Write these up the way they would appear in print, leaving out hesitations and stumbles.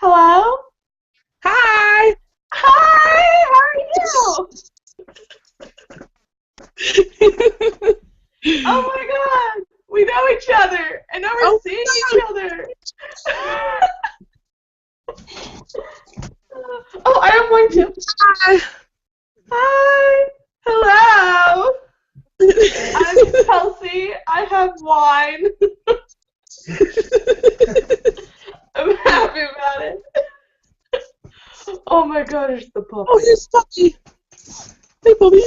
Hello? Hi! Hi! How are you? Oh my god! We know each other! And now we're Oh, seeing no. each other! Oh, I have one too. Hi! Hi! Hello! I'm Kelsey. I have wine. I'm happy about it. Oh my god, it's the puppy. Oh, here's Puppy. Hey, Puppy.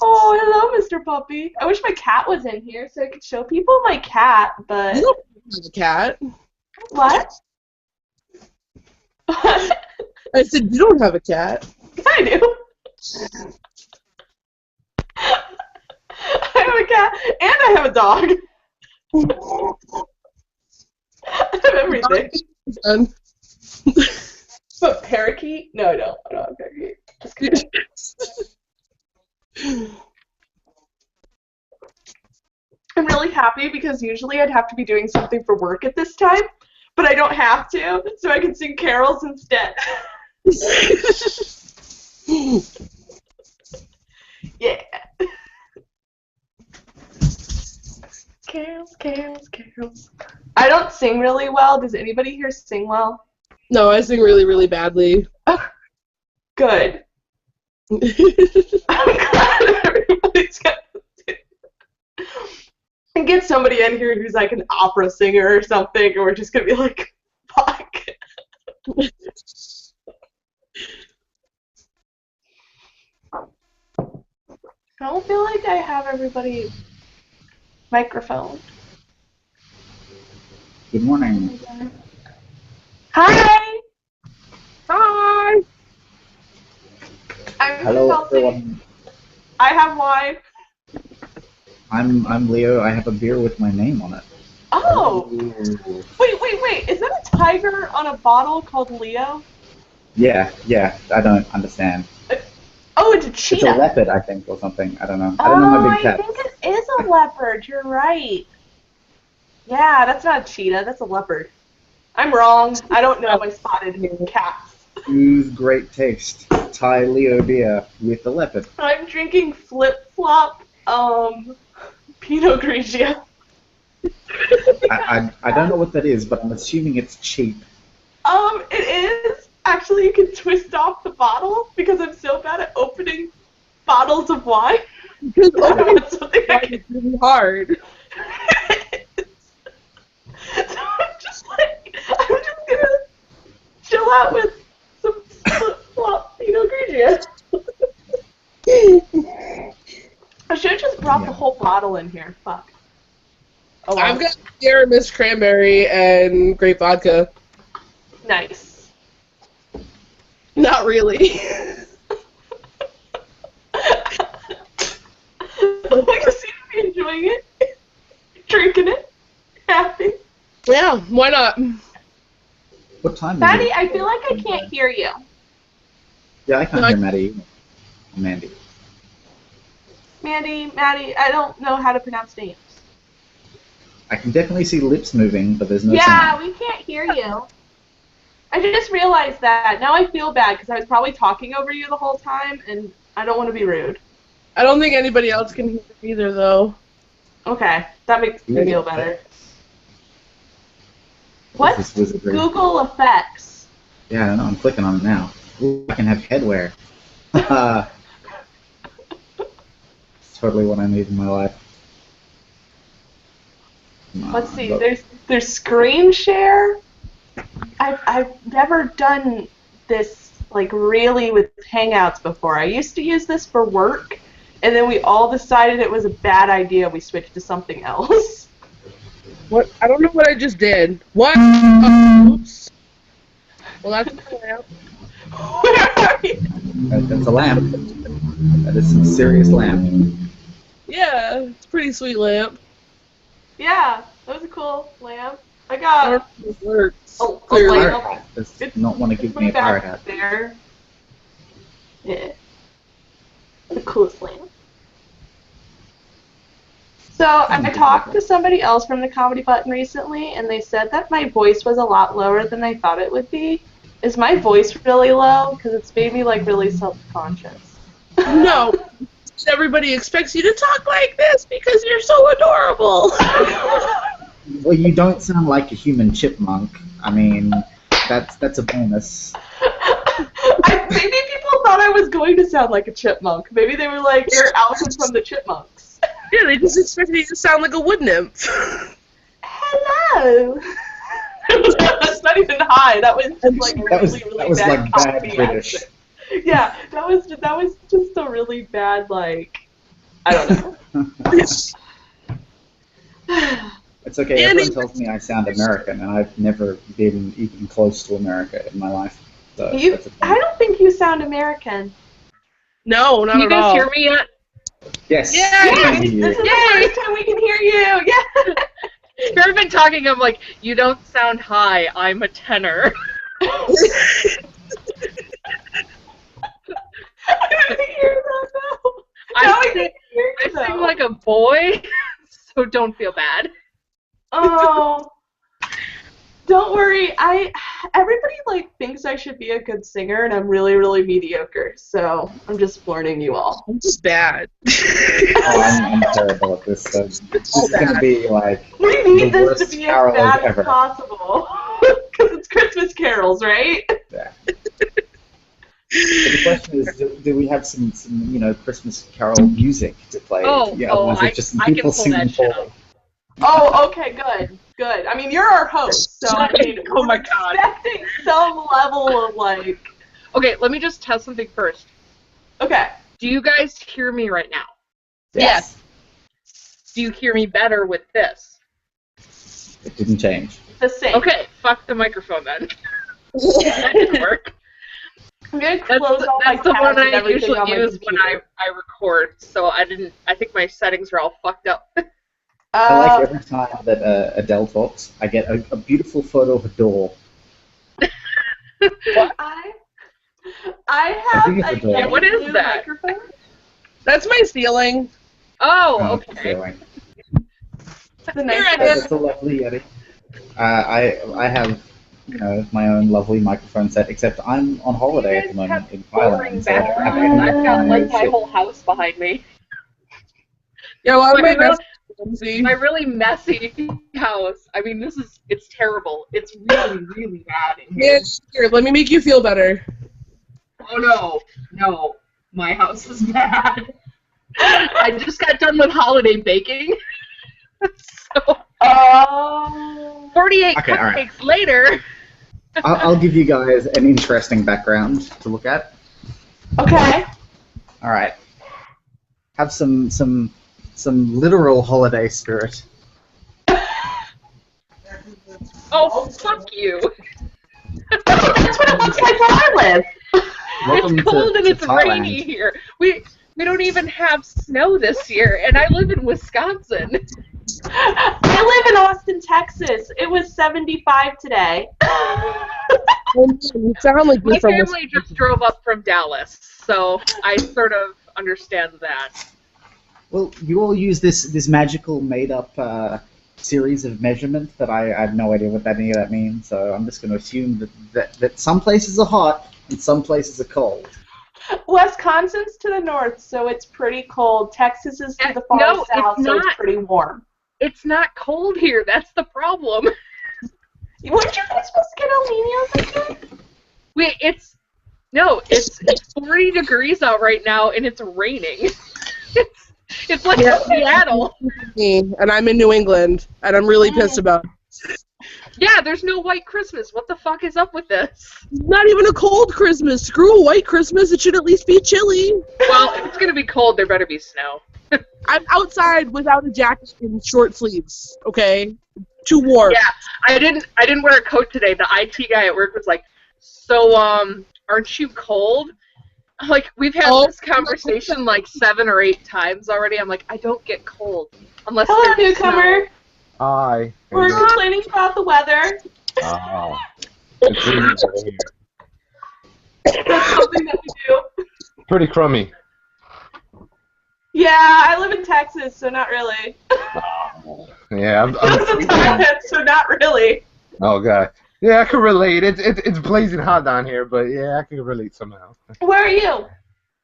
Oh, hello, Mr. Puppy. I wish my cat was in here so I could show people my cat, but... You don't have a cat. What? What? I said you don't have a cat. I do. I have a cat, and I have a dog. I have everything. Done. But parakeet? No, I don't. I don't have a parakeet. Just kidding. I'm really happy because usually I'd have to be doing something for work at this time, but I don't have to, so I can sing carols instead. Yeah. Carols, carols, carols. I don't sing really well. Does anybody here sing well? No, I sing really, really badly. Oh, good. I'm glad everybody's got to and get somebody in here who's like an opera singer or something, and we're just gonna be like, fuck. I don't feel like I have everybody microphone. Good morning. Hi! Hi! I'm Hello, Kelsey. everyone. I have wine. I'm Leo. I have a beer with my name on it. Oh! Ooh. Wait. Is that a tiger on a bottle called Leo? Yeah. I don't understand. Oh, it's a It's cheetah. a leopard, I think, or something. I don't know. I don't know my big I cats. think it is a leopard. You're right. Yeah, that's not a cheetah. That's a leopard. I'm wrong. I don't know my spotted cats. Whose great taste. Thai Leo beer with the leopard. I'm drinking flip-flop Pinot Grigio. I don't know what that is, but I'm assuming it's cheap. It is. Actually, you can twist off the bottle because I'm so bad at opening bottles of wine. Because I opening want something I wine can... is really hard. So I'm just gonna chill out with some flip-flop Pinot Grigio. I should have just brought the whole bottle in here. Fuck. Oh, well. I've got Sierra Mist Cranberry and grape vodka. Nice. Not really. You seem to be enjoying it, drinking it, happy. Yeah, why not? What time is Maddie, it? I feel like I can't hear you. Yeah, I can't No, hear Maddie. Mandy. Maddie, I don't know how to pronounce names. I can definitely see lips moving, but there's no Yeah, sound. we can't hear you. I just realized that. Now I feel bad because I was probably talking over you the whole time, and I don't want to be rude. I don't think anybody else can hear either, though. Okay, that makes me feel better. What's This wizardry. Google Effects? Yeah, I don't know. I'm clicking on it now. Ooh, I can have headwear. It's totally what I need in my life. Let's see. There's screen share. I've never done this like really with Hangouts before. I used to use this for work, and then we all decided it was a bad idea. We switched to something else. What? I don't know what I just did. What? Oops. Well, that's a lamp. Where are you? That's a lamp. That is some serious lamp. Yeah, it's a pretty sweet lamp. Yeah, that was a cool lamp. I I got don't know if it works. a Clearly. lamp. Pirate hat does not want to give me a back pirate hat. there. Yeah. The coolest lamp. So I talked to somebody else from the Comedy Button recently, and they said that my voice was a lot lower than I thought it would be. Is my voice really low? Because it's made me like really self-conscious. No. Everybody expects you to talk like this because you're so adorable. Well, you don't sound like a human chipmunk. I mean, that's a bonus. Maybe people thought I was going to sound like a chipmunk. Maybe they were like, "You're Alvin from the Chipmunks." Yeah, they just expected you to sound like a wood nymph. Hello. That's not even high. That was just like really bad like bad Cockney British. accent. Yeah, that was just a really bad, like, I don't know. It's okay. Everyone tells me I sound American, and I've never been even close to America in my life. So that's a I don't think you sound American. No, not Can you at guys all. hear me yet? Yes. Yes, Thank you. this is the first time we can hear you. Yeah. I've been talking, I'm like, you don't sound high, I'm a tenor. I didn't hear that though. Now I can hear you I sing though. like a boy, so don't feel bad. Oh. Don't worry. Everybody like thinks I should be a good singer, and I'm really, really mediocre. So I'm just warning you all. I'm just bad. Oh, I'm terrible at this. So this is going to be like We the need this to worst be as carols bad ever. as possible, because it's Christmas carols, right? Yeah. But the question is, do we have some Christmas carol music to play? Or is it just some I can people pull singing that shit for? up. Oh, okay, good. I mean, you're our host, so I mean, Oh my we're God. expecting some level of like. Okay, let me just test something first. Okay. Do you guys hear me right now? Yes. Do you hear me better with this? It didn't change. The same. Okay, fuck the microphone then. That didn't work. I'm gonna That's, close all my that's the tabs one and I everything usually on my use when computer. I record, so I think my settings are all fucked up. I like every time that Adele talks, I get a beautiful photo of a door. I think it's have a door. a What is blue that? microphone. That's my ceiling. Oh, It's okay. going. It's a nice Here I am. It's a lovely Yeti. I have my own lovely microphone set, except I'm on holiday at the moment in Boring Thailand. So I don't have any background. I've got like my shit. whole house behind me. Yeah, well, I'm My my really messy house. I mean, it's terrible. It's really, really bad in here. Yeah, here, let me make you feel better. Oh no, my house is bad. I just got done with holiday baking. So, 48 Okay, all right. cupcakes later. I'll give you guys an interesting background to look at. Okay. All right. Have some literal holiday spirit. Oh, fuck you. That's what it looks like where I live. Welcome It's cold and to it's Thailand. rainy here. We don't even have snow this year, and I live in Wisconsin. I live in Austin, Texas. It was 75 today. You sound like My you're from family just drove up from Dallas, so I sort of understand that. Well, you all use this magical made-up series of measurements that I have no idea what any of that means, so I'm just going to assume that some places are hot and some places are cold. Wisconsin's to the north, so it's pretty cold. Texas is to the far No, south, it's so it's not. pretty warm. It's not cold here. That's the problem. Weren't you guys supposed to get El Niños again? Wait, it's 40 degrees out right now, and it's raining. It's like Seattle. and I'm in New England, and I'm really pissed about it. Yeah, there's no white Christmas. What the fuck is up with this? Not even a cold Christmas. Screw a white Christmas. It should at least be chilly. Well, if it's gonna be cold, there better be snow. I'm outside without a jacket and short sleeves. Okay, too warm. Yeah, I didn't wear a coat today. The IT guy at work was like, "So, aren't you cold?" Like, we've had this conversation like 7 or 8 times already. I'm like, I don't get cold unless Hello, there's newcomer. Hi. We're complaining about the weather. Oh. It's really over here. That's something that we do. Pretty crummy. Yeah, I live in Texas, so not really. Yeah, So not really. oh god. Yeah, I can relate. It's blazing hot down here, but yeah, I can relate somehow. Where are you?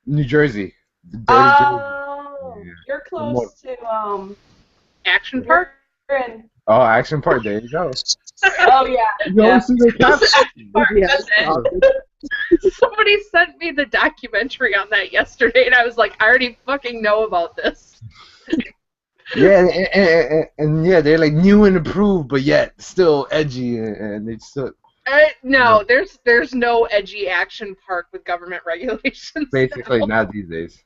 New Jersey. Dirty Oh, Jersey. Yeah. you're More- close to Action Park. you're in. Oh, Action Park. There you go. Oh yeah, You yeah. always see the cops. Park, Yeah. that's it. Somebody sent me the documentary on that yesterday, and I was like, I already fucking know about this. Yeah, and yeah, they're like new and improved, but yet still edgy, and they still No, there's no edgy Action Park with government regulations. basically No. not these days.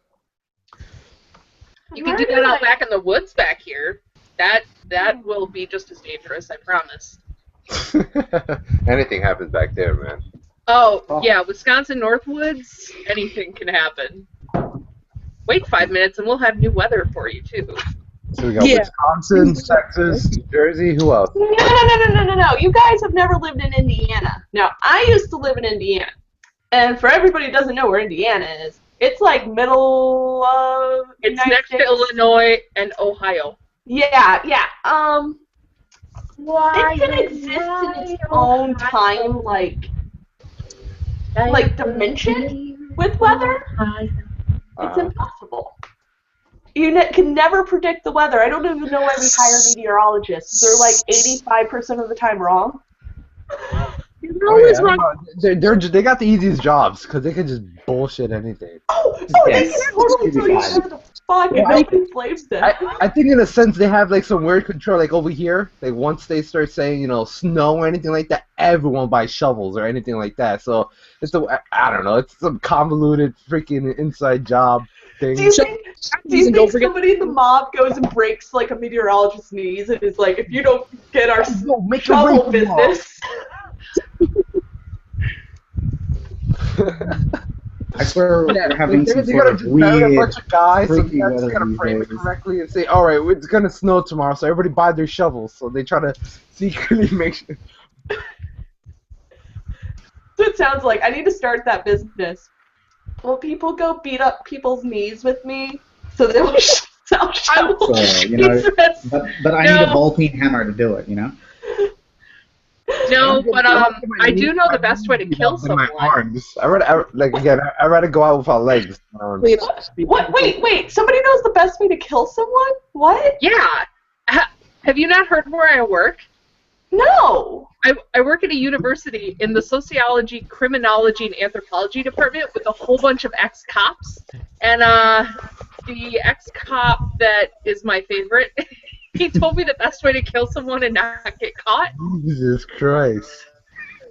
You can do that out back in the woods back here. That will be just as dangerous, I promise. Anything happens back there, man. Oh, yeah, Wisconsin Northwoods, anything can happen. Wait 5 minutes and we'll have new weather for you, too. So we got Yeah. Wisconsin, Texas, New Jersey. Who else? No. You guys have never lived in Indiana. Now, I used to live in Indiana. And for everybody who doesn't know where Indiana is, it's like middle of It's United next States. to Illinois and Ohio. Yeah. It can exist in its own time, like dimension with weather. It's impossible. You can never predict the weather. I don't even know why we hire meteorologists. They're like 85% of the time wrong. You're always wrong. They got the easiest jobs because they can just bullshit anything. They can totally tell you whatever the fuck, and nobody blames them. I think in a sense they have like some weird control, like over here. Like once they start saying snow or anything like that, everyone buys shovels or anything like that. So I don't know. It's some convoluted freaking inside job thing. Do you think somebody in the mob goes and breaks like a meteorologist's knees and is like, if you don't get our shovel business? I swear we're having some They sort gotta of just marry a weird, bunch of guys, so freaky that's weather gotta these frame it days. correctly and say, all right, it's gonna snow tomorrow, so everybody buy their shovels. So they try to secretly make sure. So it sounds like I need to start that business. Will people go beat up people's knees with me so they will sell shovels? So, but I need a ball peen hammer to do it, No, but I do know the best way to kill someone. My arms. I rather go out without legs. What? Wait. Somebody knows the best way to kill someone? What? Yeah. Have you not heard where I work? No. I work at a university in the sociology, criminology, and anthropology department with a whole bunch of ex-cops. And the ex-cop that is my favorite, he told me the best way to kill someone and not get caught. Jesus Christ.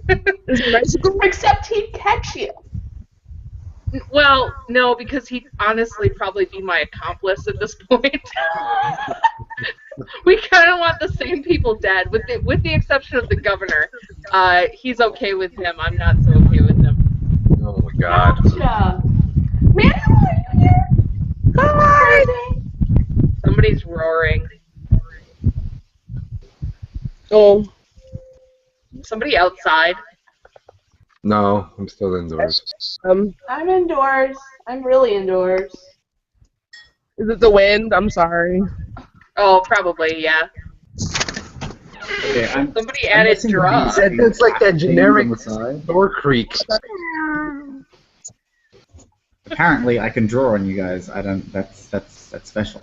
Except he'd catch you. Well, no, because he'd honestly probably be my accomplice at this point. We kind of want the same people dead, with the exception of the governor. He's okay with him. I'm not so okay with him. Oh my God. Gotcha. Manuel, are you here? Hi. Somebody's roaring. Oh. Somebody outside. No, I'm still indoors. I'm indoors. I'm really indoors. Is it the wind? I'm sorry. Oh, probably, yeah. Okay, Somebody added drugs. It's like that generic on the side. door creak. Apparently, I can draw on you guys. I don't. That's special.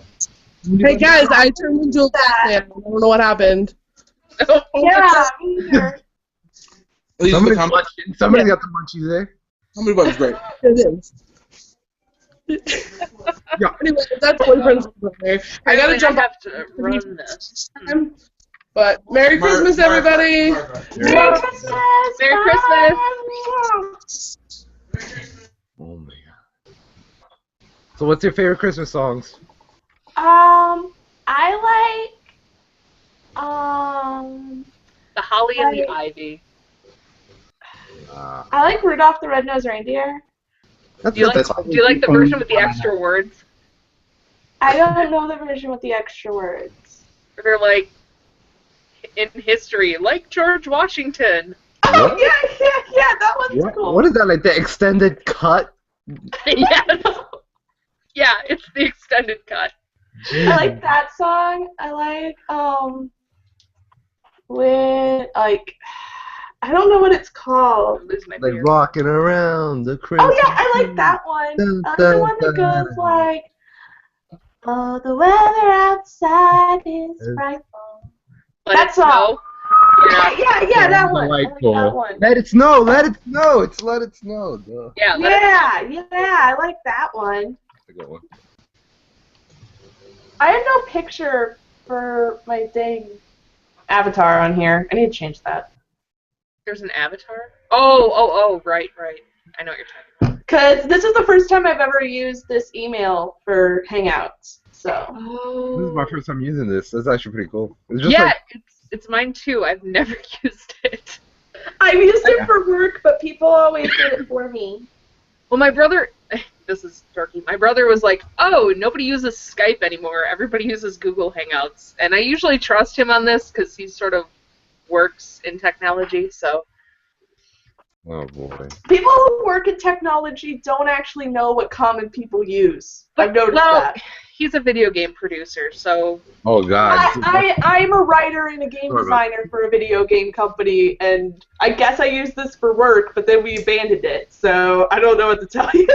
Hey guys, I turned into a man. I don't know what happened. Yeah, me either. Somebody got the munchies there. Comedy Bug is great. It is. Yeah. Anyway, that's boyfriend's birthday. I gotta Really, jump I off. have to run this. But Merry Christmas, everybody! Merry Christmas. Merry Christmas. Oh my God. So what's your favorite Christmas songs? I like The Holly and the Ivy. I like Rudolph the Red-Nosed Reindeer. Do you like the version with the extra words? I don't know the version with the extra words. Or like in history, like George Washington. Oh yeah, that one's cool. What is that, like the extended cut? Yeah, yeah, it's the extended cut. I like that song. I like when I don't know what it's called. I'm losing my Like beer. rocking around the Christmas. Oh yeah, I like that one. Dun, The dun, one that dun. goes like, "Oh, the weather outside is frightful." Let That it snow. Yeah, that one. I like that Delightful. one. Let it snow. Let it snow. It's let it snow. Duh. Yeah, let it Yeah, I like that one. That's a good one. I have no picture for my dang avatar on here. I need to change that. There's an avatar? Oh, right. I know what you're talking about. Because this is the first time I've ever used this email for Hangouts. So. Oh. This is my first time using this. That's actually pretty cool. It's just Yeah, like, it's mine too. I've never used it. I've used it for work, but people always did it for me. Well, my brother, this is dorky. My brother was like, "Oh, nobody uses Skype anymore. Everybody uses Google Hangouts." And I usually trust him on this because he sort of works in technology. So oh boy. People who work in technology don't actually know what common people use. I've noticed that. He's a video game producer, so Oh god. I'm a writer and a game designer for a video game company, and I guess I use this for work, but then we abandoned it, so I don't know what to tell you.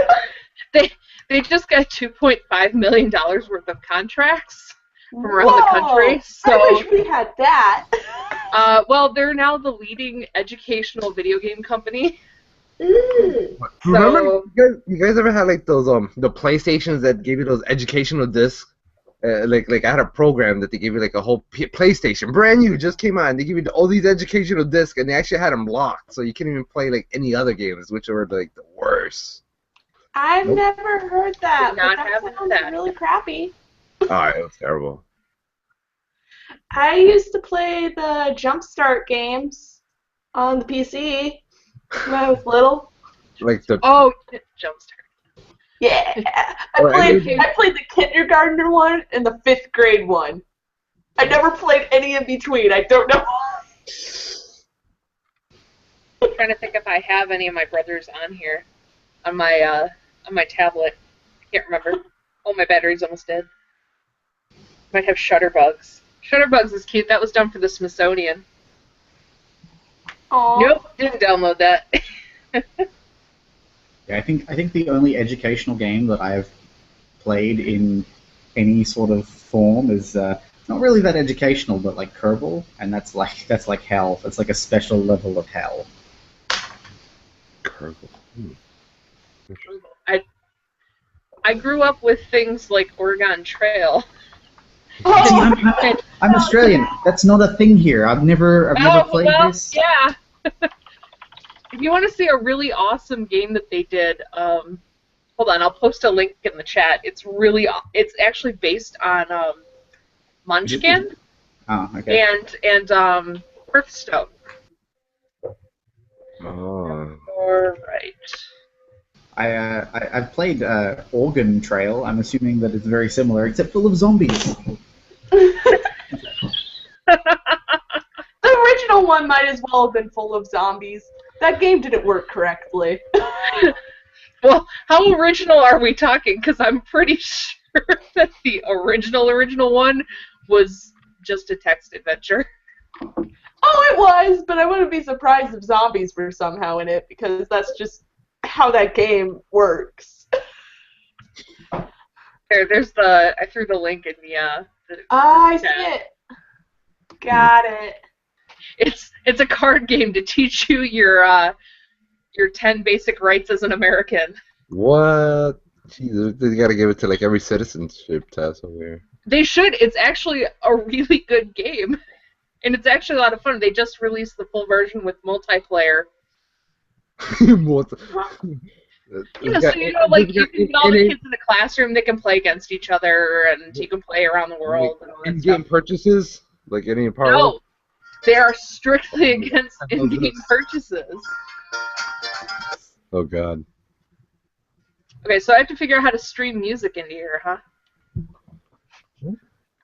they just got $2.5 million worth of contracts from around the country. So I wish we had that. well, they're now the leading educational video game company. Remember, you guys ever had like those the PlayStations that gave you those educational discs? Like I had a program that they gave you like a whole PlayStation, brand new, just came out, and they give you all these educational discs, and they actually had them locked, so you couldn't even play like any other games, which were like the worst. I've never heard that, Did not but have that sounds that. really crappy. Oh, it was terrible. I used to play the Jumpstart games on the PC when I was little. Like the Jumpstart. Yeah, I played the kindergartner one and the 5th grade one. I never played any in between. I don't know why. I'm trying to think if I have any of my brothers on here on my tablet. I can't remember. Oh, my battery's almost dead. Might have Shutterbugs. Shutterbugs is cute. That was done for the Smithsonian. Aww. Nope, didn't download that. Yeah, I think the only educational game that I've played in any sort of form is not really that educational, but like Kerbal, and that's like hell. That's like a special level of hell. Kerbal. I grew up with things like Oregon Trail. Oh, See, I'm Australian. That's not a thing here. I've never played this. Yeah. If you want to see a really awesome game that they did, hold on, I'll post a link in the chat. It's actually based on Munchkin Oh, okay. and Hearthstone. Oh. All right. I've played Oregon Trail. I'm assuming that it's very similar, except full of zombies. The original one might as well have been full of zombies. That game didn't work correctly. Well, how original are we talking? Because I'm pretty sure that the original one was just a text adventure. Oh, it was, but I wouldn't be surprised if zombies were somehow in it, because that's just how that game works. I threw the link in the I see chat. it. Got it. It's a card game to teach you your 10 basic rights as an American. What? Jeez, they gotta give it to like every citizenship test over here. They should. It's actually a really good game, and it's actually a lot of fun. They just released the full version with multiplayer. What? Yeah, so like you can get all the kids in the classroom. They can play against each other, and you can play around the world. And all that in-game stuff. purchases, like any part. No, they are strictly against in-game purchases. Oh god. Okay, so I have to figure out how to stream music into here, huh?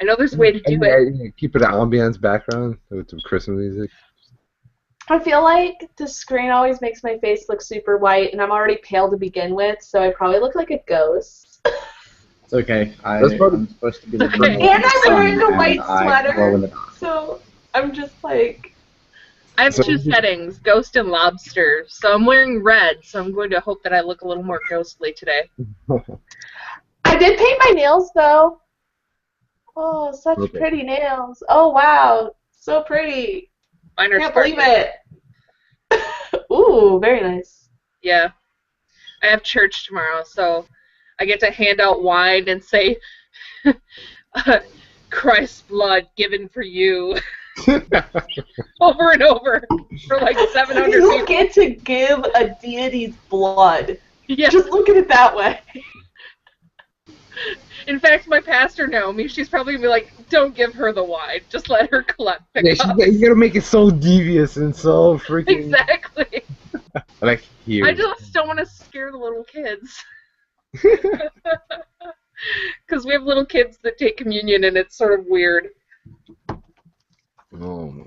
I know there's a way to do it. Keep it an ambiance background with some Christmas music. I feel like the screen always makes my face look super white, and I'm already pale to begin with, so I probably look like a ghost. It's okay. I'm supposed to be looking And I'm wearing a white glow in the sweater, dark. so I'm just like... I have So- two settings, ghost and lobster. So I'm wearing red, so I'm going to hope that I look a little more ghostly today. I did paint my nails though. Oh, such Okay. pretty nails. Oh wow, so pretty. Mine are Can't believe sparkly. it. Ooh, very nice. Yeah. I have church tomorrow, so I get to hand out wine and say, Christ's blood given for you, over and over for like 700 You people. get to give a deity's blood. Yeah. Just look at it that way. In fact, my pastor Naomi, she's probably gonna be like, don't give her the wine. Just let her collect Yeah, pickups. you gotta make it so devious and so freaking Exactly. like here. I just don't want to scare the little kids. Because we have little kids that take communion, and it's sort of weird. Oh my.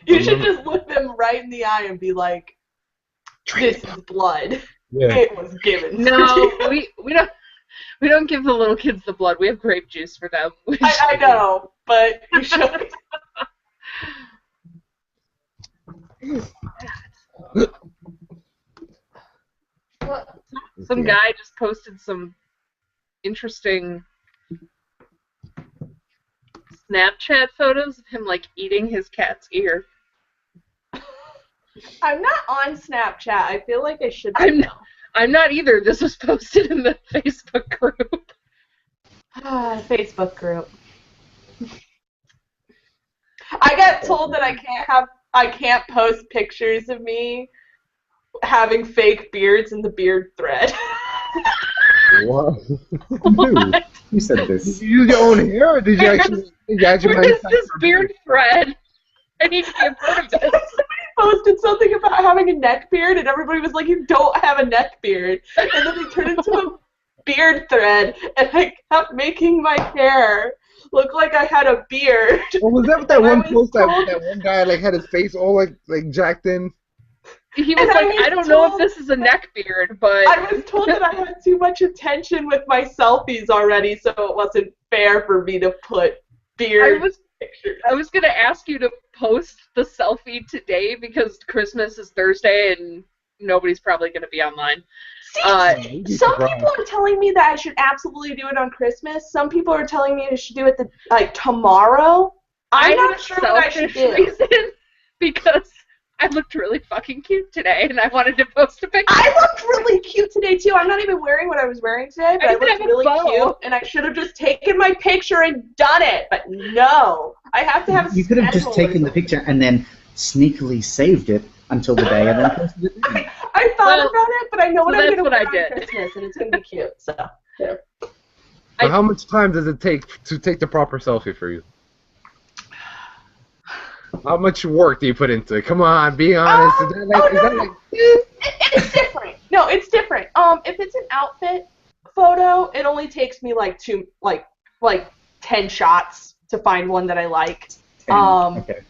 You should just look them right in the eye and be like, "This is blood. Yeah. It was given." No, we don't give the little kids the blood. We have grape juice for them. I know, but you should. Some guy just posted some interesting Snapchat photos of him like eating his cat's ear. I'm not on Snapchat. I feel like I should be. I'm not either. This was posted in the Facebook group. Facebook group. I got told that I can't post pictures of me having fake beards in the beard thread. What? Dude, who said this? Did you use your own hair, or did you actually? Where is this beard thread? I need to be a part of this. Somebody posted something about having a neck beard, and everybody was like, "You don't have a neck beard." And then they turned into a beard thread, and I kept making my hair look like I had a beard. Well, was that that And I one was post that, told- that one guy like had his face all like jacked in? He was And I like, was I don't know if told- this is a neck beard, but I was told that I had too much attention with my selfies already, so it wasn't fair for me to put beard pictures. I was gonna ask you to post the selfie today because Christmas is Thursday and nobody's probably gonna be online. See, some people are telling me that I should absolutely do it on Christmas. Some people are telling me I should do it tomorrow. I'm not sure what I should do. Reason because I looked really fucking cute today and I wanted to post a picture. I looked really cute today too. I'm not even wearing what I was wearing today, but I I didn't looked have a really bow. cute, and I should have just taken my picture and done it. But no, I have to have. You could have just taken the picture and then sneakily saved it until the day and then posted it. I thought Well, about it, but I know what so I'm that's going to what I wear on did. Christmas, and it's going to be cute. So there. So how much time does it take to take the proper selfie for you? How much work do you put into it? Come on, be honest. Is that like It's different. No, it's different. If it's an outfit photo, it only takes me like 10 shots to find one that I like. Okay.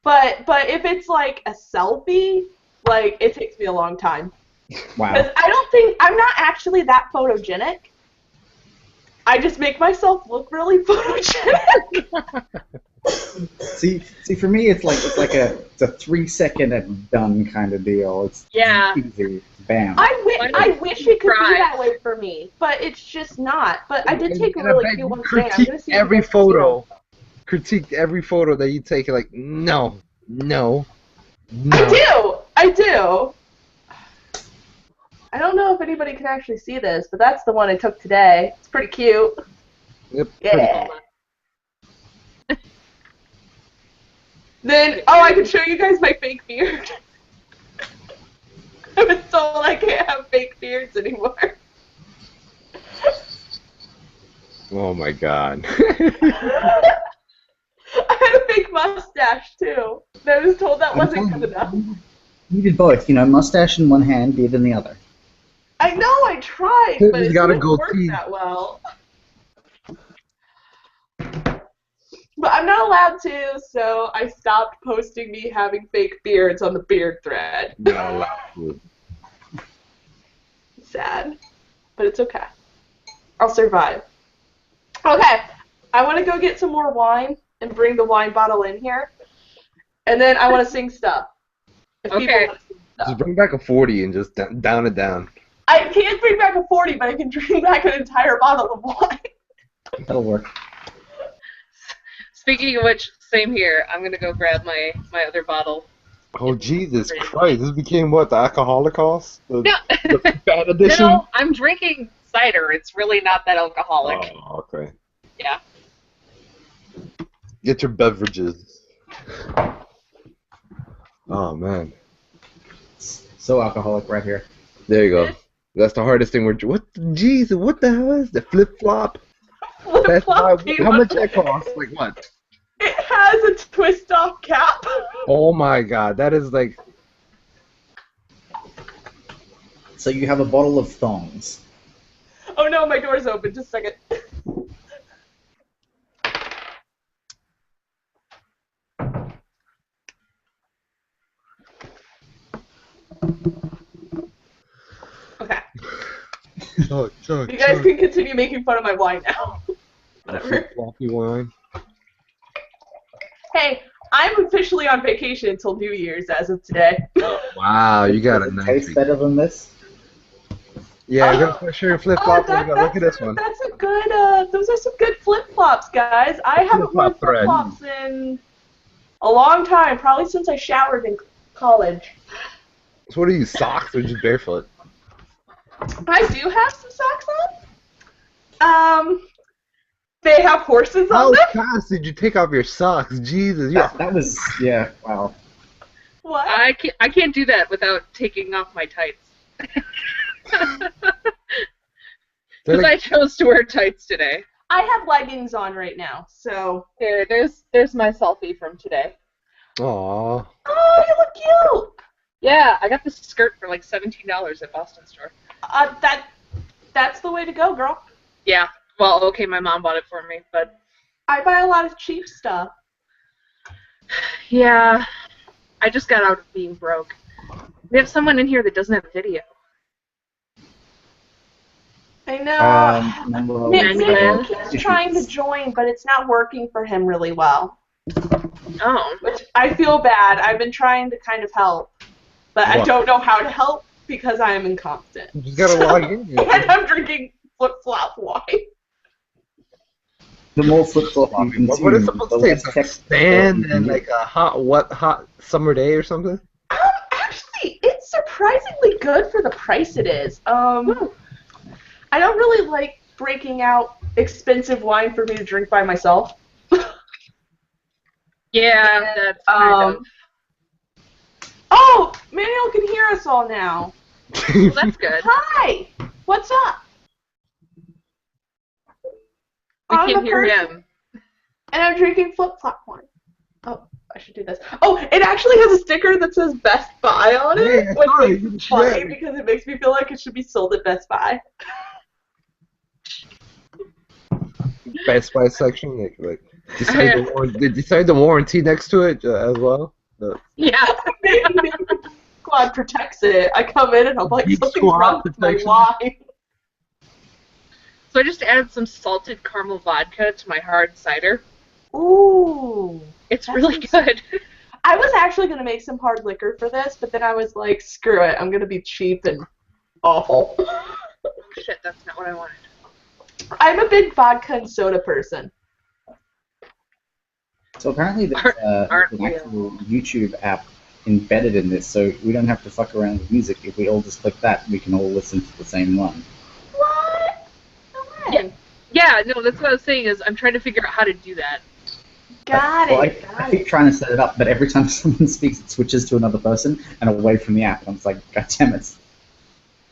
But if it's like a selfie, like it takes me a long time. Wow. Because I'm not actually that photogenic. I just make myself look really photogenic. See, for me, it's like a 3-second and done kind of deal. It's Yeah. easy. Bam. I wish it could Try. be that way for me, but it's just not. But I did take a And I really bet cute you one today. I'm critique gonna see if every you guys can see photo. Critique every photo that you take. Like no. them. I do. I don't know if anybody can actually see this, but that's the one I took today. It's pretty cute. Yep. Yeah. Then, I can show you guys my fake beard. I was told I can't have fake beards anymore. Oh my god. I had a fake mustache too. And I was told that wasn't good enough. You did both. Mustache in one hand, beard in the other. I know I tried, but He's it got a didn't work goatee. that well. But I'm not allowed to, so I stopped posting me having fake beards on the beard thread. Not allowed to. Sad, but it's okay. I'll survive. Okay, I want to go get some more wine and bring the wine bottle in here. and then I want to sing stuff. If people Okay. wanna sing stuff. Just bring back a 40 and just down it down. I can't bring back a 40, but I can bring back an entire bottle of wine. That'll work. Speaking of which, same here. I'm gonna go grab my other bottle. Oh, Jesus Christ. This became what? The alcoholic house? The No, bad edition? no, I'm drinking cider. It's really not that alcoholic. Oh, okay. Yeah. Get your beverages. Oh, man. So alcoholic right here. There you go. That's the hardest thing. Jesus, what the hell is the flip-flop? That's how much that cost? Like what? It has a twist-off cap. Oh my god, that is like... So you have a bottle of thongs. Oh no, my door's open. Just a second. Okay. Chug, chug, You guys can continue making fun of my wine now. Whatever. flip-floppy wine. Hey, I'm officially on vacation until New Year's as of today. Wow, you got Does a it nice... taste better than this? Yeah, you gotta show your flip-flop. Look at this one. That's a good, those are some good flip-flops, guys. I haven't worn Flip-flop thread. flip-flops in a long time, probably since I showered in college. So what are you, socks or just barefoot? I do have some socks on. They have horses on How them. fast did you take off your socks? Jesus, yeah. That was, yeah, wow. What? I can't do that without taking off my tights. Because I chose to wear tights today. I have leggings on right now, so. Here, there's my selfie from today. Aww. Oh, you look cute. Yeah, I got this skirt for like $17 at Boston store. That's the way to go, girl. Yeah. Well, okay, my mom bought it for me, but I buy a lot of cheap stuff. yeah, I just got out of being broke. We have someone in here that doesn't have video. I know. Manuel, Manuel keeps trying to join, but it's not working for him really well. Oh. Which I feel bad. I've been trying to kind of help, but I What? don't know how to help because I am incompetent. You just gotta log in. And I'm drinking flip-flop wine. The more flip-flop you consume, What is it supposed the to say? less It's like text stand you and get. like a hot summer day or something? Actually, it's surprisingly good for the price it is. I don't really like breaking out expensive wine for me to drink by myself. Yeah, that's kind of. Oh, Manuel can hear us all now. Well, that's good. Hi, what's up? We I'm can a hear person, him. And I'm drinking flip-flop wine. Oh, I should do this. Oh, it actually has a sticker that says Best Buy on it, Yeah, which sorry, makes it shit. funny because it makes me feel like it should be sold at Best Buy. Best Buy section, like they decided the warranty next to it as well. Yeah. Maybe Squad protects it. I come in and I'm like, Geek something's Squad wrong with my protection. wine. So I just added some salted caramel vodka to my hard cider. Ooh. It's That really sounds- good. I was actually going to make some hard liquor for this, but then I was like, screw it. I'm going to be cheap and awful. Oh, shit, that's not what I wanted. I'm a big vodka and soda person. So apparently there's Aren't an we actual YouTube app embedded in this, so we don't have to fuck around with music. If we all just click that, we can all listen to the same one. What? No way. Yeah, no, that's what I was saying is I'm trying to figure out how to do that. Got Well, it. I keep trying to set it up, but every time someone speaks, it switches to another person and away from the app. And I'm just like, God damn it.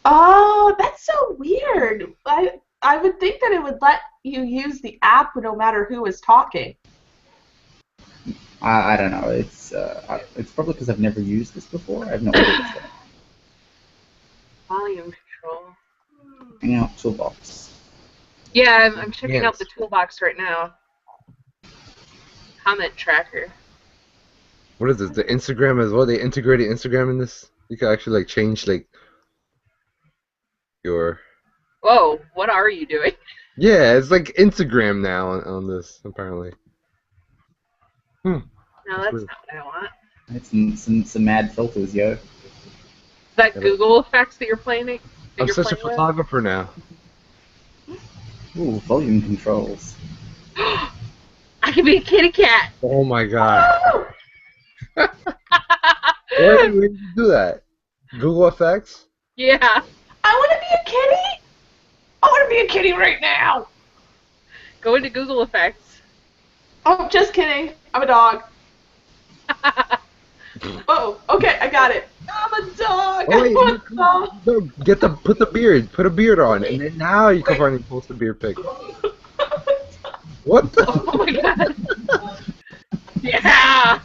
Oh, that's so weird. I would think that it would let you use the app no matter who is talking. I don't know. It's probably because I've never used this before. I have no idea what's going on. Volume control. Hangout toolbox. Yeah, I'm checking Yes. out the toolbox right now. Comment tracker. What is this? The Instagram as well? They integrated Instagram in this? You can actually like change like your... Whoa, what are you doing? Yeah, it's like Instagram now on this, apparently. No, that's weird. not what I want. It's some mad filters, yo. Is that Google effects that you're playing? I'm such a photographer now. Ooh, volume controls. I can be a kitty cat. Oh my god. Where did you do that? Google Effects? Yeah. I want to be a kitty. I want to be a kitty right now. Go into Google Effects. Oh, just kidding. I'm a dog. Oh, okay, I got it. I'm a dog. Oh, wait, I'm a dog. no, put a beard on, and then now you can finally post a beard pic. What the? Oh my god. Yeah.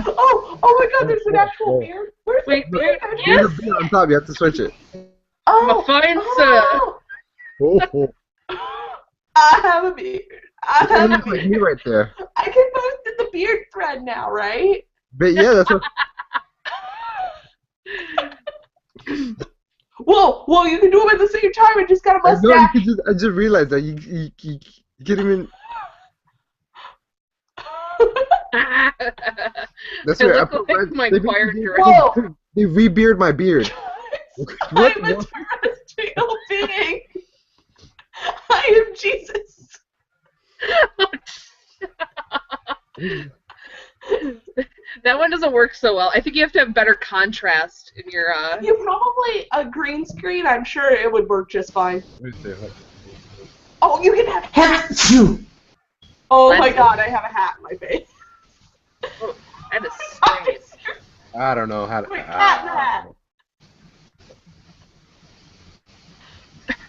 Oh my god, there's an actual beard. Where's Wait, the beard? There's a beard on top. You have to switch it. Oh, fine, oh. Oh, I have a beard. I have a like me beard. right there. I can post in the beard thread now, right? But yeah, that's what. Whoa, you can do them at the same time and just got a I know, mustache. I just realized that you can't even. That's I right. look like my choir director. Whoa. They rebeard my beard. What? I'm a terrestrial being. I am Jesus. That one doesn't work so well. I think you have to have better contrast in your. You probably a green screen. I'm sure it would work just fine. Oh, you can have hats. Oh my god, I have a hat in my face. Oh, that is strange. I don't know how to. My cat in a hat.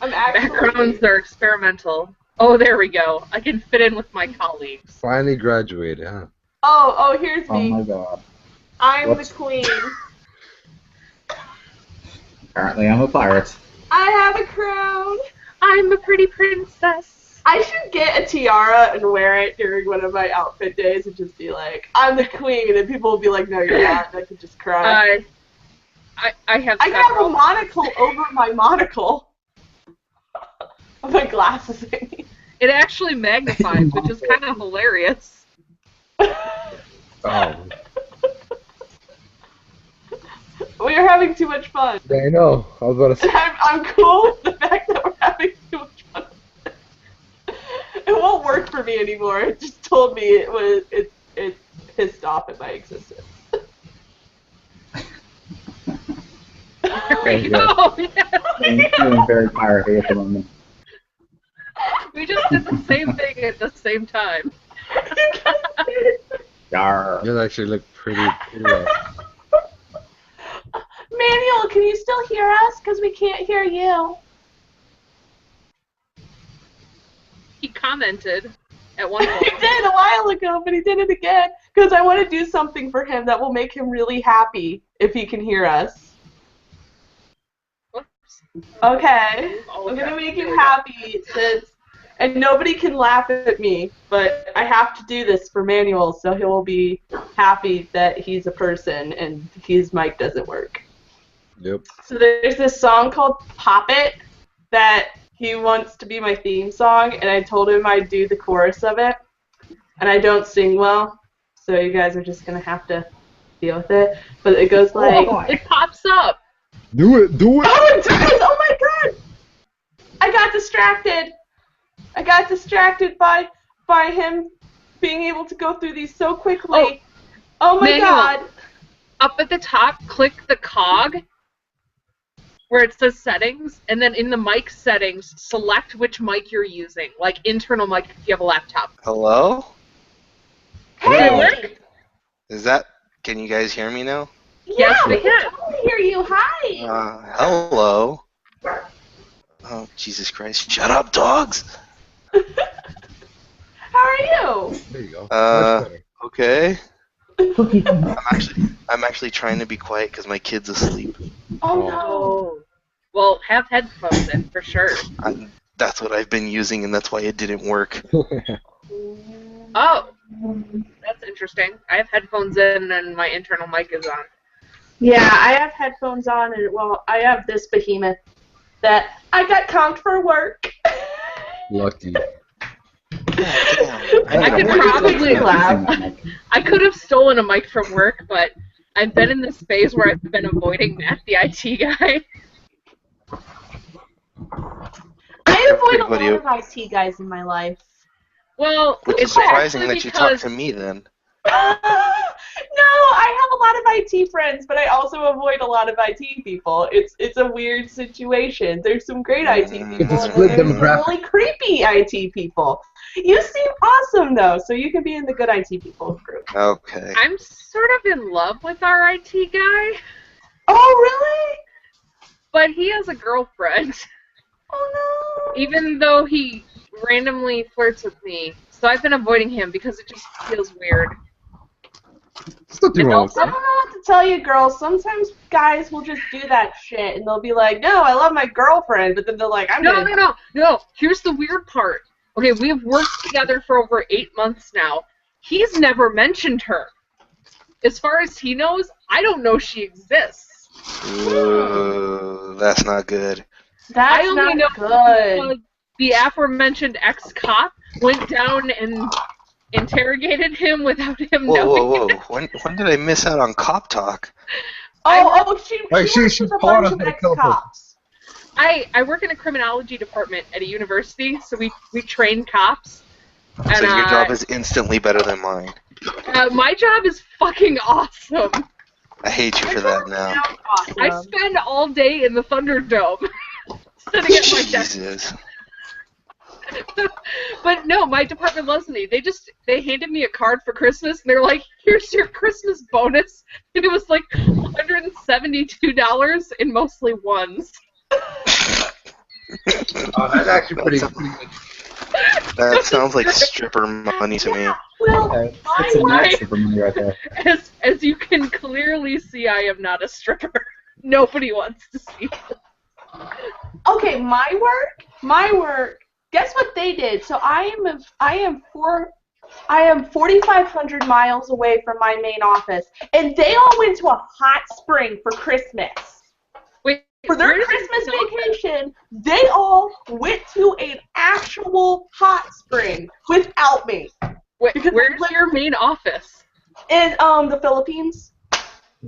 I'm actually. Backgrounds are experimental. Oh, there we go. I can fit in with my colleagues. Finally graduated, huh? Oh, here's Oh me. my god. I'm Whoops. the queen. Apparently I'm a pirate. I have a crown. I'm a pretty princess. I should get a tiara and wear it during one of my outfit days and just be like, I'm the queen, and then people will be like, no, you're not, and I could just cry. I have I have a several. monocle over my monocle. My glasses. It actually magnifies, which is kind of hilarious. Oh. We are having too much fun. Yeah, I know. I was about to say. I'm cool with the fact that we're having too much fun. It won't work for me anymore. It just told me it's pissed off at my existence. There we go. Yes. I'm feeling very piratey at the moment. We just did the same thing at the same time. Yarr. You actually look pretty well. Manuel, can you still hear us? Because we can't hear you. He commented at one He point. did a while ago, but he did it again. Because I want to do something for him that will make him really happy if he can hear us. Whoops. Okay. Oh, I'm going to okay. make him happy since... And nobody can laugh at me, but I have to do this for Manuel so he will be happy that he's a person and his mic doesn't work. Yep. So there's this song called Pop It that he wants to be my theme song, and I told him I'd do the chorus of it. And I don't sing well, so you guys are just going to have to deal with it. But it goes like... It pops up. Do it. Oh, it does! Oh my god! I got distracted by him being able to go through these so quickly. Oh my Manuel. god! Up at the top, click the cog where it says settings, and then in the mic settings, select which mic you're using, like internal mic if you have a laptop. Hello? Hey! Is that... Can you guys hear me now? Yes, Yeah, we we can can. totally hear you. Hi! Hello? Oh, Jesus Christ. Shut up, dogs! How are you? There you go. Much better. Okay. I'm actually trying to be quiet because my kid's asleep. Oh no. Oh. Well, have headphones in for sure. That's what I've been using, and that's why it didn't work. Oh, that's interesting. I have headphones in and my internal mic is on. Yeah, I have headphones on, and well, I have this behemoth that I got comped for work. Lucky. I could probably I could have stolen a mic from work, but I've been in this phase where I've been avoiding Matt, the IT guy. I avoid a lot of IT guys in my life. Well, Which is surprising that you talk to me then. No, I have a lot of IT friends, but I also avoid a lot of IT people. It's a weird situation. There's some great IT people, It's a and split there's some demographic. really creepy IT people. You seem awesome, though, so you can be in the good IT people group. Okay. I'm sort of in love with our IT guy, Oh, really? but he has a girlfriend. Oh, no. Even though he randomly flirts with me. So I've been avoiding him because it just feels weird. Still do And wrong. also, I don't know what to tell you, girls. Sometimes guys will just do that shit, and they'll be like, no, I love my girlfriend, but then they're like, No. Here's the weird part. Okay, we've worked together for over 8 months now. He's never mentioned her. As far as he knows, I don't know she exists. Ooh, that's not good. That's I only not know good. the aforementioned ex-cop went down and interrogated him without him knowing. Whoa. When did I miss out on cop talk? She Wait, works she's with a part bunch of of the ex-cops. I work in a criminology department at a university, so we train cops. And, So your job is instantly better than mine. my job is fucking awesome. I hate you for that now. Awesome. I spend all day in the Thunderdome sitting at my desk. Jesus. But no, my department loves me. They handed me a card for Christmas, and they're like, "Here's your Christmas bonus," and it was like $172 in mostly ones. Oh, that's actually pretty good. That sounds like stripper money to me. Well, Okay, that's some nice stripper money right there. As you can clearly see, I am not a stripper. Nobody wants to see it. okay, my work. Guess what they did? So I am 4,500 miles away from my main office, and they all went to a hot spring for Christmas. Wait, For their Christmas vacation, they all went to an actual hot spring without me. Wait, because where's your main office? In the Philippines.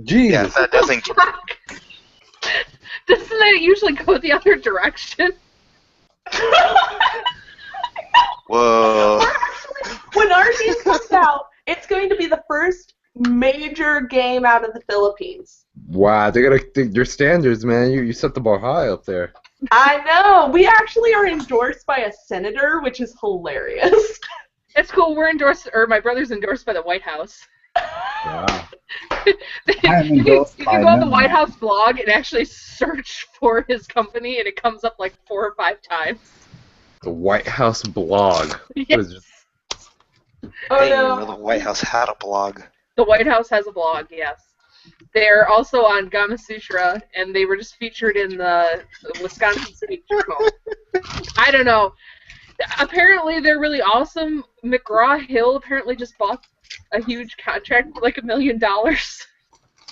Jesus. Yeah, that doesn't. Doesn't that usually go the other direction? Whoa. When our game comes out, it's going to be the first major game out of the Philippines. Wow, they gotta think your standards, man. You set the bar high up there. I know. We actually are endorsed by a senator, which is hilarious. It's cool. We're endorsed, or my brother's endorsed by the White House. Wow. I'm You can go on the White House blog and actually search for his company, and it comes up like 4 or 5 times. The White House blog. Yes. Oh I didn't even no. know the White House had a blog. The White House has a blog, yes. They're also on Gamasutra, and they were just featured in the Wisconsin City Journal. I don't know. Apparently, they're really awesome. McGraw-Hill apparently just bought a huge contract for like $1 million.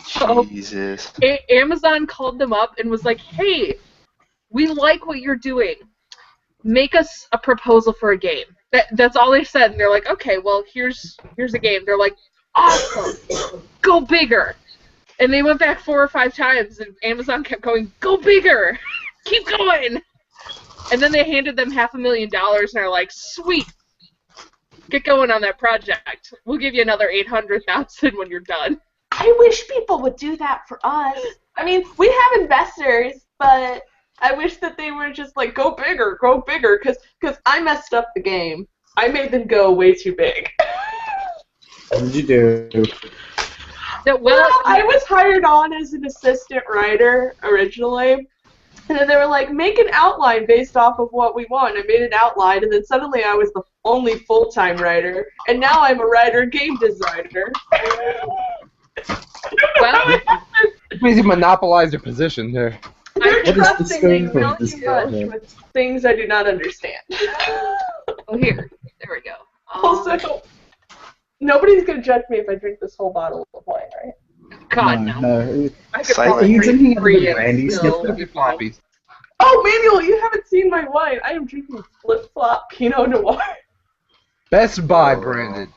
So, Jesus. Amazon called them up and was like, "Hey, we like what you're doing. Make us a proposal for a game." That's all they said, and they're like, "Okay, well, here's a game." They're like, "Awesome, go bigger." And they went back 4 or 5 times, and Amazon kept going, "Go bigger, keep going." And then they handed them $500,000, and they're like, "Sweet, get going on that project. We'll give you another $800,000 when you're done." I wish people would do that for us. I mean, we have investors, but I wish that they were just like, go bigger, because I messed up the game. I made them go way too big. What did you do? No, Well, I was hired on as an assistant writer originally, and then they were like, make an outline based off of what we want. I made an outline, and then suddenly I was the only full-time writer, and now I'm a writer and game designer. well, It means you monopolize your position there. They're What is the trusting me scope of way this too much project? with things I do not understand. oh, here. There we go. Also, nobody's going to judge me if I drink this whole bottle of wine, right? God, no. No. I could Silent. probably Are you drinking drink out of 3 the and brandy still snifter? be fine. Floppies. Oh, Manuel, you haven't seen my wine. I am drinking Flip Flop Pinot Noir. Best Buy, Oh. Brandon.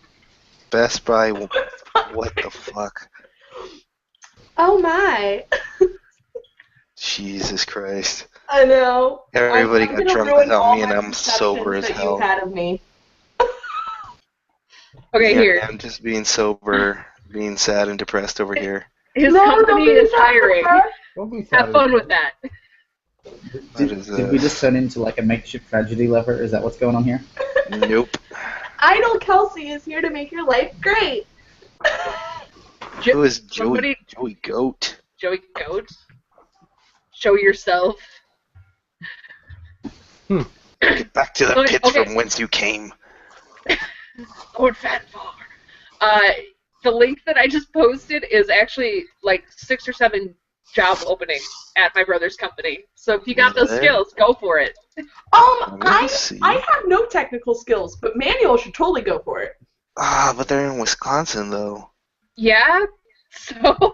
Best Buy. What the fuck? Oh my. Jesus Christ. I know. Everybody I'm got gonna drunk ruin without all me, and my I'm sober as perceptions that hell. you had of me. Okay, Yeah, here. I'm just being sober, being sad and depressed over here. His No, company don't be is sad, hiring. Brad. Don't be Have sad. fun with that. What is Did we just turn into like a makeshift tragedy lever? Is that what's going on here? Nope. Idol Kelsey is here to make your life great. Who is Somebody, Joey Goat? Joey Goat, show yourself. Get back to the But, pits okay. from whence you came. Lord Fatfar. The link that I just posted is actually like 6 or 7 job openings at my brother's company. So if you got those What? skills, go for it. Let me I see. have no technical skills, but manual should totally go for it. Ah, but they're in Wisconsin, though. Yeah? So,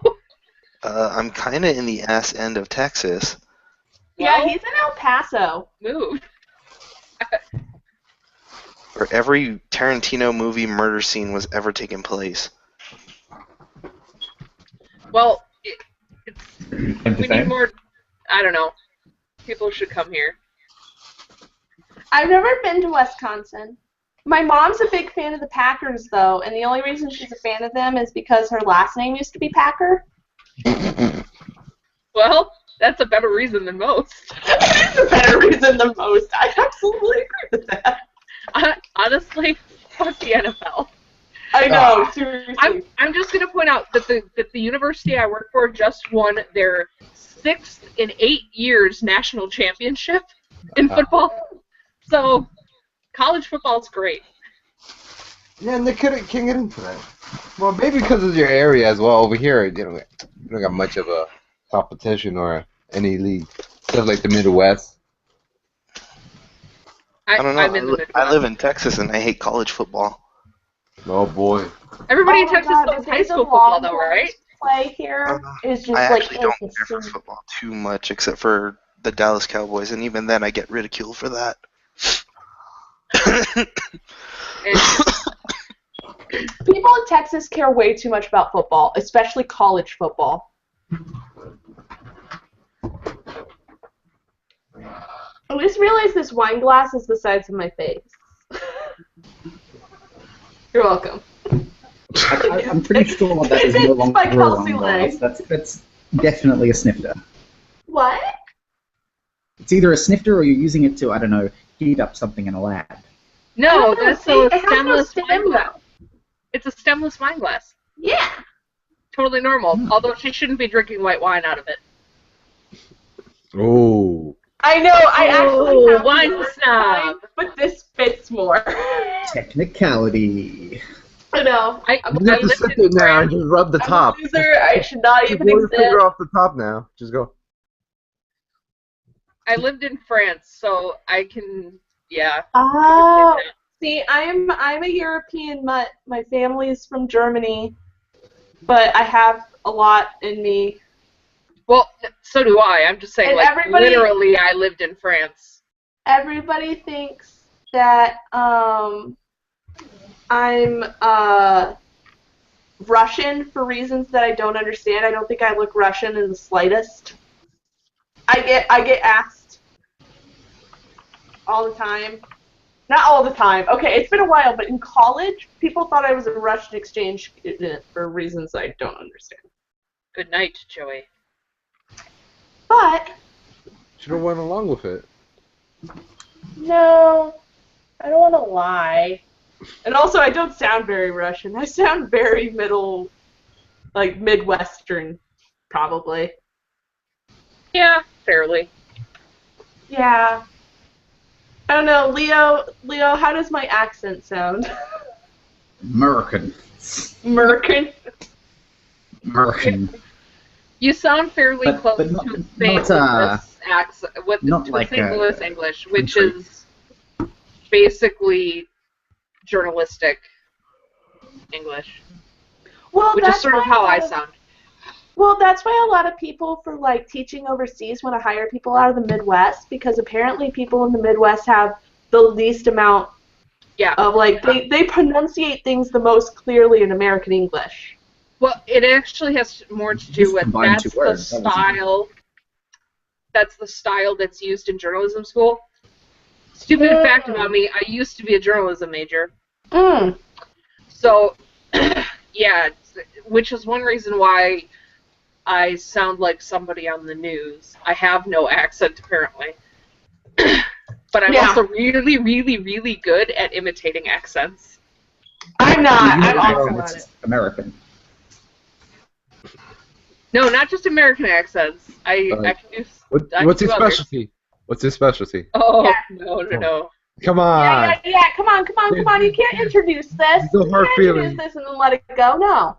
I'm kind of in the ass end of Texas. Yeah, well, he's in El Paso. move. Where every Tarantino movie murder scene was ever taking place. Well, Same to we same? need more, I don't know. People should come here. I've never been to Wisconsin. My mom's a big fan of the Packers, though, and the only reason she's a fan of them is because her last name used to be Packer. Well, that's a better reason than most. That's a better reason than most. I absolutely agree with that. Honestly, fuck the NFL. I know, seriously. I'm just going to point out that the university I work for just won their 6th in 8 years national championship in football. So, college football is great. Yeah, and they can't get into that. Well, maybe because of your area as well. Over here, you don't got much of a competition or any league. Except like the Midwest. I don't know. I'm in the Midwest. I live in Texas, and I hate college football. Oh boy. Everybody in Oh my Texas God, loves the high days school of football, though, Longhorns right? Play here is just I like actually don't care for football too much, except for the Dallas Cowboys, and even then I get ridiculed for that. And People in Texas care way too much about football, especially college football. I just realized this wine glass is the size of my face. You're welcome. I'm pretty sure that is no It's longer by a Kelsey wine glass. Lang. That's definitely a snifter. What? It's either a snifter or you're using it to, I don't know, heat up something in a lab. no, No, that's see, a it has no stemless stem, wine glass. though. It's a stemless wine glass. Yeah. Totally normal. Although she shouldn't be drinking white wine out of it. Oh. I know, I actually have wine the other snob. kind, but this fits more. Technicality. I know. I You have to lived sit in there now and France. just rub the I'm top. a loser. I should not Just even blow your exist. finger off the top now. Just go. I lived in France, so I can, yeah. Oh, see, I'm a European mutt. My family is from Germany, but I have a lot in me. Well, so do I. I'm just saying, And like, everybody- literally, I lived in France. Everybody thinks that I'm Russian for reasons that I don't understand. I don't think I look Russian in the slightest. I get asked all the time. Not all the time. Okay, it's been a while, but in college, people thought I was a Russian exchange student for reasons I don't understand. Good night, Joey. But Should have went along with it. no, I don't want to lie. And also, I don't sound very Russian. I sound very middle, like Midwestern, probably. Yeah, fairly. Yeah. I don't know, Leo, how does my accent sound? American. American. American. You sound fairly But- close but not- to St. not, Louis accent, not to like St. Louis English, which country. is basically journalistic English, Well, which is that's sort of why how a I lot of- sound. Well, that's why a lot of people for like teaching overseas want to hire people out of the Midwest, because apparently people in the Midwest have the least amount Yeah. Of like they pronunciate things the most clearly in American English. Well, it actually has more to do Just with combine that's two words. the That was easy. style. That's the style that's used in journalism school. Stupid fact about me: I used to be a journalism major. Mm. So, yeah, which is one reason why I sound like somebody on the news. I have no accent, apparently. But I'm Yeah. also really, really, really good at imitating accents. I'm not. You know I'm that awful it's at it. American. No, not just American accents. I can do. I What's can your do others. specialty? What's your specialty? Oh, Yeah. no. Come on. Yeah. Come on. You can't introduce this. No You hard can't feelings. introduce this and then let it go. No.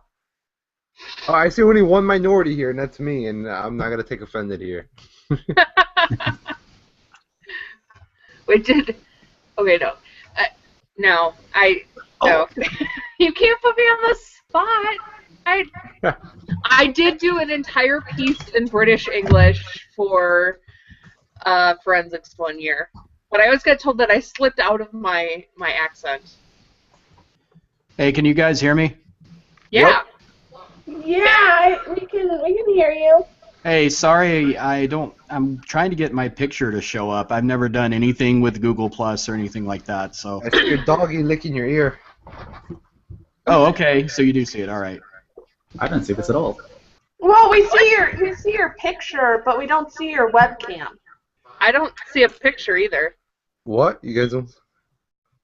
Oh, I see only one minority here, and that's me, and I'm not gonna take offended here. Wait, did. Okay, no. No. No. You can't put me on the spot. I did do an entire piece in British English for forensics one year, but I always got told that I slipped out of my accent. Hey, can you guys hear me? Yeah. Yeah, we can hear you. Hey, sorry, I'm trying to get my picture to show up. I've never done anything with Google Plus or anything like that, so. I see your doggy licking your ear. Oh, okay, so you do see it, all right. I don't see this at all. Well, we see your picture, but we don't see your webcam. I don't see a picture either. What? You guys don't?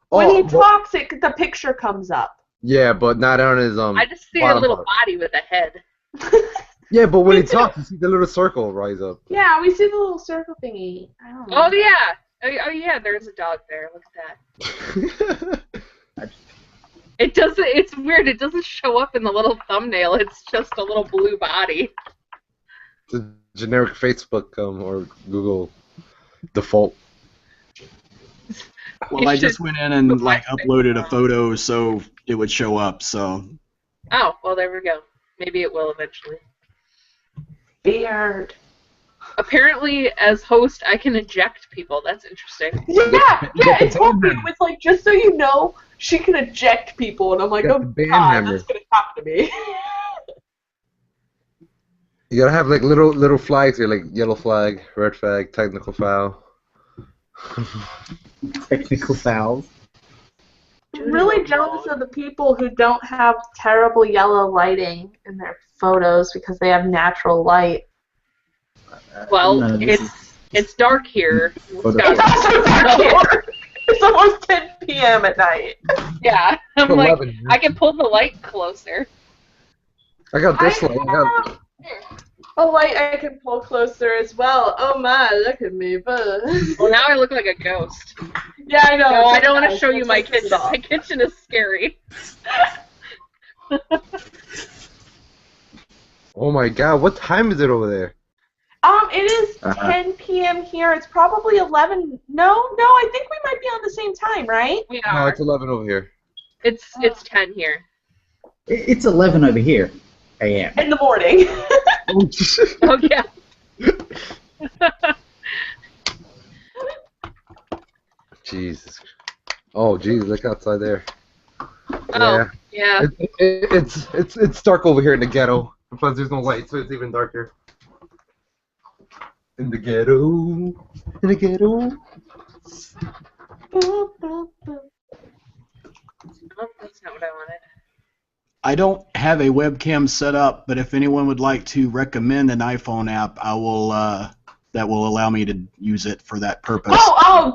When he well, talks, the picture comes up. yeah, but not on his I just see a bottom little part. body with a head. Yeah, but when Me he too. talks, you see the little circle rise up. Yeah, we see the little circle thingy. I don't know. Oh yeah. Oh yeah. There's a dog there. Look at that. It doesn't. It's weird. It doesn't show up in the little thumbnail. It's just a little blue body. The generic Facebook or Google default. Well, I just went in and uploaded a photo so it would show up, so. Oh, well, there we go. Maybe it will eventually. Beard. Apparently, as host, I can eject people. That's interesting. Yeah, get the it told me. band It was like, just so you know, she can eject people, and I'm like, Get oh the band god, hammer. that's gonna happen to me. You gotta have like little flags here, like yellow flag, red flag, technical foul. Technical fouls. I'm really jealous of the people who don't have terrible yellow lighting in their photos because they have natural light. Well, No, this it's dark here. Photo- It's also dark. It's almost 10 p.m. at night. Yeah, I'm like, 11. I can pull the light closer. I got this light. I got A light I can pull closer as well. Oh my, look at me. Well, now I look like a ghost. Yeah, I know. No, I don't want to show you my Let's take kitchen. this off. My kitchen is scary. Oh my god, what time is it over there? It is 10 p.m. here. It's probably 11. No, I think we might be on the same time, right? We No, are. it's 11 over here. It's 10 here. It's 11 over here. A.m. In the morning. Oh yeah. Jesus. Oh, jeez, look outside there. Oh yeah. It's dark over here in the ghetto. Plus, there's no light, so it's even darker. In the ghetto. In the ghetto. Oh, that's not what I wanted. I don't have a webcam set up, but if anyone would like to recommend an iPhone app, I will. That will allow me to use it for that purpose.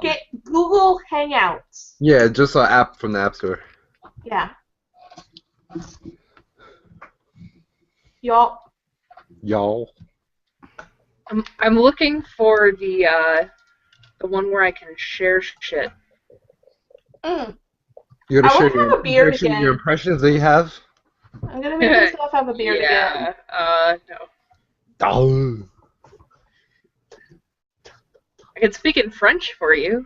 Get Google Hangouts. Yeah, just an app from the App Store. Yeah. Y'all. Y'all. I'm looking for the one where I can share shit. You gotta I share wanna have a beard again. your impressions that you have. I'm gonna make myself have a beard again. No. Oh. I can speak in French for you.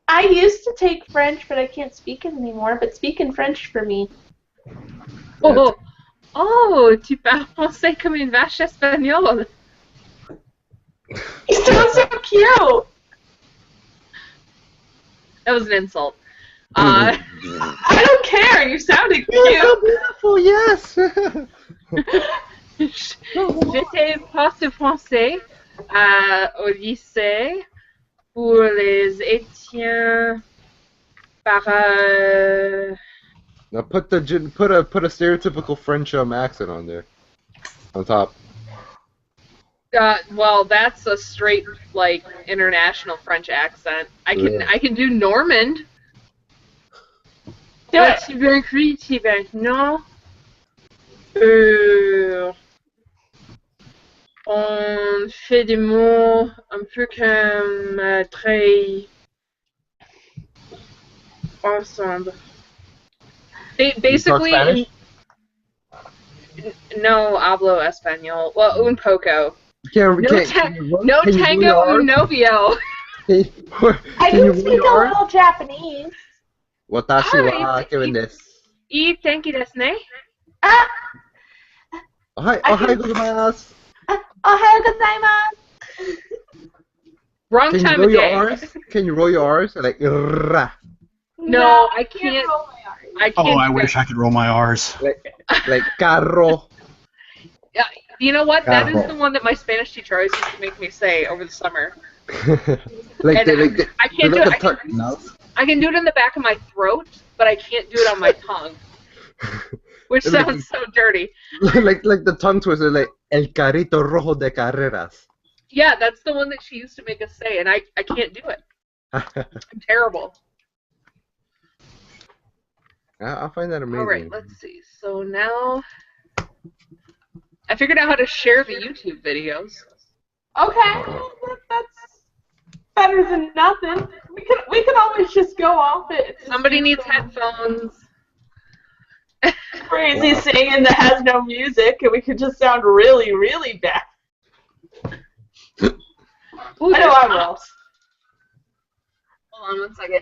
I used to take French, but I can't speak it anymore. But speak in French for me. Oh, tu parles français comme une vache espagnole. You sound so cute. That was an insult. I don't care. You sounded You're so cute. beautiful, yes. J'étais prof de français au lycée pour les étudiants par Now put a stereotypical French accent on there, on top. well, that's a straight like international French accent. I can do Normand. Do it. Tu veux écrire, tu veux non. On fait des mots un peu comme très ensemble. Basically, no hablo español. Well, un poco. No tango un novio. I can speak a little Japanese. Watashi wa kevin desu. I tenki desu ne. Ah! Ohayou gozaimasu. Ohayou gozaimasu. Wrong Can time you roll of your day. R's? Can you roll your R's? Like, rah. No, I can't. roll my R's. I can't. Oh, I wish I could roll my R's. like carro. Yeah, you know what? That is Carro. the one that my Spanish teacher always used to make me say over the summer. like And they I can't do it. No. I can do it in the back of my throat, but I can't do it on my tongue, which sounds so dirty. like the tongue twister, like el carrito rojo de carreras. Yeah, that's the one that she used to make us say, and I can't do it. I'm terrible. I find that amazing. All right, let's see. So now I figured out how to share the YouTube videos. Okay, that's better than nothing. We can always just go off it. Somebody needs headphones. Crazy singing that has no music, and we could just sound really, really bad. Ooh, I know I will. Hold on one second.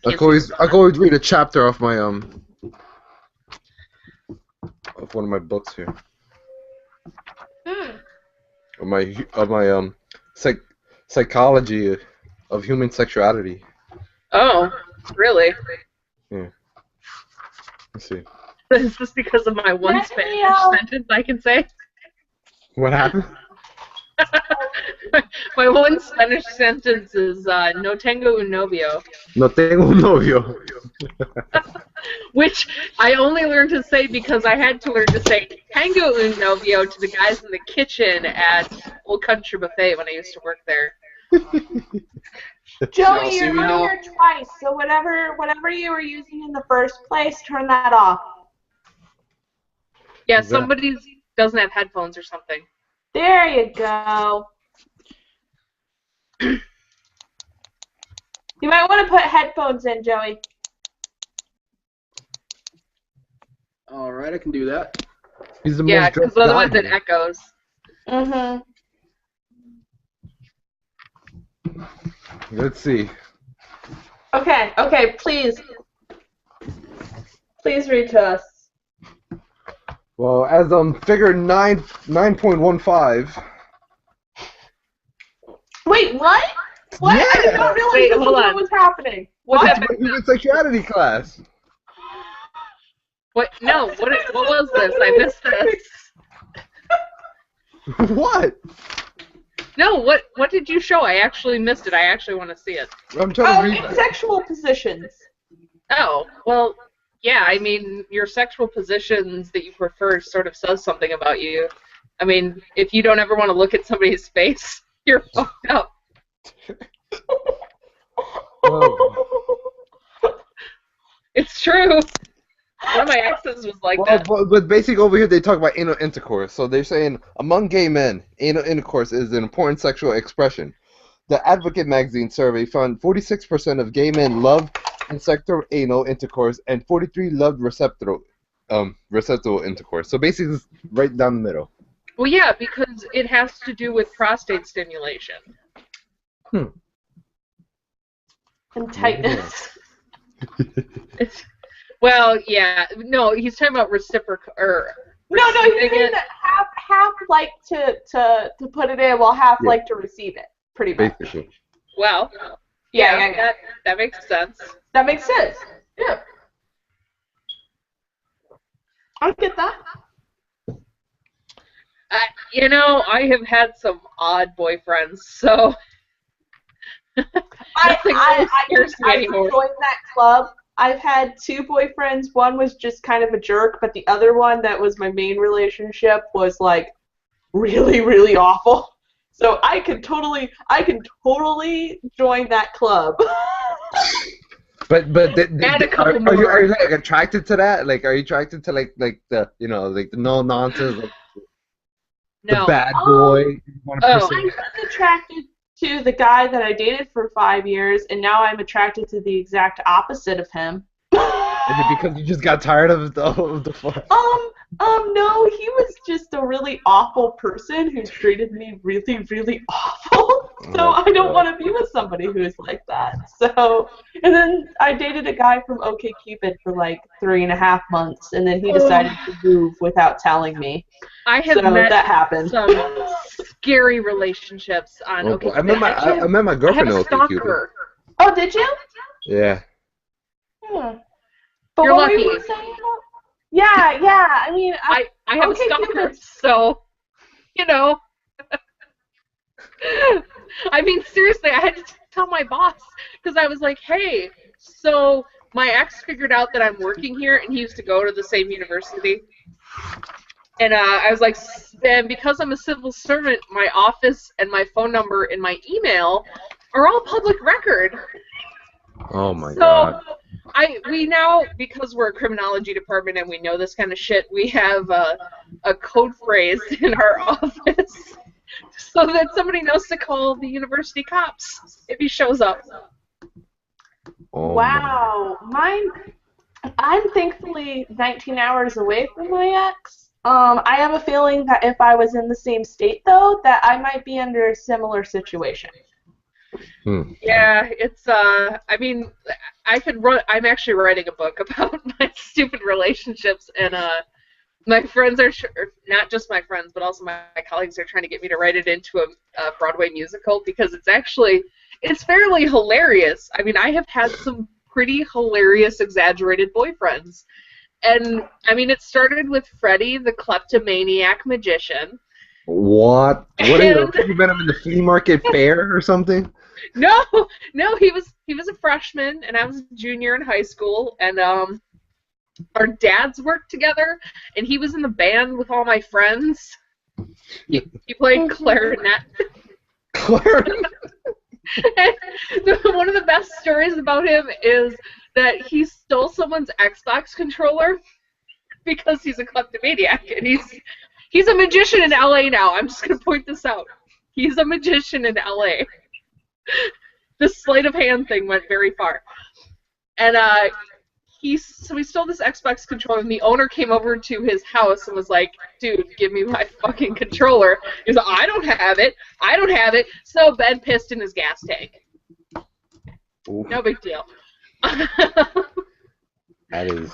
I can always read a chapter of my of one of my books here. Of my psychology of human sexuality. Oh, really? Yeah. Let's see. Is this because of my one Let Spanish me out. sentence I can say? What happened? My one Spanish sentence is no tengo un novio, No tengo un novio. which I only learned to say because I had to learn to say tango un novio to the guys in the kitchen at Old Country Buffet when I used to work there. Joey, you're on here twice, so whatever you were using in the first place, turn that off. Yeah, Is that- somebody doesn't have headphones or something. There you go. You might want to put headphones in, Joey. All right, I can do that. He's the Yeah, most because dressed otherwise guy. it echoes. Mm-hmm. Let's see. Okay, please. Please read to us. Well, as figure 9.15. Wait, what? What? I did not realize Wait, this hold was what on. was happening. What's What? happening? Human sexuality class. What? No, what was this? I missed this. What? No, what did you show? I actually missed it. I actually want to see it. I'm trying to read Oh, that. sexual positions. Oh, well, yeah, I mean, your sexual positions that you prefer sort of says something about you. I mean, if you don't ever want to look at somebody's face, you're fucked up. Oh. It's true. One of my exes was like that. But basically over here they talk about anal intercourse. So they're saying among gay men, anal intercourse is an important sexual expression. The Advocate magazine survey found 46% of gay men love insectal anal intercourse and 43 loved receptal intercourse. So basically it's right down the middle. Well, yeah, because it has to do with prostate stimulation. And tightness. Well, yeah, no, he's talking about reciprocal. No, he's saying that half like to put it in, while half like to receive it. Pretty much. Basically. Well, Yeah. that makes sense. That makes sense. Yeah. I get that. I have had some odd boyfriends, so nothing really scares me I anymore. joined that club. I've had 2 boyfriends. One was just kind of a jerk, but the other one that was my main relationship was like really, really awful. So I can totally join that club. But And a couple are more. you like attracted to that? Like, are you attracted to like the like the no nonsense, like the No. bad boy? You wanna Oh. pursue I was attracted to the guy that I dated for 5 years, and now I'm attracted to the exact opposite of him. Is it because you just got tired of the fun? No, he was just a really awful person who treated me really, really awful. So I don't want to be with somebody who is like that. So, and then I dated a guy from OkCupid for like 3.5 months, and then he decided to move without telling me. I have So met that happened. some scary relationships on Oh, boy. OkCupid. I met my I have girlfriend a on OkCupid. stalker. Oh, did you? Yeah. But You're what were lucky. you saying? Yeah. I mean, I have a stalker, so I mean, seriously, I had to tell my boss because I was like, hey, so my ex figured out that I'm working here, and he used to go to the same university. And I was like, and because I'm a civil servant, my office and my phone number and my email are all public record. Oh my god. We now, because we're a criminology department and we know this kind of shit, we have a code phrase in our office so that somebody knows to call the university cops if he shows up. Oh wow. I'm thankfully 19 hours away from my ex. I have a feeling that if I was in the same state, though, that I might be under a similar situation. Yeah, it's, I mean, I'm actually writing a book about my stupid relationships, and my friends are, not just my friends, but also my colleagues are trying to get me to write it into a Broadway musical because it's fairly hilarious. I mean, I have had some pretty hilarious, exaggerated boyfriends. And, I mean, it started with Freddie, the kleptomaniac magician. What? What are you met him in the flea market fair or something? No, he was a freshman, and I was a junior in high school, and our dads worked together, and he was in the band with all my friends. He played clarinet. Clarinet? One of the best stories about him is that he stole someone's Xbox controller because he's a kleptomaniac, and he's a magician in LA now. I'm just going to point this out. He's a magician in LA. The sleight of hand thing went very far. And he stole this Xbox controller, and the owner came over to his house and was like, dude, give me my fucking controller. He was like, I don't have it. So Ben pissed in his gas tank. Oof. No big deal. That is.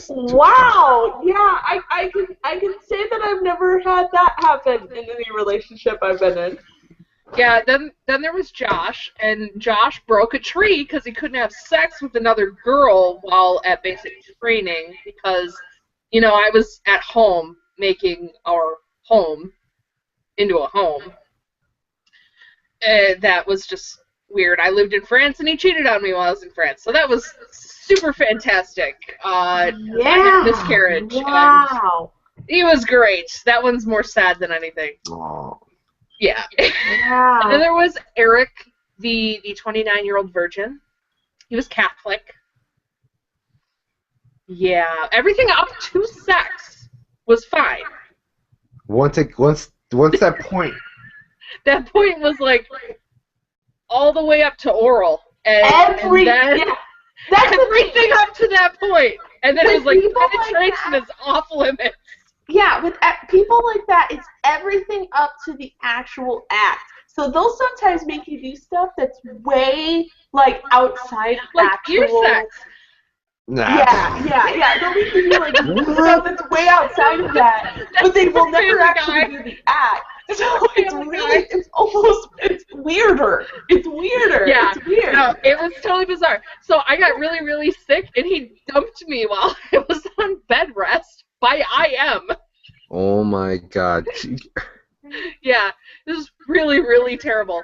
Wow. Yeah, I can say that I've never had that happen in any relationship I've been in. Yeah, then there was Josh, and Josh broke a tree because he couldn't have sex with another girl while at basic training because, I was at home making our home into a home. That was just weird. I lived in France, and he cheated on me while I was in France, so that was super fantastic. I had a miscarriage. Wow. And he was great. That one's more sad than anything. Oh. Yeah. Wow. And then there was Eric, the 29-year-old virgin. He was Catholic. Yeah. Everything up to sex was fine. Once that point. That point was like all the way up to oral. And then that's everything up to that point. And then it was like penetration like is off limits. Yeah, with people like that, it's everything up to the actual act. So they'll sometimes make you do stuff that's way, outside of Like actual... ear sex. Nah. Yeah. They'll make you do, stuff that's way outside of that, but they will never actually do the act. So it's weirder. It's weirder. Yeah, It's weird. no, it was totally bizarre. So I got really, really sick, and he dumped me while I was on bed rest by IM. Oh my god. Yeah, this is really, really terrible.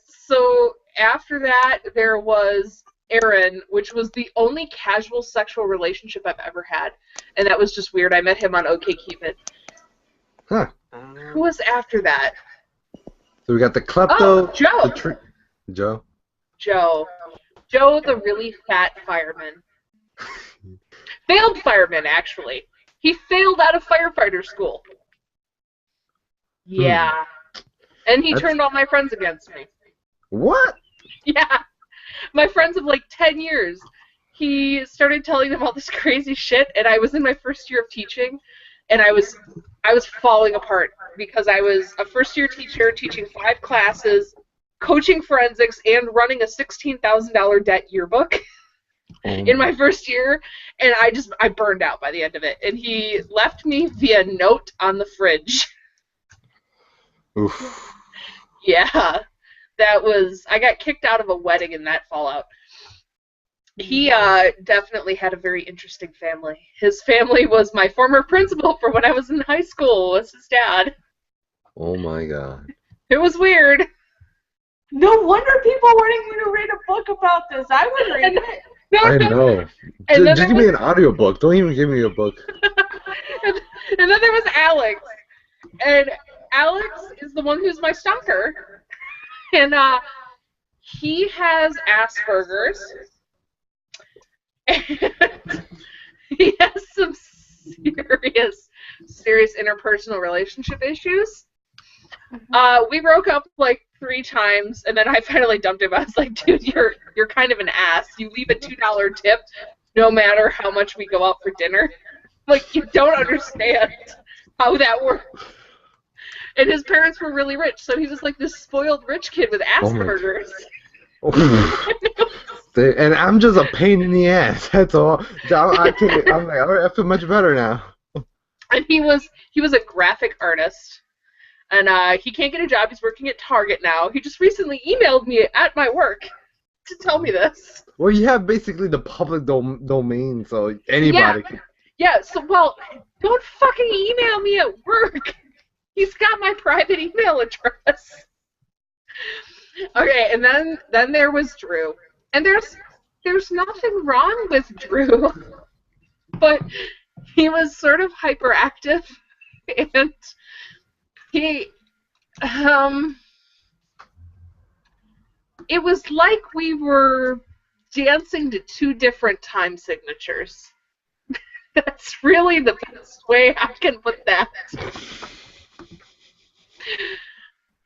So after that, there was Aaron, which was the only casual sexual relationship I've ever had, and that was just weird. I met him on OkCupid. Huh. Who was after that? So we got the klepto. Oh, Joe. Joe. Joe, the really fat fireman. Failed fireman, actually. He failed out of firefighter school. Yeah. And he turned all my friends against me. What? Yeah. My friends of like 10 years. He started telling them all this crazy shit, and I was in my first year of teaching, and I was falling apart because I was a first-year teacher teaching 5 classes, coaching forensics, and running a $16,000 debt yearbook in my first year, and I burned out by the end of it. And he left me via note on the fridge. Oof. Yeah, I got kicked out of a wedding in that fallout. He definitely had a very interesting family. His family was my former principal for when I was in high school, was his dad. Oh my god. It was weird. No wonder people wanted you to read a book about this. I would read it. I know. Just give me an audiobook. Don't even give me a book. And then there was Alex. And Alex is the one who's my stalker. And he has Asperger's. And he has some serious interpersonal relationship issues. We broke up like 3 times, and then I finally dumped him. I was like, dude, you're kind of an ass. You leave a $2 tip no matter how much we go out for dinner. Like, you don't understand how that works. And his parents were really rich, so he was like this spoiled rich kid with Asperger's. And I'm just a pain in the ass. That's all. I'm like, all right, I feel much better now. And he was a graphic artist, and he can't get a job. He's working at Target now. He just recently emailed me at my work to tell me this. Well, you have basically the public domain, so anybody can. Yeah. So don't fucking email me at work. He's got my private email address. Okay, and then there was Drew. And there's nothing wrong with Drew, but he was sort of hyperactive, and he, it was like we were dancing to 2 different time signatures. That's really the best way I can put that.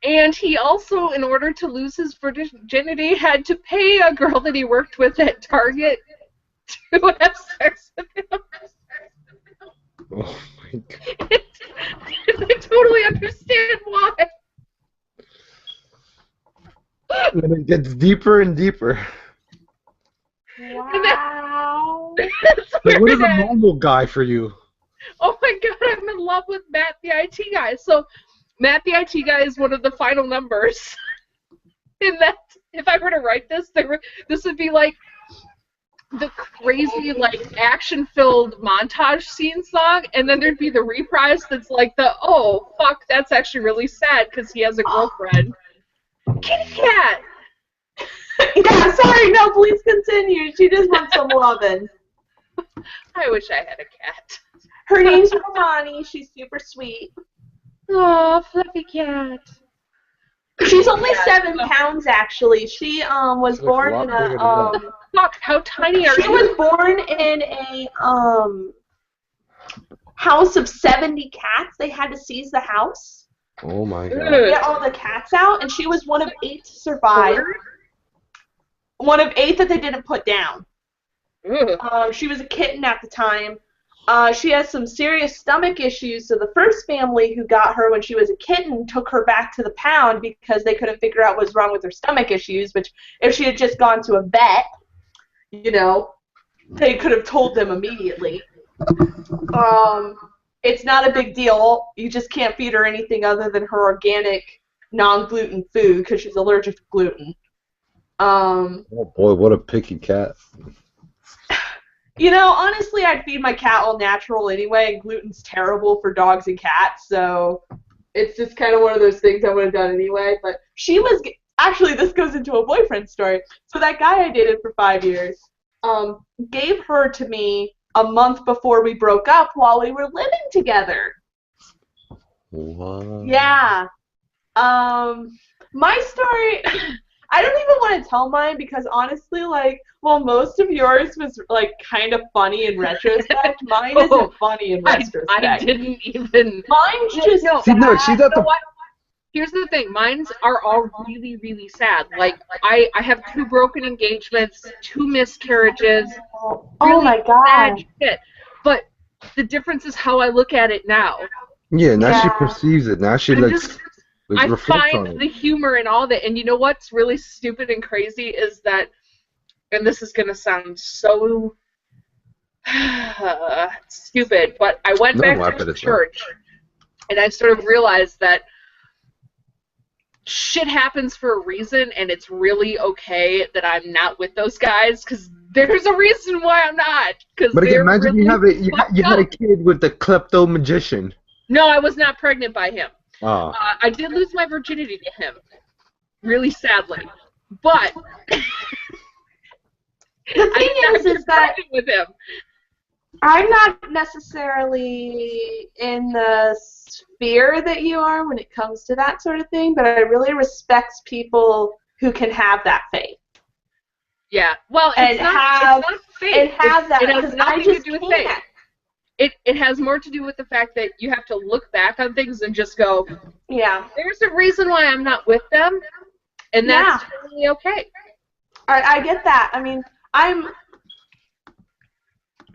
And he also, in order to lose his virginity, had to pay a girl that he worked with at Target to have sex with him. Oh my god. I totally understand why. And it gets deeper and deeper. Wow. Like, what is a normal guy for you? Oh my god, I'm in love with Matt the IT guy. So, Matt the IT guy is one of the final numbers. In that, if I were to write this, this would be like the crazy, like, action-filled montage scene song, and then there'd be the reprise that's like the, oh, fuck, that's actually really sad because he has a girlfriend. Kitty cat! Yeah, sorry, no, please continue. She just wants some loving. I wish I had a cat. Her name's Romani. She's super sweet. Oh, fluffy cat. She's only 7 pounds, actually. She was born in a Fuck, how tiny are you? She was born in a house of 70 cats. They had to seize the house. Oh my god. Get all the cats out, and she was one of 8 to survive. One of 8 that they didn't put down. She was a kitten at the time. She has some serious stomach issues, so the first family who got her when she was a kitten took her back to the pound because they couldn't figure out what was wrong with her stomach issues, which if she had just gone to a vet, you know, they could have told them immediately. it's not a big deal. You just can't feed her anything other than her organic, non-gluten food because she's allergic to gluten. Oh boy, what a picky cat. You know, honestly, I'd feed my cat all natural anyway, and gluten's terrible for dogs and cats, so it's just kind of one of those things I would have done anyway. But she was, actually, this goes into a boyfriend story. So that guy I dated for 5 years gave her to me a month before we broke up while we were living together. What? Yeah. My story, I don't even want to tell mine because honestly, like, well, most of yours was like kind of funny in retrospect. Mine isn't funny in retrospect. I didn't even. Mine's just See, no, she's at the. Here's the thing. Mine's are all really, really sad. Like, I have 2 broken engagements, 2 miscarriages. Oh Really my god. sad shit. But the difference is how I look at it now. Yeah, now she Yeah. perceives it. Now she I'm like, just- like I reflects on find it. the humor in all that. And you know what's really stupid and crazy is that, and this is going to sound so stupid, but I went No, I back bet to it's not. church, and I sort of realized that shit happens for a reason, and it's really okay that I'm not with those guys, because there's a reason why I'm not. But again, imagine you really have you had a kid with the klepto magician. No, I was not pregnant by him. Oh. I did lose my virginity to him, really sadly. But The thing is that pregnant with him. I'm not necessarily in the sphere that you are when it comes to that sort of thing, but I really respect people who can have that faith. Yeah. Well, And it's not faith. And have that, It has because nothing I just to do with can't. faith. It has more to do with the fact that you have to look back on things and just go, Yeah. there's a reason why I'm not with them, and that's totally okay. I get that. I mean, I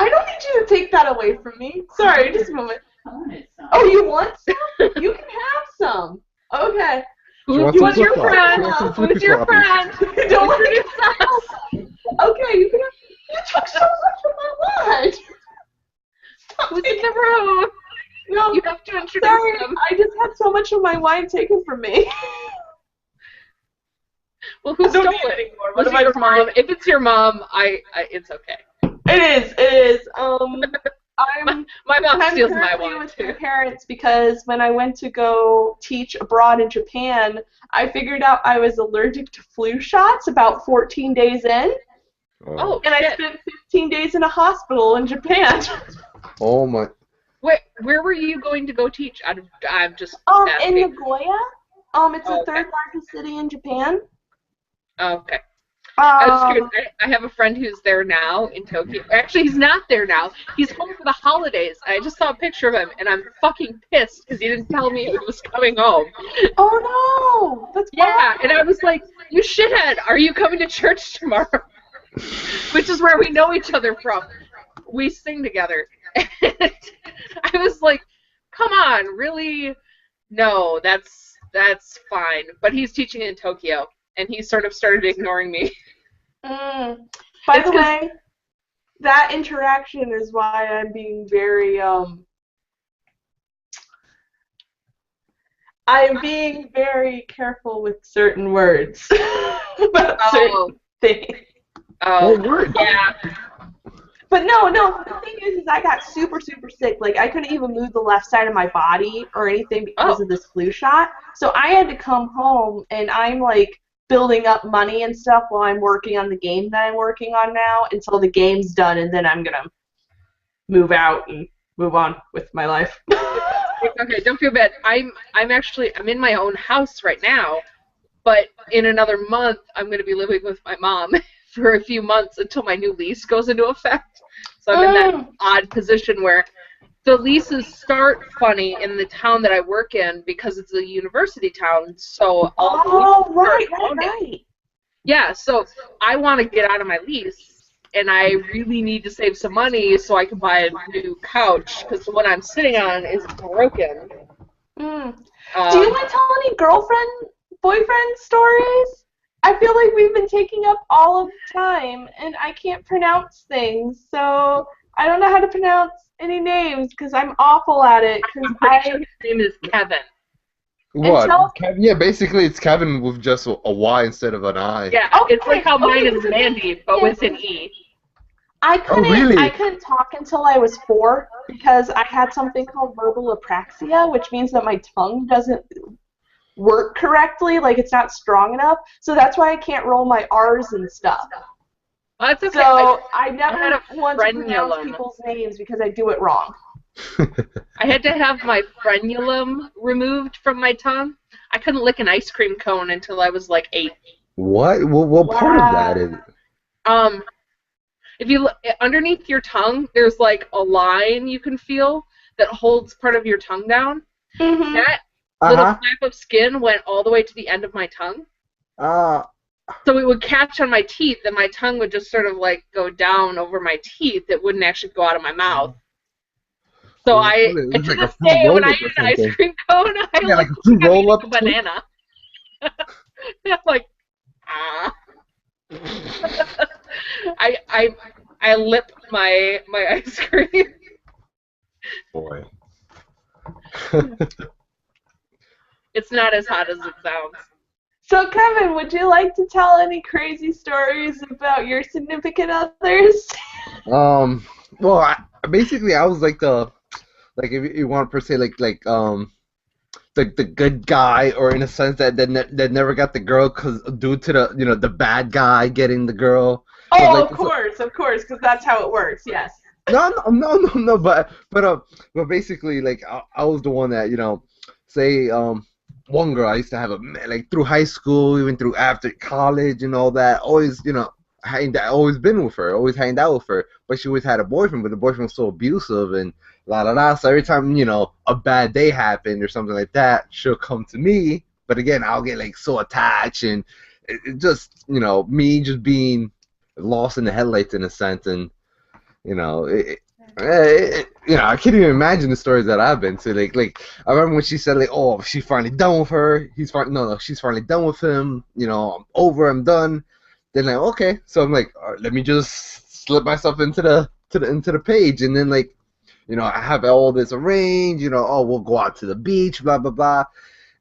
don't need you to take that away from me. Sorry, just a moment. Oh, you want some? You can have some. Okay. Who's your friend? Who's your friend? Don't want Introduce us. Okay, you can have. You took so much of my lunch. Who's in the room? No, You have to introduce sorry. them. I just had so much of my wine taken from me. Well, who I don't stole need it? it anymore. Was What it am I your trying? mom? If it's your mom, it's okay. It is. I'm My mom I'm steals my currently wine with too. my parents because when I went to go teach abroad in Japan, I figured out I was allergic to flu shots about 14 days in, Oh, and I shit. spent 15 days in a hospital in Japan. Oh my. Wait, where were you going to go teach? I'm just In asking. Nagoya. It's the Okay. third largest city in Japan. Okay. I was Um, curious. I have a friend who's there now in Tokyo. Actually, he's not there now. He's home for the holidays. I just saw a picture of him, and I'm fucking pissed because he didn't tell me he was coming home. oh no, that's Yeah, bad. and I was like, you shithead, are you coming to church tomorrow? Which is where we know each other from. We sing together. And I was like, come on, really? No, that's fine. But he's teaching in Tokyo, and he sort of started ignoring me. By It's the 'cause- way, that interaction is why I'm being very I'm being very careful with certain words about certain things. Oh, word. Yeah. But no, the thing is I got super, super sick. Like, I couldn't even move the left side of my body or anything because of this flu shot. So I had to come home, and I'm, like, building up money and stuff while I'm working on the game that I'm working on now until the game's done, and then I'm going to move out and move on with my life. Okay, don't feel bad. I'm in my own house right now, but in another month I'm going to be living with my mom for a few months until my new lease goes into effect. So I'm in that odd position where the leases start funny in the town that I work in because it's a university town. So all the leases start funny. Yeah, so I want to get out of my lease, and I really need to save some money so I can buy a new couch because the one I'm sitting on is broken. Do you want to tell any boyfriend stories? I feel like we've been taking up all of the time, and I can't pronounce things, so I don't know how to pronounce any names because I'm awful at it. Because I'm pretty sure his name is Kevin. What? Until- Kevin? Yeah, basically it's Kevin with just a Y instead of an I. Yeah, it's like how mine is Mandy, but with an E. I really? couldn't talk until I was 4 because I had something called verbal apraxia, which means that my tongue doesn't work correctly, like it's not strong enough. So that's why I can't roll my R's and stuff. Well, that's okay. So I never had a want to pronounce frenulum. people's names because I do it wrong. I had to have my frenulum removed from my tongue. I couldn't lick an ice cream cone until I was like 8. What? What part of that is it? If you look underneath your tongue, there's like a line you can feel that holds part of your tongue down. Mm-hmm. That little flap of skin went all the way to the end of my tongue. So it would catch on my teeth, and my tongue would just sort of like go down over my teeth. It wouldn't actually go out of my mouth. So to like this day, when I eat an ice cream cone, I look like a fruit I'm roll-up eating a banana. I'm like, I lip my ice cream. Boy. It's not as hot as it sounds. So Kevin, would you like to tell any crazy stories about your significant others? Well, basically I was like if you want to per se the good guy, or in a sense that never got the girl due to the bad guy getting the girl. Oh, of course, because that's how it works. Yes. No, but basically like I was the one that say one girl I used to have like through high school, even through after college and all that. Always always been with her, always hanged out with her, but she always had a boyfriend, but the boyfriend was so abusive and la la la. So every time a bad day happened or something like that, she'll come to me. But again, I'll get like so attached, and it just me just being lost in the headlights in a sense, and I can't even imagine the stories that I've been to. Like I remember when she said like, oh, she's finally done with her. She's finally done with him. I'm over. I'm done. Then like, okay, so I'm like, all right, let me just slip myself into the page, and then like, I have all this arranged. Oh, we'll go out to the beach, blah blah blah.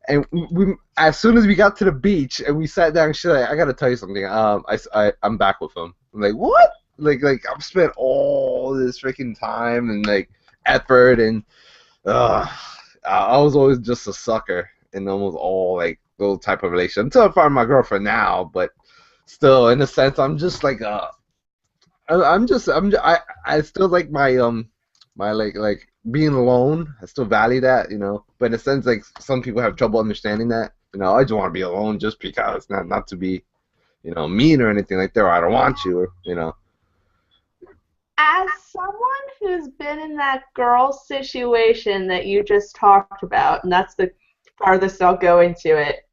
And we as soon as we got to the beach and we sat down, she's like, I gotta tell you something. I'm back with him. I'm like, what? Like I've spent all this freaking time and like effort, and I was always just a sucker in almost all like those type of relationships until I find my girlfriend now. But still, in a sense, I'm just like I still like my my like being alone. I still value that, But in a sense, like some people have trouble understanding that. I just want to be alone just because, not to be, mean or anything like that. Or I don't want you, As someone who's been in that girl situation that you just talked about, and that's the farthest I'll go into it,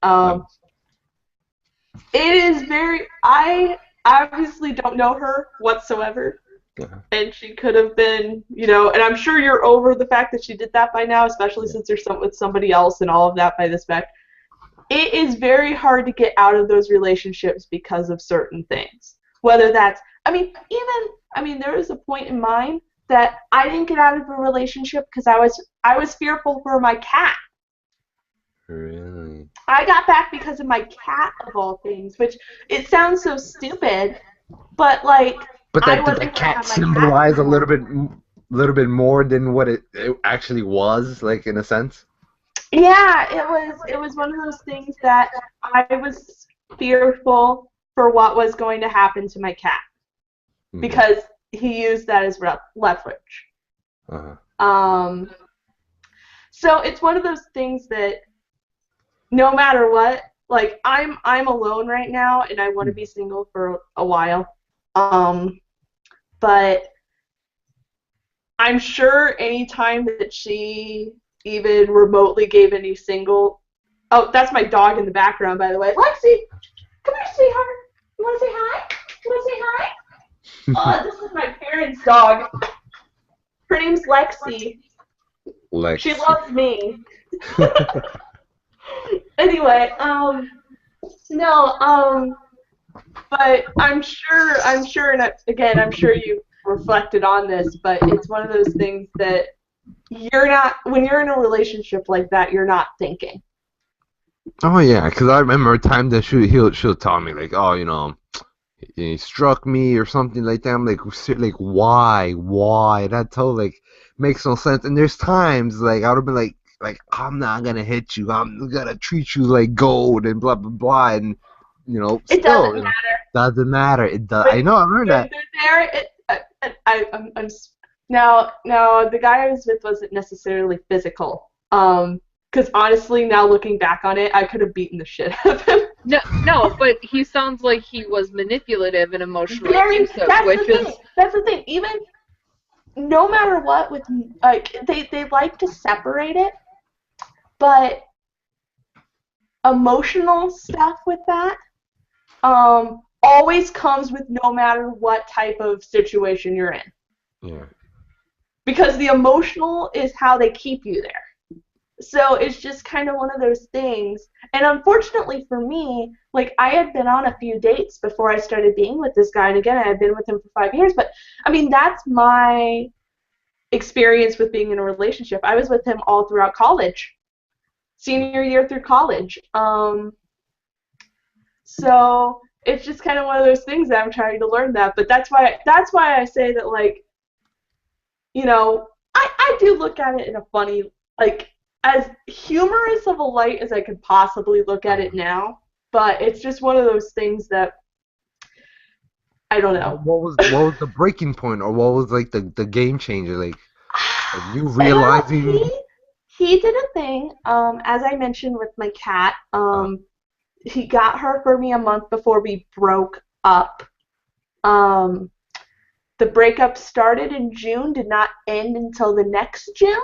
it is I obviously don't know her whatsoever, and she could have been, and I'm sure you're over the fact that she did that by now, especially since you're with somebody else and all of that by this fact. It is very hard to get out of those relationships because of certain things. Whether that's, there was a point in mine that I didn't get out of a relationship because I was fearful for my cat. Really? I got back because of my cat, of all things, which it sounds so stupid, but like. But did the cat symbolize a little bit more than what it actually was, like in a sense? Yeah, it was one of those things that I was fearful for what was going to happen to my cat because he used that as leverage. So it's one of those things that no matter what, like I'm alone right now and I want to be single for a while. But I'm sure any time that she even remotely gave any single... Oh, that's my dog in the background, by the way. Lexi, come here, sweetheart. You want to say hi? You want to say hi? Oh, this is my parents' dog. Her name's Lexi. She loves me. Anyway, but I'm sure, and again, I'm sure reflected on this, but it's one of those things that you're not, when you're in a relationship like that, you're not thinking. Oh yeah, because I remember a time that she'll tell me like, oh, he struck me or something like that. I'm like, why? That totally like makes no sense. And there's times like I would have been like I'm not gonna hit you. I'm gonna treat you like gold and blah blah blah. And It still doesn't matter. doesn't matter. It does. But I know. I learned that. they're there. I'm now the guy I was with wasn't necessarily physical. Because honestly, now looking back on it, I could have beaten the shit out of him. No, but he sounds like he was manipulative and emotionally Very. abusive, That's the thing. Even no matter what, with like they like to separate it, but emotional stuff with that always comes with no matter what type of situation you're in. Yeah. Because the emotional is how they keep you there. So it's just kind of one of those things. And unfortunately for me, like I had been on a few dates before I started being with this guy. And again, I had been with him for 5 years. But I mean, that's my experience with being in a relationship. I was with him all throughout college, senior year through college. So it's just kind of one of those things that I'm trying to learn that. But that's why I say that, like, I do look at it in a funny, like, as humorous of a light as I could possibly look at it now, but it's just one of those things that I don't know. What was the breaking point, or what was like the game changer? Like you realizing he did a thing. As I mentioned with my cat, he got her for me a month before we broke up. The breakup started in June, did not end until the next June.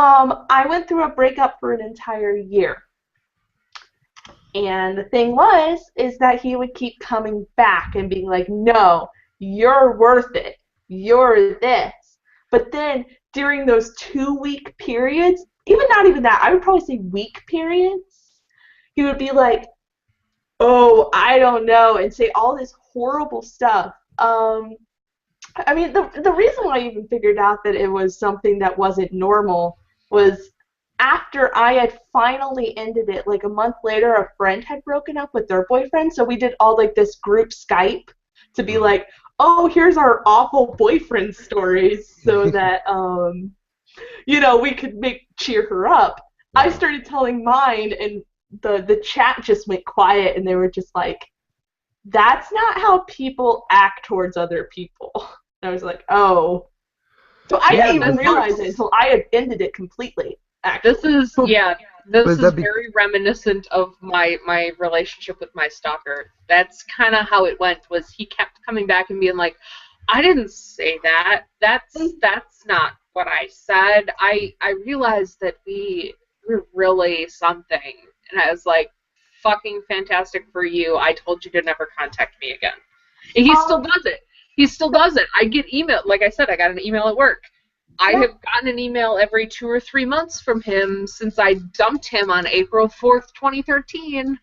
I went through a breakup for an entire year. And the thing is that he would keep coming back and being like, no, you're worth it. You're this. But then during those 2-week periods, not even that, I would probably say week periods, he would be like, oh, I don't know, and say all this horrible stuff. I mean, the reason why I even figured out that it was something that wasn't normal was after I had finally ended it, like a month later, a friend had broken up with their boyfriend, so we did all like this group Skype to be like, oh, here's our awful boyfriend stories, so that we could cheer her up. I started telling mine, and the chat just went quiet, and they were just like, that's not how people act towards other people. And I was like, oh. So I didn't even realize it until I had ended it completely. Actually. This is very reminiscent of my relationship with my stalker. That's kind of how it went. Was he kept coming back and being like, I didn't say that. That's not what I said. I realized that we were really something, and I was like, fucking fantastic for you. I told you to never contact me again. And he still does it. He still does it. I get email. Like I said, I got an email at work. I have gotten an email every 2 or 3 months from him since I dumped him on April 4th, 2013.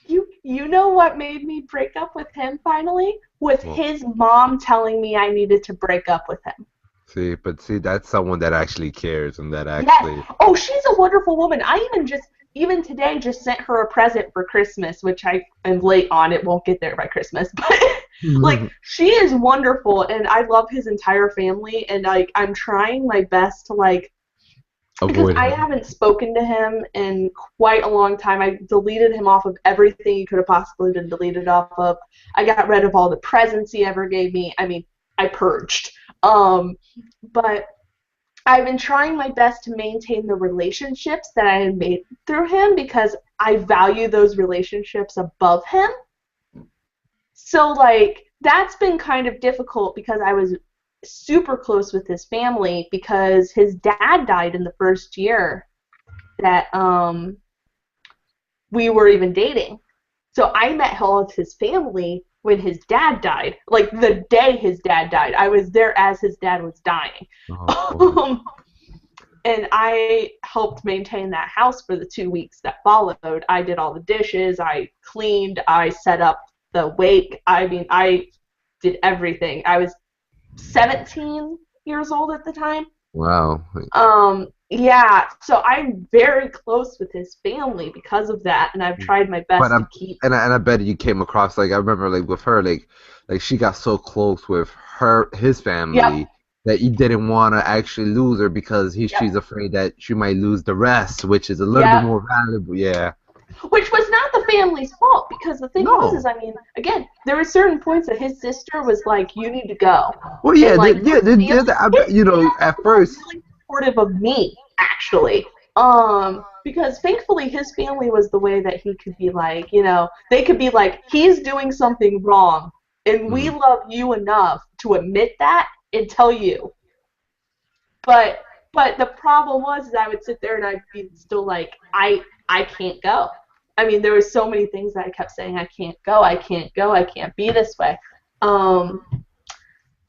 You know what made me break up with him finally? Was his mom telling me I needed to break up with him. See, that's someone that actually cares and that actually... Yes. Oh, she's a wonderful woman. I even today just sent her a present for Christmas, which I am late on. It won't get there by Christmas, but like, she is wonderful, and I love his entire family, and like, I'm trying my best to like, because I haven't spoken to him in quite a long time. I deleted him off of everything he could have possibly been deleted off of. I got rid of all the presents he ever gave me. I mean, I purged. But I've been trying my best to maintain the relationships that I had made through him because I value those relationships above him. So, like, that's been kind of difficult because I was super close with his family because his dad died in the first year that we were even dating. So I met all of his family when his dad died. Like, the day his dad died. I was there as his dad was dying. And I helped maintain that house for the 2 weeks that followed. I did all the dishes, I cleaned, I set up the wake. I mean, I did everything. I was 17 years old at the time. Wow. Yeah, so I'm very close with his family because of that, and I've tried my best But to keep. I bet you came across like I remember like with her like she got so close with his family Yep. that he didn't want to actually lose her because Yep. she's afraid that she might lose the rest, which is a little Yep. bit more valuable. Yeah. Which was not the family's fault, because the thing No. was, is I mean, again, there were certain points that his sister was like, "You need to go." Well, yeah, And, like, you know, at first. Really supportive of me, actually. Because thankfully his family was the way that he could be like, you know, they could be like, he's doing something wrong, and we love you enough to admit that and tell you. But the problem was is I would sit there and I'd be still like, I can't go. I mean, there were so many things that I kept saying, I can't go, I can't go, I can't be this way.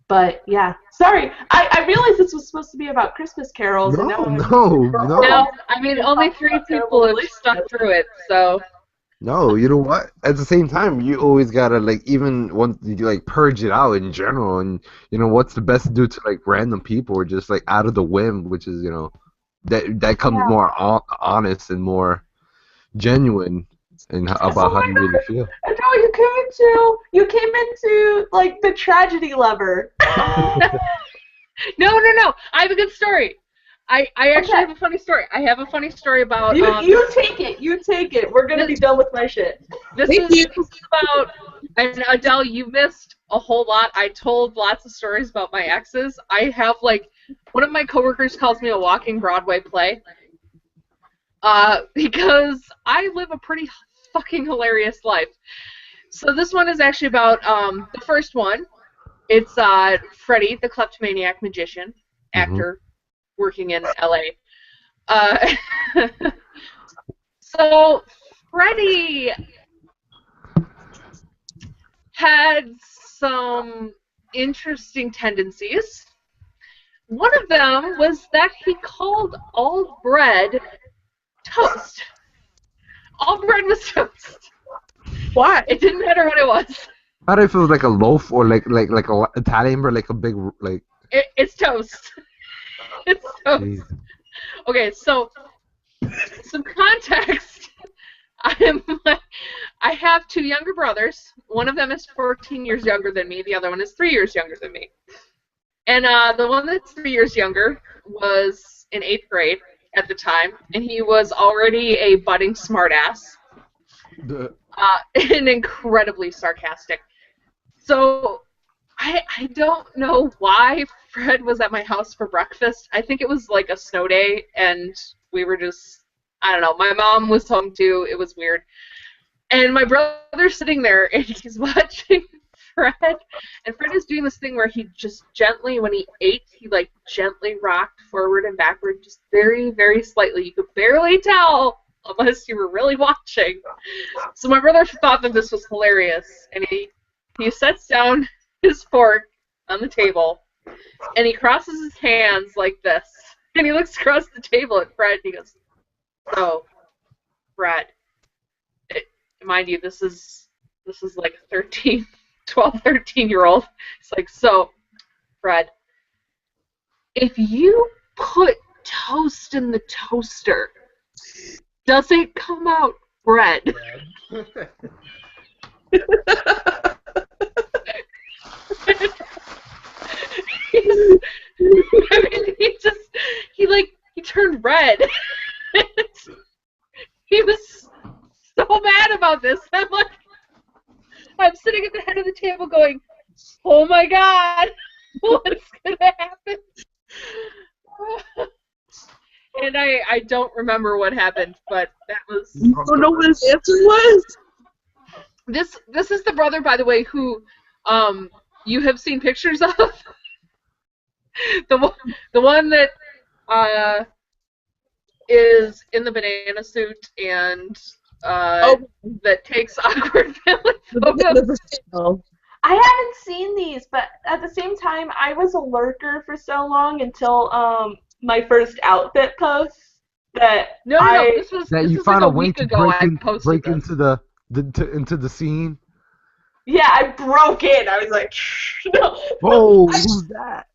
But yeah, sorry. I realized this was supposed to be about Christmas carols. No, and now No, I mean, only 3 people have stuck through it, so. No, you know what? At the same time, you always gotta like even once you like purge it out in general, and you know what's the best to do to like random people or just like out of the whim, which is that comes more honest and more genuine and about how you really feel. No, you came into like the tragedy lover. No. I have a good story. I actually have a funny story. I have a funny story about. You take it. You take it. We're gonna be done with my shit. This is about. And Adele, you missed a whole lot. I told lots of stories about my exes. I have like one of my coworkers calls me a walking Broadway play. Because I live a pretty fucking hilarious life. So this one is actually about the first one. It's Freddy, the kleptomaniac magician, actor, working in LA. So Freddy had some interesting tendencies. One of them was that he called all bread toast. All bread was toast. Why? It didn't matter what it was. How do you feel like a loaf or like a Italian bread, like a big like? It's toast. It's toast. Geez. Okay, so some context. I have 2 younger brothers. One of them is 14 years younger than me. The other one is 3 years younger than me. And the one that's 3 years younger was in 8th grade at the time, and he was already a budding smartass. And incredibly sarcastic. So I don't know why Fred was at my house for breakfast. I think it was like a snow day, and we were just, I don't know, my mom was home too. It was weird. And my brother's sitting there, and he's watching Fred, and Fred is doing this thing where he just gently, when he ate, he like gently rocked forward and backward, just very, very slightly. You could barely tell unless you were really watching. So my brother thought that this was hilarious, and he sets down his fork on the table, and he crosses his hands like this, and he looks across the table at Fred, and he goes, "So, Fred, mind you, this is like 13-year-old. It's like, so, Fred, if you put toast in the toaster, does it come out bread?" He turned red. He was so mad about this. I'm sitting at the head of the table going, "Oh my God, what's gonna happen?" And I don't remember what happened, but that was. You don't know what his answer was? This is the brother, by the way, who you have seen pictures of. The one that is in the banana suit and that takes awkward family photos. I haven't seen these, but at the same time, I was a lurker for so long until my first outfit post that No, this was That this you was found like a way week to ago. I break posted into the scene. Yeah, I broke in. I was like, no. Whoa, I- who's that?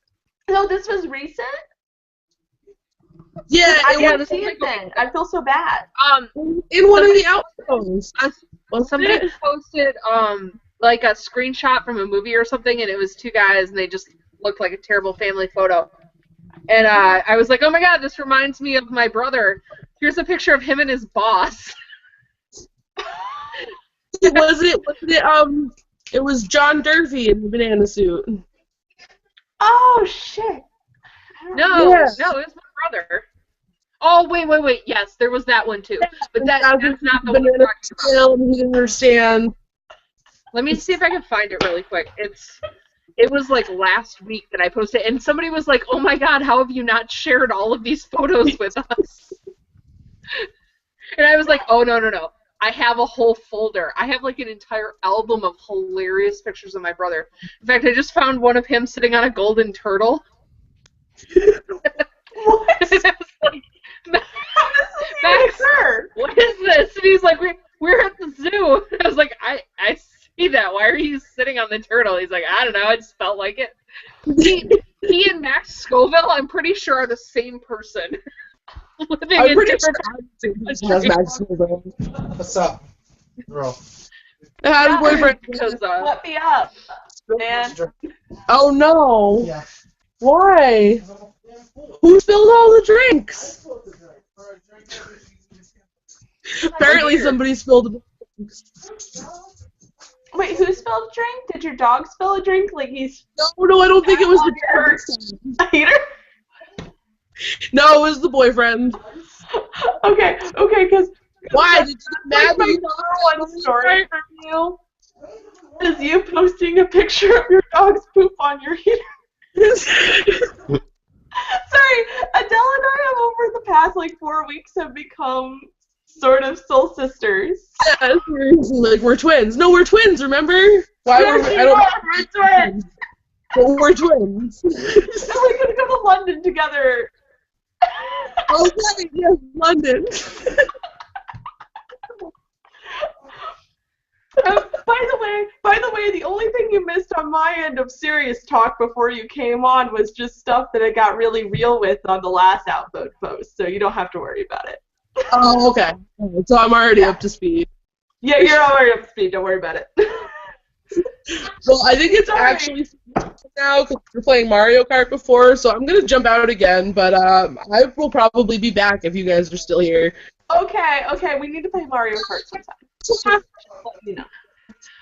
No, this was recent. Yeah, I it didn't was see it then. I feel so bad. in one of the outposts. Wasn't Somebody it? posted like a screenshot from a movie or something, and it was two guys, and they just looked like a terrible family photo. And I was like, oh my god, this reminds me of my brother. Here's a picture of him and his boss. It was John Durfee in the banana suit. Oh shit. No, Yeah. no, it was my brother. Oh, wait. Yes, there was that one too. But that's not the one I'm banana talking about. film. He didn't understand. Let me see if I can find it really quick. It was like last week that I posted, and somebody was like, oh my god, how have you not shared all of these photos with us? And I was like, oh, no. I have a whole folder. I have like an entire album of hilarious pictures of my brother. In fact, I just found one of him sitting on a golden turtle. What? And I was like, Max, what is this? And he's like, we're at the zoo. And I was like, I see that. Why are you sitting on the turtle? He's like, I don't know. I just felt like it. He and Max Scoville, I'm pretty sure, are the same person. Living I'm in pretty different sure that's Max Scoville. What's up, bro? How's your boyfriend? because let me up, man. Oh no! Yeah. Why? Who spilled all the drinks? Apparently somebody spilled the drinks. Wait, who spilled a drink? Did your dog spill a drink? Like he's No, I don't think it was the a hater? No, it was the boyfriend. Okay, because Why? Did you like get mad my that you number one story from you is you posting a picture of your dog's poop on your heater. Sorry, Adele and I have over the past like 4 weeks have become sort of soul sisters. Yeah, seriously, like we're twins. No, we're twins. Remember? Why Yes, were you I don't? are, we're twins. But we're twins. And we're gonna go to London together. Okay, yes, London. By the way, the only thing you missed on my end of serious talk before you came on was just stuff that I got really real with on the last Outvote post, so you don't have to worry about it. Oh, okay. So I'm already up to speed. Yeah, you're already up to speed. Don't worry about it. Well, I think it's actually now because we're playing Mario Kart before, so I'm gonna jump out again. But I will probably be back if you guys are still here. Okay, we need to play Mario Kart sometime. Just let me know.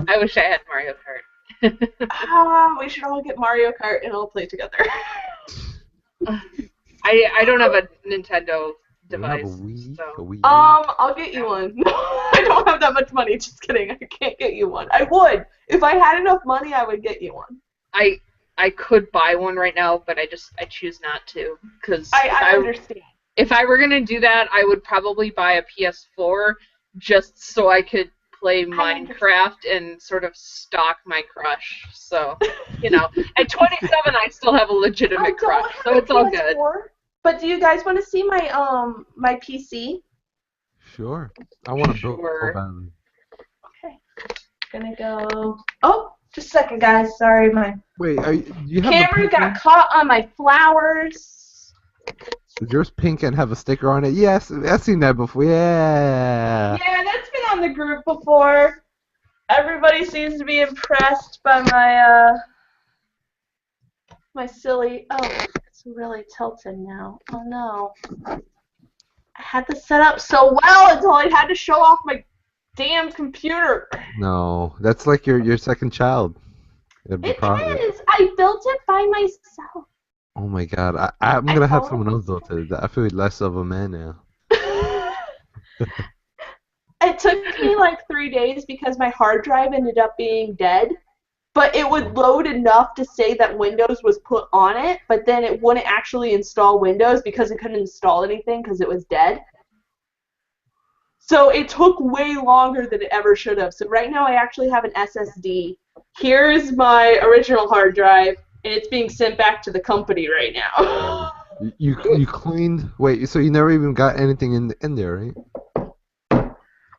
I wish I had Mario Kart. We should all get Mario Kart and all play together. I don't have a Nintendo You have a device. Wii? So. A Wii? I'll get you one. I don't have that much money. Just kidding. I can't get you one. I would. If I had enough money, I would get you one. I could buy one right now, but I choose not to because I understand. if I were gonna do that, I would probably buy a PS4 just so I could play Minecraft and sort of stalk my crush. So, at 27, I still have a legitimate crush, so it's all good. But do you guys want to see my my PC? Sure. I want to build Sure. so badly. Okay. Gonna go. Oh, just a second, guys. Sorry, my Wait, do you have camera the pink got caught on my flowers. Is yours pink and have a sticker on it? Yes, I've seen that before. Yeah. Yeah, that's been on the group before. Everybody seems to be impressed by my my silly. Oh, it's really tilted now. Oh no. I had this set up so well until I had to show off my damn computer. No, that's like your second child. It'd be It proud of it. is. I built it by myself. Oh my god, I'm gonna have thought- someone else build it. I feel less of a man now. It took me like 3 days because my hard drive ended up being dead. But it would load enough to say that Windows was put on it, but then it wouldn't actually install Windows because it couldn't install anything because it was dead. So it took way longer than it ever should have. So right now I actually have an SSD. Here's my original hard drive, and it's being sent back to the company right now. You cleaned. Wait, so you never even got anything in there, right?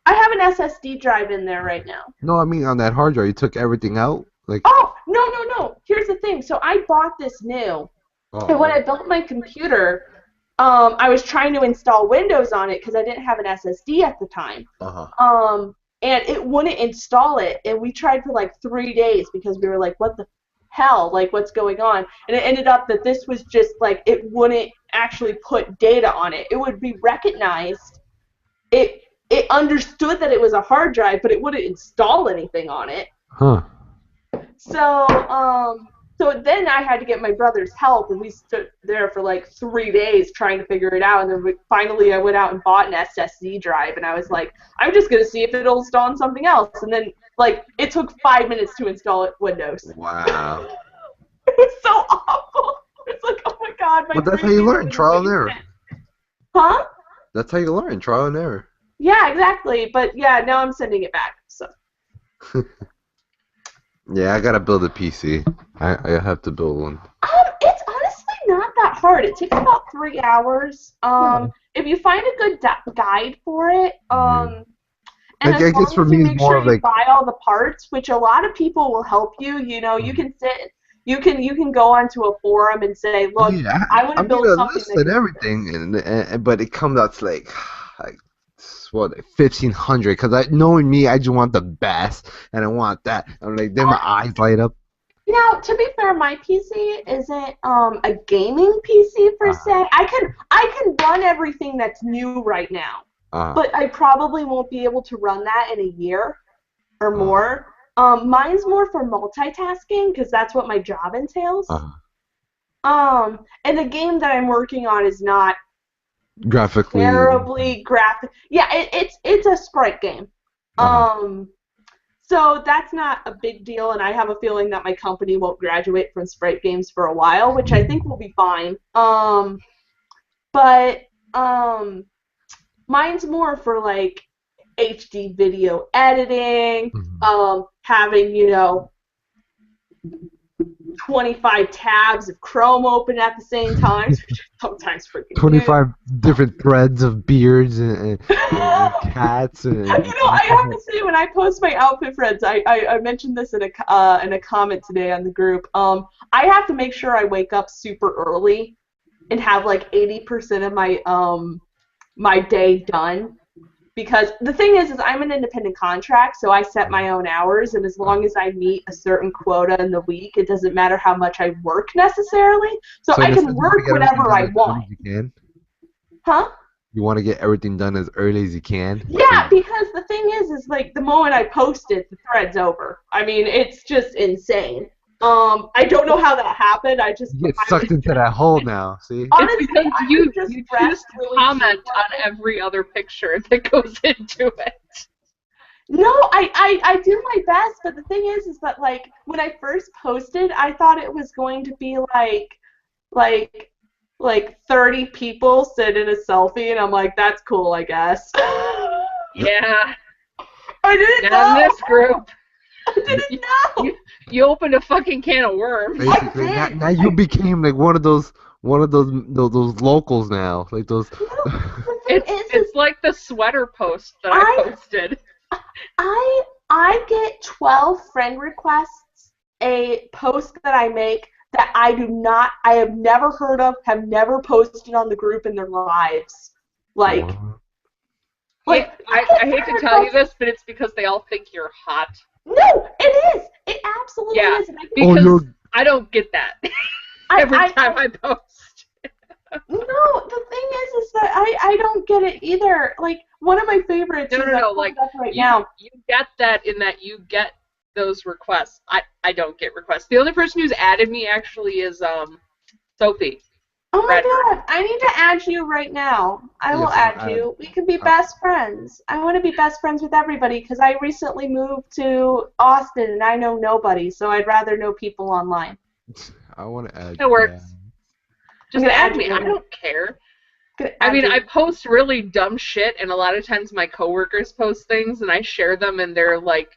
I have an SSD drive in there right now. No, I mean on that hard drive, you took everything out? Like. Oh, no. Here's the thing. So I bought this new. And when I built my computer, I was trying to install Windows on it because I didn't have an SSD at the time. And it wouldn't install it. And we tried for like 3 days because we were like, what the hell? Like, what's going on? And it ended up that this was just like, it wouldn't actually put data on it. It would be recognized. It understood that it was a hard drive, but it wouldn't install anything on it. Huh. So then I had to get my brother's help, and we stood there for like 3 days trying to figure it out. And then finally I went out and bought an SSD drive, and I was like, I'm just going to see if it'll install on something else. And then, like, it took 5 minutes to install it Windows. Wow. It was so awful. It's like, oh my God. Well, that's how you learn, trial and error. Huh? That's how you learn, trial and error. Yeah, exactly. But yeah, now I'm sending it back. So. Yeah, I gotta build a PC. I have to build one. It's honestly not that hard. It takes about 3 hours. If you find a good guide for it, and I guess for me, it's more sure like buy all the parts, which a lot of people will help you. You know, you can sit. You can go onto a forum and say, look, I want to build something. List and everything, but it comes out to like what, 1,500? Because knowing me, I just want the best, and I want that. I'm like, then my eyes light up. Now, to be fair, my PC isn't a gaming PC per se. I can run everything that's new right now, but I probably won't be able to run that in a year or more. Mine's more for multitasking because that's what my job entails. And the game that I'm working on is not graphically terribly graphic. Yeah, it's a sprite game. So that's not a big deal, and I have a feeling that my company won't graduate from sprite games for a while, which I think will be fine. But mine's more for like HD video editing, having, 25 tabs of Chrome open at the same time. Sometimes freaking 25 different threads of beards and cats. And, I have to say, when I post my outfit friends, I mentioned this in a comment today on the group. I have to make sure I wake up super early and have like 80% of my my day done. Because the thing is I'm an independent contract, so I set my own hours, and as long as I meet a certain quota in the week, it doesn't matter how much I work necessarily. So I can work whenever I want. You can? Huh? You want to get everything done as early as you can? Yeah, because the thing is like the moment I post it, the thread's over. I mean, it's just insane. I don't know how that happened. I just get sucked into that hole now. See, honestly, it's because you just comment on every other picture that goes into it. No, I do my best, but the thing is that like when I first posted, I thought it was going to be like 30 people sit in a selfie, and I'm like, that's cool, I guess. Yeah. I didn't know. Not in this group. I didn't know. You opened a fucking can of worms. Basically, now you became like one of those locals now, like those. It's like the sweater post that I posted. I get 12 friend requests a post that I make that I have never heard of, have never posted on the group in their lives. I hate to tell you this, but it's because they all think you're hot. No, it is. It absolutely is. Because I don't get that every time I post. No, the thing is that I don't get it either. Like, one of my favorites No, like, now. You get that in that you get those requests. I don't get requests. The only person who's added me actually is Sophie. Oh my God, I need to add you right now. I will add you. We can be best friends. I want to be best friends with everybody because I recently moved to Austin and I know nobody, so I'd rather know people online. I want to add. It works. Just add me. I don't care. I mean, I post really dumb shit, and a lot of times my coworkers post things, and I share them, and they're like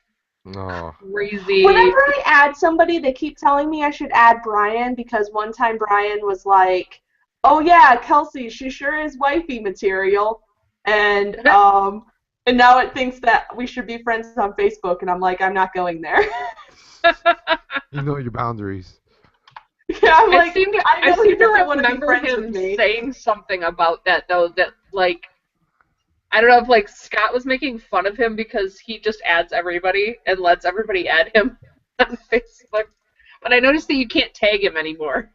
crazy. Whenever I add somebody, they keep telling me I should add Brian because one time Brian was like, "Oh yeah, Kelsey, she sure is wifey material," and And now it thinks that we should be friends on Facebook, and I'm like, I'm not going there. You know your boundaries. Yeah, I'm like, I know he seem to doesn't want to be remember friends him with me. saying something about that, though, that, like, I don't know if, like, Scott was making fun of him because he just adds everybody and lets everybody add him on Facebook. But I noticed that you can't tag him anymore.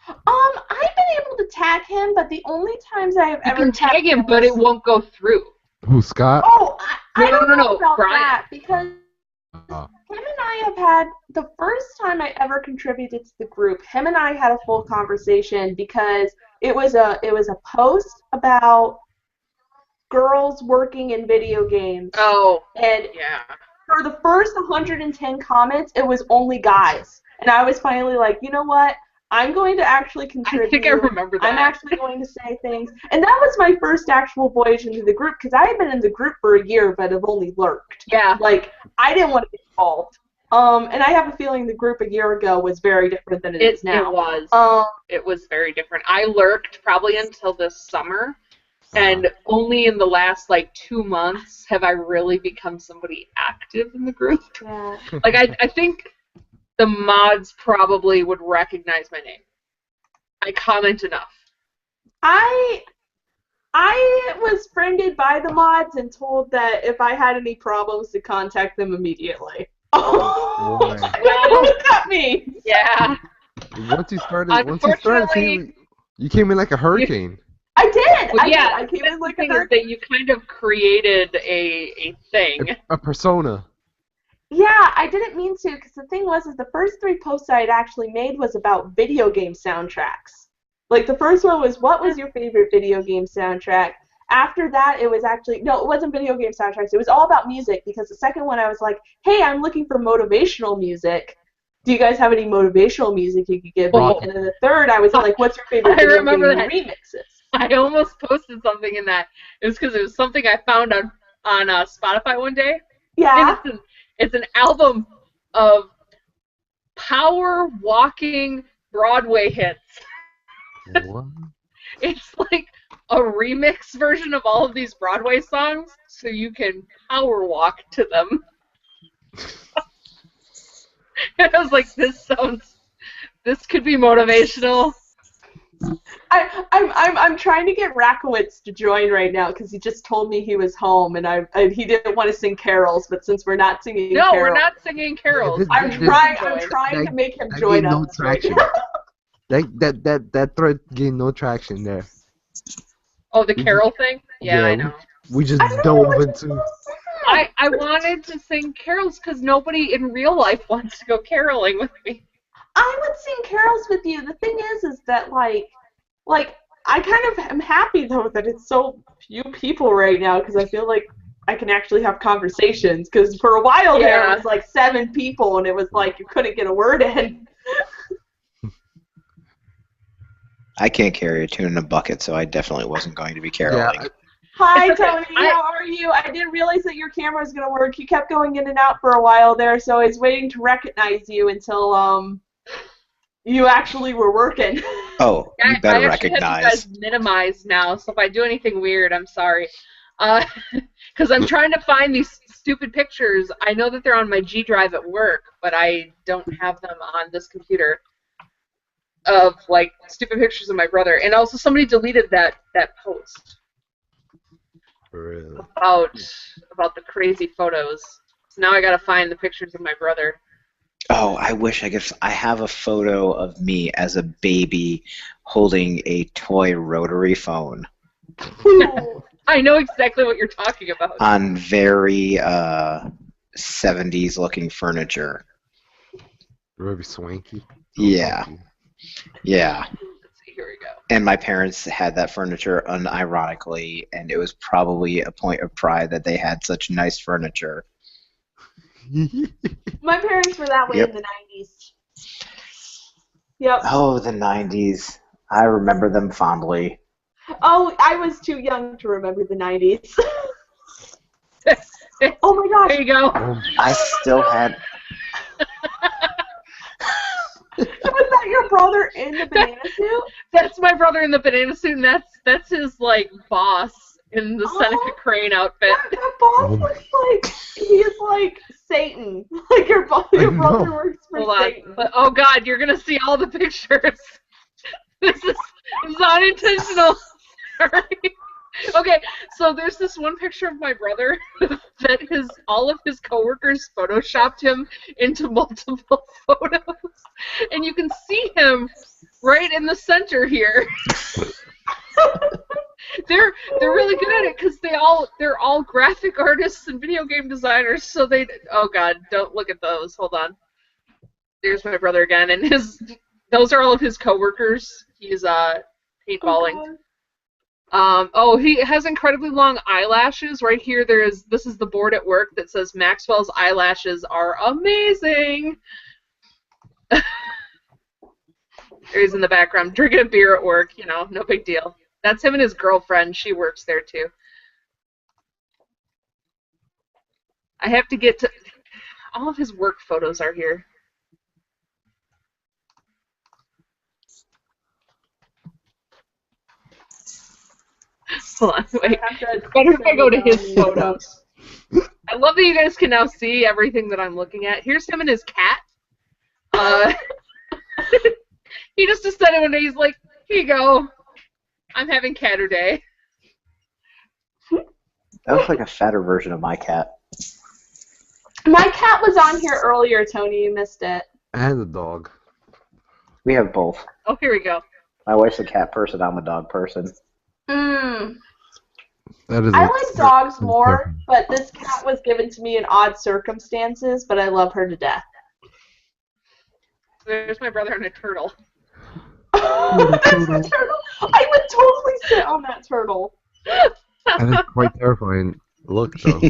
I've been able to tag him, but the only times I have You ever can tag tagged him, but it won't go through. Who, Scott? Oh, I don't know No, about Brian. that, because Oh. him and I have had, the first time I ever contributed to the group, him and I had a full conversation because it was a post about girls working in video games. Oh, And yeah. for the first 110 comments, it was only guys. And I was finally like, you know what? I'm going to actually contribute. I think I remember that. I'm actually going to say things. And that was my first actual voyage into the group, because I had been in the group for a year, but have only lurked. Yeah. Like, I didn't want to get involved. And I have a feeling the group a year ago was very different than it is now. It was. It was very different. I lurked probably until this summer, and only in the last, like, 2 months have I really become somebody active in the group. Yeah. Like, I think the mods probably would recognize my name. I comment enough. I was friended by the mods and told that if I had any problems to contact them immediately. Oh, Boy. look at me! Yeah. Once you started seeing, you came in like a hurricane. I did! Well, I yeah, did. I came in like a the thing is hurricane. that you kind of created a thing. A persona. Yeah, I didn't mean to, because the thing was, is the first 3 posts I had actually made was about video game soundtracks. Like, the first one was, what was your favorite video game soundtrack? After that, it was actually, no, it wasn't video game soundtracks. It was all about music, because the second one I was like, hey, I'm looking for motivational music. Do you guys have any motivational music you could give me? Oh. And then the third, I was like, what's your favorite I video remember game that. remixes? I almost posted something in that. It was because it was something I found on Spotify one day. Yeah. And it's an album of power walking Broadway hits. What? It's like a remix version of all of these Broadway songs, so you can power walk to them. And I was like, this could be motivational. I'm trying to get Rakowitz to join right now because he just told me he was home and he didn't want to sing carols, but since we're not singing carols, we're not singing carols. I'm trying to make him join us. No traction. That thread gained no traction there. Oh, the carol thing? Yeah, I know. We just dove into. I wanted to sing carols because nobody in real life wants to go caroling with me. I would sing carols with you. The thing is that like I kind of am happy though that it's so few people right now because I feel like I can actually have conversations. Because for a while there it was like 7 people and it was like you couldn't get a word in. I can't carry a tune in a bucket, so I definitely wasn't going to be caroling. Yeah. Hi, Tony. How are you? I didn't realize that your camera was going to work. You kept going in and out for a while there, so I was waiting to recognize you until you actually were working. Oh, you better I recognize. have you guys minimized now, so if I do anything weird, I'm sorry. Because I'm trying to find these stupid pictures. I know that they're on my G drive at work, but I don't have them on this computer. Of like stupid pictures of my brother, and also somebody deleted that post. Really? About the crazy photos. So now I gotta find the pictures of my brother. Oh, I wish I could. I have a photo of me as a baby holding a toy rotary phone I know exactly what you're talking about. on very 70s looking furniture. Very swanky. Yeah. Yeah. Let's see, here we go. And my parents had that furniture unironically, and it was probably a point of pride that they had such nice furniture. My parents were that way Yep. in the 90s. Yep. Oh, the 90s. I remember them fondly. Oh, I was too young to remember the 90s. Oh my gosh. There you go. I still had... Was that your brother in the banana suit? That's my brother in the banana suit, and that's his like boss in the Seneca Crane outfit. That boss looks like he's like Satan. Like your brother works for Hold on. Satan. But, oh God, you're gonna see all the pictures. This is unintentional. Sorry. Okay, so there's this one picture of my brother that all of his coworkers photoshopped him into multiple photos, and you can see him right in the center here. They're really good at it because they're all graphic artists and video game designers. So oh God, don't look at those. Hold on. There's my brother again, and those are all of his coworkers. He's paintballing. He has incredibly long eyelashes. Right here, this is the board at work that says Maxwell's eyelashes are amazing. There he's in the background, drinking a beer at work, no big deal. That's him and his girlfriend. She works there, too. I have to get to... All of his work photos are here. Hold on, wait. Better if I go to his photos. I love that you guys can now see everything that I'm looking at. Here's him and his cat. He just decided one day, he's like, here you go. I'm having catter day. That looks like a fatter version of my cat. My cat was on here earlier, Tony. You missed it. And the dog. We have both. Oh, here we go. My wife's a cat person. I'm a dog person. I That is like dogs more, but this cat was given to me in odd circumstances, but I love her to death. There's my brother and a turtle. There's a turtle. I would totally sit on that turtle. And it's quite terrifying look, though.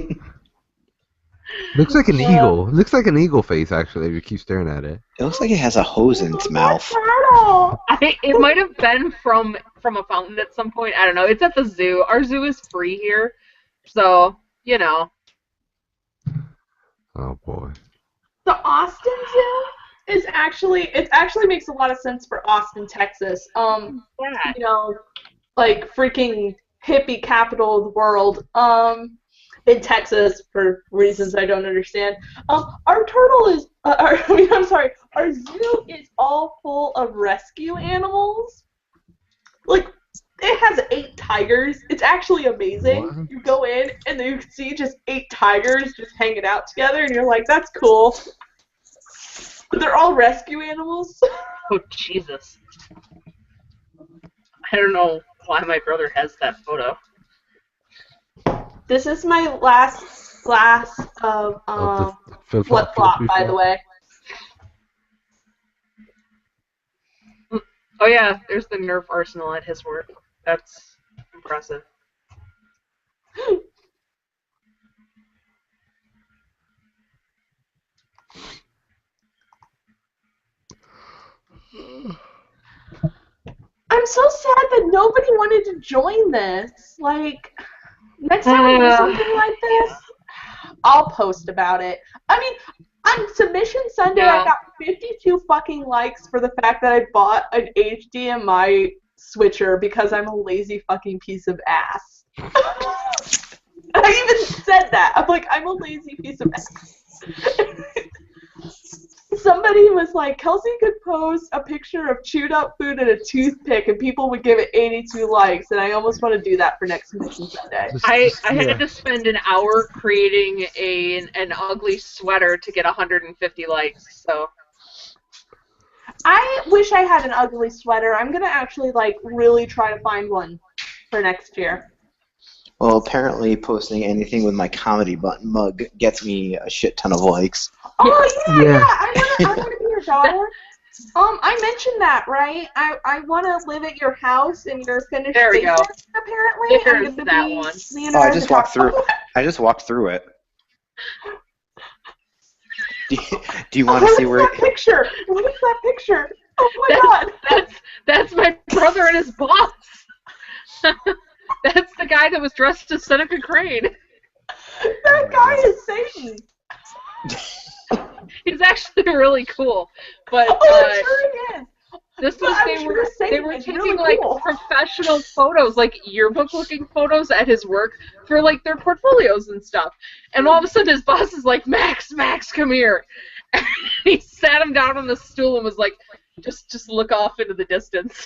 Looks like an eagle. Looks like an eagle face, actually, if you keep staring at it. It looks like it has a hose in its mouth. Turtle. It might have been from a fountain at some point. I don't know. It's at the zoo. Our zoo is free here, so Oh boy. The Austin Zoo is it actually makes a lot of sense for Austin, Texas. Like freaking hippie capital of the world. In Texas for reasons I don't understand. Our turtle is our zoo is all full of rescue animals. Like it has 8 tigers. It's actually amazing. What? You go in and then you can see just 8 tigers just hanging out together, and you're like, that's cool. But they're all rescue animals. Oh, Jesus. I don't know why my brother has that photo. This is my last glass of flip-flop, by the way. Oh, yeah, there's the Nerf arsenal at his work. That's impressive. I'm so sad that nobody wanted to join this. Like, next time we do something like this, I'll post about it. I mean, on Submission Sunday, I got 52 fucking likes for the fact that I bought an HDMI switcher because I'm a lazy fucking piece of ass. I even said that. I'm like, I'm a lazy piece of ass. Somebody was like, Kelsey could post a picture of chewed up food and a toothpick and people would give it 82 likes, and I almost want to do that for next Submission Sunday. I had to spend an hour creating an ugly sweater to get 150 likes, so... I wish I had an ugly sweater. I'm going to actually, like, really try to find one for next year. Well, apparently posting anything with my comedy button mug gets me a shit ton of likes. Oh, yeah. I want to be your daughter. I mentioned that, right? I want to live at your house in your finished basement, apparently. There's that one. Oh, I just walked through. I just walked through it. Do you want to see where? What is that picture? What is that picture? Oh my God! That's my brother and his boss. That's the guy that was dressed as Seneca Crane. That guy is Satan. He's actually really cool, but it sure is. This But was I'm they sure were saying they were it's taking really like cool. professional photos, like yearbook-looking photos at his work for like their portfolios and stuff. And all of a sudden, his boss is like, "Max, come here." And he sat him down on the stool and was like, "Just look off into the distance."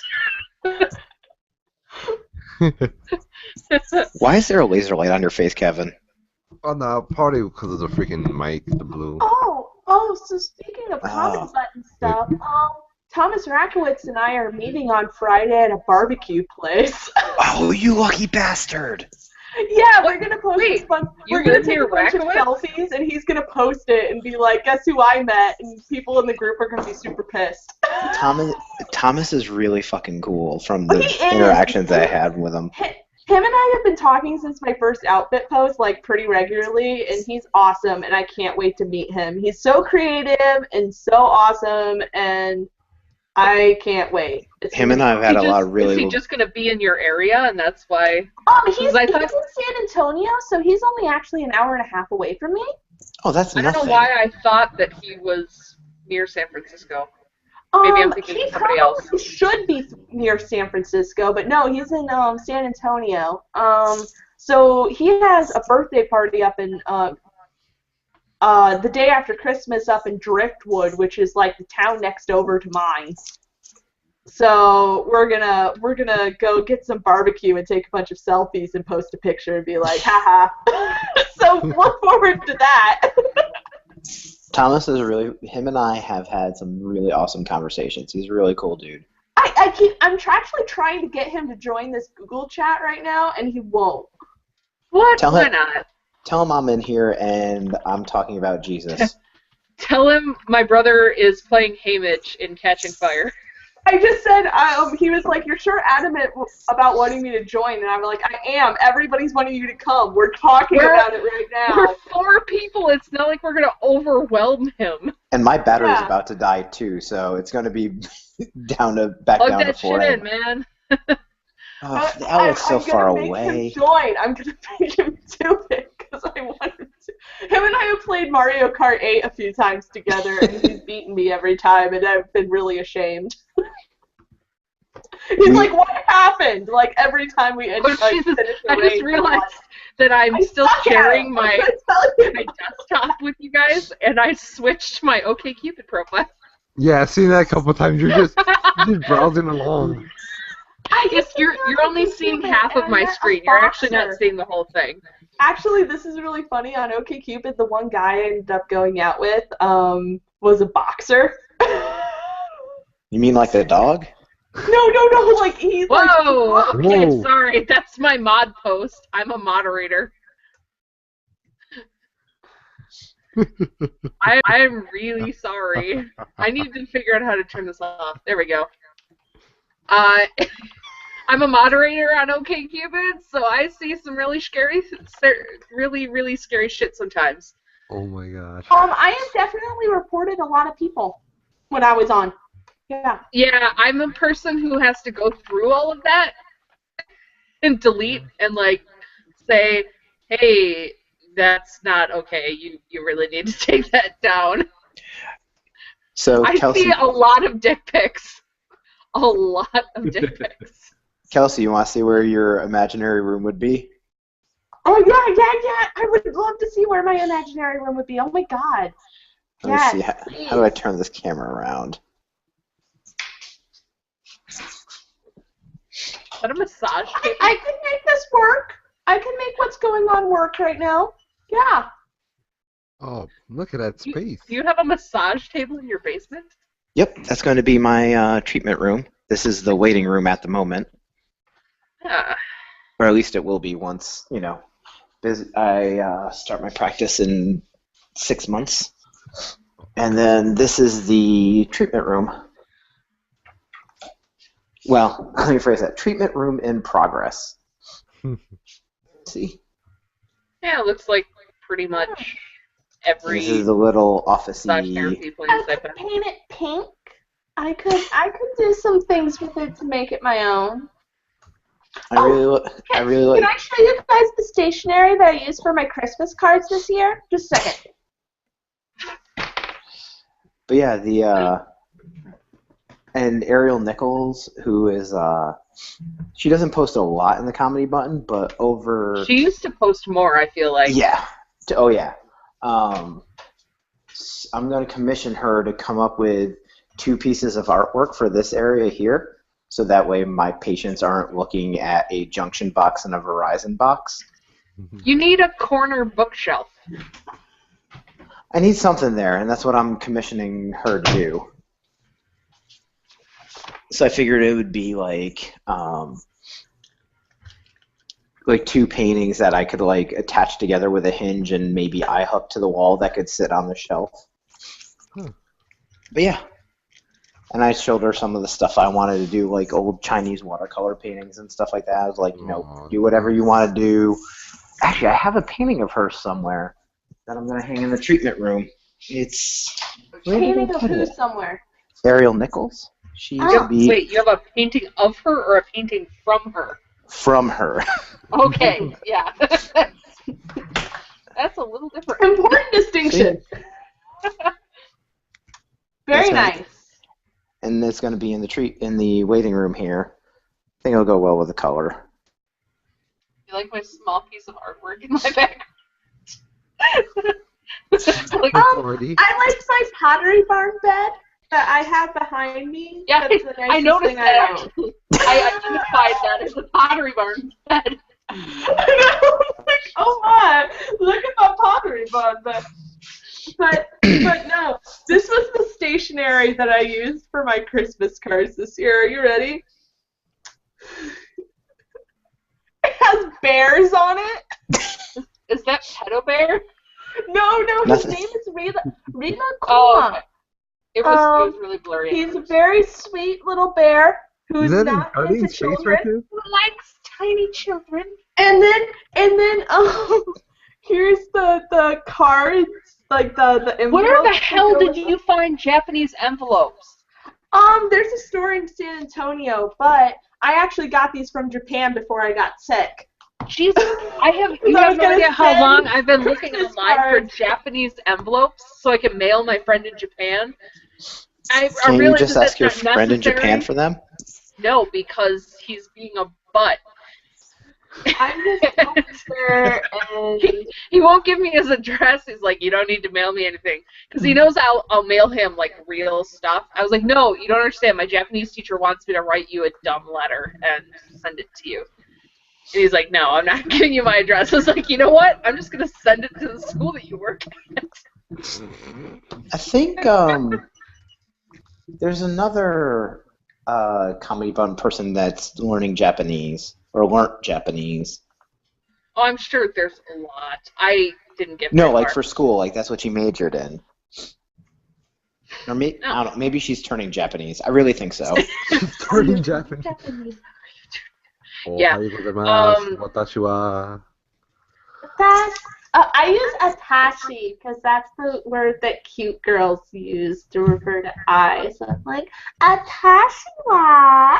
Why is there a laser light on your face, Kevin? Oh no, probably because of the freaking mic, the blue. So speaking of comment button stuff, Thomas Rakowitz and I are meeting on Friday at a barbecue place. Oh, you lucky bastard! Yeah, we're gonna post Wait, this fun. you We're gonna live take near a bunch Rakowitz? of selfies, and he's gonna post it and be like, "Guess who I met?" And people in the group are gonna be super pissed. Thomas is really fucking cool from the He is. interactions I had with him. Him and I have been talking since my first outfit post, like, pretty regularly, and he's awesome, and I can't wait to meet him. He's so creative and so awesome, and I can't wait. Him and I have had a lot of really. Is he just gonna be in your area, and that's why? He's in San Antonio, so he's only actually an hour and a half away from me. Oh, that's I nothing. don't know why I thought that he was near San Francisco. Maybe I'm thinking of somebody else. He should be near San Francisco, but no, he's in San Antonio. So he has a birthday party up in the day after Christmas up in Driftwood, which is like the town next over to mine. So we're gonna go get some barbecue and take a bunch of selfies and post a picture and be like, haha. So look forward to that. Thomas is him and I have had some really awesome conversations. He's a really cool dude. I'm actually trying to get him to join this Google chat right now, and he won't. What? Why not? Tell him I'm in here and I'm talking about Jesus. Tell him my brother is playing Haymitch in Catching Fire. I just said, he was like, "You're sure adamant about wanting me to join?" And I'm like, "I am. Everybody's wanting you to come. We're talking about it right now." We're 4 people. It's not like we're going to overwhelm him. And my battery's about to die too, so it's going to be down to 4. Plug that shit in, man. Alex so far away. I'm going to make him do it because I want him to. Him and I have played Mario Kart 8 a few times together, and he's beaten me every time, and I've been really ashamed. He's like, "What happened?" Like, every time we finish the I just realized that I'm still sharing my desktop with you guys, and I switched my OkCupid profile. Yeah, I've seen that a couple times. You're just browsing along. You're only seeing half of my screen. You're actually not seeing the whole thing. Actually, this is really funny. On OkCupid, the one guy I ended up going out with was a boxer. You mean like the dog? No, like he's Whoa! like... Okay, Whoa. sorry. That's my mod post. I'm a moderator. I'm really sorry. I need to figure out how to turn this off. There we go. I'm a moderator on OkCupid, so I see some really scary shit sometimes. Oh my god. I have definitely reported a lot of people when I was on. Yeah. Yeah, I'm a person who has to go through all of that and delete and like say, "Hey, that's not okay. You really need to take that down." So I Kelsey, see a lot of dick pics. A lot of dick pics. Kelsey, you want to see where your imaginary room would be? Oh yeah. I would love to see where my imaginary room would be. Oh my god. Let me see. How do I turn this camera around? Is that a massage table? I can make this work. I can make what's going on work right now. Yeah. Oh, look at that space. Do you have a massage table in your basement? Yep, that's going to be my treatment room. This is the waiting room at the moment. Or at least it will be once, I start my practice in 6 months. And then this is the treatment room. Well, let me phrase that. Treatment room in progress. See? Yeah, it looks like pretty much every This is the little massage office-y. therapy place I I've could been. paint it pink. I could do some things with it to make it my own. I really like. Can I show you guys the stationery that I used for my Christmas cards this year? Just a second. But yeah, And Ariel Nichols, who is she doesn't post a lot in the comedy button, but over She used to post more, I feel like. yeah, oh yeah. I'm going to commission her to come up with 2 pieces of artwork for this area here, so that way my patients aren't looking at a Junction box and a Verizon box. You need a corner bookshelf. I need something there, and that's what I'm commissioning her to do. So I figured it would be like 2 paintings that I could like attach together with a hinge and maybe eye hook to the wall that could sit on the shelf. But yeah. And I showed her some of the stuff I wanted to do, like old Chinese watercolor paintings and stuff like that. I was like, do whatever you want to do. Actually, I have a painting of her somewhere that I'm going to hang in the treatment room. It's... Painting of who somewhere? Ariel Nichols. She used to be... Wait, you have a painting of her or a painting from her? From her. Okay, yeah. That's a little different. Important distinction. Very nice. And it's going to be in the waiting room here. I think it'll go well with the color. You like my small piece of artwork in my background? Like, I liked my Pottery Barn bed that I have behind me. Yeah, that's the nicest I noticed thing that I own. actually. I identified that as the Pottery Barn bed. I know, like, oh my, look at my Pottery Barn bed. But no, this was the stationery that I used for my Christmas cards this year. Are you ready? It has bears on it. Is that Pedo Bear? No, his name is Rila Kuma. Oh, okay. It was really blurry. He's a very sweet little bear who's Is that not in into space children. right there? Who likes tiny children? And then here's the cards, like the envelopes. Where the hell did you find Japanese envelopes? There's a store in San Antonio, but I actually got these from Japan before I got sick. Jesus, you have no idea how long I've been looking online for Japanese envelopes so I can mail my friend in Japan. I Can you realize just that's ask your not friend in necessary. Japan for them? No, because he's being a butt. I'm just over there, and He won't give me his address. He's like, you don't need to mail me anything. Because he knows I'll mail him, like, real stuff. I was like, no, you don't understand. My Japanese teacher wants me to write you a dumb letter and send it to you. And he's like, no, I'm not giving you my address. I was like, you know what? I'm just going to send it to the school that you work at. I think there's another comedy button person that's learning Japanese, or learnt Japanese. Oh, I'm sure there's a lot. I didn't get No, very like far. for school, like that's what she majored in. Or maybe, No. I don't know, maybe she's turning Japanese. I really think so. Turning Japanese. Yeah. おはようございます。私は I use Atashi because that's the word that cute girls use to refer to eyes. So I'm like, Atashi wa.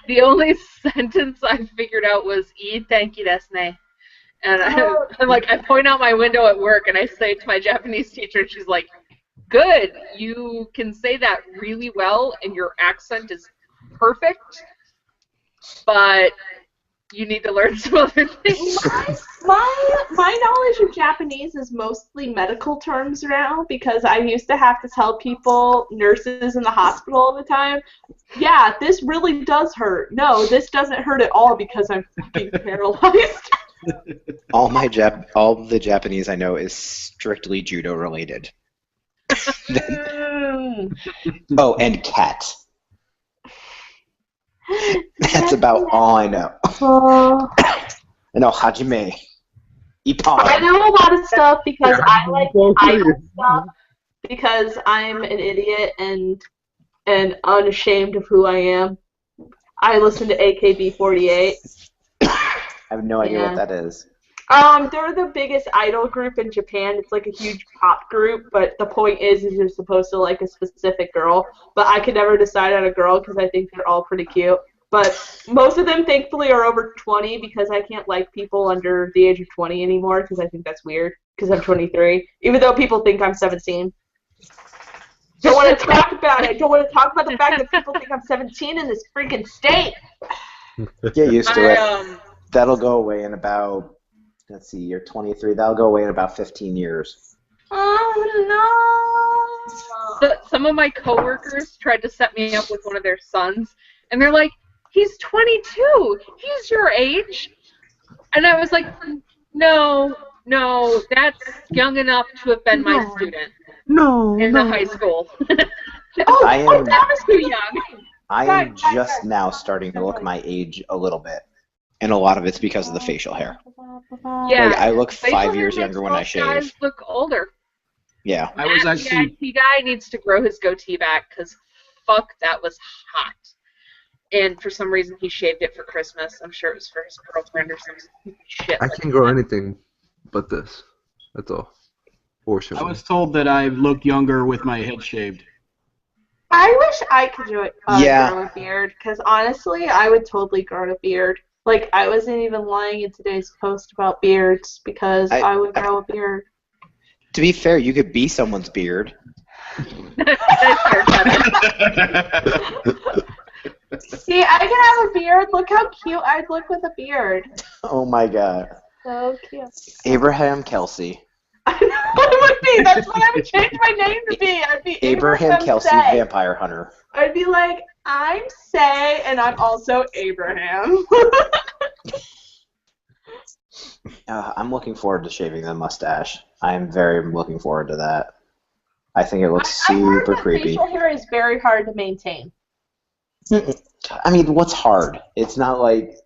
The only sentence I figured out was "ii tenki desu ne," and I point out my window at work and I say to my Japanese teacher, and she's like, "Good, you can say that really well, and your accent is perfect, but you need to learn some other things." My knowledge of Japanese is mostly medical terms now because I used to have to tell people, nurses in the hospital all the time, yeah, this really does hurt. No, this doesn't hurt at all because I'm fucking paralyzed. all the Japanese I know is strictly judo related. Oh, and cat. That's about all I know. I know Hajime. Ippon. I know a lot of stuff because I like stuff because I'm an idiot and unashamed of who I am. I listen to AKB48. I have no idea what that is. They're the biggest idol group in Japan. It's like a huge pop group, but the point is you're supposed to like a specific girl. But I could never decide on a girl because I think they're all pretty cute. But most of them, thankfully, are over 20 because I can't like people under the age of 20 anymore because I think that's weird because I'm 23, even though people think I'm 17. Don't want to talk about it. I don't want to talk about the fact that people think I'm 17 in this freaking state. Get used to it. That'll go away in about, let's see, you're 23. That'll go away in about 15 years. Oh, no. Some of my coworkers tried to set me up with one of their sons, and they're like, he's 22. He's your age. And I was like, no, that's young enough to have been my student in the high school. I am, that was too young. I am just now starting to look my age a little bit. And a lot of it's because of the facial hair. Yeah, like, I look facial 5 hair years makes younger when I most shave. guys look older. Yeah. I was actually. The IT guy needs to grow his goatee back because fuck, that was hot. And for some reason, he shaved it for Christmas. I'm sure it was for his girlfriend or some shit. I can grow anything but this. That's all. I was told that I look younger with my head shaved. I wish I could grow Yeah. a beard, because honestly, I would totally grow a beard. Like, I wasn't even lying in today's post about beards, because I would grow a beard. To be fair, you could be someone's beard. See, I can have a beard. Look how cute I'd look with a beard. Oh my god. So cute. Abraham Kelsey. I know it would be. That's what I would change my name to be. I'd be Abraham Kelsey, Say. Vampire Hunter. I'd be like, I'm Say, and I'm also Abraham. I'm looking forward to shaving the mustache. I'm very looking forward to that. I think it looks I heard super that creepy. facial hair is very hard to maintain. I mean, what's hard? It's not like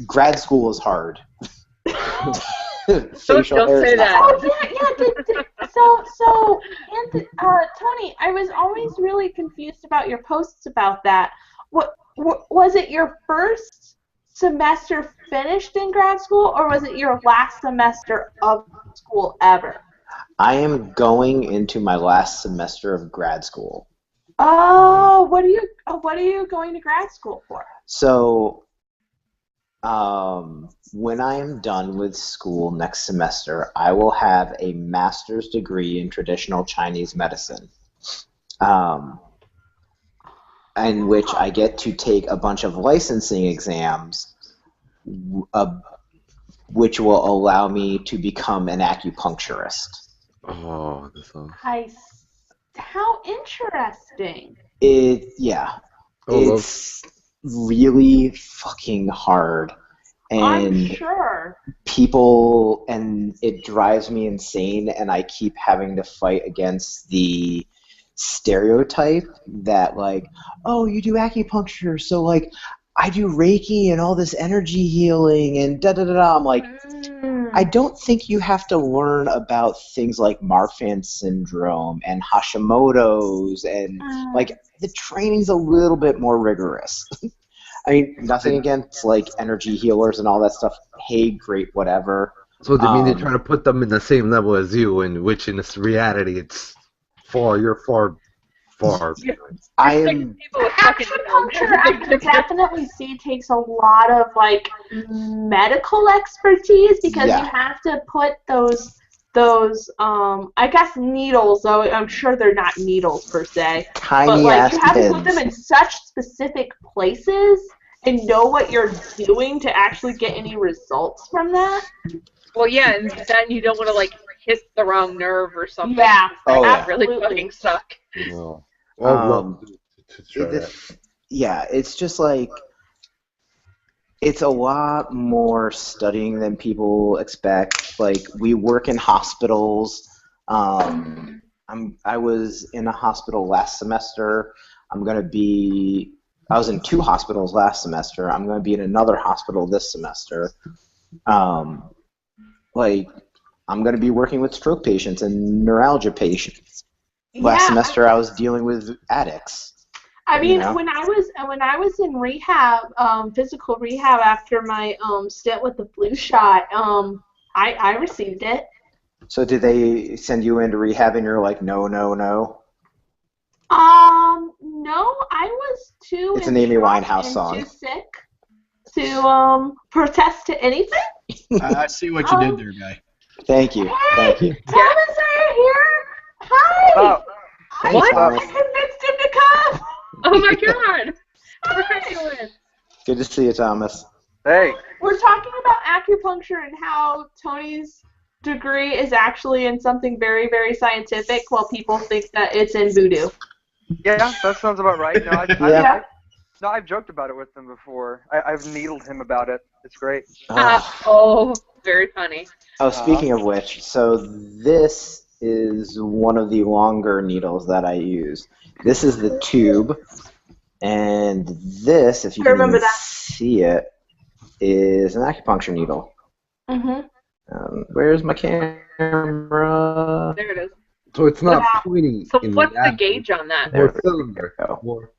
grad school is hard. Facial Don't hair say is not that. hard. Tony, I was always really confused about your posts about that. What was it your first semester finished in grad school, or was it your last semester of school ever? I am going into my last semester of grad school. Oh, what are you going to grad school for? So, when I am done with school next semester, I will have a master's degree in traditional Chinese medicine, in which I get to take a bunch of licensing exams, which will allow me to become an acupuncturist. Oh, that's awesome. How interesting. It's really fucking hard. And I'm sure. People, and it drives me insane, and I keep having to fight against the stereotype that, like, oh, you do acupuncture, so, like, I do Reiki and all this energy healing and da-da-da-da. I'm like, I don't think you have to learn about things like Marfan syndrome and Hashimoto's, and, like, the training's a little bit more rigorous. I mean, nothing against, like, energy healers and all that stuff. Hey, great, whatever. So do you mean they're trying to put them in the same level as you, in which in this reality you're far. I am. Acupuncture, I can definitely see takes a lot of, like, medical expertise, because you have to put those I guess needles, though I'm sure they're not needles per se, Tiny but, like, ass you have to pins. put them in such specific places and know what you're doing to actually get any results from that. Well, yeah, and then you don't want to, like, hit the wrong nerve or something. Yeah, That really fucking suck. No. To try that. Yeah, it's just like, it's a lot more studying than people expect. Like, we work in hospitals. I was in a hospital last semester. I was in 2 hospitals last semester. I'm going to be in another hospital this semester. Like, I'm going to be working with stroke patients and neuralgia patients. Last semester I was dealing with addicts. I mean, when I was in rehab, physical rehab after my stint with the flu shot, I received it. So did they send you into rehab and you're like, no? No, I was too. It's an Amy Winehouse song. Too sick to protest to anything. I see what you did there, guy. Thank you. Hey, Thank you. Thomas, are you here? Hi. Hey, What? Thomas. I convinced him to come. Oh my god! Miraculous. Good to see you, Thomas. Hey, We're talking about acupuncture and how Tony's degree is actually in something very, very scientific, while people think that it's in voodoo. yeah, that sounds about right. No, Yeah. I've joked about it with him before. I've needled him about it. It's great. Oh, very funny. Oh, speaking of which, so this is one of the longer needles that I use. This is the tube, and this, if you I can remember even that. see it, is an acupuncture needle. Mm-hmm. Where's my camera? There it is. So it's not pointing So in what's the that gauge on that? There more cylinder. we go. More.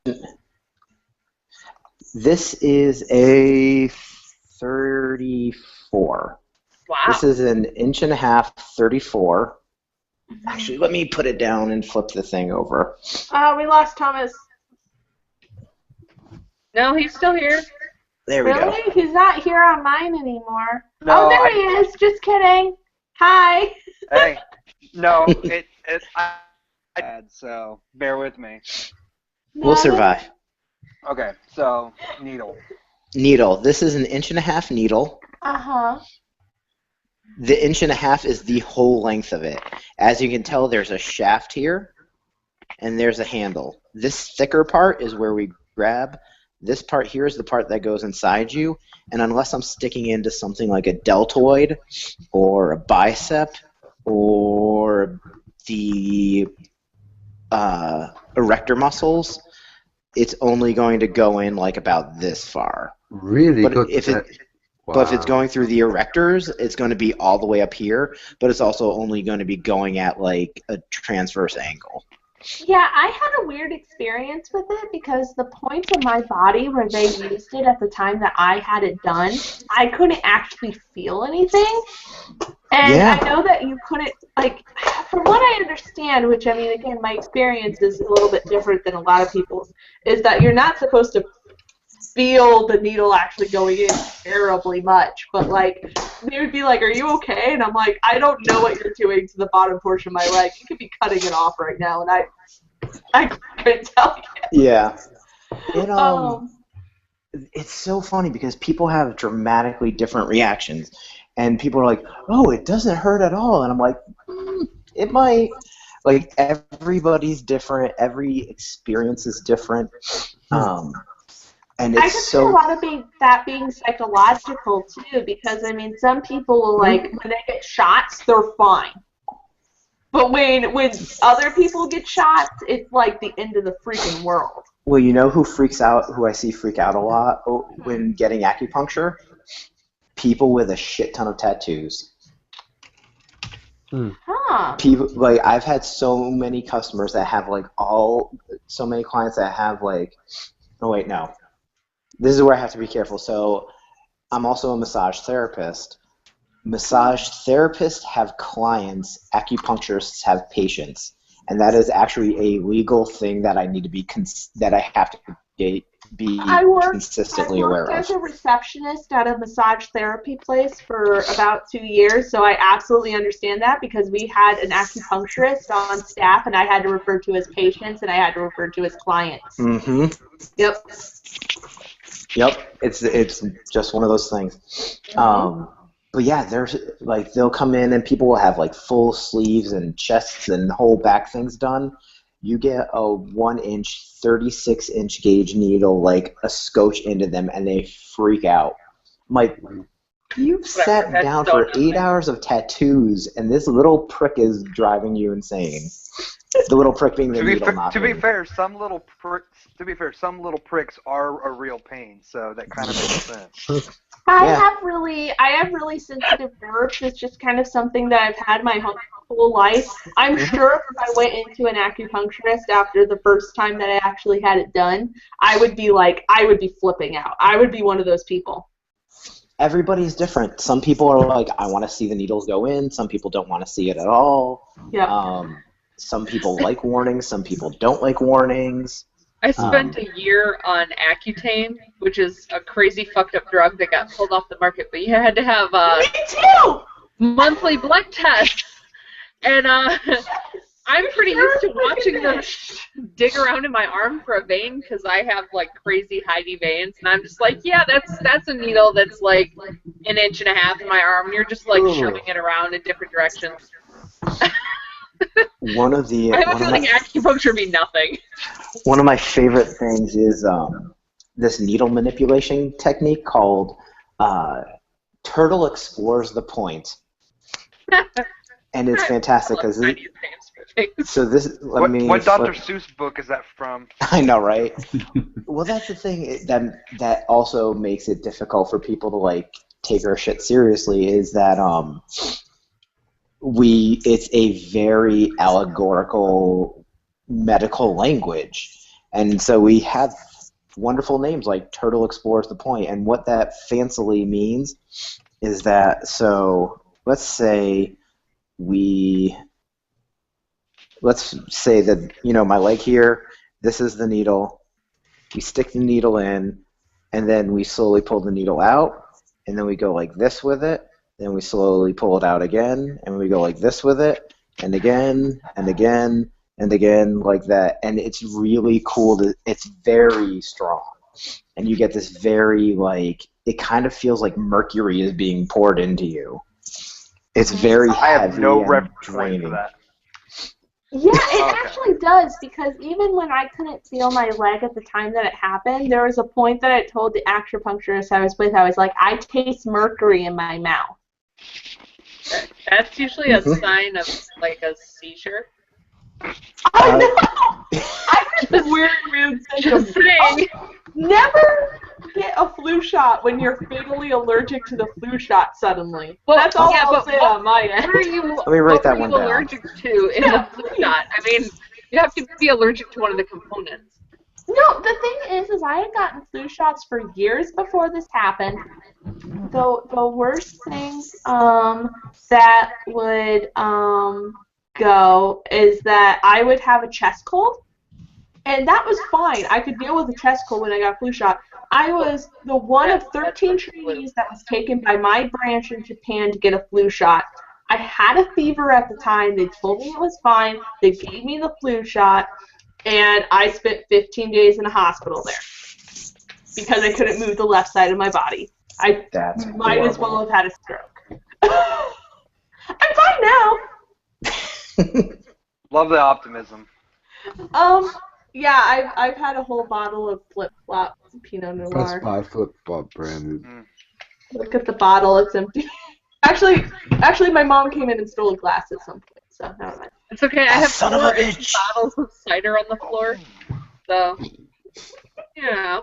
This is a 34. Wow. This is an 1.5 inch 34. Actually, let me put it down and flip the thing over. We lost Thomas. No, he's still here. There we go. Really? He's not here on mine anymore. No, Oh, there he is. Just kidding. Hi. Hey, no, I bad, so bear with me. We'll survive. Okay, so needle. Needle. This is an 1.5 inch needle. Uh-huh. The 1.5 inch is the whole length of it. As you can tell, there's a shaft here, and there's a handle. This thicker part is where we grab. This part here is the part that goes inside you, and unless I'm sticking into something like a deltoid or a bicep or the erector muscles, it's only going to go in like about this far. Really? But if it's Wow. going through the erectors, it's going to be all the way up here, but it's also only going to be going at like a transverse angle. Yeah, I had a weird experience with it because the points of my body where they used it at the time that I had it done, I couldn't actually feel anything. And Yeah. I know that you couldn't, like, from what I understand, which, I mean, again, my experience is a little bit different than a lot of people's, is that you're not supposed to feel the needle actually going in terribly much, but like they would be like, "Are you okay?" And I'm like, "I don't know what you're doing to the bottom portion of my leg. You could be cutting it off right now," and I couldn't tell you. Yeah. It's so funny because people have dramatically different reactions, and people are like, "Oh, it doesn't hurt at all," and I'm like, "It might." Like everybody's different. Every experience is different. And I it's could see so a lot of that being psychological too, because I mean, some people like when they get shots, they're fine, but when other people get shots, it's like the end of the freaking world. Well, you know who freaks out? Who I see freak out a lot when getting acupuncture? People with a shit ton of tattoos. Huh. People like I've had so many customers that have like so many clients that have like. Oh wait, no. This is where I have to be careful. So I'm also a massage therapist. Massage therapists have clients, acupuncturists have patients, and that is actually a legal thing that I need to be that I have to be consistently aware of. I worked as a receptionist at a massage therapy place for about 2 years, so I absolutely understand that because we had an acupuncturist on staff, and I had to refer to as patients, and I had to refer to as clients. Mm-hmm. Yep. Yep, it's just one of those things. But yeah, there's like they'll come in and people will have like full sleeves and chests and whole back things done. You get a 1 inch, 36 inch gauge needle, like a scotch into them, and they freak out. I'm like, you've sat down for 8 hours of tattoos, and this little prick is driving you insane. The little prick being the needle, not to be me. fair, some little pricks are a real pain, so that kind of makes sense. I have really sensitive nerves. It's just kind of something that I've had my whole life. I'm sure if I went into an acupuncturist after the first time that I actually had it done, I would be flipping out. I would be one of those people. Everybody's different. Some people are like, I want to see the needles go in. Some people don't want to see it at all. Yeah. Some people like warnings. Some people don't like warnings. I spent a year on Accutane, which is a crazy fucked up drug that got pulled off the market, but you had to have Me too! monthly blood tests. And I I'm pretty used to watching them dig around in my arm for a vein because I have like crazy Heidi veins, and I'm just like, yeah, that's a needle that's like an inch and a half in my arm, and you're just like shoving it around in different directions. One of the I have a feeling acupuncture would be nothing. one of my favorite things is this needle manipulation technique called Turtle Explores the Point. And it's fantastic because so this. What Dr. Seuss book is that from? I know, right? Well, that's the thing that also makes it difficult for people to like take our shit seriously is that it's a very allegorical medical language, and so we have wonderful names like Turtle Explores the Point, and what that fancily means is that let's say that, my leg here, this is the needle, we stick the needle in, and then we slowly pull the needle out, and then we go like this with it, then we slowly pull it out again, and we go like this with it, and again, and again, and again, like that, and it's really cool, it's very strong, and you get this very, like, it kind of feels like mercury is being poured into you. It's very heavy. I have no and reference draining. for that. Yeah, it actually does, because even when I couldn't feel my leg at the time that it happened, there was a point that I told the acupuncturist I was with, I was like, I taste mercury in my mouth. That's usually a sign of like a seizure. Oh no! I had the weird symptoms. Just saying. Never get a flu shot when you're fatally allergic to the flu shot suddenly. Well, that's all I'll say on my end. What are you, Let me write that one down. allergic to in the flu shot? I mean, you have to be allergic to one of the components. No, the thing is I had gotten flu shots for years before this happened. The worst thing that would go is that I would have a chest cold, and that was fine. I could deal with a chest cold when I got a flu shot. I was the one of 13 trainees that was taken by my branch in Japan to get a flu shot. I had a fever at the time. They told me it was fine. They gave me the flu shot, and I spent 15 days in a hospital there because I couldn't move the left side of my body. I might as well have had a stroke. I'm fine now. Love the optimism. Yeah, I've had a whole bottle of Flip Flop Pinot Noir. Let's buy Flip Flop branded. Look at the bottle; it's empty. Actually, my mom came in and stole a glass at some point, so never mind. It's okay. I have 4 bottles of cider on the floor, so yeah.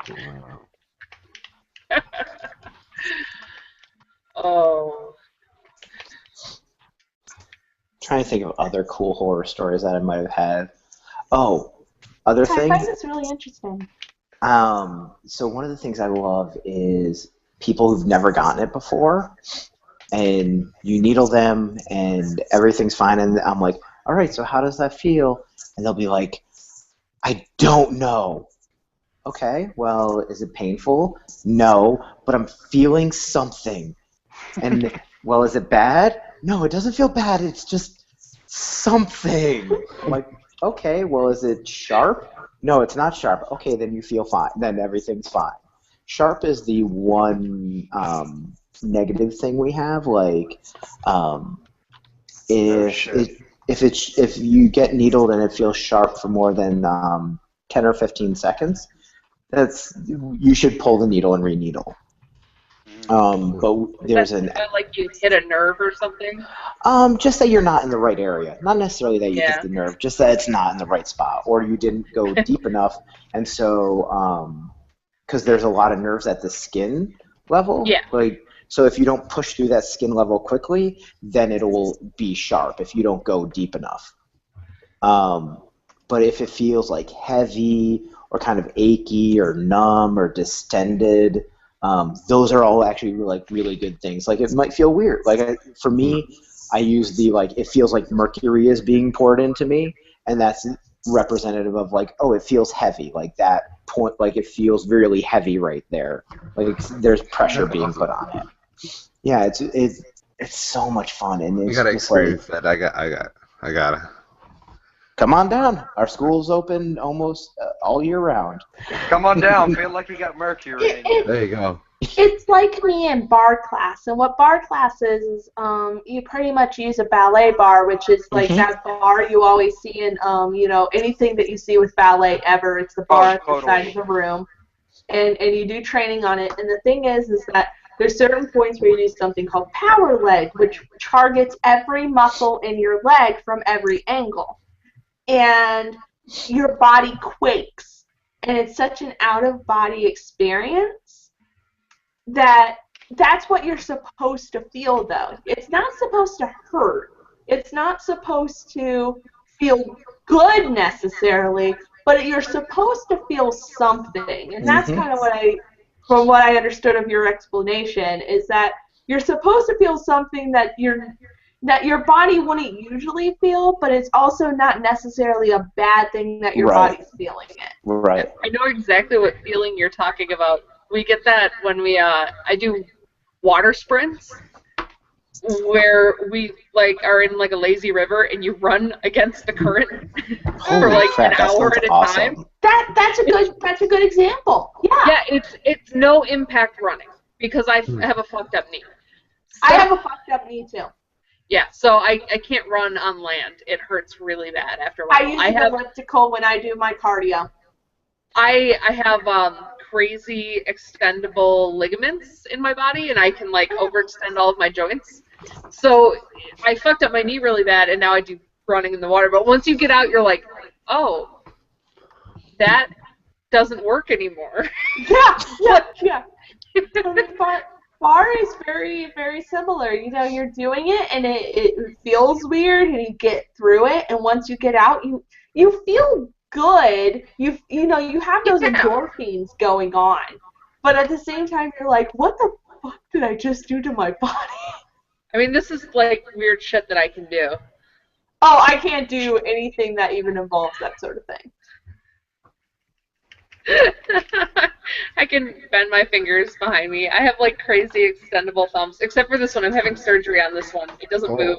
Wow. Oh. Trying to think of other cool horror stories that I might have had. Oh, other things? I find this really interesting. So one of the things I love is people who've never gotten it before, and you needle them, and everything's fine, and I'm like, all right, so how does that feel? And they'll be like, I don't know. Okay, well, is it painful? No, but I'm feeling something. And, well, is it bad? No, it doesn't feel bad. It's just something. I'm like, okay, well, is it sharp? No, it's not sharp. Okay, then you feel fine. Then everything's fine. Sharp is the one negative thing we have. Like, if you get needled and it feels sharp for more than 10 or 15 seconds, you should pull the needle and re-needle. But there's like you hit a nerve or something? Just that you're not in the right area. Not necessarily that you hit the nerve, just that it's not in the right spot, or you didn't go deep enough, and so because there's a lot of nerves at the skin level. Yeah. Like, so if you don't push through that skin level quickly, then it will be sharp if you don't go deep enough. But if it feels like heavy or kind of achy or numb or distended, those are all actually like really good things. Like, it might feel weird. Like, for me, I use the, like, it feels like mercury is being poured into me, and that's representative of, like, oh, it feels heavy. Like, that point, like, it feels really heavy right there. Like, there's pressure being put on it. Yeah, It's so much fun, and You it's gotta just like, experience that. I gotta. come on down. Our school's open almost all year round. Come on down. Feel like you got Mercury in you. There you go. It's like me in bar class, and what bar class is you pretty much use a ballet bar, which is like that bar you always see in, anything that you see with ballet ever. It's the bar at the side of the room, and you do training on it. And the thing is that there's certain points where you do something called power leg, which targets every muscle in your leg from every angle. And your body quakes. And it's such an out-of-body experience that's what you're supposed to feel, though. It's not supposed to hurt. It's not supposed to feel good necessarily, but you're supposed to feel something. And that's kind of from what I understood of your explanation, is that you're supposed to feel something that your body wouldn't usually feel, but it's also not necessarily a bad thing that your body's feeling it. Right. I know exactly what feeling you're talking about. We get that when I do water sprints, where we are in a lazy river and you run against the current for an hour at a time. That's a good example. Yeah. Yeah, it's no impact running because I have a fucked up knee. So, I have a fucked up knee too. Yeah, so I can't run on land. It hurts really bad after a while. I use an elliptical when I do my cardio. I have crazy extendable ligaments in my body, and I can overextend all of my joints. So I fucked up my knee really bad, and now I do running in the water. But once you get out, you're like, oh, that doesn't work anymore. Yeah. Bar is very, very similar. You're doing it, and it feels weird, and you get through it, and once you get out, you feel good. You have those endorphins going on, but at the same time, you're like, what the fuck did I just do to my body? I mean, this is weird shit that I can do. Oh, I can't do anything that even involves that sort of thing. I can bend my fingers behind me. I have crazy extendable thumbs, except for this one. I'm having surgery on this one. It doesn't move.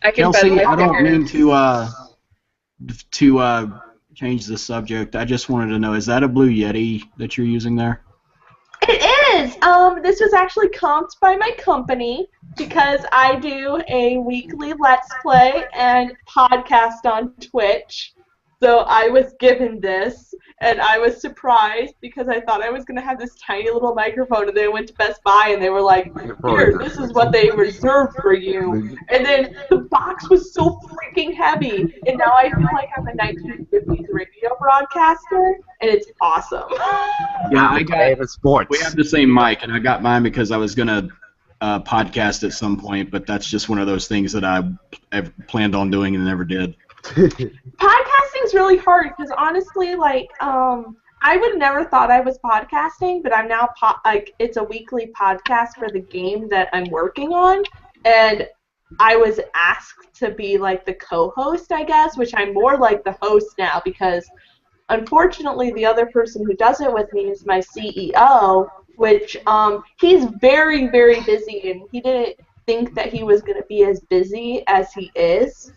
I can Kelsey, bend my I don't fingers. mean to change the subject. I just wanted to know, is that a Blue Yeti that you're using there? It is. This was actually comped by my company because I do a weekly Let's Play and podcast on Twitch. So I was given this, and I was surprised because I thought I was going to have this tiny little microphone, and then I went to Best Buy, and they were like, here, this is what they reserved for you. And then the box was so freaking heavy, and now I feel like I'm a 1950s radio broadcaster, and it's awesome. Yeah, sports. We have the same mic, and I got mine because I was going to podcast at some point, but that's just one of those things that I've planned on doing and never did. Podcasting's really hard because honestly, I would never thought I was podcasting, but I'm now it's a weekly podcast for the game that I'm working on, and I was asked to be the co-host, I guess, which I'm more like the host now because unfortunately the other person who does it with me is my CEO, which he's very, very busy, and he didn't think that he was going to be as busy as he is.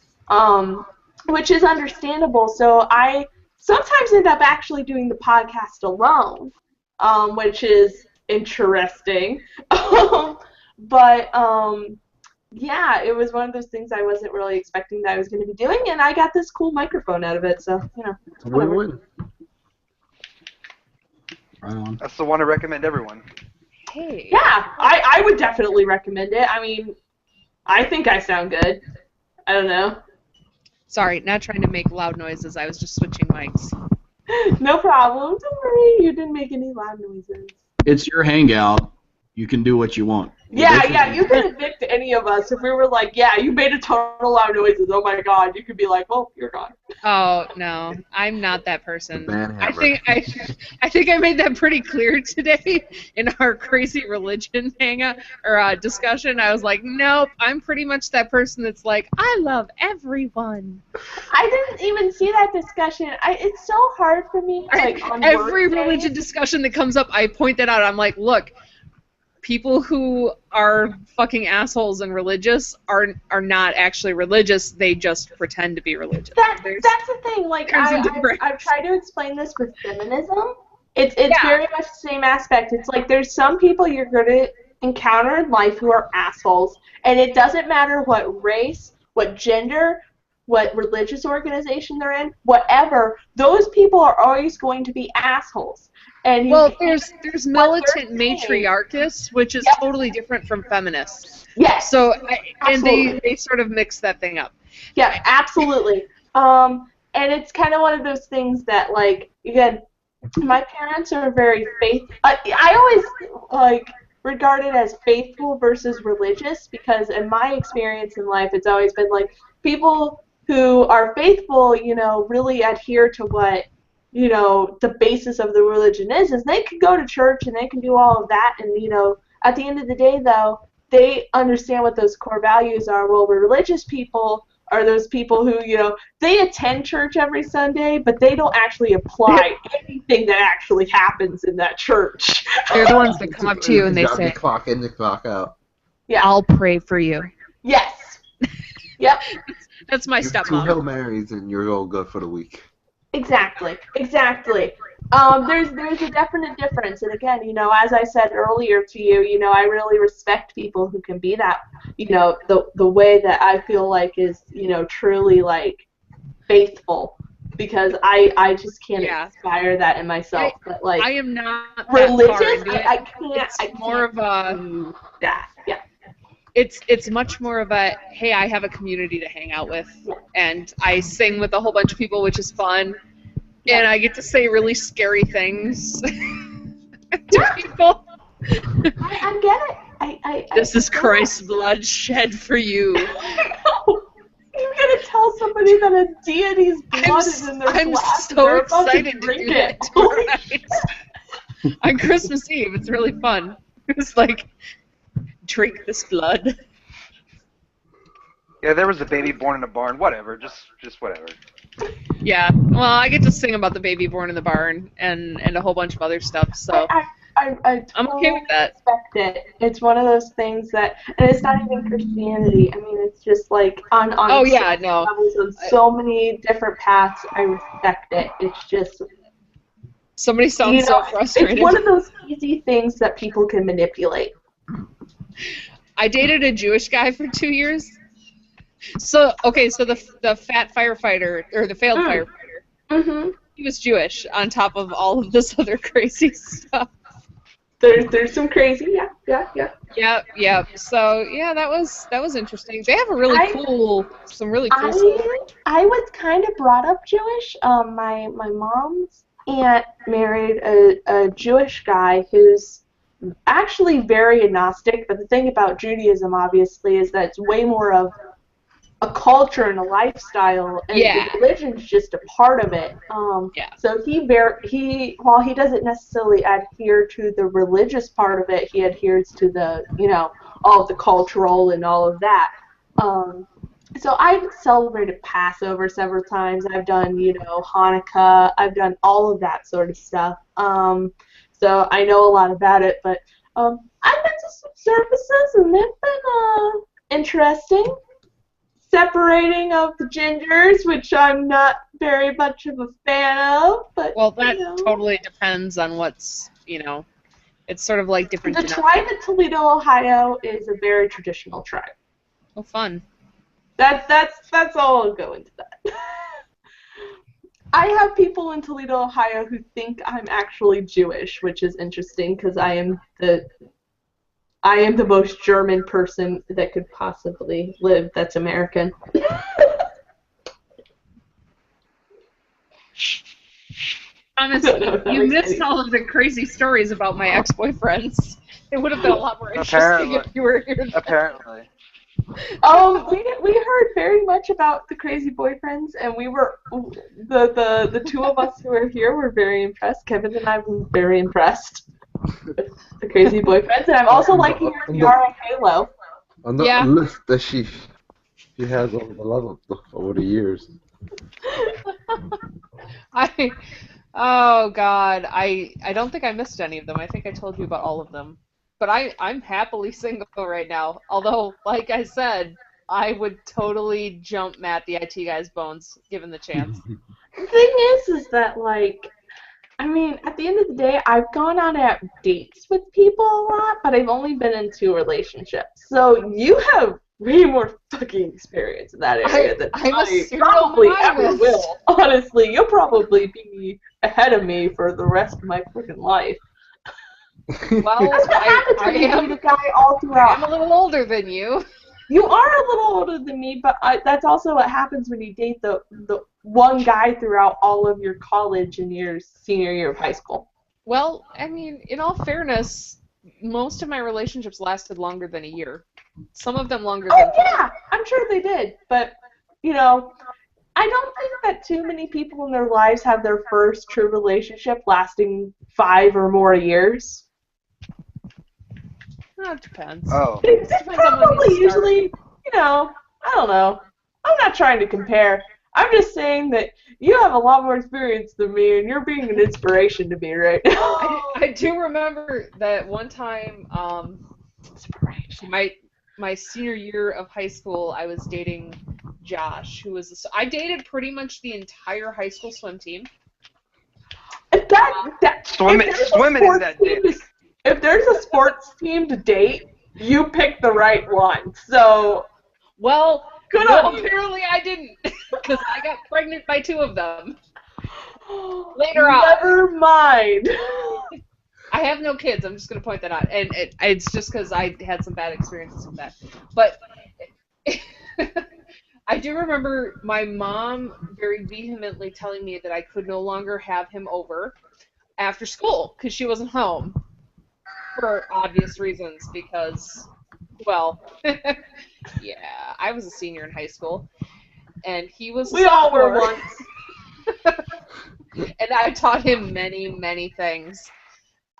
Which is understandable. So I sometimes end up actually doing the podcast alone, which is interesting. But yeah, it was one of those things I wasn't really expecting that I was going to be doing, and I got this cool microphone out of it. So Win-win. That's the one I recommend everyone. Hey. Yeah, I would definitely recommend it. I mean, I think I sound good. I don't know. Sorry, not trying to make loud noises. I was just switching mics. No problem. Don't worry. You didn't make any loud noises. It's your hangout. You can do what you want. Yeah, you could evict any of us if we were like, yeah, you made a ton of loud noises. Oh my god. You could be like, well, you're gone. Oh no, I'm not that person. I think I made that pretty clear today in our crazy religion hangout or discussion. I was like, nope, I'm pretty much that person that's like, I love everyone. I didn't even see that discussion. It's so hard for me. On every religion discussion that comes up, I point that out. I'm like, look. people who are fucking assholes and religious are not actually religious. They just pretend to be religious. That's the thing. Like I've tried to explain this with feminism. It's very much the same aspect. It's like there's some people you're going to encounter in life who are assholes, and it doesn't matter what race, what gender, what religious organization they're in, whatever. Those people are always going to be assholes. And there's militant matriarchists, which is totally different from feminists. Yes. So and they sort of mix that thing up. Yeah, absolutely. And it's kind of one of those things that, like, again, my parents are very I always regard it as faithful versus religious, because in my experience in life, it's always been like people who are faithful, really adhere to what the basis of the religion is they can go to church and they can do all of that, and at the end of the day, though, they understand what those core values are. Well, religious people are those people who, they attend church every Sunday, but they don't actually apply anything that actually happens in that church. They're the ones that come up to you and they say, clock in, the clock out. Yeah. I'll pray for you. Yes. Yep. That's my stepmom. 2 Hail Marys and you're all good for the week. Exactly. There's a definite difference, and again, as I said earlier to you, I really respect people who can be that, the way that I feel like is, truly like faithful, because I just can't inspire that in myself. But like, I am not religious. I can't. It's more of a that. Yeah. It's much more of a, hey, I have a community to hang out with, and I sing with a whole bunch of people, which is fun, and I get to say really scary things to people. I get it. This is Christ's blood shed for you. You're gonna tell somebody that a deity's blood is in their glass. I'm so excited to do that tonight. On Christmas Eve. It's really fun. It's like, drink this blood. Yeah, there was a baby born in a barn. Whatever, just whatever. Yeah, well, I get to sing about the baby born in the barn and a whole bunch of other stuff. So I totally I'm okay with that. Respect it. It's one of those things that, and it's not even Christianity. I mean, it's just like on levels on so many different paths. I respect it. It's just somebody sounds so frustrated. It's one of those easy things that people can manipulate. I dated a Jewish guy for 2 years. So the fat firefighter, or the failed firefighter, he was Jewish on top of all of this other crazy stuff. There's some crazy, yeah. Yeah. So yeah, that was interesting. They have a really cool stuff. I was kind of brought up Jewish. My mom's aunt married a Jewish guy who's actually very agnostic, but the thing about Judaism, obviously, is that it's way more of a culture and a lifestyle, and the religion's just a part of it. So he while he doesn't necessarily adhere to the religious part of it, he adheres to the all of the cultural and all of that. So I've celebrated Passover several times. I've done Hanukkah. I've done all of that sort of stuff. So I know a lot about it, but I've been to some services and they've been interesting. Separating of the gingers, which I'm not very much of a fan of, but that totally depends on what's it's sort of like different. The tribe in Toledo, Ohio, is a very traditional tribe. Oh, fun. That's all I'll go into that. I have people in Toledo, Ohio, who think I'm actually Jewish, which is interesting because I am the most German person that could possibly live that's American. Honestly, you missed all of the crazy stories about my ex-boyfriends. It would have been a lot more interesting if you were here. Apparently. We heard very much about the crazy boyfriends, and we were the two of us who are here were very impressed. Kevin and I were very impressed with the crazy boyfriends, and I'm also liking your PR of Halo. On the list that she has over the years. Oh God, I don't think I missed any of them. I think I told you about all of them. But I'm happily single right now. Although, like I said, I would totally jump Matt the IT guy's bones given the chance. The thing is that, like, I mean, at the end of the day, I've gone on dates with people a lot, but I've only been in 2 relationships. So you have way more fucking experience in that area than I'm a I serial probably ever monogamist. will. Honestly, you'll probably be ahead of me for the rest of my freaking life. Well, That's what happens when you am date a guy all throughout. I'm a little older than you. You are a little older than me, but that's also what happens when you date the one guy throughout all of your college and your senior year of high school. Well, I mean, in all fairness, most of my relationships lasted longer than a year. Some of them longer Oh than yeah, I'm sure they did, but you know, I don't think that too many people in their lives have their first true relationship lasting 5 or more years. It depends. Oh. It's Depends on when probably you start. usually, I don't know. I'm not trying to compare. I'm just saying that you have a lot more experience than me, and you're being an inspiration to me right now. I do remember that one time, my senior year of high school, I was dating Josh, who was I dated pretty much the entire high school swim team. Swimming in that dick. If there's a sports team to date, you pick the right one. So, well, good no, on you. apparently I didn't, because I got pregnant by 2 of them. Later on. Never mind. I have no kids. I'm just going to point that out. And it's just because I had some bad experiences with that. But I do remember my mom very vehemently telling me that I could no longer have him over after school because she wasn't home. For obvious reasons, because, well, yeah, I was a senior in high school, and he was a We all were sophomore. once. And I taught him many, many things.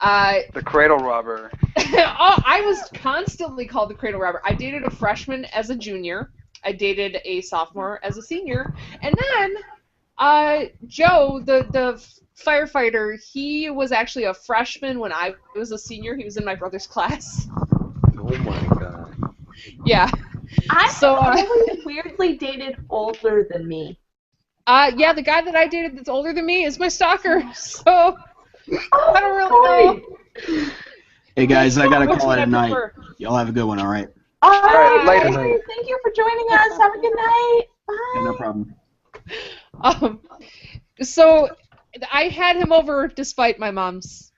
The cradle robber. I was constantly called the cradle robber. I dated a freshman as a junior. I dated a sophomore as a senior. And then Joe, the firefighter, he was actually a freshman when I was a senior. He was in my brother's class. Oh my god. Yeah. I've always weirdly dated older than me. Yeah, the guy that I dated that's older than me is my stalker. So I don't really know. Hey guys, I gotta call it a night. Y'all have a good one, all right? All right, later. Thank you for joining us. Have a good night. Bye. Yeah, no problem. So I had him over despite my mom's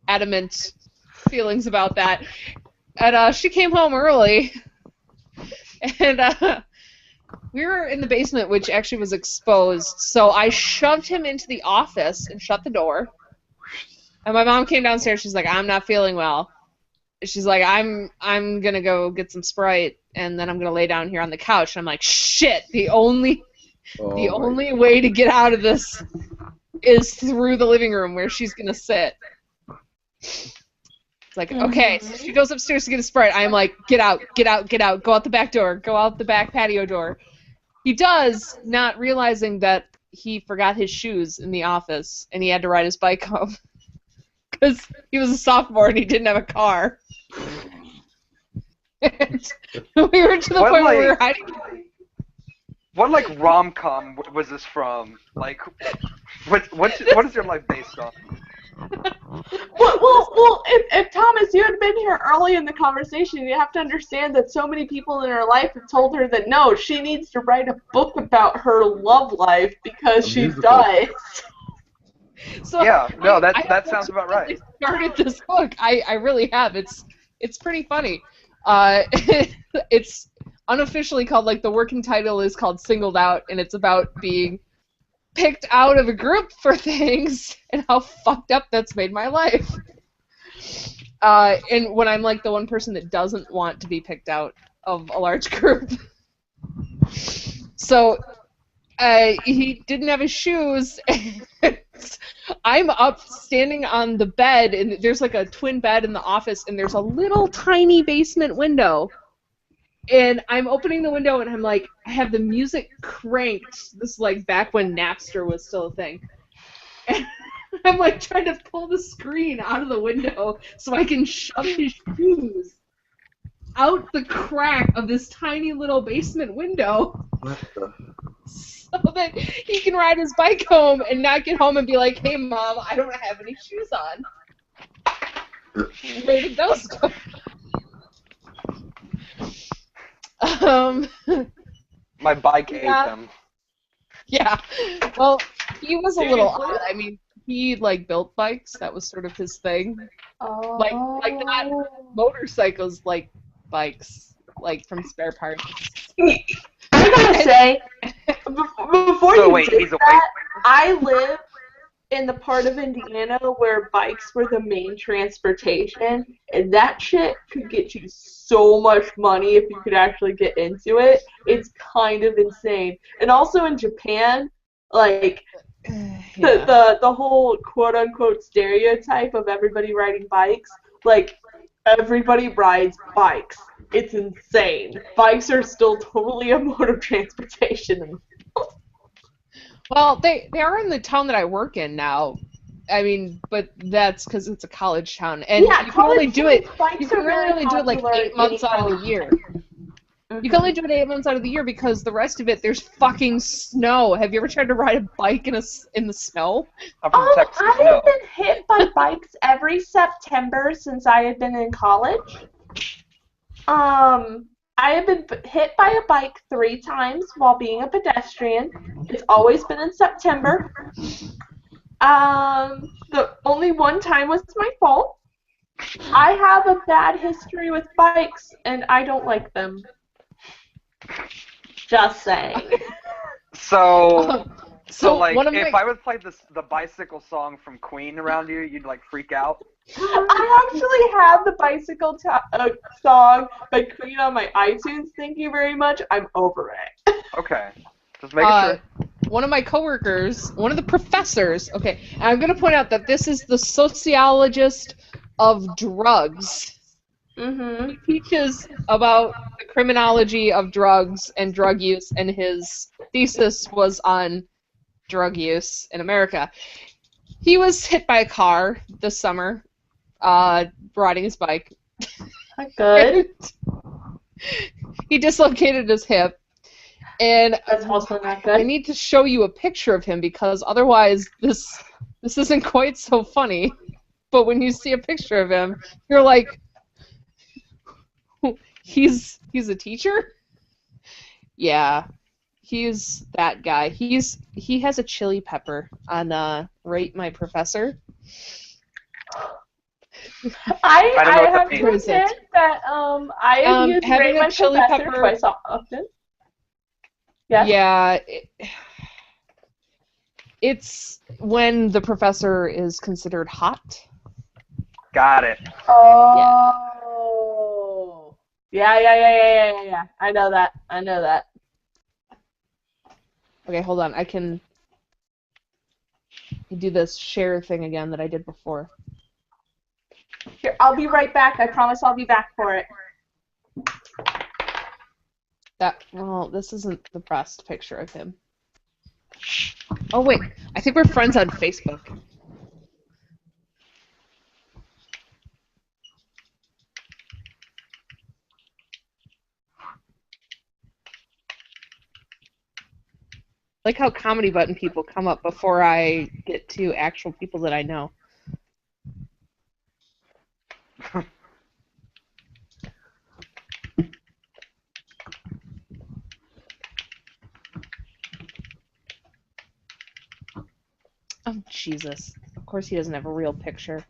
adamant feelings about that, and she came home early, and we were in the basement, which actually was exposed. So I shoved him into the office and shut the door. And my mom came downstairs. She's like, "I'm not feeling well." She's like, I'm gonna go get some Sprite, and then I'm gonna lay down here on the couch. And I'm like, shit. The only way to get out of this is through the living room where she's gonna sit. It's like, okay. So she goes upstairs to get a Sprite. I'm like, get out. Go out the back door. Go out the back patio door. He does, not realizing that he forgot his shoes in the office, and he had to ride his bike home. Because he was a sophomore and he didn't have a car. And we were to the point where we were hiding. What rom-com was this from? Like, what is your life based on? Well, if Thomas, you had been here early in the conversation, you have to understand that so many people in her life have told her that no, she needs to write a book about her love life because she does. So yeah, no, that sounds about right. I started this book. I really have. It's pretty funny. It's unofficially called, like, the working title is called Singled Out, and it's about being picked out of a group for things and how fucked up that's made my life. And when I'm like the one person that doesn't want to be picked out of a large group. So he didn't have his shoes. I'm up standing on the bed, and there's like a twin bed in the office, and there's a little tiny basement window. And I'm opening the window, and I'm like, I have the music cranked. This is like back when Napster was still a thing. And I'm like trying to pull the screen out of the window so I can shove his shoes out the crack of this tiny little basement window so that he can ride his bike home and not get home and be like, hey, Mom, I don't have any shoes on. Where did those go? My bike ate them. Yeah. Well, he was a little odd. I mean, he like built bikes. That was sort of his thing. Oh. Like not motorcycles, like bikes, like from spare parts. I gotta say, before So you wait, did he's that, I live in the part of Indiana where bikes were the main transportation, and that shit could get you so much money if you could actually get into it. It's kind of insane. And also in Japan, like the whole quote unquote stereotype of everybody riding bikes, like everybody rides bikes. It's insane. Bikes are still totally a mode of transportation. Well, they are in the town that I work in now. I mean, but that's because it's a college town, and yeah, you can only do it. You can really only do it like 8 months out of the year. You can only do it 8 months out of the year because the rest of it there's fucking snow. Have you ever tried to ride a bike in the snow? I'm from Texas. I have been hit by bikes every September since I had been in college. I have been hit by a bike 3 times while being a pedestrian. It's always been in September. The only one time was my fault. I have a bad history with bikes, and I don't like them. Just saying. So like, if I would play the bicycle song from Queen around you, you'd like freak out? I actually have the bicycle song by Queen on my iTunes. Thank you very much. I'm over it. Okay. Just making sure. One of my coworkers, one of the professors, okay, and I'm going to point out that this is the sociologist of drugs. Mm-hmm. He teaches about the criminology of drugs and drug use, and his thesis was on drug use in America. He was hit by a car this summer, riding his bike. Good. He dislocated his hip. And that's also not good. I need to show you a picture of him because otherwise this isn't quite so funny. But when you see a picture of him, you're like, he's a teacher? Yeah. He's that guy. He has a chili pepper on Rate My Professor. I have to admit that I have used Rate My chili Professor pepper twice often. Yes? Yeah. It's when the professor is considered hot. Got it. Oh. Yeah. I know that. Okay, hold on. I can do this share thing again that I did before. Here, I'll be right back. I promise I'll be back for it. Well, this isn't the best picture of him. Oh, wait. I think we're friends on Facebook. Like how comedy button people come up before I get to actual people that I know. Oh, Jesus. Of course he doesn't have a real picture.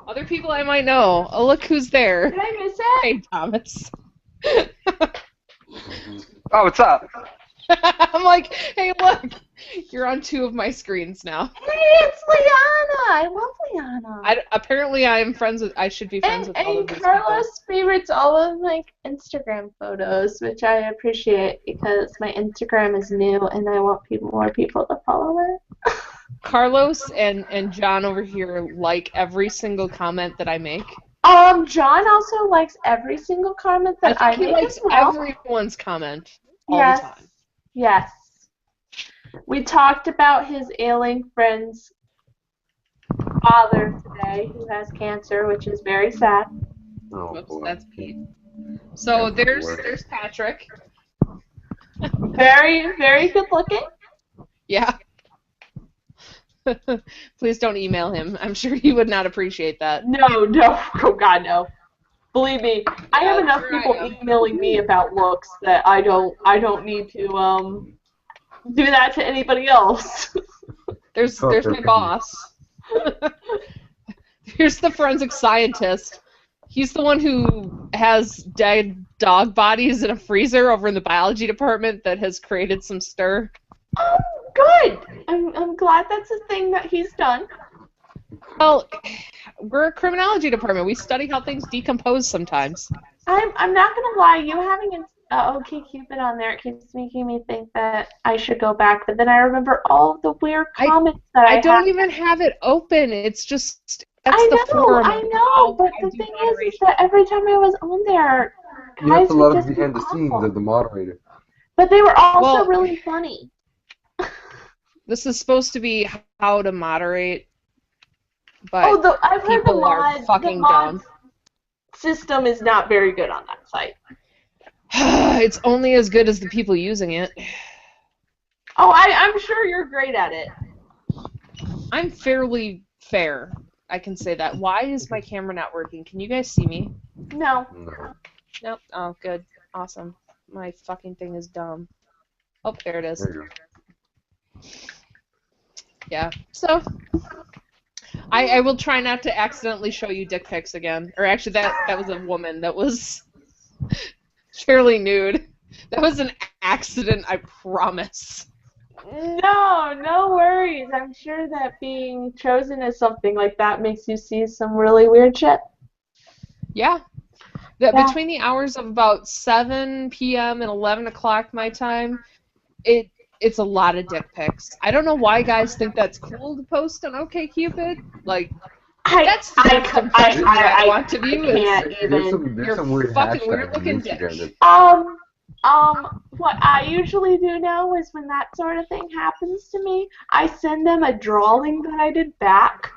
Other people I might know. Oh, look who's there. Did I miss it? Hey, Thomas. Oh, what's up? I'm like, hey, look. You're on 2 of my screens now. Hey, it's Liana. I love Liana. Apparently, I should be friends with all of these people. And Carlos favorites all of my Instagram photos, which I appreciate because my Instagram is new and I want more people to follow it. Carlos and John over here like every single comment that I make. John also likes every single comment that I think he make likes as well. everyone's comment all Yes. the time. Yes. We talked about his ailing friend's father today, who has cancer, which is very sad. Oh, Whoops, boy. that's Pete. So there's Patrick. Very, very good looking. Yeah. Please don't email him. I'm sure he would not appreciate that. No, oh God, no. Believe me, I have enough people emailing me about looks that I don't need to do that to anybody else. There's my boss. Here's the forensic scientist. He's the one who has dead dog bodies in a freezer over in the biology department that has created some stir. Oh, good. I'm glad that's a thing that he's done. Well, we're a criminology department. We study how things decompose sometimes. I'm not gonna lie. You having an OkCupid on there, it keeps making me think that I should go back. But then I remember all of the weird comments that I don't even have it open. It's just the forum. I know. But the thing is that every time I was on there, You have guys to would let us just be behind the scenes awful. of the moderator. But they were also really funny. This is supposed to be how to moderate, but I've heard people are fucking dumb. System is not very good on that site. It's only as good as the people using it. Oh, I'm sure you're great at it. I'm fairly fair. I can say that. Why is my camera not working? Can you guys see me? No. Nope. Oh, good. Awesome. My fucking thing is dumb. Oh, there it is. There you go. Yeah. So, I will try not to accidentally show you dick pics again. Or actually, that was a woman that was fairly nude. That was an accident, I promise. No worries. I'm sure that being chosen as something like that makes you see some really weird shit. Yeah. Between the hours of about 7 p.m. and 11 o'clock my time, it's a lot of dick pics. I don't know why guys think that's cool to post on OkCupid. Like, that's the impression I want to view. There's some weird fucking hashtags weird-looking on Instagram What I usually do now is when that sort of thing happens to me, I send them a drawing that I did back.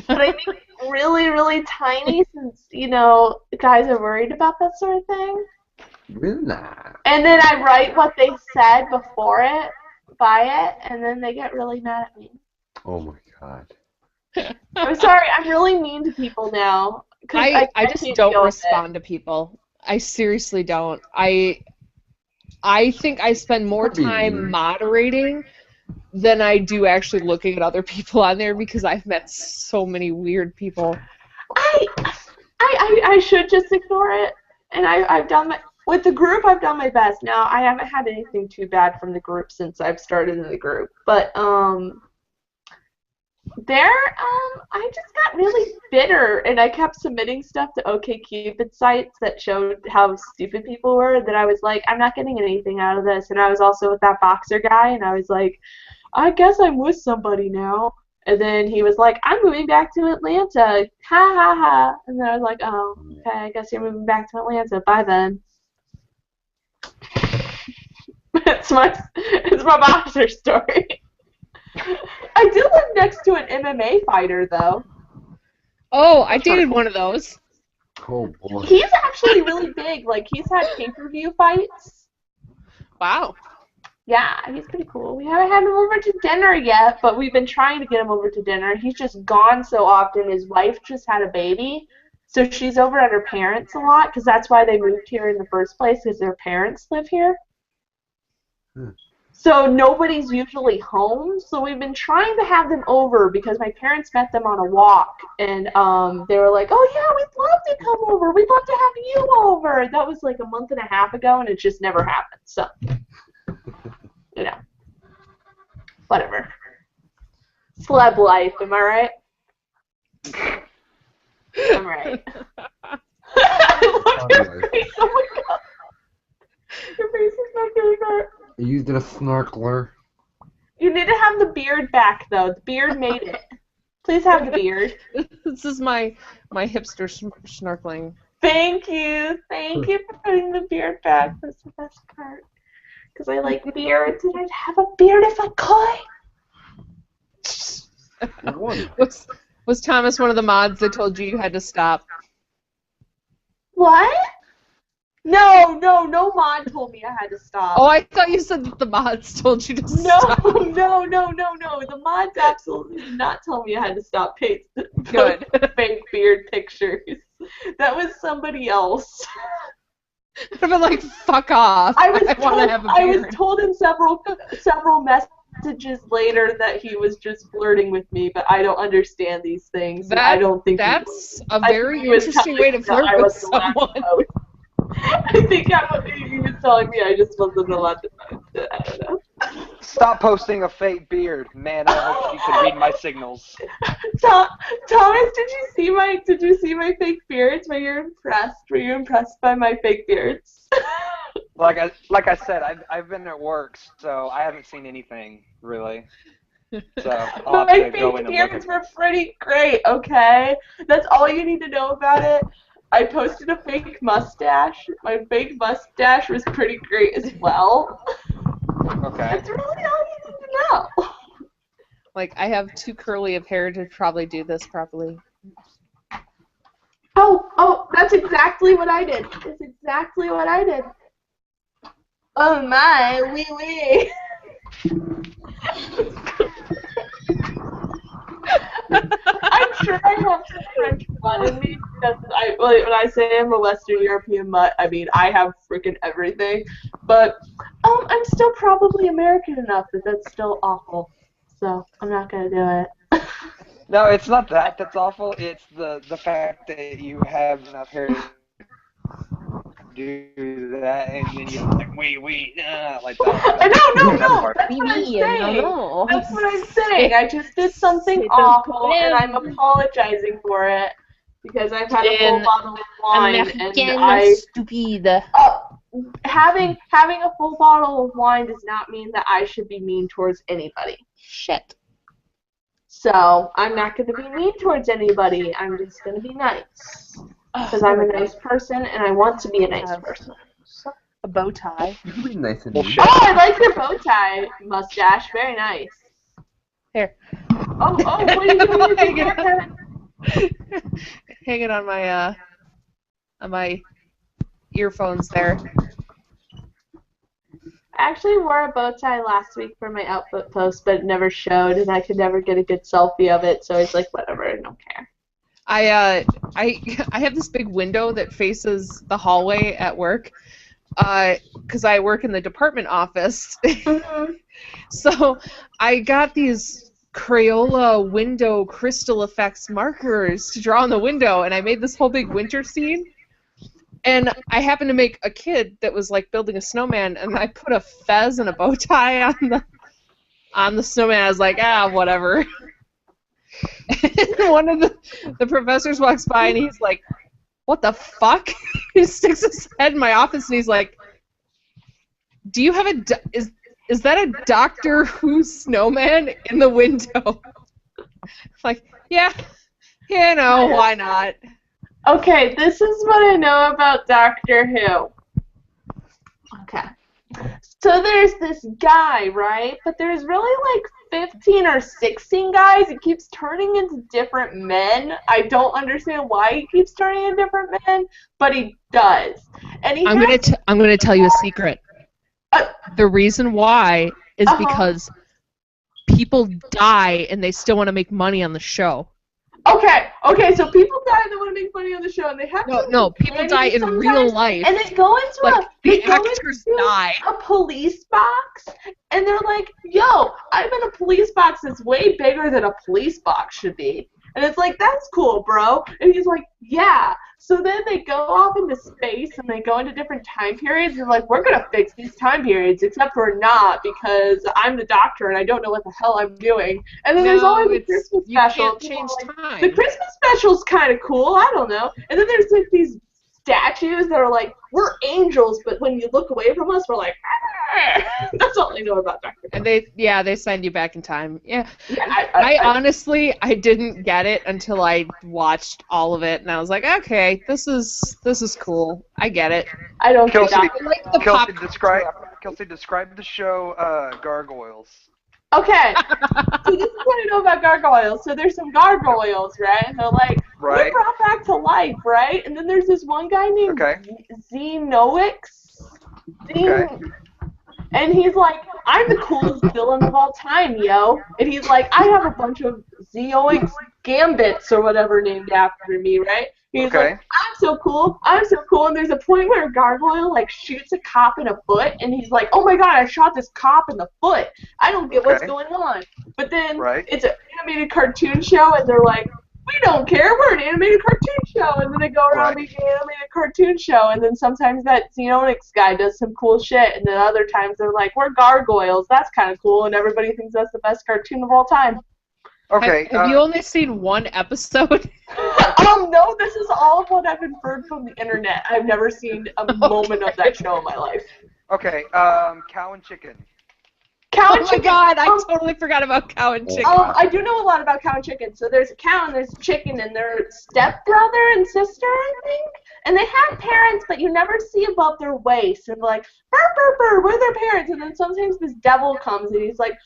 But I make it really, really tiny since, guys are worried about that sort of thing. Really not. And then I write what they said before it, by it, and then they get really mad at me. Oh my god. I'm sorry, I'm really mean to people now. I just don't respond to people. I seriously don't. I think I spend more time moderating than I do actually looking at other people on there because I've met so many weird people. I should just ignore it, and I've done with the group. I've done my best. Now I haven't had anything too bad from the group since I've started in the group, but I just got really bitter, and I kept submitting stuff to OkCupid sites that showed how stupid people were, that I was like, I'm not getting anything out of this. And I was also with that boxer guy, and I was like, I guess I'm with somebody now. And then he was like, I'm moving back to Atlanta. Ha ha ha. And then I was like, oh, okay, I guess you're moving back to Atlanta. Bye then. It's my boxer story. I do live next to an MMA fighter, though. Oh, I dated one of those. Oh, boy. He's actually really big. Like, he's had pay-per-view fights. Wow. Yeah, he's pretty cool. We haven't had him over to dinner yet, but we've been trying to get him over to dinner. He's just gone so often. His wife just had a baby, so she's over at her parents' a lot, because that's why they moved here in the first place, because their parents live here. So nobody's usually home, so we've been trying to have them over because my parents met them on a walk, and they were like, oh yeah, we'd love to come over, we'd love to have you over. That was like a month and a half ago, and it just never happened, so, whatever. Celeb life, am I right? I'm right. I love your face, oh my god. Your face is my favorite. I used a snorkeler. You need to have the beard back, though. The beard made it. Please have the beard. This is my hipster snorkeling. Thank you for putting the beard back. That's the best part. Because I like beards, and I'd have a beard if I could. Was Thomas one of the mods that told you had to stop? What? No mod told me I had to stop. Oh, I thought you said that the mods told you to stop. No. The mods absolutely did not tell me I had to stop pasting Good. fake beard pictures. That was somebody else. I'd have been like, fuck off. I was told in several messages later that he was just flirting with me, but I don't understand these things. I don't think that's a very interesting way to flirt with someone. I think he was telling me I just wasn't allowed to post it. I don't know. Stop posting a fake beard, man. I hope you can read my signals. Thomas, did you see my fake beards? Were you impressed by my fake beards? Like I said, I've been at work, so I haven't seen anything really. So I'll have to go in and look. My fake beards were pretty great. Okay, that's all you need to know about it. I posted a fake mustache. My fake mustache was pretty great as well. Okay. That's really all you need to know. Like, I have too curly of hair to probably do this properly. Oh, that's exactly what I did. Oh my, wee. I'm sure I have some French blood in me because when I say I'm a Western European mutt, I mean I have freaking everything. But I'm still probably American enough that that's still awful. So I'm not gonna do it. No, it's not that's awful. It's the fact that you have enough hair to do that, and then you're like, wait, like that. No. That's what I'm saying. I just did something awful, and I'm apologizing for it because I've had a full bottle of wine, having a full bottle of wine does not mean that I should be mean towards anybody. Shit. So I'm not going to be mean towards anybody. I'm just going to be nice. Because I'm a nice person, and I want to be a nice person. A bow tie. You can be nice and neat. Oh, I like your bow tie mustache. Very nice. Here. Oh, what are you doing with your haircut? Hanging on my earphones there. I actually wore a bow tie last week for my outfit post, but it never showed, and I could never get a good selfie of it, so it's like, whatever, I don't care. I have this big window that faces the hallway at work, because I work in the department office. So I got these Crayola window crystal effects markers to draw on the window, and I made this whole big winter scene. And I happened to make a kid that was like building a snowman, and I put a fez and a bow tie on the snowman. I was like, whatever. And one of the professors walks by, and he's like, what the fuck? He sticks his head in my office, and he's like, do you have is that a Doctor Who snowman in the window? Like, yeah, no, why not? Okay, this is what I know about Doctor Who. Okay. So there's this guy, right? But there's really like 15 or 16 guys. He keeps turning into different men. I don't understand why he keeps turning into different men, but he does. And I'm gonna tell you a secret. The reason why is because people die and they still want to make money on the show. Okay, so people die and they want to make money on the show, and they have No, people die in real life. And they go into the actors die. A police box, and they're like, yo, I'm in a police box that's way bigger than a police box should be. And it's like, that's cool, bro. And he's like, yeah. So then they go off into space, and they go into different time periods, and like, we're going to fix these time periods, except for not, because I'm the doctor, and I don't know what the hell I'm doing. And then there's always the Christmas special. You can't change time. The Christmas special's kind of cool, I don't know. And then there's like these statues that are like, we're angels, but when you look away from us, we're like, That's all I know about Dr. And they send you back in time. Yeah. I honestly didn't get it until I watched all of it, and I was like, okay, this is cool. I get it. I don't Kelsey, get that. Kelsey, describe the show Gargoyles. Okay, so this is what I know about gargoyles. So there's some gargoyles, right? And they're like, we're brought back to life, right? And then there's this one guy named Xenoix. And he's like, I'm the coolest villain of all time, yo. And he's like, I have a bunch of Xenoix gambits or whatever named after me, right? He's like, I'm so cool. And there's a point where a gargoyle like shoots a cop in the foot, and he's like, oh my god, I shot this cop in the foot. I don't get what's going on. But then it's an animated cartoon show, and they're like, we don't care, we're an animated cartoon show. And then they go around being an animated cartoon show, and then sometimes that Xenoix guy does some cool shit, and then other times they're like, we're gargoyles, that's kind of cool, and everybody thinks that's the best cartoon of all time. Okay. Have you only seen one episode? No, this is all of what I've inferred from the internet. I've never seen a moment of that show in my life. Okay, Cow and Chicken. Cow and Chicken. Oh my god, I totally forgot about Cow and Chicken. I do know a lot about Cow and Chicken. So there's a cow and there's a chicken, and they're stepbrother and sister, I think. And they have parents, but you never see above their waist. And like, burr, burr, burr, we're their parents. And then sometimes this devil comes, and he's like,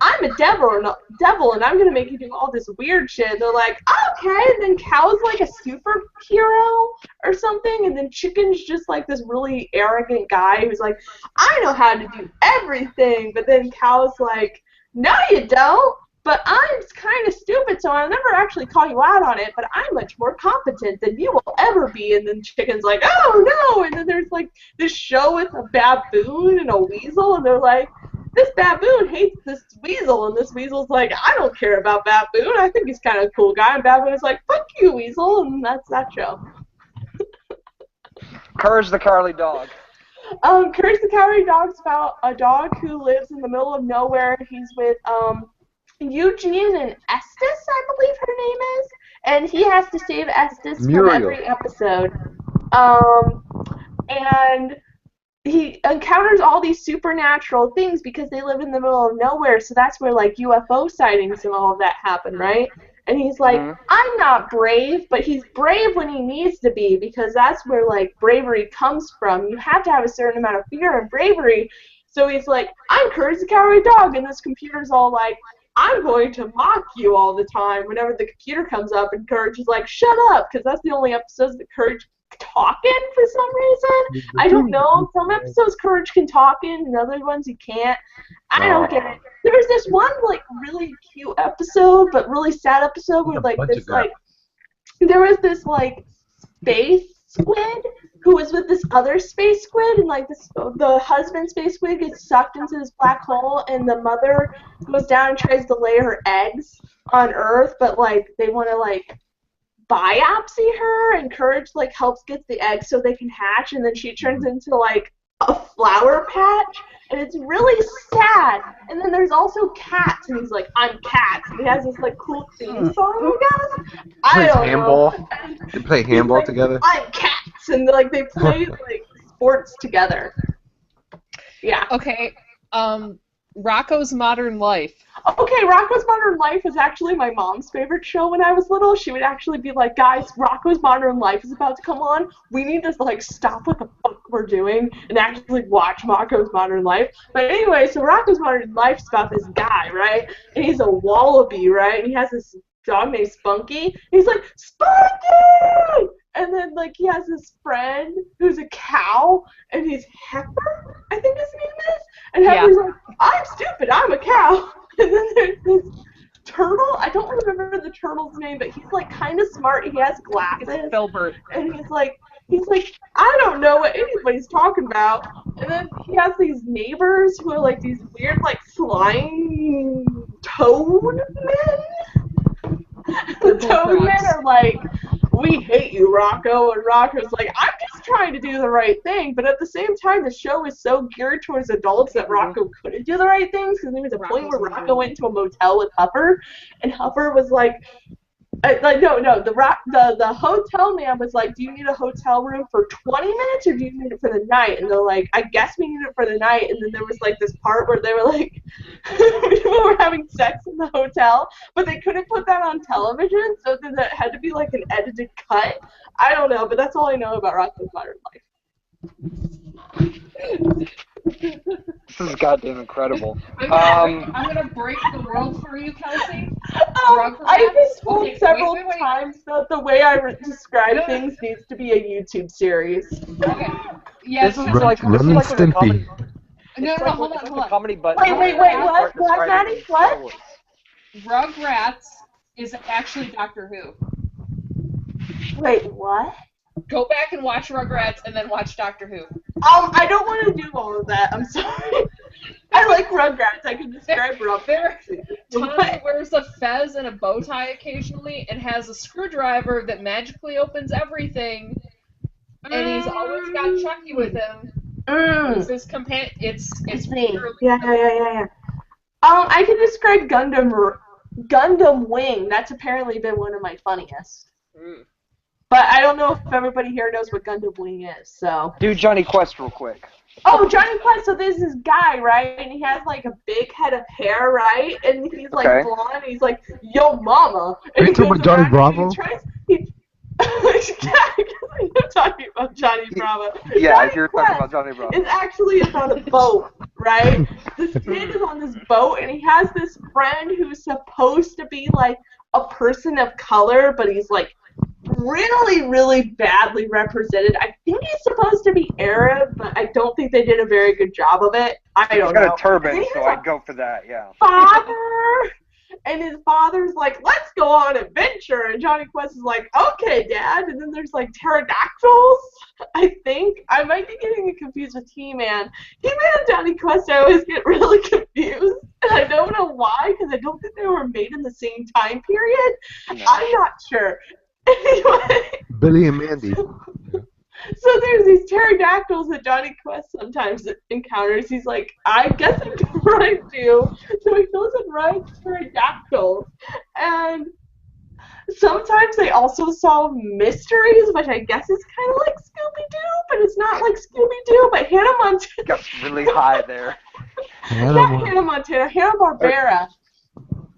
I'm a devil, and I'm going to make you do all this weird shit. And they're like, okay. And then Cow's like a superhero or something. And then Chicken's just like this really arrogant guy who's like, I know how to do everything. But then Cow's like, no, you don't. But I'm kind of stupid, so I'll never actually call you out on it, but I'm much more competent than you will ever be. And then Chicken's like, oh, no. And then there's, like, this show with a baboon and a weasel, and they're like, this baboon hates this weasel. And this weasel's like, I don't care about baboon. I think he's kind of a cool guy. And baboon's like, fuck you, weasel. And that's that show. Courage the Cowardly Dog. Courage the Cowardly Dog's about a dog who lives in the middle of nowhere. He's with, Eugene and Estes, I believe her name is, and he has to save Estes from every episode. And he encounters all these supernatural things because they live in the middle of nowhere, so that's where, like, UFO sightings and all of that happen, right? And he's like, I'm not brave, but he's brave when he needs to be, because that's where, like, bravery comes from. You have to have a certain amount of fear and bravery. So he's like, I'm Courage the Cowardly Dog, and this computer's all like, I'm going to mock you all the time whenever the computer comes up, and Courage is like, shut up, because that's the only episodes that Courage talk in for some reason. I don't know. Some episodes Courage can talk in, and other ones he can't. I don't get it. There was this one, like, really cute episode, but really sad episode where, like, this, like, there was this, like, space squid who was with this other space squid, and like the husband space squid gets sucked into this black hole, and the mother goes down and tries to lay her eggs on Earth, but like they want to like biopsy her, and Courage like helps get the eggs so they can hatch, and then she turns into like a flower patch, and it's really sad. And then there's also Cats, and he's like, I'm Cats, and he has this like cool theme song, I guess. I don't know. They play handball together. I'm Cats, and like they play like sports together. Yeah. Okay. Rocko's Modern Life. Okay, Rocko's Modern Life was actually my mom's favorite show when I was little. She would actually be like, guys, Rocko's Modern Life is about to come on. We need to, like, stop what the fuck we're doing and actually watch Rocko's Modern Life. But anyway, so Rocko's Modern Life is about this guy, right? And he's a wallaby, right? And he has this dog named Spunky. And he's like, Spunky! And then, like, he has this friend who's a cow, and he's Heifer, I think his name is. And Heifer's like, I'm stupid, I'm a cow. And then there's this turtle. I don't remember the turtle's name, but he's, like, kind of smart. He has glasses. It's Filbert. And he's like, I don't know what anybody's talking about. And then he has these neighbors who are, like, these weird, like, slime toad men. The toad men are like, we hate you, Rocko. And Rocko's like, I'm just trying to do the right thing. But at the same time, the show is so geared towards adults that Rocko couldn't do the right things, because there was a point where Rocko went to a motel with Huffer, and Huffer was like, The hotel man was like, do you need a hotel room for 20 minutes or do you need it for the night? And they're like, I guess we need it for the night. And then there was like this part where they were like, people were having sex in the hotel, but they couldn't put that on television, so then it had to be like an edited cut. I don't know, but that's all I know about Rocco's Modern Life. This is goddamn incredible. I'm gonna break the world for you, Kelsey. I've been told several times that the way I describe things needs to be a YouTube series. Okay. Yeah. This is like with a comedy. No, hold on. Comedy, but wait, what, Maddie? What? Rugrats is actually Doctor Who. Wait, what? Go back and watch Rugrats and then watch Doctor Who. I don't want to do all of that. I'm sorry. I like Rugrats. I can describe Rugrats. Tommy wears a fez and a bow tie occasionally and has a screwdriver that magically opens everything. And he's always got Chucky with him. It's his companion. It's me. Yeah. I can describe Gundam Wing. That's apparently been one of my funniest. But I don't know if everybody here knows what Gundam Wing is, so. Do Johnny Quest real quick. Oh, Johnny Quest, so there's this guy, right? And he has like a big head of hair, right? And he's like blonde, and he's like, yo mama. Are you talking about Johnny Bravo? I'm talking about Johnny Bravo. Yeah, you're talking about Johnny Bravo. It's actually about a boat, right? This kid is on this boat, and he has this friend who's supposed to be like a person of color, but he's like really, really badly represented. I think he's supposed to be Arab, but I don't think they did a very good job of it. I don't know. He's got a turban, so I'd go for that, yeah. Father! And his father's like, let's go on an adventure. And Johnny Quest is like, okay, Dad. And then there's like pterodactyls, I think. I might be getting it confused with He-Man. He-Man and Johnny Quest, I always get really confused. And I don't know why, because I don't think they were made in the same time period. No. I'm not sure. Anyway. Billy and Mandy. So there's these pterodactyls that Johnny Quest sometimes encounters. He's like, I guess I can ride you. So he goes and rides pterodactyls. And sometimes they also solve mysteries, which I guess is kind of like Scooby-Doo, but it's not like Scooby-Doo. But Hannah Montana. Got really high there. Not Hannah Montana. Hanna-Barbera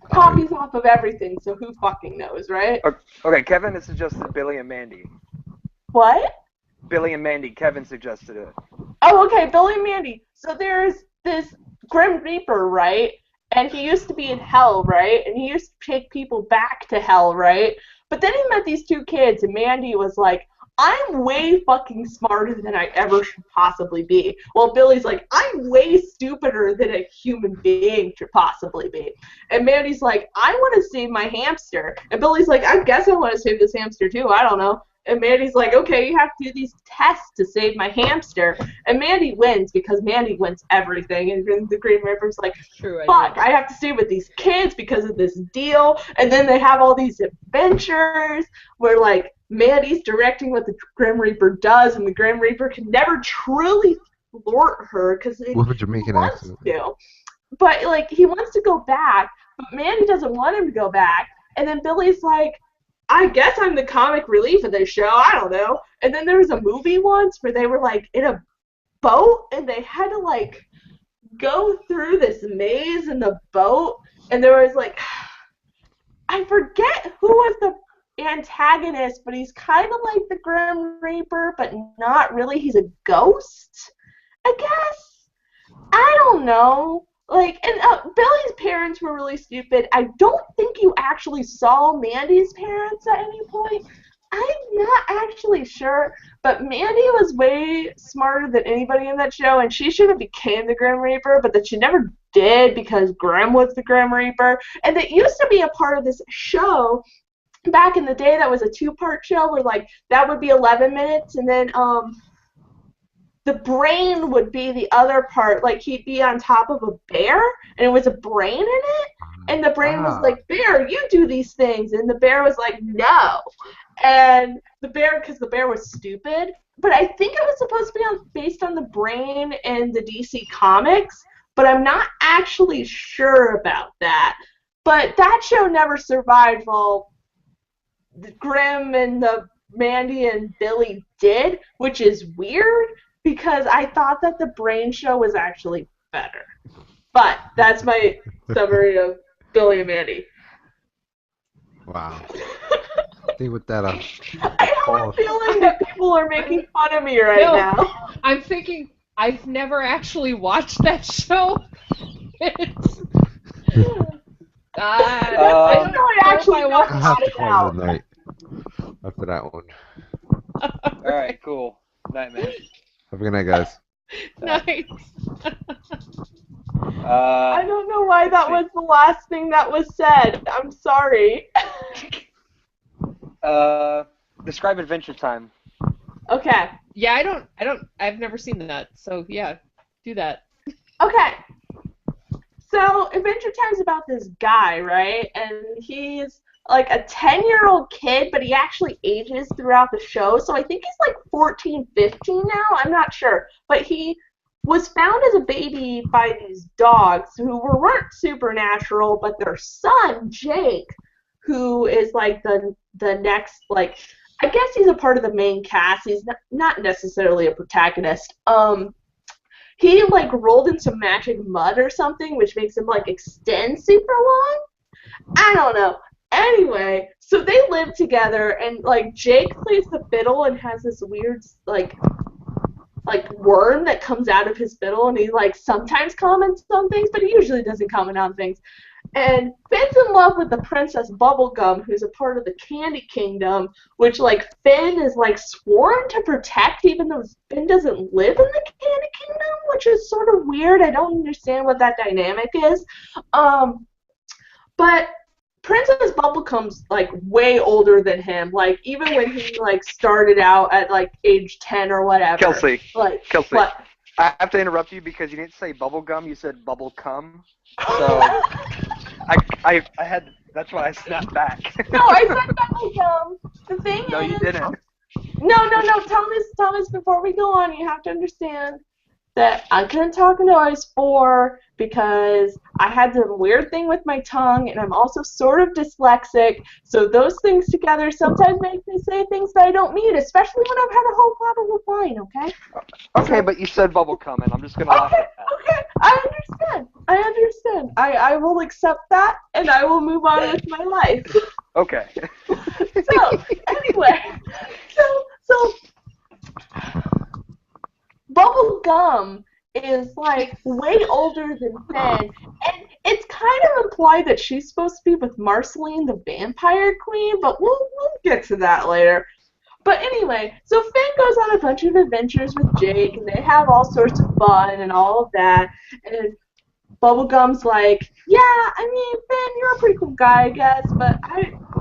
copies off of everything, so who fucking knows, right? Okay, Kevin has suggested Billy and Mandy. What? Billy and Mandy. Kevin suggested it. Oh, okay, Billy and Mandy. So there's this Grim Reaper, right? And he used to be in hell, right? And he used to take people back to hell, right? But then he met these two kids, and Mandy was like, I'm way fucking smarter than I ever should possibly be. Well, Billy's like, I'm way stupider than a human being should possibly be. And Mandy's like, I want to save my hamster. And Billy's like, I guess I want to save this hamster too. I don't know. And Mandy's like, okay, you have to do these tests to save my hamster. And Mandy wins because Mandy wins everything. And then the Green Reaper's like, fuck, I have to stay with these kids because of this deal. And then they have all these adventures where, like, Mandy's directing what the Grim Reaper does, and the Grim Reaper can never truly thwart her because he wants to. But, like, he wants to go back, but Mandy doesn't want him to go back. And then Billy's like, I guess I'm the comic relief of this show. I don't know. And then there was a movie once where they were, like, in a boat, and they had to, like, go through this maze in the boat. And there was, like, I forget who was the antagonist, but he's kind of like the Grim Reaper, but not really. He's a ghost, I guess. I don't know. Like, and Billy's parents were really stupid. I don't think you actually saw Mandy's parents at any point. I'm not actually sure, but Mandy was way smarter than anybody in that show, and she should have became the Grim Reaper, but that she never did because Grim was the Grim Reaper. And it used to be a part of this show back in the day that was a two-part show where, like, that would be 11 minutes, and then the brain would be the other part. Like, he'd be on top of a bear, and it was a brain in it, and the brain was like, Bear, you do these things, and the bear was like, no. And the bear, because the bear was stupid, but I think it was supposed to be based on the brain in the DC Comics, but I'm not actually sure about that. But that show never survived. Well, Grim and the Mandy and Billy did, which is weird because I thought that the Brain Show was actually better. But that's my summary of Billy and Mandy. Wow. I think with that, I have a feeling that people are making fun of me right now. I'm thinking I've never actually watched that show. I don't know. I actually I'll have to call it a night after that one. All right, cool. Night, man. Have a good night, guys. Night. I don't know why that was the last thing that was said. I'm sorry. Describe Adventure Time. Okay. Yeah, I've never seen that. So yeah, do that. Okay. So Adventure Time is about this guy, right? And he's like a 10-year-old kid, but he actually ages throughout the show. So I think he's like 14, 15 now. I'm not sure. But he was found as a baby by these dogs who weren't supernatural, but their son, Jake, who is like the next, like, I guess he's a part of the main cast. He's not necessarily a protagonist. He like rolled in some magic mud or something, which makes him like extend super long. I don't know. Anyway, so they live together, and like Jake plays the fiddle and has this weird like worm that comes out of his fiddle, and he like sometimes comments on things, but he usually doesn't comment on things. And Finn's in love with the Princess Bubblegum, who's a part of the Candy Kingdom, which like Finn is like sworn to protect, even though Finn doesn't live in the Candy Kingdom, which is sort of weird. I don't understand what that dynamic is. But Princess Bubblegum's like way older than him. Like even when he like started out at like age 10 or whatever. Kelsey. Kelsey. What? I have to interrupt you because you didn't say bubblegum, you said bubblecum. So I had, that's why I snapped back. No, I said bubblegum. The thing is. No, you didn't. No, Thomas, before we go on, you have to understand that I couldn't talk noise because I had some weird thing with my tongue, and I'm also sort of dyslexic, so those things together sometimes make me say things that I don't mean, especially when I've had a whole bottle of wine, okay? Okay, but you said bubblegum, and I'm just going to laugh at that. Okay, I understand. I will accept that, and I will move on with my life. Okay. So, anyway, so Bubblegum is like way older than Finn, and it's kind of implied that she's supposed to be with Marceline, the vampire queen, but we'll get to that later. But anyway, so Finn goes on a bunch of adventures with Jake, and they have all sorts of fun and all of that, and Bubblegum's like, yeah, I mean, Finn, you're a pretty cool guy, I guess, but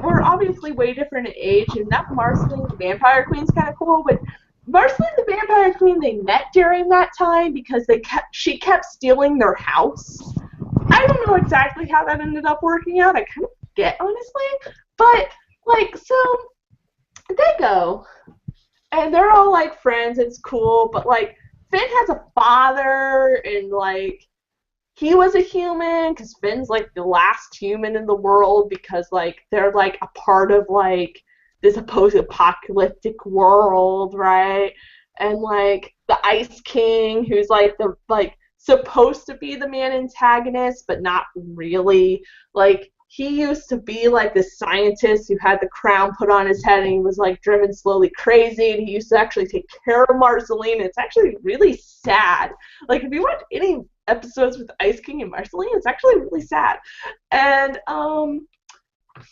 we're obviously way different in age, and that Marceline, the vampire queen's kind of cool, but Marceline, the vampire queen, they met during that time because she kept stealing their house. I don't know exactly how that ended up working out. I kind of forget, honestly. But, like, so they go, and they're all, like, friends. It's cool. But, like, Finn has a father, and, like, he was a human because Finn's, like, the last human in the world because, like, they're, like, a part of, like, this post-apocalyptic world, right? And like the Ice King, who's like the supposed to be the main antagonist, but not really. Like he used to be like this scientist who had the crown put on his head, and he was like driven slowly crazy. And he used to actually take care of Marceline. It's actually really sad. Like if you watch any episodes with Ice King and Marceline, it's actually really sad. And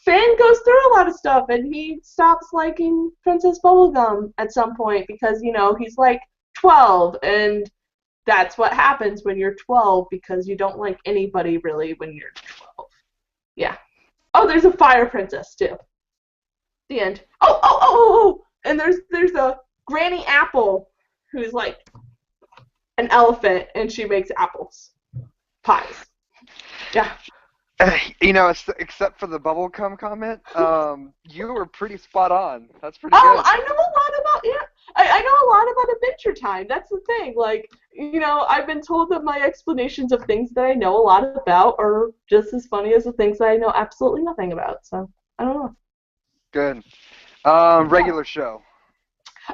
Finn goes through a lot of stuff, and he stops liking Princess Bubblegum at some point because, you know, he's like 12, and that's what happens when you're 12 because you don't like anybody really when you're 12. Yeah. Oh, there's a fire princess too. The end. Oh! And there's a Granny Apple who's like an elephant, and she makes apples. Pies. Yeah. You know, except for the bubblegum comment, you were pretty spot on. That's pretty good. I know a lot about I know a lot about Adventure Time. That's the thing. Like, you know, I've been told that my explanations of things that I know a lot about are just as funny as the things that I know absolutely nothing about. So I don't know. Good. Regular show.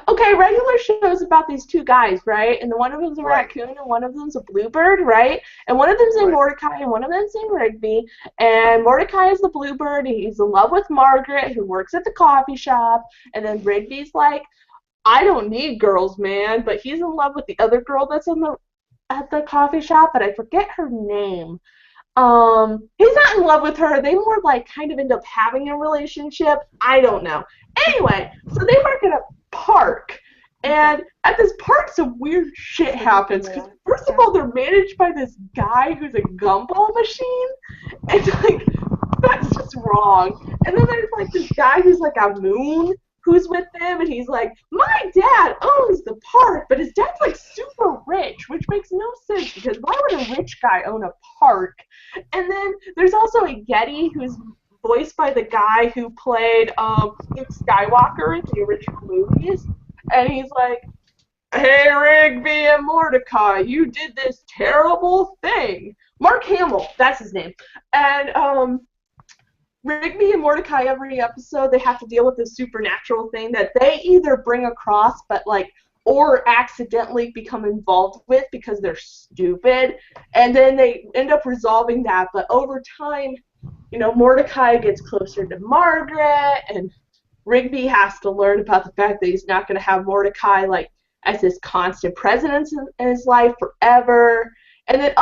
Okay, regular show is about these two guys, right? And one of them's a Right. raccoon and one of them's a bluebird, right? And one of them's named Right. Mordecai and one of them's named Rigby. And Mordecai is the bluebird and he's in love with Margaret, who works at the coffee shop. And then Rigby's like, I don't need girls, man, but he's in love with the other girl that's at the coffee shop, but I forget her name. He's not in love with her. They more like kind of end up having a relationship. I don't know. Anyway, so they work at a park, and at this park some weird shit happens. Because first of all, they're managed by this guy who's a gumball machine, and like that's just wrong. And then there's like this guy who's like a moon who's with them, and he's like, my dad owns the park, but his dad's like super rich, which makes no sense because why would a rich guy own a park? And then there's also a Yeti who's voiced by the guy who played Luke Skywalker in the original movies, and he's like, hey, Rigby and Mordecai, you did this terrible thing. Mark Hamill, that's his name. And Rigby and Mordecai, every episode, they have to deal with this supernatural thing that they either bring across, but like, or accidentally become involved with because they're stupid, and then they end up resolving that. But over time, you know, Mordecai gets closer to Margaret, and Rigby has to learn about the fact that he's not going to have Mordecai like as his constant presence in his life forever. And then,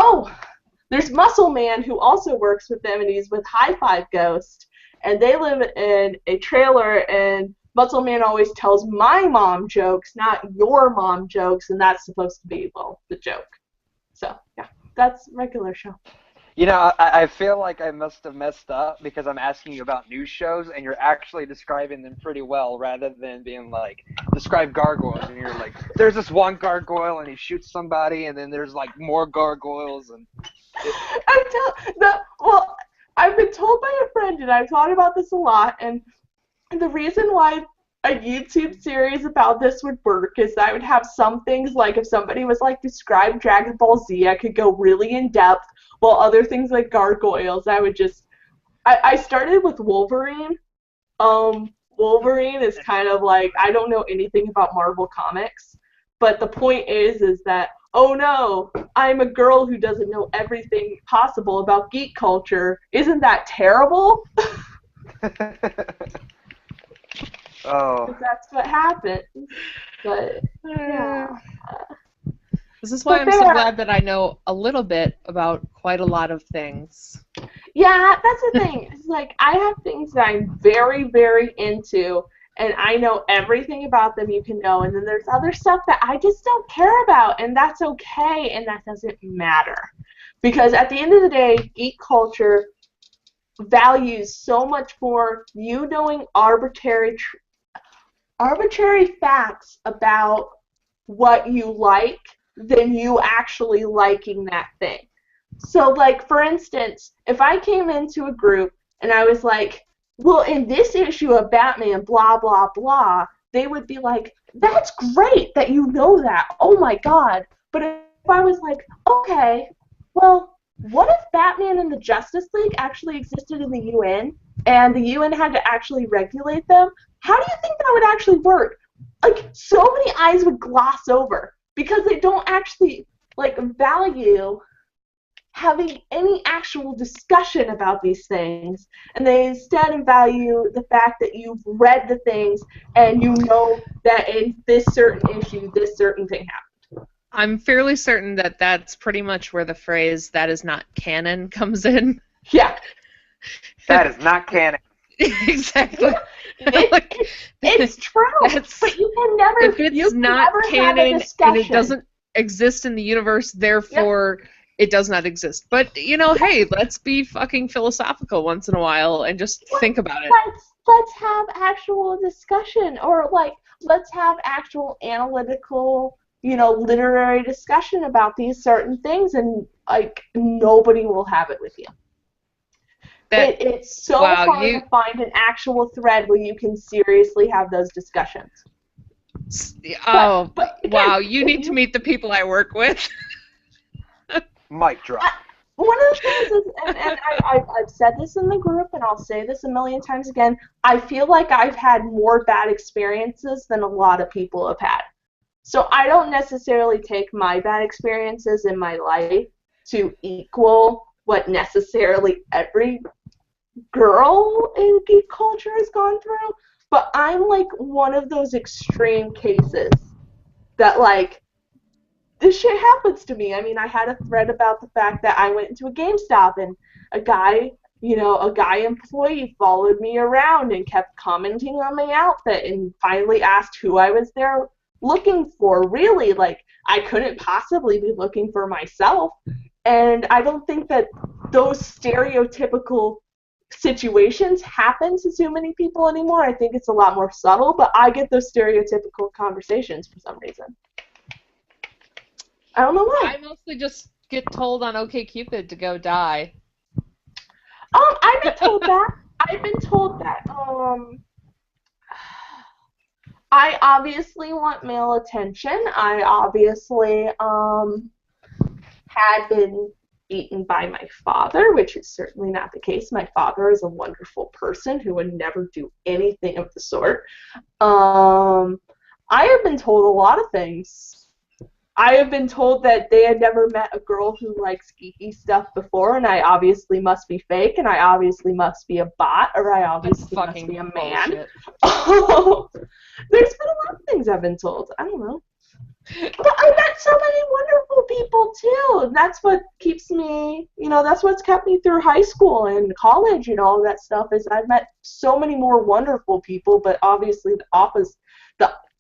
there's Muscle Man who also works with them, and he's with High Five Ghost, and they live in a trailer, and Muscle Man always tells my mom jokes, not your mom jokes, and that's supposed to be, well, the joke. So, yeah, that's regular show. You know, I feel like I must have messed up because I'm asking you about news shows, and you're actually describing them pretty well, rather than being like, describe gargoyles, and you're like, there's this one gargoyle, and he shoots somebody, and then there's like more gargoyles, and... I've been told by a friend, and I've thought about this a lot, and the reason why a YouTube series about this would work is I would have some things, like if somebody was like, describe Dragon Ball Z, I could go really in depth, while other things like gargoyles, I would just... I started with Wolverine. Wolverine is kind of like, I don't know anything about Marvel Comics, but the point is that, oh no, I'm a girl who doesn't know everything possible about geek culture. Isn't that terrible? Oh. That's what happened. But, yeah. This is why I'm so glad that I know a little bit about quite a lot of things. Yeah, that's the thing. It's like, I have things that I'm very, very into, and I know everything about them you can know, and then there's other stuff that I just don't care about, and that's okay, and that doesn't matter. Because at the end of the day, geek culture values so much more you knowing arbitrary facts about what you like than you actually liking that thing. So, like, for instance, if I came into a group and I was like, well, in this issue of Batman, blah, blah, blah, they would be like, that's great that you know that. Oh, my God. But if I was like, okay, well, what if Batman and the Justice League actually existed in the UN, and the UN had to actually regulate them? How do you think that would actually work? Like, so many eyes would gloss over because they don't actually, like, value having any actual discussion about these things, and they instead value the fact that you've read the things and you know that in this certain issue, this certain thing happened. I'm fairly certain that that's pretty much where the phrase "that is not canon" comes in. Yeah. That is not canon. Exactly. It's true, but you can never. If it's not canon and it doesn't exist in the universe, therefore it does not exist. But you know, hey, let's be fucking philosophical once in a while and just think about it. Let's have actual discussion, or like let's have actual analytical, you know, literary discussion about these certain things, and like nobody will have it with you. It's so hard to find an actual thread where you can seriously have those discussions. Wow, you need to meet the people I work with. Mic drop. one of the things is, and I've said this in the group, and I'll say this a million times again, I feel like I've had more bad experiences than a lot of people have had. So I don't necessarily take my bad experiences in my life to equal what necessarily every girl in geek culture has gone through, but I'm like one of those extreme cases that like this shit happens to me. I mean, I had a thread about the fact that I went into a GameStop and a guy employee followed me around and kept commenting on my outfit and finally asked who I was there looking for. Really, like, I couldn't possibly be looking for myself. And I don't think that those stereotypical situations happen to too many people anymore. I think it's a lot more subtle, but I get those stereotypical conversations for some reason. I don't know why. I mostly just get told on OkCupid to go die. I've been told that. I obviously want male attention. I obviously had been beaten by my father, which is certainly not the case. My father is a wonderful person who would never do anything of the sort. I have been told a lot of things. I have been told that they had never met a girl who likes geeky stuff before, and I obviously must be fake, and I obviously must be a bot, or I obviously must be a man. There's been a lot of things I've been told. I don't know. But I met so many wonderful people, too. And that's what keeps me, that's what's kept me through high school and college and all that stuff, is I've met so many more wonderful people, but obviously the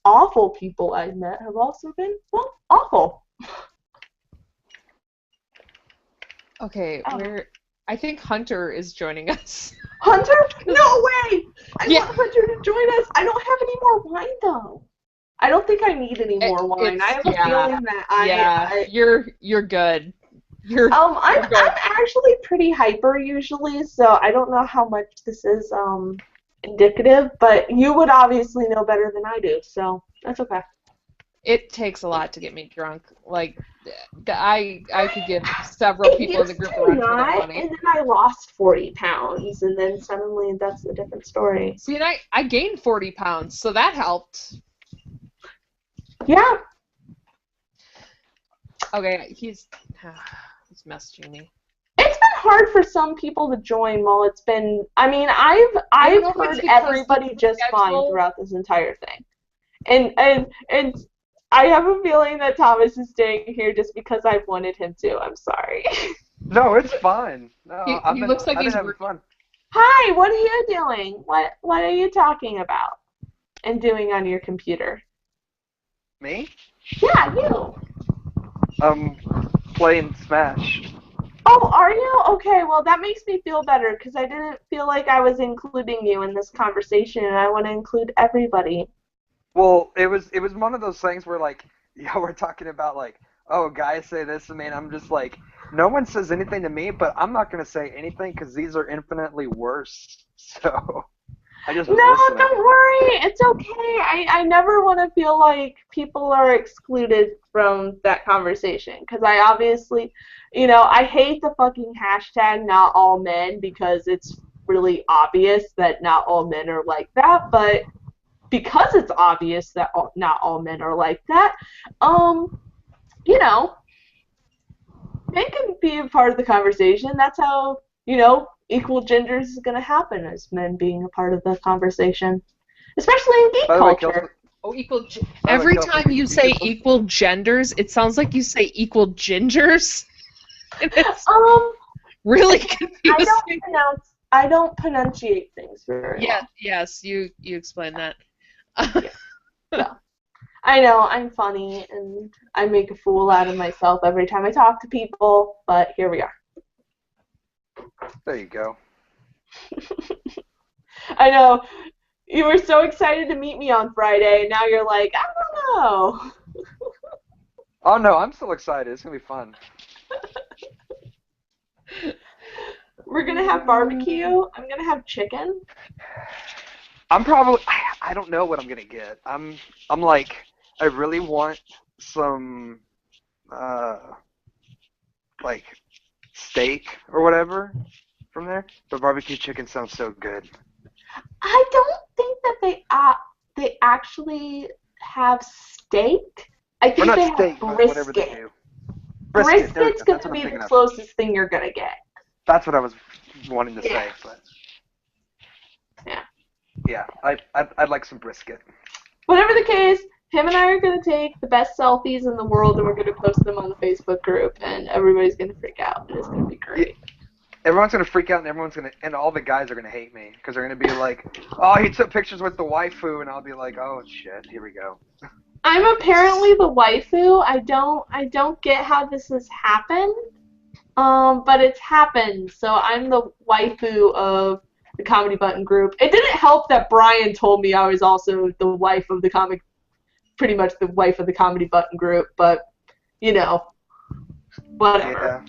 awful people I've met have also been, well, awful. Okay, I think Hunter is joining us. Hunter? No way! I want Hunter to join us. I don't have any more wine, though. I don't think I need any more wine. I have a feeling that you're good. I'm actually pretty hyper usually, so I don't know how much this is indicative, but you would obviously know better than I do, so that's okay. It takes a lot to get me drunk. Like, I could give several people in the group a run for their money. And then I lost 40 pounds, and then suddenly that's a different story. See, and I gained 40 pounds, so that helped. Yeah. Okay, he's messaging me. It's been hard for some people to join while it's been. I mean, I've heard everybody just fine throughout this entire thing, and I have a feeling that Thomas is staying here just because I've wanted him to. I'm sorry. No, it's fine. No, he looks like he's having fun. Hi, what are you doing? What are you talking about and doing on your computer? Me? Yeah, you. Playing Smash. Oh, are you? Okay, well, that makes me feel better, because I didn't feel like I was including you in this conversation, and I want to include everybody. Well, it was one of those things where, like, we're talking about, like, oh, guys say this to me, and I'm just like, no one says anything to me, but I'm not going to say anything, because these are infinitely worse, so... I just was listening. Don't worry. It's okay. I never want to feel like people are excluded from that conversation, because I obviously, I hate the fucking hashtag not all men, because it's really obvious that not all men are like that, but because it's obvious that not all men are like that, they can be a part of the conversation. That's how, equal genders is going to happen, as men being a part of the conversation, especially in geek culture. Every time you say equal genders, it sounds like you say equal gingers. It's really confusing. I don't pronunciate things very well. Yes, you explain that. Yeah. I know, I'm funny, and I make a fool out of myself every time I talk to people, but here we are. There you go. I know. You were so excited to meet me on Friday, and now you're like, I don't know. Oh, no, I'm still excited. It's going to be fun. We're going to have barbecue. I'm going to have chicken. I'm probably... I don't know what I'm going to get. I'm like, I really want some, like... steak or whatever from there. But barbecue chicken sounds so good. I don't think that they actually have steak. I Or think not they steak, have but whatever they brisket. do. Brisket. There we Brisket's go. going That's to what I'm be the thinking of. closest thing you're going to get. That's what I was wanting to Yeah. say. But Yeah. yeah, I'd like some brisket. Whatever the case, him and I are going to take the best selfies in the world and we're going to post them on the Facebook group and everybody's going to freak out and it's going to be great. Everyone's gonna freak out, and all the guys are gonna hate me because they're gonna be like, "Oh, he took pictures with the waifu," and I'll be like, "Oh shit, here we go." I'm apparently the waifu. I don't get how this has happened. But it's happened. So I'm the waifu of the Comedy Button group. It didn't help that Brian told me I was also the wife of the pretty much the wife of the Comedy Button group, but you know, whatever.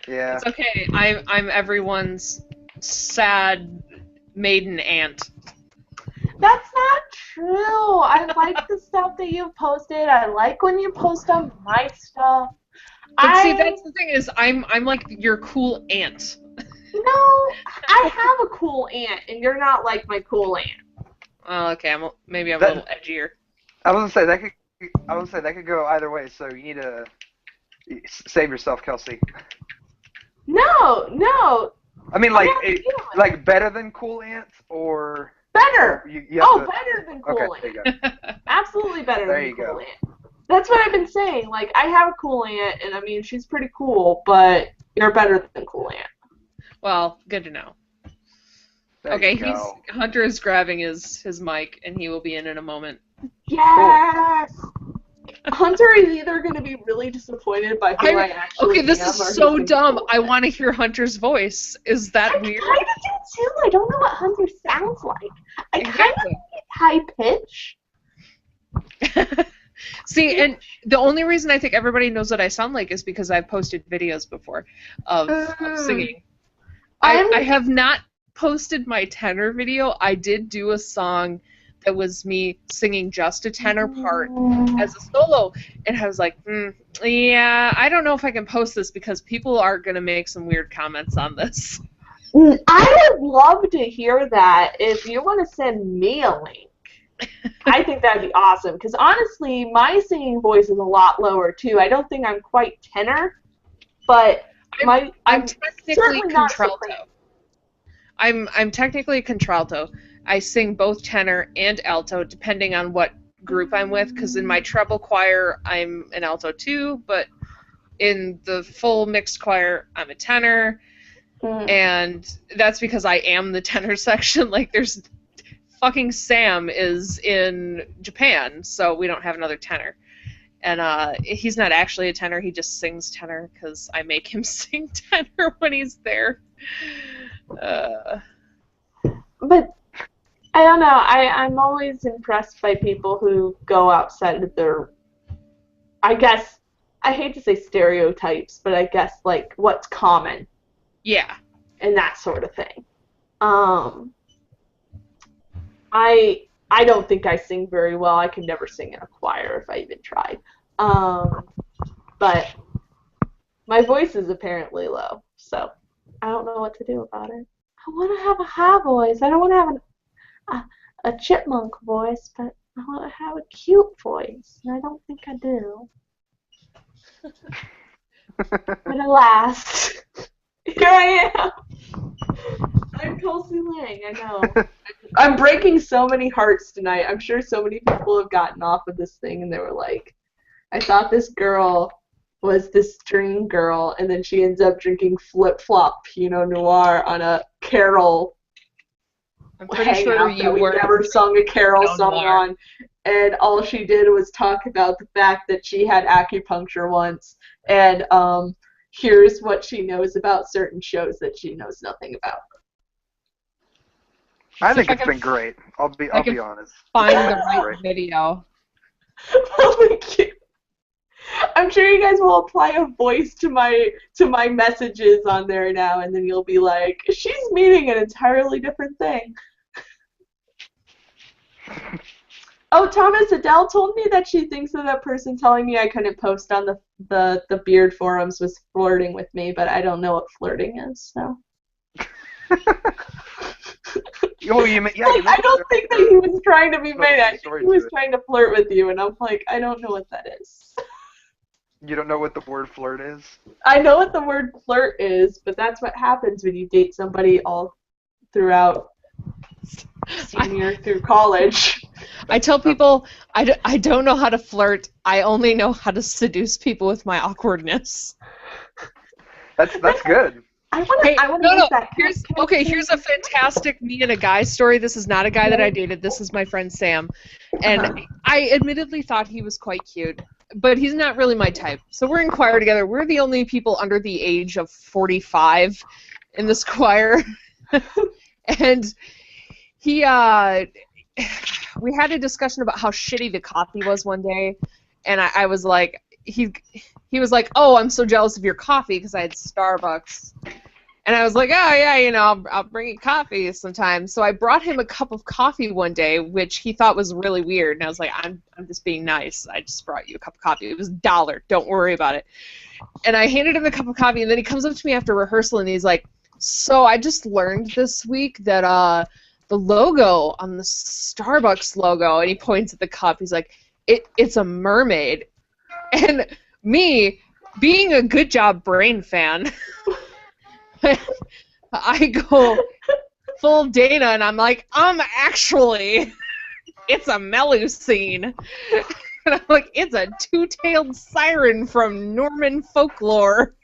Yeah. It's okay. I'm everyone's sad maiden aunt. That's not true. I like the stuff that you've posted. I like when you post on my stuff. But see, that's the thing is, I'm like your cool aunt. No, I have a cool aunt, and you're not like my cool aunt. Oh, okay. Maybe I'm a little edgier. I was gonna say that could go either way. So you need to save yourself, Kelsey. No. I mean, like better than cool aunt or better. You have to, better than cool okay, aunt. there you go. Absolutely better There than you cool go. aunt. That's what I've been saying. Like, I have a cool aunt, and I mean, she's pretty cool, but you're better than cool aunt. Well, good to know. There Okay, you go. Hunter is grabbing his mic, and he will be in a moment. Yes. Hunter is either going to be really disappointed by who I actually Okay, this am, is or so he's gonna be dumb. cool. I want to hear Hunter's voice. Is that weird? I kind of do too. I don't know what Hunter sounds like. I kind of think it's high pitch. See, and the only reason I think everybody knows what I sound like is because I've posted videos before of singing. I have not posted my tenor video. I did do a song that was me singing just a tenor part as a solo, and I was like, yeah, I don't know if I can post this because people are going to make some weird comments on this. I would love to hear that if you want to send me a link. I think that'd be awesome because honestly, my singing voice is a lot lower too. I don't think I'm quite tenor, but I'm technically contralto. I'm technically contralto. I sing both tenor and alto depending on what group I'm with. Because in my treble choir, I'm an alto too, but in the full mixed choir, I'm a tenor, and that's because I am the tenor section. Like there's. Fucking Sam is in Japan, so we don't have another tenor. And he's not actually a tenor, he just sings tenor because I make him sing tenor when he's there. But I don't know, I'm always impressed by people who go outside of their, I guess, I hate to say stereotypes, but I guess like what's common. Yeah. And that sort of thing. I don't think I sing very well. I could never sing in a choir if I even tried. But my voice is apparently low, so I don't know what to do about it. I want to have a high voice. I don't want to have a chipmunk voice, but I want to have a cute voice, and I don't think I do. But alas, here I am. I'm Kelsey Lang, I know. I'm breaking so many hearts tonight. I'm sure so many people have gotten off of this thing and they were like, I thought this girl was this dream girl, and then she ends up drinking flip-flop Pinot Noir on a carol. I'm pretty sure you were never sung a carol song on, and all she did was talk about the fact that she had acupuncture once, and here's what she knows about certain shows that she knows nothing about. I think it's been great. I'll be honest. Find the right video. Thank you. I'm sure you guys will apply a voice to my messages on there now, and then you'll be like, she's meaning an entirely different thing. Oh, Thomas, Adele told me that she thinks that person telling me I couldn't post on the beard forums was flirting with me, but I don't know what flirting is, so. Oh, I don't think that he was trying to be mean. I think he was trying to flirt with you, and I'm like, I don't know what that is. You don't know what the word flirt is? I know what the word flirt is, but that's what happens when you date somebody all throughout senior through college. I tell people I don't know how to flirt. I only know how to seduce people with my awkwardness. That's good. I want to use that. Here's a fantastic me and a guy story. This is not a guy that I dated. This is my friend Sam. And I admittedly thought he was quite cute, but he's not really my type. So we're in choir together. We're the only people under the age of 45 in this choir. And we had a discussion about how shitty the coffee was one day, and I was like, he was like, oh, I'm so jealous of your coffee because I had Starbucks. And I was like, oh, yeah, I'll bring you coffee sometime. So I brought him a cup of coffee one day, which he thought was really weird. And I was like, I'm just being nice. I just brought you a cup of coffee. It was $1. Don't worry about it. And I handed him the cup of coffee, and then he comes up to me after rehearsal, and he's like, so I just learned this week that the logo on the Starbucks logo, and he points at the cup, he's like, it's a mermaid. And me, being a Good Job Brain fan, I go full Dana, and I'm like, actually, it's a Melusine. And I'm like, it's a two-tailed siren from Norman folklore.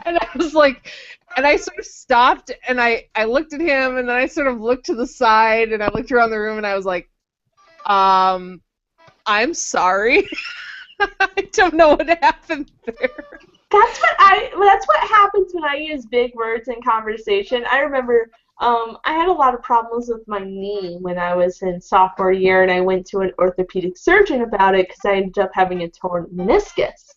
And I was like, and I sort of stopped, and I looked at him, and then I sort of looked to the side, and I looked around the room, and I was like, I'm sorry. I don't know what happened there. That's what happens when I use big words in conversation. I remember I had a lot of problems with my knee when I was in sophomore year, and I went to an orthopedic surgeon about it because I ended up having a torn meniscus.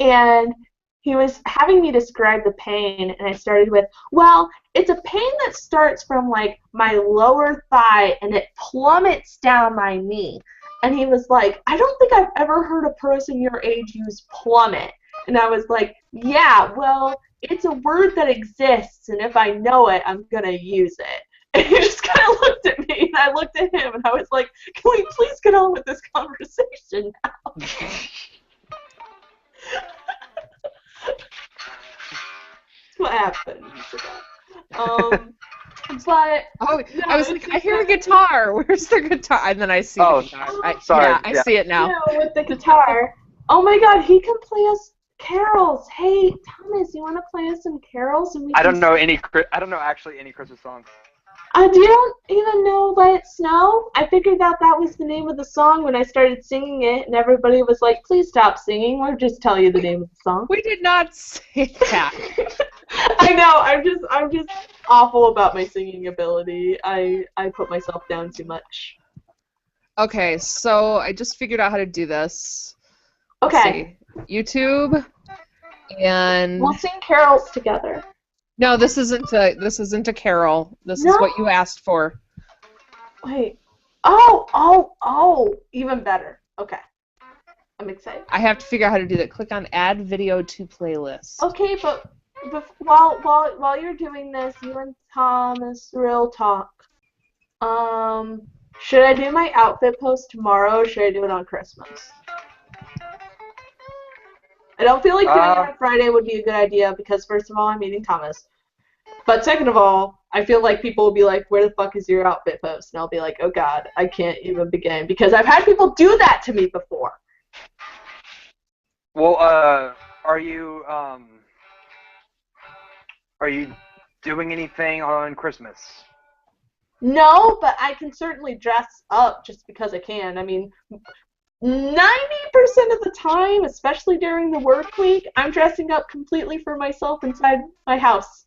And he was having me describe the pain, and I started with, well, it's a pain that starts from, like, my lower thigh, and it plummets down my knee. And he was like, I don't think I've ever heard a person your age use plummet. And I was like, yeah, well, it's a word that exists, and if I know it, I'm going to use it. And he just kind of looked at me, and I looked at him, and I was like, can we please get on with this conversation now? That's what happened. But I was like, I hear a guitar. Where's the guitar? And then I see the guitar. Sorry. I see it now. With the guitar. Oh my God, he can play us carols. Hey, Thomas, you want to play us some carols? And I don't know actually any Christmas songs. Do you don't even know Let It Snow? I figured out that was the name of the song when I started singing it, and everybody was like, please stop singing. We'll just tell you the name of the song. We did not say that. I know. I'm just awful about my singing ability. I put myself down too much. Okay, so I just figured out how to do this. Okay. Let's see. YouTube, and we'll sing carols together. No, this isn't a carol. This is what you asked for. Wait. Oh, even better. Okay. I'm excited. I have to figure out how to do that. Click on Add Video to Playlist. Okay, but while you're doing this, you and Thomas real talk. Should I do my outfit post tomorrow, or should I do it on Christmas? I don't feel like doing it on Friday would be a good idea because, first of all, I'm meeting Thomas. But second of all, I feel like people will be like, where the fuck is your outfit post? And I'll be like, oh God, I can't even begin. Because I've had people do that to me before. Well, are you doing anything on Christmas? No, but I can certainly dress up just because I can. I mean, 90% of the time, especially during the work week, I'm dressing up completely for myself inside my house.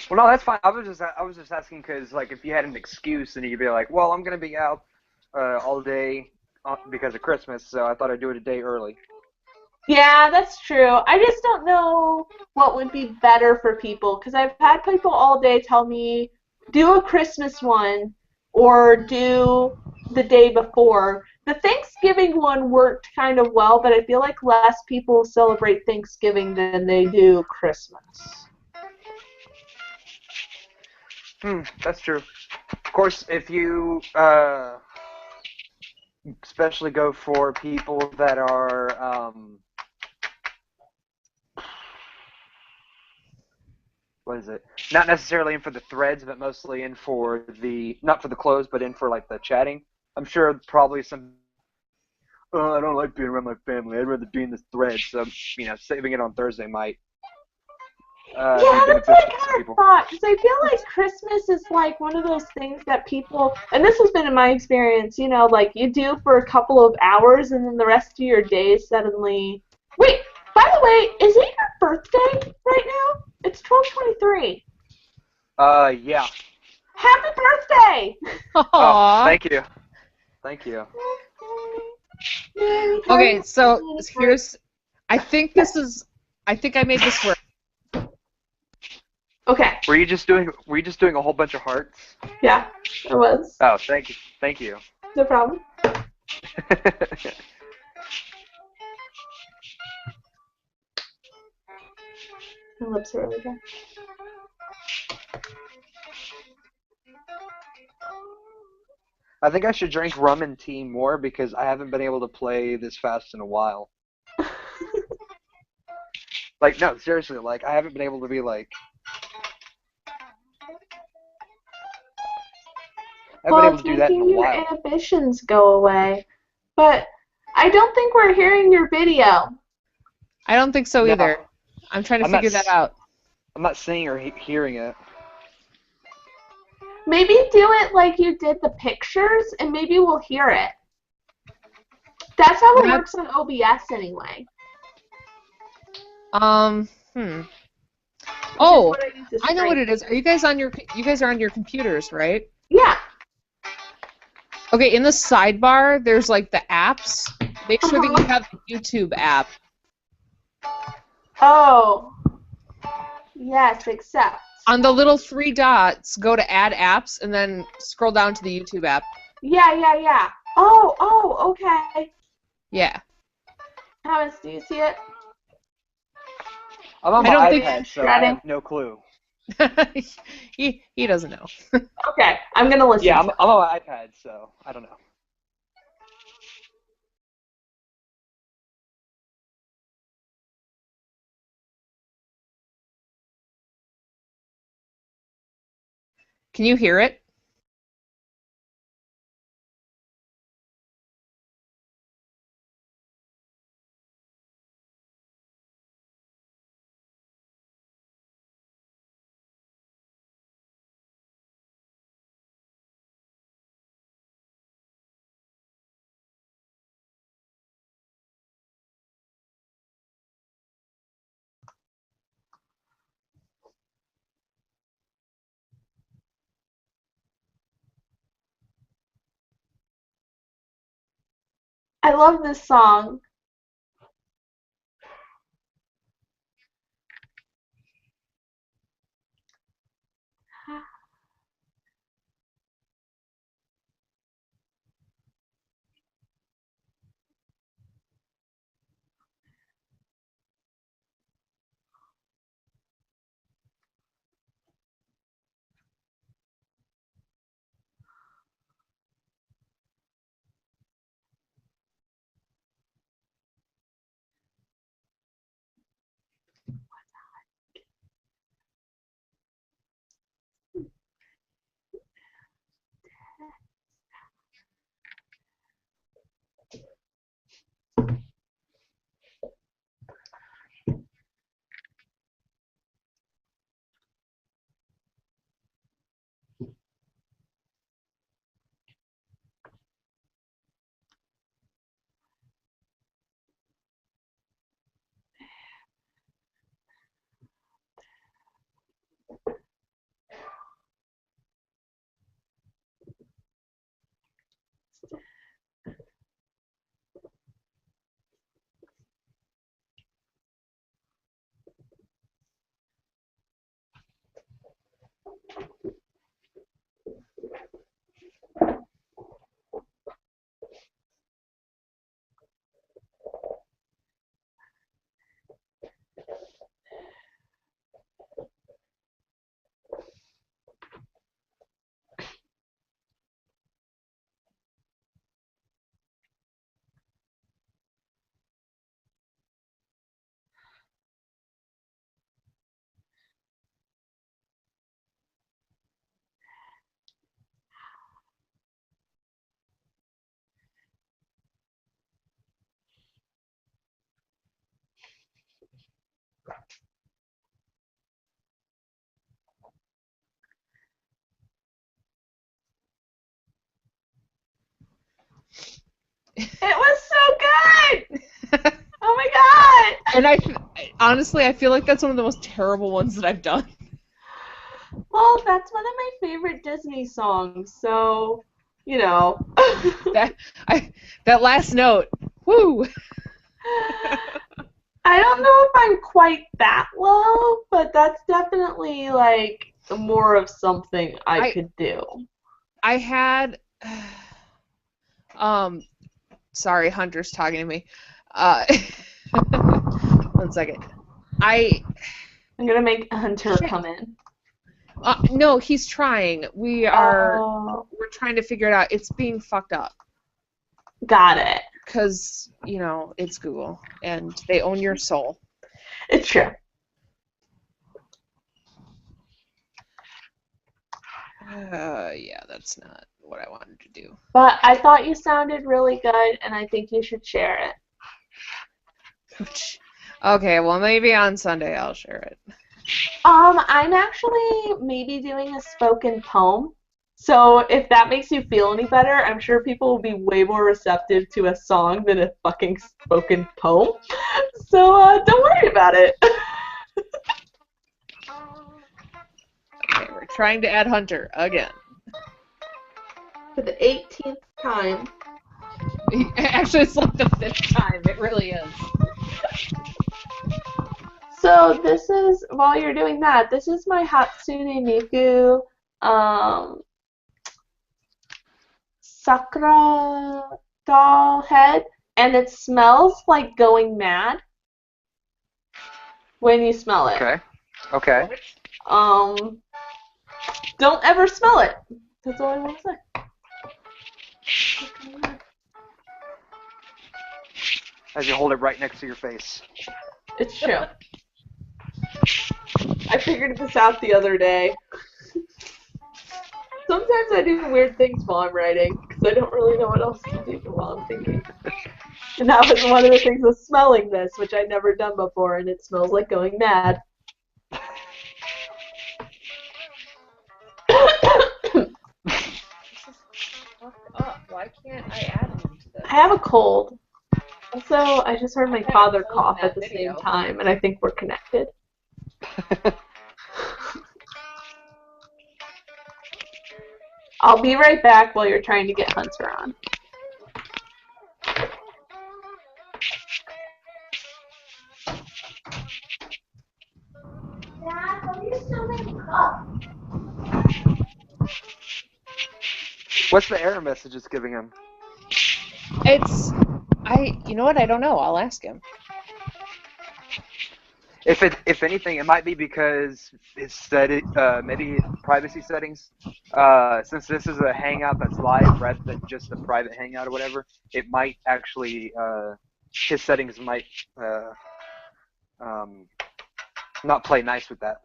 Well, no, that's fine. I was just asking because, like, if you had an excuse, then you could be like, well, I'm gonna be out all day because of Christmas, so I thought I'd do it a day early. Yeah, that's true. I just don't know what would be better for people because I've had people all day tell me, do a Christmas one, or do the day before. The Thanksgiving one worked kind of well, but I feel like less people celebrate Thanksgiving than they do Christmas. That's true. Of course, if you especially go for people that are what is it? Not necessarily in for the threads, but mostly in for the not for the clothes, but in for like the chatting. I'm sure probably some. Oh, I don't like being around my family. I'd rather be in the thread. So saving it on Thursday might Yeah, be that's what beneficial I to some kind of people. thought, because I feel like Christmas is like one of those things that people, and this has been in my experience, like you do for a couple of hours and then the rest of your day suddenly. Wait, by the way, is it your birthday right now? It's 12/23. Yeah. Happy birthday! Oh, Aww. thank you. Thank you. Okay, so here's. I think I made this work. Okay. Were you just doing a whole bunch of hearts? Yeah, it was. Oh, thank you. Thank you. No problem. My lips are really dry. I think I should drink rum and tea more because I haven't been able to play this fast in a while. Like, no, seriously, like, I haven't been able to be like. I haven't been able It's to do that in a making your while. inhibitions go away. But I don't think we're hearing your video. I don't think so No. either. I'm trying to figure that out. I'm not seeing or hearing it. Maybe do it like you did the pictures, and maybe we'll hear it. That's how it works on OBS anyway. Oh, I know what it is. Are you guys are on your computers, right? Yeah. Okay, in the sidebar, there's like the apps. Make sure that you have the YouTube app. Oh. Yes, accept. On the little 3 dots, go to Add Apps, and then scroll down to the YouTube app. Yeah. Oh, okay. Yeah. Thomas, do you see it? I'm on my iPad, so I have no clue. he doesn't know. Okay, I'm gonna listen. Yeah, I'm on my iPad, so I don't know. Can you hear it? I love this song. It was so good! Oh my god! And honestly, I feel like that's one of the most terrible ones that I've done. Well, that's one of my favorite Disney songs, so, you know. That last note, whoo! I don't know if I'm quite that low, but that's definitely, like, more of something I could do. I had... sorry, Hunter's talking to me. 1 second. I'm gonna make Hunter come in. No, he's trying. We're trying to figure it out. It's being fucked up. Got it. Because, you know, it's Google, and they own your soul. It's true. Yeah, that's not what I wanted to do. But I thought you sounded really good, and I think you should share it. Okay, well, maybe on Sunday I'll share it. I'm actually maybe doing a spoken poem. So if that makes you feel any better, I'm sure people will be way more receptive to a song than a fucking spoken poem. So don't worry about it. Okay, we're trying to add Hunter again. For the 18th time. Actually, it's like the 5th time. It really is. So this is, while you're doing that, this is my Hatsune Miku Sakura doll head, and it smells like going mad when you smell it. Okay. Okay. Don't ever smell it. That's all I want to say. As you hold it right next to your face. It's true. I figured this out the other day. Sometimes I do weird things while I'm writing, because I don't really know what else to do while I'm thinking. And that was one of the things was smelling this, which I'd never done before, and it smells like going mad. Why can't I add him to this? I have a cold. Also, I just heard my father cough at the same time, and I think we're connected. I'll be right back while you're trying to get Hunter on. Dad, are you still making cup? What's the error message it's giving him? You know what? I don't know. I'll ask him. If anything, it might be because it's set maybe privacy settings. Since this is a hangout that's live rather than just a private hangout or whatever, it might actually his settings might not play nice with that.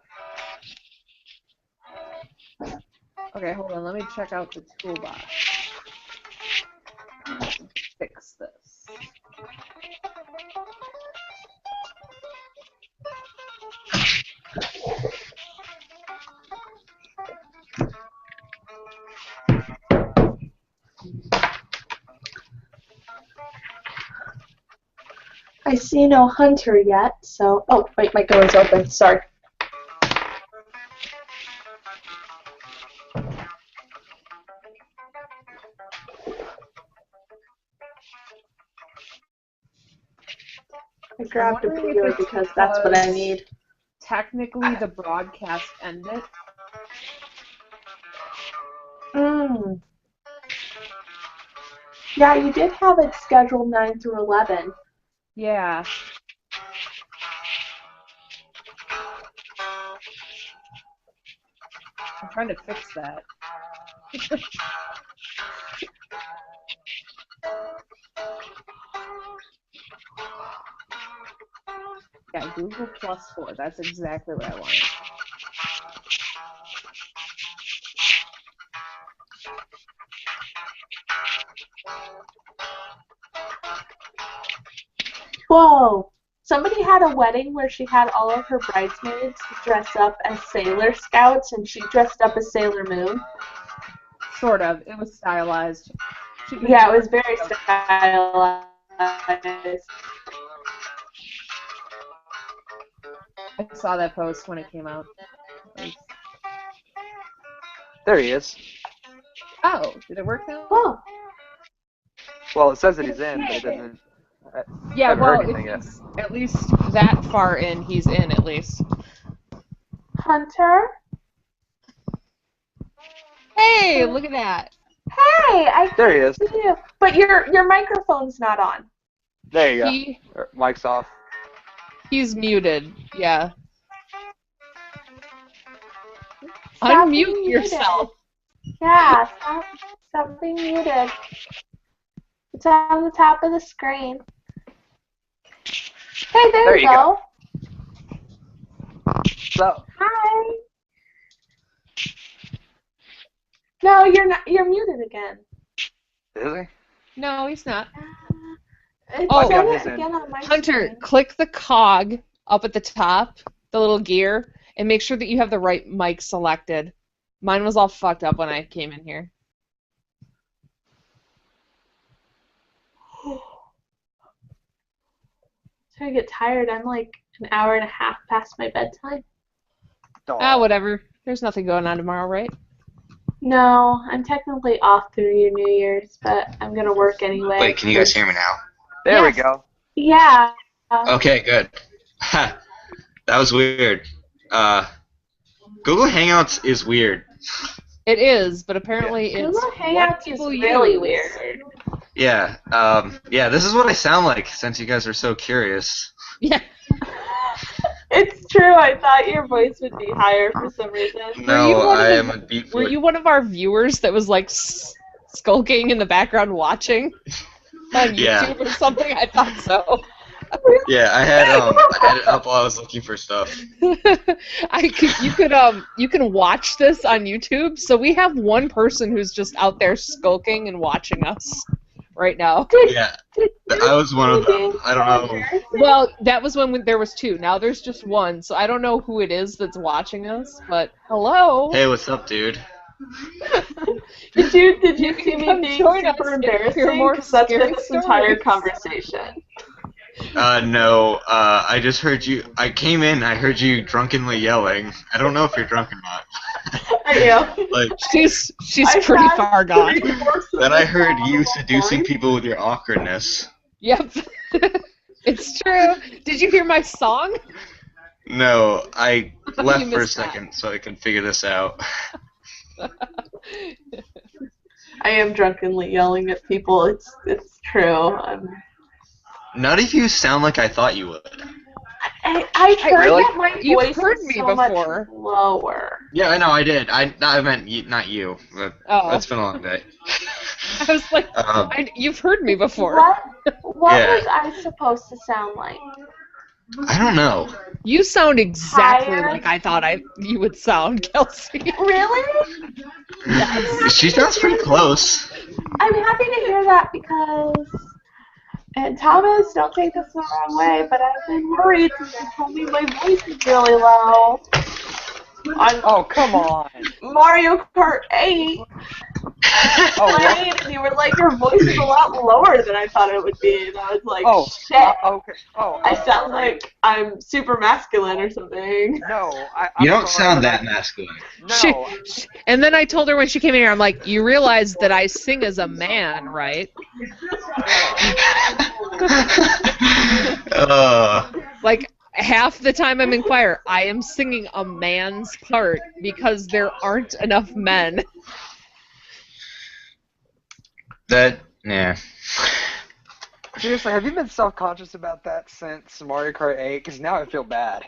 Okay, hold on. Let me check out the toolbox. Fix this. I see no Hunter yet, so... Oh, wait, my door is open. Sorry. I grabbed a beer because that's what I need. Technically, the broadcast ended. Yeah, you did have it scheduled 9 through 11. Yeah. I'm trying to fix that. Yeah, Google +4. That's exactly what I wanted. Whoa! Somebody had a wedding where she had all of her bridesmaids dress up as Sailor Scouts, and she dressed up as Sailor Moon. Sort of. It was stylized. Yeah, it was very stylized. I saw that post when it came out. There he is. Oh, did it work now? Oh. Well, it says that he's in, but it doesn't. I Yeah, haven't well, heard anything yet. if he's at least that far in, he's in at least. Hunter? Hey, look at that. Hey, I There he can is. see you. But your microphone's not on. There you go. Mic's off. He's muted. Yeah. Stop Unmute being yourself. Muted. Yeah, stop being muted. It's on the top of the screen. Hey, there you go. So. Hi. No, you're not. You're muted again. Is he? No, he's not. It's Oh, again on my Hunter, screen. click the cog up at the top, the little gear, and make sure that you have the right mic selected. Mine was all fucked up when I came in here. So I get tired. I'm like an hour and a half past my bedtime. Ah, whatever. There's nothing going on tomorrow, right? No, I'm technically off through New Year's, but I'm gonna work anyway. Wait, can you guys hear me now? There we go. Yeah. Okay, good. Ha, that was weird. Google Hangouts is weird. It is, but apparently it's Google what Hangouts is people really use. weird. Yeah, yeah, this is what I sound like since you guys are so curious. Yeah. It's true. I thought your voice would be higher for some reason. No, I am a deep Were you one of our viewers that was like skulking in the background watching on YouTube Yeah. or something? I thought so. Yeah, I had it up while I was looking for stuff. You can watch this on YouTube. So we have one person who's just out there skulking and watching us right now. Yeah, I was one of them. I don't know. Well, that was when there was two. Now there's just one. So I don't know who it is that's watching us, but hello. Hey, what's up, dude? Did you see me come being join us super and hear embarrassing? more Because that's scary been this entire stories. conversation. No, I just heard you. I came in, I heard you drunkenly yelling. I don't know if you're drunk or not. Are you? Like, She's I pretty had far gone. 3 forks of then I this heard on you the seducing board. people with your awkwardness. Yep. It's true. Did you hear my song? No, I You left for a missed that. second so I can figure this out. I am drunkenly yelling at people. It's true. None of you sound like I thought you would. I heard Really? that my You've voice heard was me so before. much lower. Yeah, I know, I did. I meant you, not you. But Oh. It's been a long day. I was like, you've heard me before. What Yeah. was I supposed to sound like? I don't know. You sound exactly Tired? like I thought you would sound, Kelsey. Really? She sounds pretty close. I'm happy to hear that because, and Thomas, don't take this the wrong way, but I've been worried since you told me my voice is really low. Oh, come on. Mario Kart 8. Played, and you were like, your voice is a lot lower than I thought it would be, and I was like, shit. Okay. Oh, I sound like I'm super masculine or something. No, You don't sound that masculine. No. And then I told her when she came in here, I'm like, you realize that I sing as a man, right? Like, half the time I'm in choir, I am singing a man's part because there aren't enough men. Yeah. Seriously, have you been self-conscious about that since Mario Kart 8? Because now I feel bad.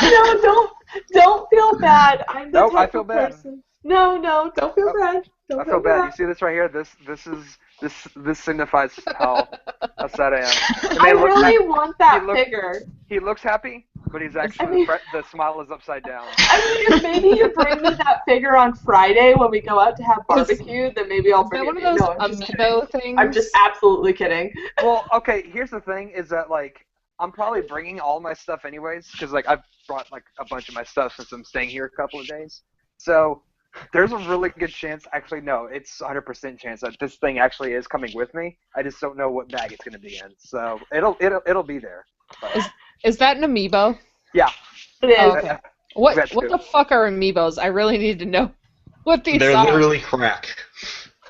No, don't feel bad. I'm the Nope, I type feel of bad. person. No, don't feel bad. I feel bad. You see this right here? This signifies how sad I am. I really want that figure. He looks happy, but he's actually the smile is upside down. I mean, if maybe you bring me that figure on Friday when we go out to have barbecue, then maybe I'll bring it. One of those No, I'm just amiibo kidding. things? I'm just absolutely kidding. Well, okay. Here's the thing: is that like I'm probably bringing all my stuff anyways, because like I've brought like a bunch of my stuff since I'm staying here a couple of days. So There's a really good chance. Actually, no, it's 100% chance that this thing actually is coming with me. I just don't know what bag it's going to be in. So it'll be there. But, Is that an amiibo? yeah. It is. Oh, okay. What That's the fuck are amiibos? I really need to know what these They're are. literally crack.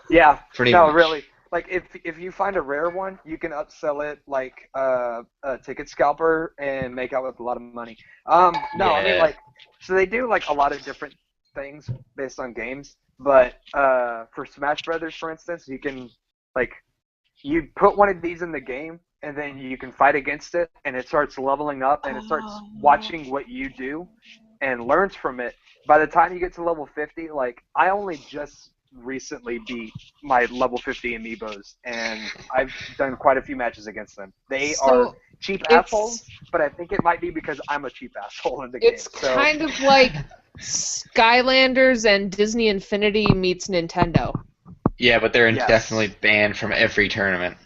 Yeah. Pretty no, much. really. Like if you find a rare one, you can upsell it like a ticket scalper and make out with a lot of money. No, I mean Yeah. like so they do like a lot of different things based on games, but for Smash Brothers, for instance, you can like you put one of these in the game and then you can fight against it and it starts leveling up and it starts watching what you do and learns from it. By the time you get to level 50, like I only just recently beat my level 50 amiibos and I've done quite a few matches against them. They are cheap assholes, but I think it might be because I'm a cheap asshole in the game. It's kind of like Skylanders and Disney Infinity meets Nintendo. Yeah, but they're indefinitely banned from every tournament.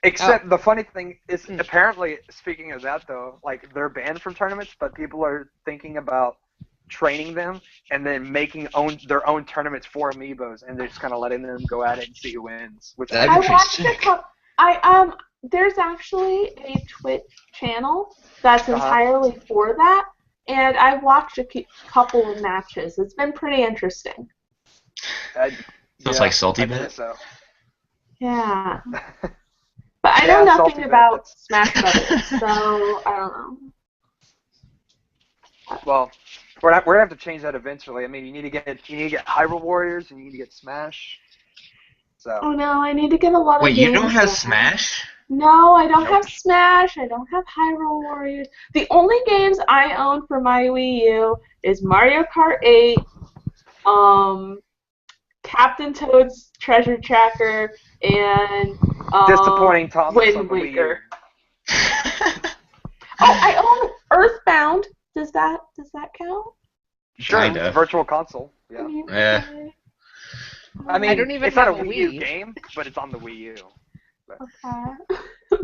Except the funny thing is, apparently, speaking of that though, like they're banned from tournaments, but people are thinking about training them and then making their own tournaments for amiibos, and they're just kind of letting them go at it and see who wins. Which I watched there's actually a Twitch channel that's entirely for that, and I've watched a couple of matches. It's been pretty interesting. It's like Salty Bit. So. Yeah. But I know nothing about Smash Brothers, so I don't know. Well, we're gonna have to change that eventually. I mean, you need to get Hyrule Warriors and you need to get Smash. So. Oh no, I need to get a lot of Wait, games. you don't have Smash? No, I don't have Smash. I don't have Hyrule Warriors. The only games I own for my Wii U is Mario Kart 8, Captain Toad's Treasure Tracker, and Disappointing Thomas Wind Waker. I own Earthbound. Does that count? Sure, Kinda. Virtual Console. Yeah. Yeah. I mean, I don't even it's not a have a Wii U Wii. game, but it's on the Wii U. Okay.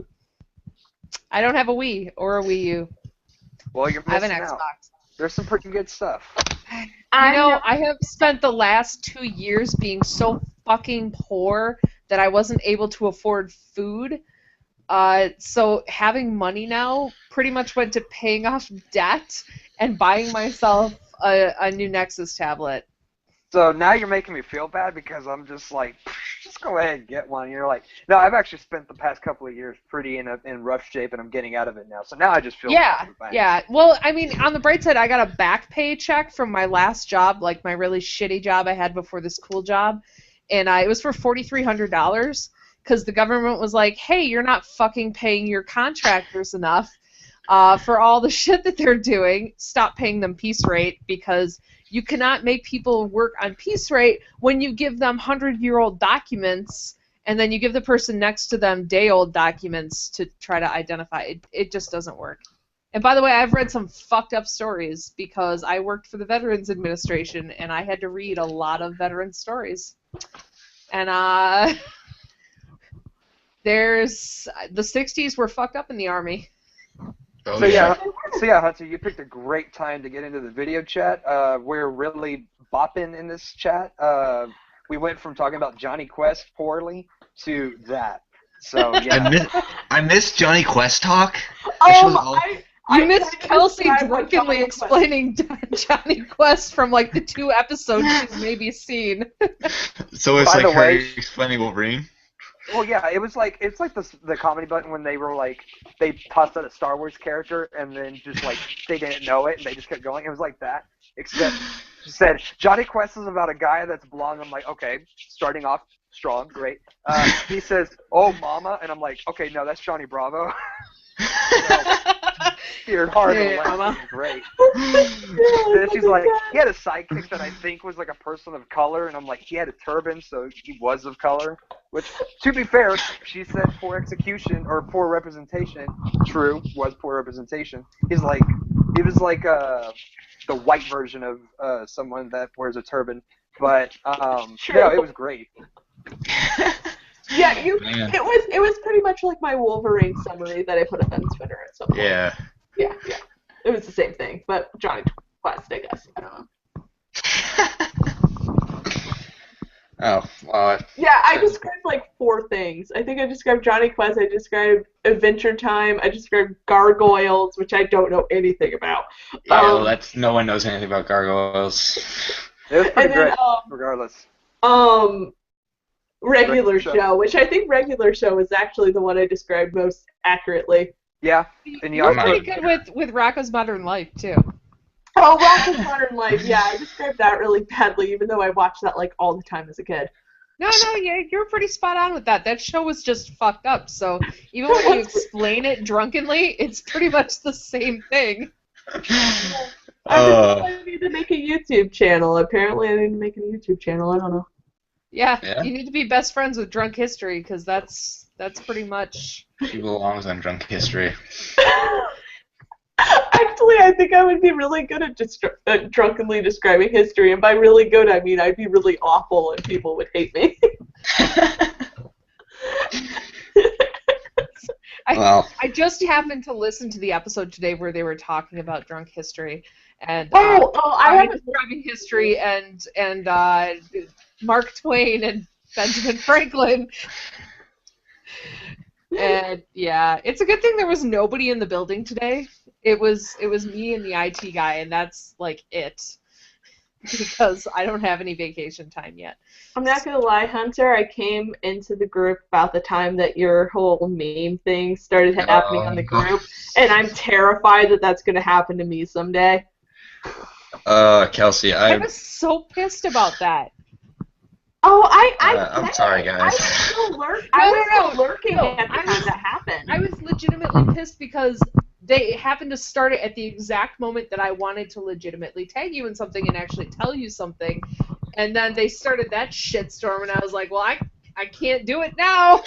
I don't have a Wii or a Wii U. Well, you're I have an missing out. Xbox. There's some pretty good stuff. I have spent the last 2 years being so fucking poor that I wasn't able to afford food. So having money now pretty much went to paying off debt and buying myself a new Nexus tablet. So now you're making me feel bad because I'm just like, just go ahead and get one. And you're like, no, I've actually spent the past couple of years pretty in rough shape, and I'm getting out of it now. So now I just feel bad. Yeah. Well, I mean, on the bright side, I got a back pay check from my last job, like my really shitty job I had before this cool job, and it was for $4,300 because the government was like, hey, you're not fucking paying your contractors enough for all the shit that they're doing. Stop paying them piece rate because you cannot make people work on piece rate when you give them 100-year-old documents and then you give the person next to them day-old documents to try to identify. It just doesn't work. And by the way, I've read some fucked up stories because I worked for the Veterans Administration and I had to read a lot of veteran stories. And there's the 60s were fucked up in the Army. Oh, So yeah, Hunter, you picked a great time to get into the video chat. We're really bopping in this chat. We went from talking about Johnny Quest poorly to that. So yeah. I missed Johnny Quest talk. You missed Kelsey drunkenly explaining Johnny Quest from like the 2 episodes she's maybe seen. So it's By like the her way, explaining Wolverine? Well, yeah, it's like the comedy button when they were like they tossed out a Star Wars character and then just like they didn't know it and they just kept going. It was like that, except she said Johnny Quest is about a guy that's blonde. I'm like, okay, starting off strong, great. He says, "Oh, mama," and I'm like, okay, no, that's Johnny Bravo. Steered hard to the left. Great. And then she's like, he had a sidekick that I think was like a person of color, and I'm like, he had a turban, so he was of color. Which, to be fair, she said poor execution or poor representation. True, was poor representation. He was like the white version of someone that wears a turban. But no, it was great. Yeah, it was pretty much like my Wolverine summary that I put up on Twitter at some point. Yeah. Yeah. It was the same thing, but Johnny Quest, I guess. I don't know. Oh, well. Yeah, I described like 4 things. I think I described Johnny Quest, I described Adventure Time, I described Gargoyles, which I don't know anything about. Yeah, well, no one knows anything about gargoyles. It was pretty And then, great, regardless. Regular show, which I think Regular Show is actually the one I described most accurately. Yeah, and You're pretty good with Rocco's Modern Life, too. Oh, Rocco's Modern Life, yeah, I described that really badly, even though I watched that like all the time as a kid. No, you're pretty spot on with that. That show was just fucked up, so even when you explain it drunkenly, it's pretty much the same thing. I need to make a YouTube channel. Apparently I need to make a YouTube channel, I don't know. Yeah, you need to be best friends with Drunk History, because that's pretty much... She belongs on Drunk History. Actually, I think I would be really good at drunkenly describing history, and by really good, I mean I'd be really awful and people would hate me. I just happened to listen to the episode today where they were talking about Drunk History, and I haven't describing history and Mark Twain and Benjamin Franklin. And yeah, it's a good thing there was nobody in the building today. It was me and the IT guy, and that's like it. Because I don't have any vacation time yet. I'm not gonna lie, Hunter, I came into the group about the time that your whole meme thing started happening on the group, and I'm terrified that that's gonna happen to me someday. Kelsey, I was so pissed about that. Oh, I'm sorry, guys. I was still lurking at the time that happened. I was legitimately pissed because they happened to start it at the exact moment that I wanted to legitimately tag you in something and actually tell you something, and then they started that shitstorm, and I was like, well, I can't do it now.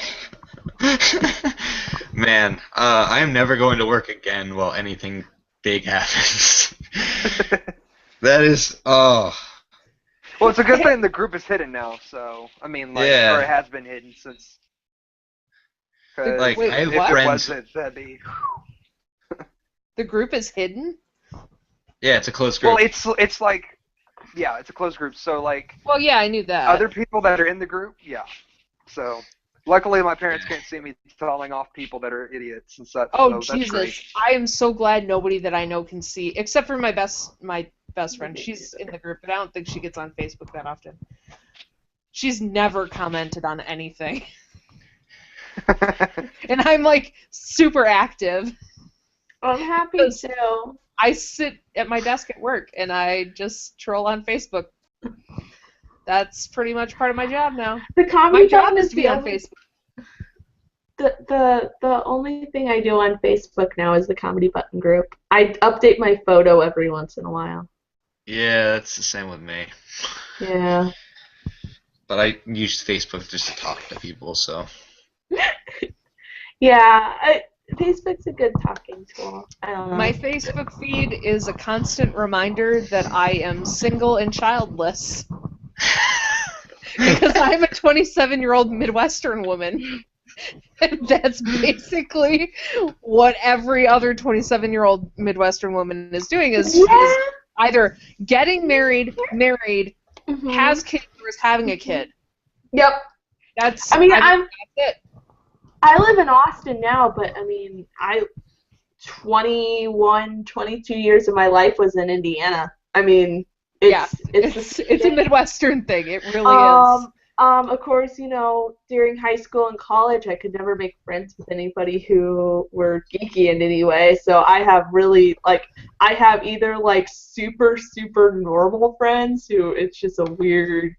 Man, I am never going to work again while anything big happens. That is, Well, it's a good thing the group is hidden now, so, I mean, like, or it has been hidden since... Like, I have if friends... it wasn't, that'd be... The group is hidden? Yeah, it's a closed group. Well, it's like, yeah, it's a closed group, so, like... Well, yeah, I knew that. Other people that are in the group, yeah. So, luckily my parents can't see me telling off people that are idiots and such, Oh, so Jesus. that's great. I am so glad nobody that I know can see, except for my best friend. She's in the group, but I don't think she gets on Facebook that often. She's never commented on anything. And I'm, like, super active. I'm happy too. I sit at my desk at work, and I just troll on Facebook. That's pretty much part of my job now. My job is to be on Facebook. The only thing I do on Facebook now is the Comedy Button group. I update my photo every once in a while. Yeah, that's the same with me. Yeah. But I use Facebook just to talk to people, so... Yeah, Facebook's a good talking tool. I don't know. My Facebook feed is a constant reminder that I am single and childless. Because I'm a 27-year-old Midwestern woman. And that's basically what every other 27-year-old Midwestern woman is doing, is either getting married, has kids, or is having a kid. Yep. That's it. I live in Austin now, but I mean, 22 years of my life was in Indiana. I mean, it's a Midwestern thing. It really is. Of course, you know, during high school and college, I could never make friends with anybody who were geeky in any way. So I have either like super, super normal friends who it's just a weird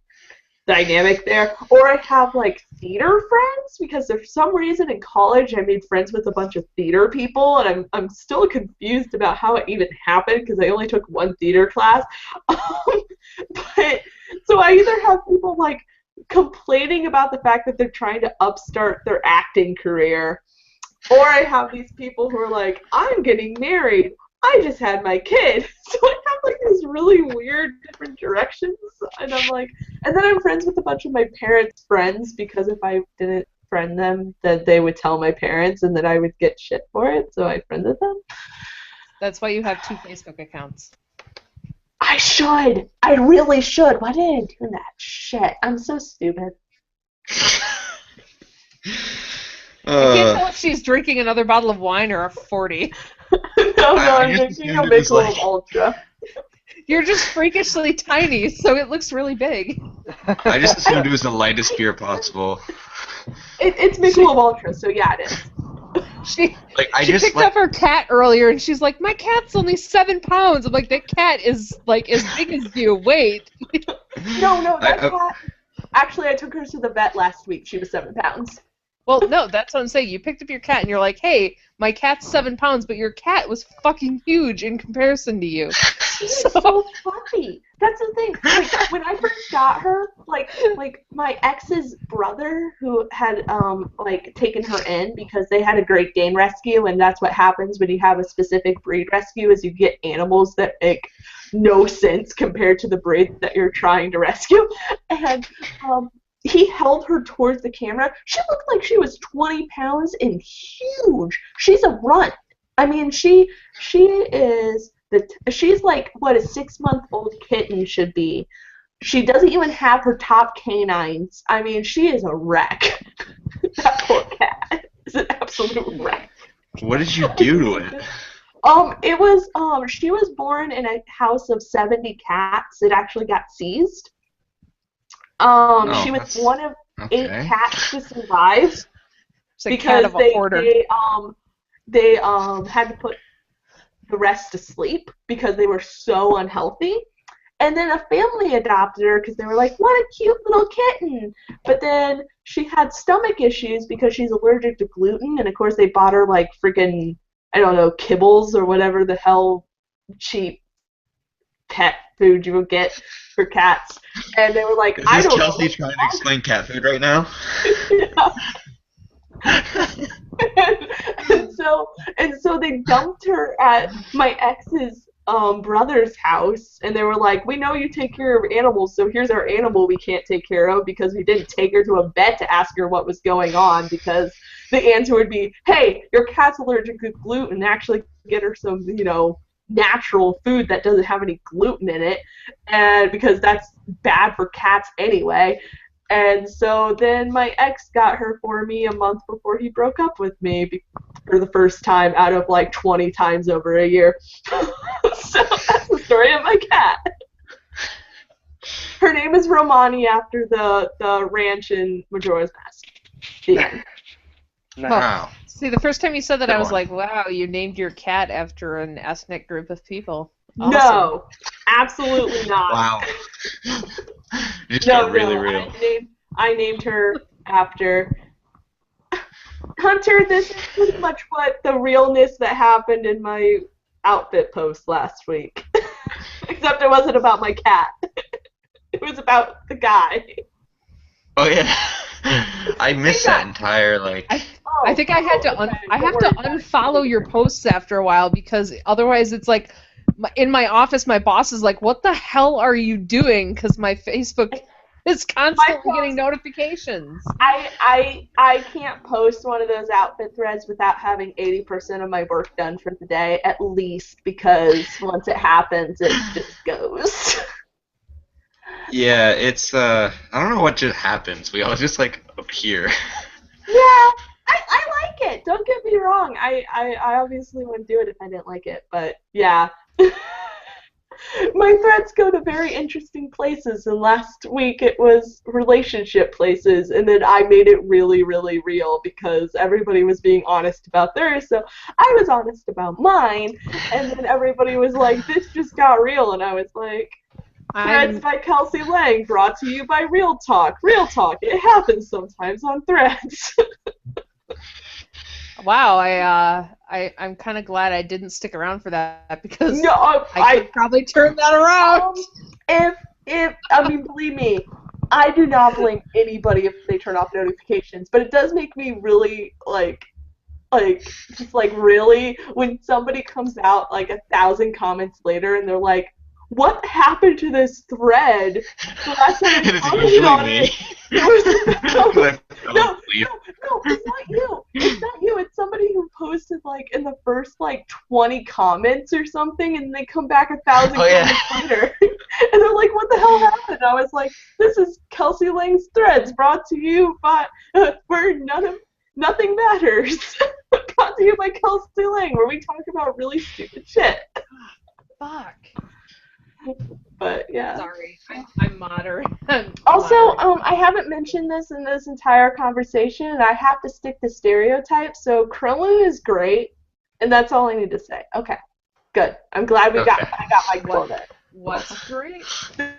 dynamic there, or I have like theater friends, because for some reason in college I made friends with a bunch of theater people, and I'm still confused about how it even happened, because I only took one theater class. But so I either have people like complaining about the fact that they're trying to upstart their acting career, or I have these people who are like, I'm getting married, I just had my kid. So I have like these really weird different directions, and I'm like, and then I'm friends with a bunch of my parents' friends, because if I didn't friend them, then they would tell my parents, and then I would get shit for it, so I friended them. That's why you have 2 Facebook accounts. I I should. I really should. Why didn't I do that? Shit. I'm so stupid. I can't tell if she's drinking another bottle of wine or a 40. No, I'm drinking a Michelob Ultra. You're just freakishly tiny, so it looks really big. I just assumed it was the lightest beer possible. It's Michelob Ultra, so yeah, it is. She picked up her cat earlier, and she's like, "My cat's only 7 pounds." I'm like, "That cat is like as big as you. Wait." No, that cat. Actually, I took her to the vet last week. She was 7 pounds. Well, no, that's what I'm saying. You picked up your cat, and you're like, "Hey, my cat's 7 pounds, but your cat was fucking huge in comparison to you." She's so funny. That's the thing. Like, when I first got her, like my ex's brother, who had taken her in because they had a Great Dane rescue, and that's what happens when you have a specific breed rescue, is you get animals that make no sense compared to the breed that you're trying to rescue. And he held her towards the camera. She looked like she was 20 pounds and huge. She's a runt. I mean, she is she's like what a 6-month-old kitten should be. She doesn't even have her top canines. I mean, she is a wreck. That poor cat is an absolute wreck. What did you do to it? It was she was born in a house of 70 cats. It actually got seized. She was one of 8 cats to survive because they had to put the rest to sleep because they were so unhealthy. And then a family adopted her because they were like, what a cute little kitten. But then she had stomach issues because she's allergic to gluten, and of course they bought her like freaking, I don't know, kibbles or whatever the hell cheap pet food you would get for cats. And they were like, I don't know. Is Kelsey trying to explain cat food right now? and so they dumped her at my ex's brother's house, and they were like, we know you take care of animals, so here's our animal we can't take care of, because we didn't take her to a vet to ask her what was going on, because the answer would be, hey, your cat's allergic to gluten, actually get her some, natural food that doesn't have any gluten in it, and because that's bad for cats anyway. And so then my ex got her for me a month before he broke up with me for the first time out of like 20 times over a year. So that's the story of my cat. Her name is Romani, after the ranch in Majora's Mask. Yeah. Wow. See, the first time you said that, I was like, wow, you named your cat after an ethnic group of people. Awesome. No, absolutely not. Wow. It's got really real. I named her after Hunter. This is pretty much what the realness that happened in my outfit post last week. Except it wasn't about my cat. It was about the guy. Oh yeah. I missed that entire I think I had to unfollow your posts after a while, because otherwise it's like in my office my boss is like, what the hell are you doing? Because my Facebook is constantly getting notifications. I can't post one of those outfit threads without having 80% of my work done for the day, at least, because once it happens it just goes. Yeah, it's I don't know what just happens. We all just appear. Yeah, I like it. Don't get me wrong. I obviously wouldn't do it if I didn't like it, but yeah. My threads go to very interesting places, and last week it was relationship places, and then I made it really, really real because everybody was being honest about theirs, so I was honest about mine, and then everybody was like, this just got real, and I was like, Threads by Kelsey Lang, brought to you by Real Talk. Real Talk, it happens sometimes on Threads. Wow, I'm kind of glad I didn't stick around for that, because I could probably turn that around. Believe me, I do not blame anybody if they turn off notifications, but it does make me really really, when somebody comes out 1,000 comments later and they're like, what happened to this thread? The last time I commented on it, no, it's not you. It's not you. It's somebody who posted like in the first like 20 comments or something, and they come back 1,000 Oh, yeah. comments later, and they're like, "What the hell happened?" I was like, "This is Kelsey Lang's Threads, brought to you by where nothing matters." Brought to you by Kelsey Lang, where we talk about really stupid shit. Fuck. But yeah. Sorry, I'm moderate. Also, I haven't mentioned this in this entire conversation, and I have to stick to stereotypes. So Krillin is great, and that's all I need to say. Okay, good. I'm glad I got my quota. What's great?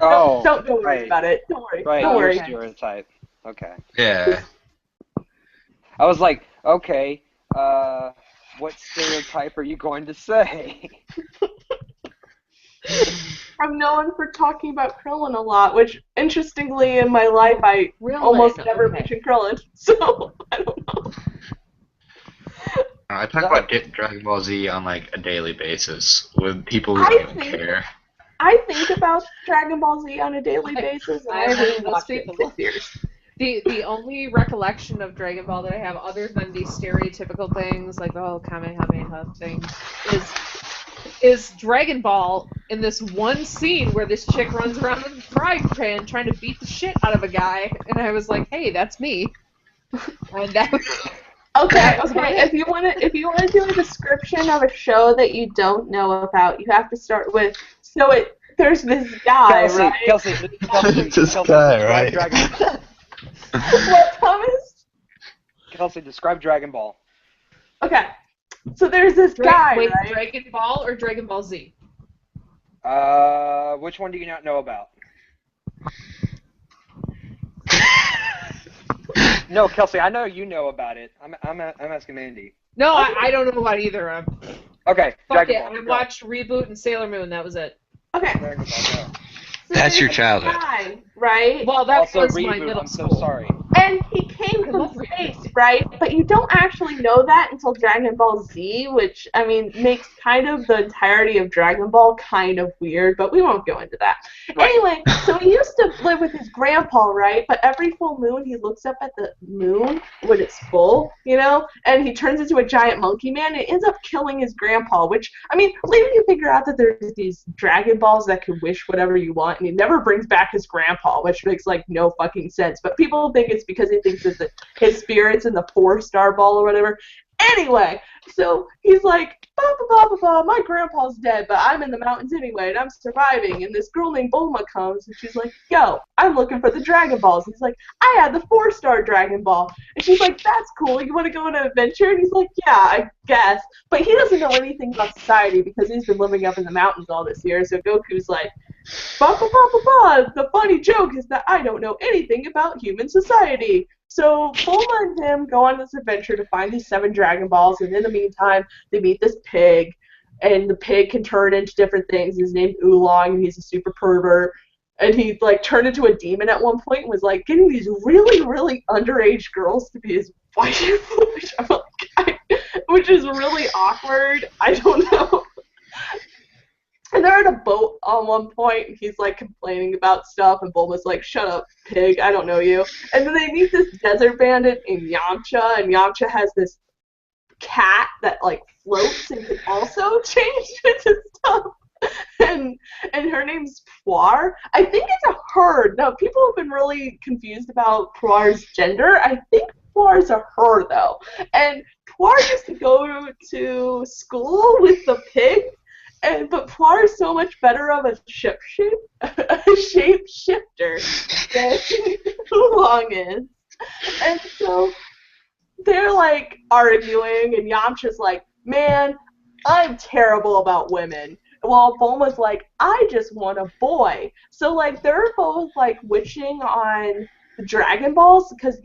Oh, Don't worry right. about it. Don't worry. Right, Don't your worry. stereotype. Okay. Yeah. I was like, okay, what stereotype are you going to say? I'm known for talking about Krillin a lot, which, interestingly, in my life, I almost never mention Krillin, so I don't know. I talk about Dragon Ball Z on like a daily basis with people who don't even care. I think about Dragon Ball Z on a daily basis, and I haven't watched it in 6 years. The only recollection of Dragon Ball that I have, other than the stereotypical things like the whole Kamehameha thing, is Dragon Ball in this one scene where this chick runs around with a frying pan trying to beat the shit out of a guy, and I was like, hey, that's me. And that was, okay. If you want to do a description of a show that you don't know about, you have to start with there's this guy, right? Kelsey, This guy, right? What, Thomas? Kelsey, describe Dragon Ball. Okay. So there's this guy, wait, right? Dragon Ball or Dragon Ball Z? Which one do you not know about? No, Kelsey, I know you know about it. I'm asking Mandy. No, I don't know about either of them. Okay, Fuck Dragon it, Ball. I watched Reboot and Sailor Moon, that was it. Okay. Dragon Ball, go. So That's your there's this childhood. guy, right? Well, that Also, was my Reboot, middle I'm so school. sorry. And he came from space, right? But you don't actually know that until Dragon Ball Z, which, I mean, makes kind of the entirety of Dragon Ball kind of weird, but we won't go into that. Right. Anyway, so he used to live with his grandpa, right? But every full moon, he looks up at the moon when it's full, you know? And he turns into a giant monkey man and ends up killing his grandpa, which, I mean, later you figure out that there's these Dragon Balls that can wish whatever you want, and he never brings back his grandpa, which makes, like, no fucking sense. But people think it's because he thinks that his spirit's in the 4-star ball or whatever. Anyway, so he's like, blah, blah, blah, blah, blah, my grandpa's dead, but I'm in the mountains anyway, and I'm surviving. And this girl named Bulma comes, and she's like, yo, I'm looking for the Dragon Balls. And he's like, I had the 4-star Dragon Ball. And she's like, that's cool, you want to go on an adventure? And he's like, yeah, I guess. But he doesn't know anything about society because he's been living up in the mountains all this year, so Goku's like, blah, blah, blah, blah, blah. The funny joke is that I don't know anything about human society. So Bulma and him go on this adventure to find these 7 Dragon Balls, and in the meantime, they meet this pig, and the pig can turn into different things. He's named Oolong, and he's a super pervert. And he, like, turned into a demon at one point and was, like, getting these really, really underage girls to be his wife, which is really awkward. I don't know. And they're at a boat on one point, and he's, like, complaining about stuff, and Bulma's like, shut up, pig, I don't know you. And then they meet this desert bandit named Yamcha, and Yamcha has this cat that, like, floats and can also change into stuff. And her name's Puar. I think it's a her. Now, people have been really confused about Puar's gender. I think Puar's a her, though. And Puar used to go to school with the pig, but Puar is so much better of a shapeshifter than Oolong is. And so they're, like, arguing, and Yamcha's like, man, I'm terrible about women. While Bulma's like, I just want a boy. So, like, they're both, like, wishing on the Dragon Balls because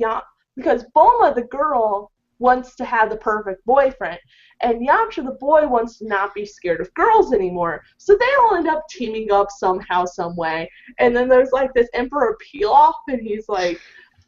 Bulma, the girl, wants to have the perfect boyfriend, and Yamcha, the boy, wants to not be scared of girls anymore. So they all end up teaming up somehow, some way. And then there's, like, this Emperor Pilaf, and he's like,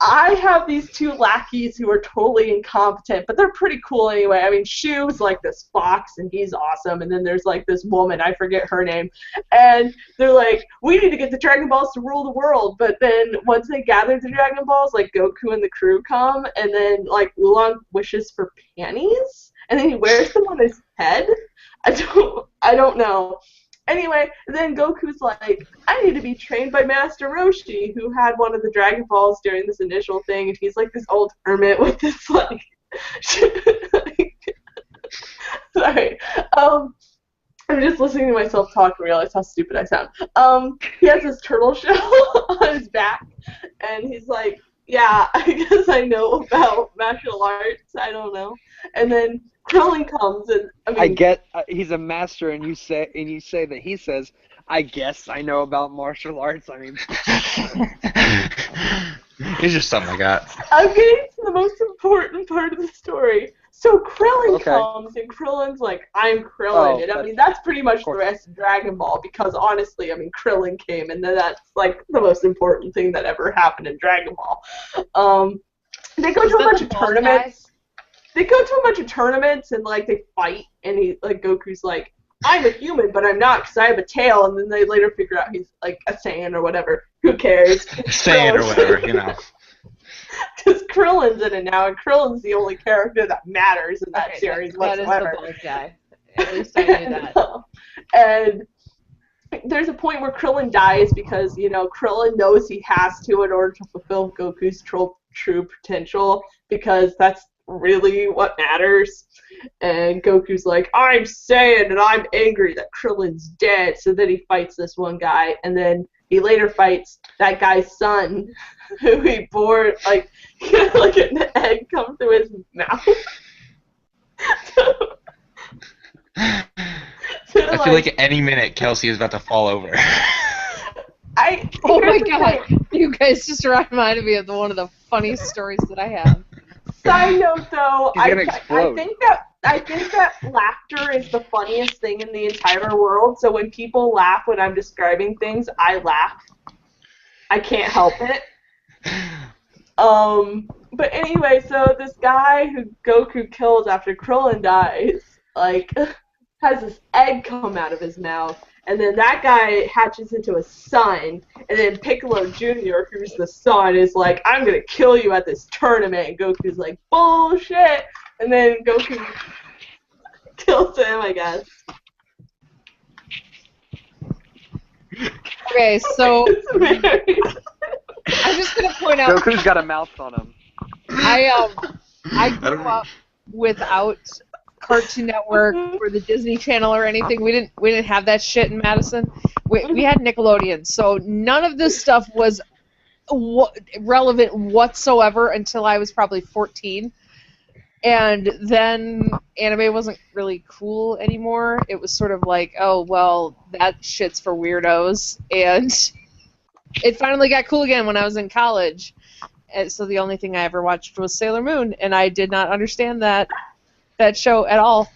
I have these 2 lackeys who are totally incompetent, but they're pretty cool anyway. I mean, Shu's like this fox, and he's awesome. And then there's, like, this woman, I forget her name. And they're like, we need to get the Dragon Balls to rule the world. But then once they gather the Dragon Balls, like, Goku and the crew come, and then, like, Oolong wishes for panties. and then he wears them on his head. I don't know. Anyway, then Goku's like, I need to be trained by Master Roshi, who had one of the Dragon Balls during this initial thing, and he's like this old hermit with this like, sorry, I'm just listening to myself talk and realize how stupid I sound. He has this turtle shell on his back, and he's like, yeah, I guess I know about martial arts. I don't know. And then Krillin comes, and I get he's a master, and you say that he says, I guess I know about martial arts. I mean, it's just something like that. I'm getting to the most important part of the story. So Krillin comes, and Krillin's like, I'm Krillin. And I mean, that's pretty much the rest of Dragon Ball, because honestly, I mean, Krillin came, and that's like the most important thing that ever happened in Dragon Ball. They go to a bunch of tournaments. They go to a bunch of tournaments, and like they fight, and Goku's like, I'm a human, but I'm not because I have a tail, and then they later figure out he's like a Saiyan or whatever. Who cares? Saiyan or whatever, you know. Because Krillin's in it now, and Krillin's the only character that matters in that series whatsoever. That is the bald guy. At least I knew that. And there's a point where Krillin dies because, you know, Krillin knows he has to in order to fulfill Goku's true potential, because that's really what matters. And Goku's like, I'm Saiyan, and I'm angry that Krillin's dead. So then he fights this one guy, and then he later fights that guy's son, who he bore, like, like an egg come through his mouth. I feel like any minute Kelsey is about to fall over. Oh my god, you guys just reminded me of one of the funniest stories that I have. Side note, though, He's gonna explode. I think that laughter is the funniest thing in the entire world. So when people laugh when I'm describing things, I laugh. I can't help it. But anyway, so this guy who Goku kills after Krillin dies, like, has this egg come out of his mouth, and then that guy hatches into a son, and then Piccolo Jr., who's the son, is like, I'm gonna kill you at this tournament, and Goku's like, bullshit, and then Goku kills him, I guess. Okay, so I'm just gonna point out Goku's got a mouth on him. I grew up without Cartoon Network or the Disney Channel or anything. We didn't have that shit in Madison. We had Nickelodeon, so none of this stuff was relevant whatsoever until I was probably 14. And then anime wasn't really cool anymore. It was sort of like, oh, well, that shit's for weirdos. And it finally got cool again when I was in college. And so the only thing I ever watched was Sailor Moon, and I did not understand that show at all.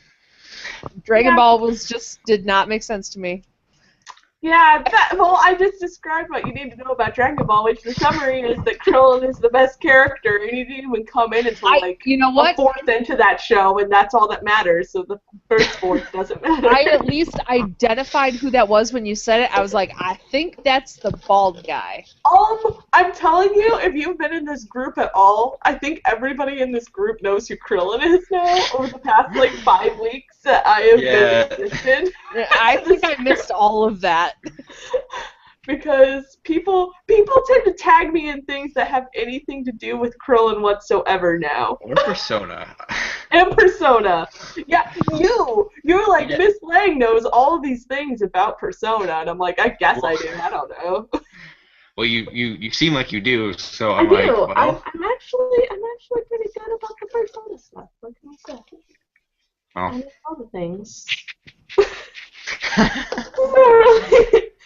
Dragon Ball did not make sense to me. Yeah, well, I just described what you need to know about Dragon Ball, which the summary is that Krillin is the best character, and he didn't even come in until, a fourth into that show, and that's all that matters, so the first fourth doesn't matter. I at least identified who that was when you said it. I was like, I think that's the bald guy. I'm telling you, if you've been in this group at all, I think everybody in this group knows who Krillin is now, over the past, 5 weeks that I have been existed. I think I missed all of that. Because people tend to tag me in things that have anything to do with Krillin whatsoever now. Or Persona. And Persona. Yeah, you're like, Miss Lang knows all of these things about Persona, and I'm like, I guess I do. I don't know. Well, you seem like you do, so I I'm do. like, well. I'm actually pretty good about the Persona stuff. What can I say? I know all the things.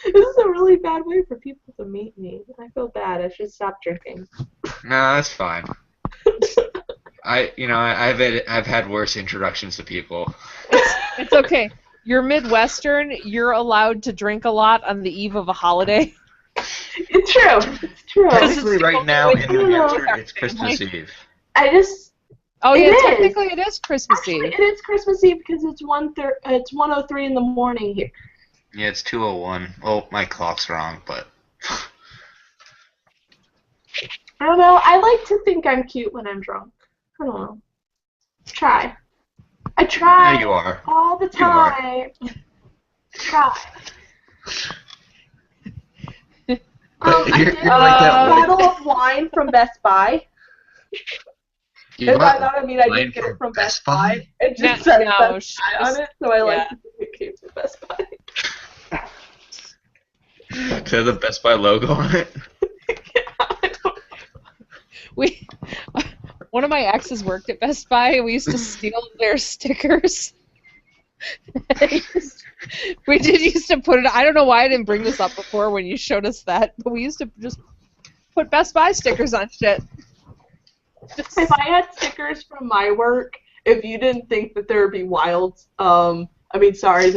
This is a really bad way for people to meet me. I feel bad. I should stop drinking. No, that's fine. I've had worse introductions to people. It's okay. You're Midwestern. You're allowed to drink a lot on the eve of a holiday. It's true. It's true. Especially right now in New Hampshire, it's Christmas Eve. Oh yeah, technically it is Christmas Eve. It is Christmas Eve because it's 1:03 in the morning here. Yeah, it's 2:01. Well, my clock's wrong, but I don't know. I like to think I'm cute when I'm drunk. I don't know. Try. I try Yeah, you are. all the You are. time. Try. I You're did like that, a like- bottle of wine from Best Buy. You And by bought that I mean I wine didn't get it from from Best Best Buy. Buy? It just No, said no, Best Buy on it, so I like to think it came from Best Buy. Does it have the Best Buy logo on it? One of my exes worked at Best Buy, and we used to steal their stickers. We used to put it. I don't know why I didn't bring this up before when you showed us that, but we used to just put Best Buy stickers on shit. If I had stickers from my work, if you didn't think that there would be there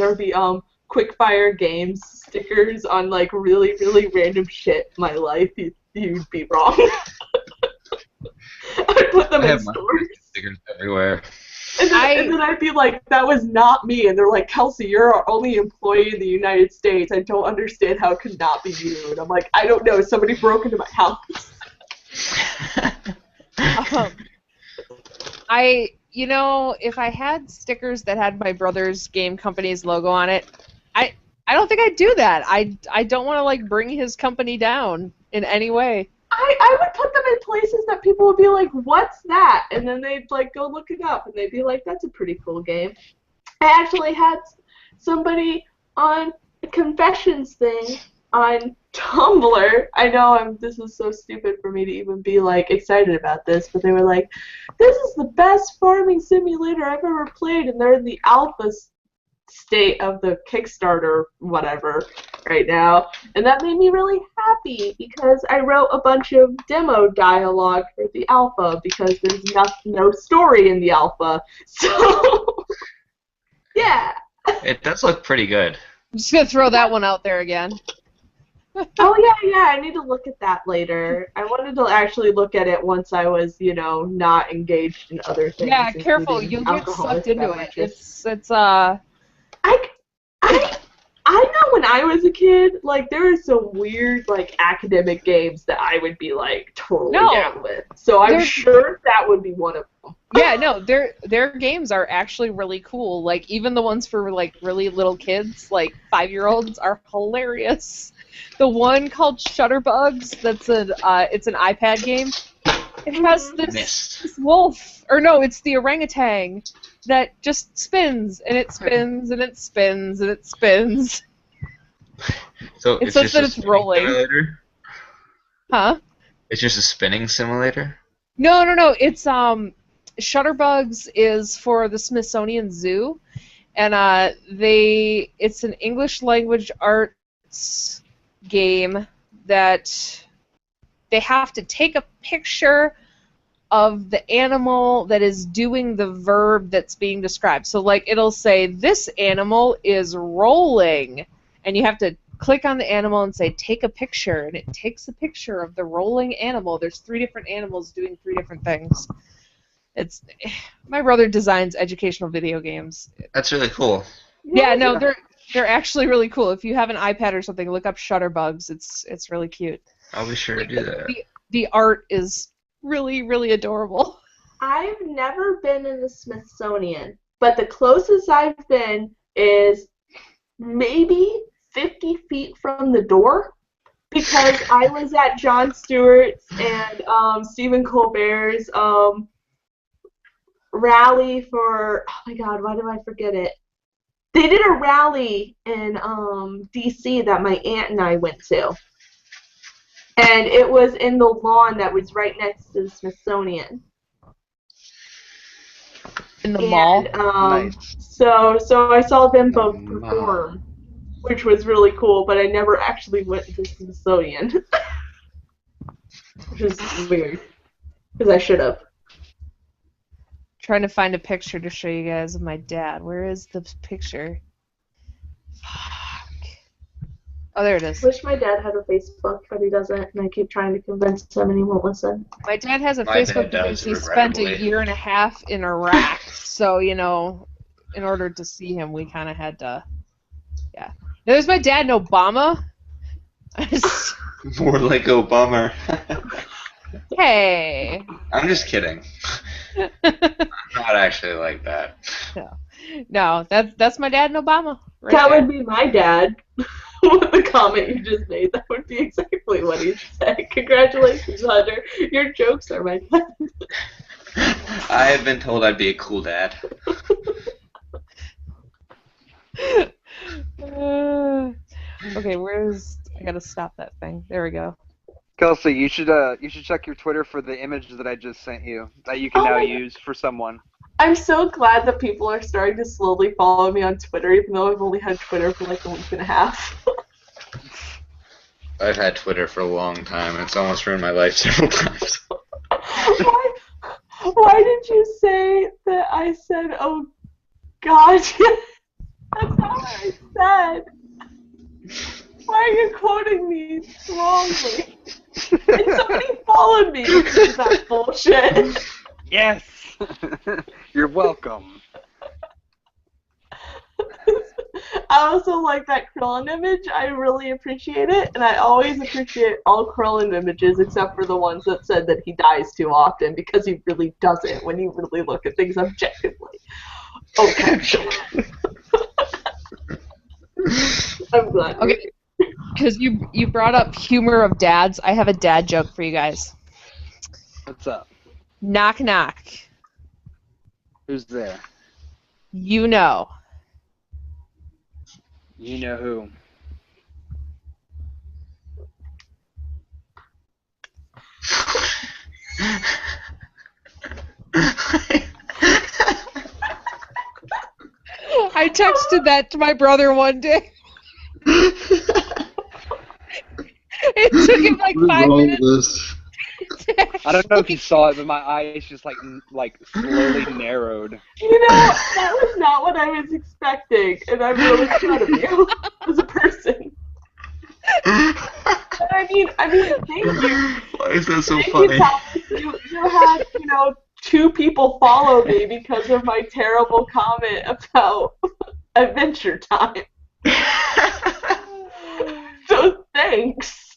would be quick fire games stickers on like really, really random shit in my life, you'd be wrong. I'd put them I in have my stores. stickers everywhere. And then I'd be like, that was not me. And they're like, Kelsey, you're our only employee in the United States. I don't understand how it could not be you. And I'm like, I don't know. Somebody broke into my house. If I had stickers that had my brother's game company's logo on it, I don't think I'd do that. I don't want to like bring his company down in any way. I would put them in places that people would be like, what's that? And then they'd like go look it up and they'd be like, that's a pretty cool game. I actually had somebody on a confessions thing on Tumblr. I know this is so stupid for me to even be like excited about this, but they were like, this is the best farming simulator I've ever played, and they're in the alpha state of the Kickstarter whatever right now, and that made me really happy because I wrote a bunch of demo dialogue for the alpha because there's no story in the alpha. So yeah. It does look pretty good. I'm just gonna throw that one out there again. Oh yeah, I need to look at that later. I wanted to actually look at it once I was, not engaged in other things. Yeah, careful, including you'll get alcoholic sucked into beverages. it. I know when I was a kid, like there were some weird like academic games that I would be like totally down with. So I'm sure that would be one of them. Yeah, no, their games are actually really cool. Like even the ones for like really little kids, like 5-year-olds, are hilarious. The one called Shutterbugs, it's an iPad game. It has this wolf, or no, it's the orangutan that just spins and it spins and it spins and it spins. So it it's says just that a it's spinning rolling. simulator? Huh? It's just a spinning simulator? No. It's Shutterbugs is for the Smithsonian Zoo, and it's an English language arts game that they have to take a picture of the animal that is doing the verb that's being described. So like it'll say this animal is rolling, and you have to click on the animal and say take a picture, and it takes a picture of the rolling animal. There's 3 different animals doing 3 different things. My brother designs educational video games. That's really cool. Yeah, no, they're actually really cool. If you have an iPad or something, look up Shutterbugs. It's really cute. I'll be sure to do that. The art is really, really adorable. I've never been in the Smithsonian, but the closest I've been is maybe 50 feet from the door because I was at Jon Stewart's and Stephen Colbert's rally for, oh my god, why did I forget it? They did a rally in D.C. that my aunt and I went to. And it was in the lawn that was right next to the Smithsonian. In the mall? Nice. So I saw them both perform, which was really cool, but I never actually went to the Smithsonian. Which is weird. Because I should have. Trying to find a picture to show you guys of my dad. Where is the picture? Fuck. Oh, there it is. I wish my dad had a Facebook, but he doesn't, and I keep trying to convince him, and he won't listen. My dad has a Facebook because he spent a year and a half in Iraq. So, in order to see him, we kind of had to, yeah. There's my dad and Obama. More like Obama. Hey. I'm just kidding. I'm not actually like that. No, that's my dad and Obama. Right That there. would be my dad. With the comment you just made, that would be exactly what he'd say. Congratulations, Hunter. Your jokes are my dad. I have been told I'd be a cool dad. Okay, I gotta stop that thing. There we go. Kelsey, you should check your Twitter for the image that I just sent you that you can now use for someone. I'm so glad that people are starting to slowly follow me on Twitter, even though I've only had Twitter for like a week and a half. I've had Twitter for a long time, and it's almost ruined my life several times. Why did you say that I said, oh God? That's not what I said. Why are you quoting me wrongly? And somebody followed me because of that bullshit. Yes! You're welcome. I also like that Krillin image. I really appreciate it, and I always appreciate all Krillin images except for the ones that said that he dies too often, because he really doesn't when you really look at things objectively. Okay. I'm glad. Okay, because you brought up humor of dads. I have a dad joke for you guys. What's up? Knock knock. Who's there? You know. You know who. I texted that to my brother one day. It took him like 5 minutes. I don't know if you saw it, but my eyes just like slowly narrowed. You know, that was not what I was expecting, and I'm really proud of you as a person. I mean, thank you. Why is that so Thank funny? you, Thomas. You had, 2 people follow me because of my terrible comment about Adventure Time. So thanks.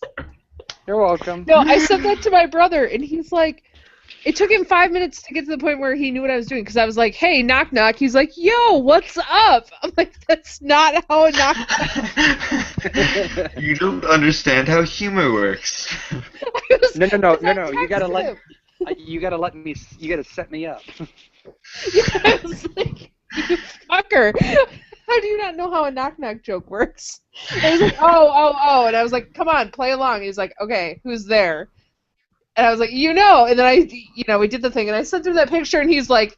You're welcome. No, I sent that to my brother, and he's like, it took him 5 minutes to get to the point where he knew what I was doing, because I was like, hey, knock knock. He's like, yo, what's up? I'm like, that's not how a knock knock. You don't understand how humor works. No. You gotta let me. You gotta set me up. Yeah, I was like, you fucker. How do you not know how a knock knock joke works? And I was like, oh, and I was like, come on, play along. He's like, okay, who's there? And I was like, and then we did the thing, and I sent him that picture, and he's like,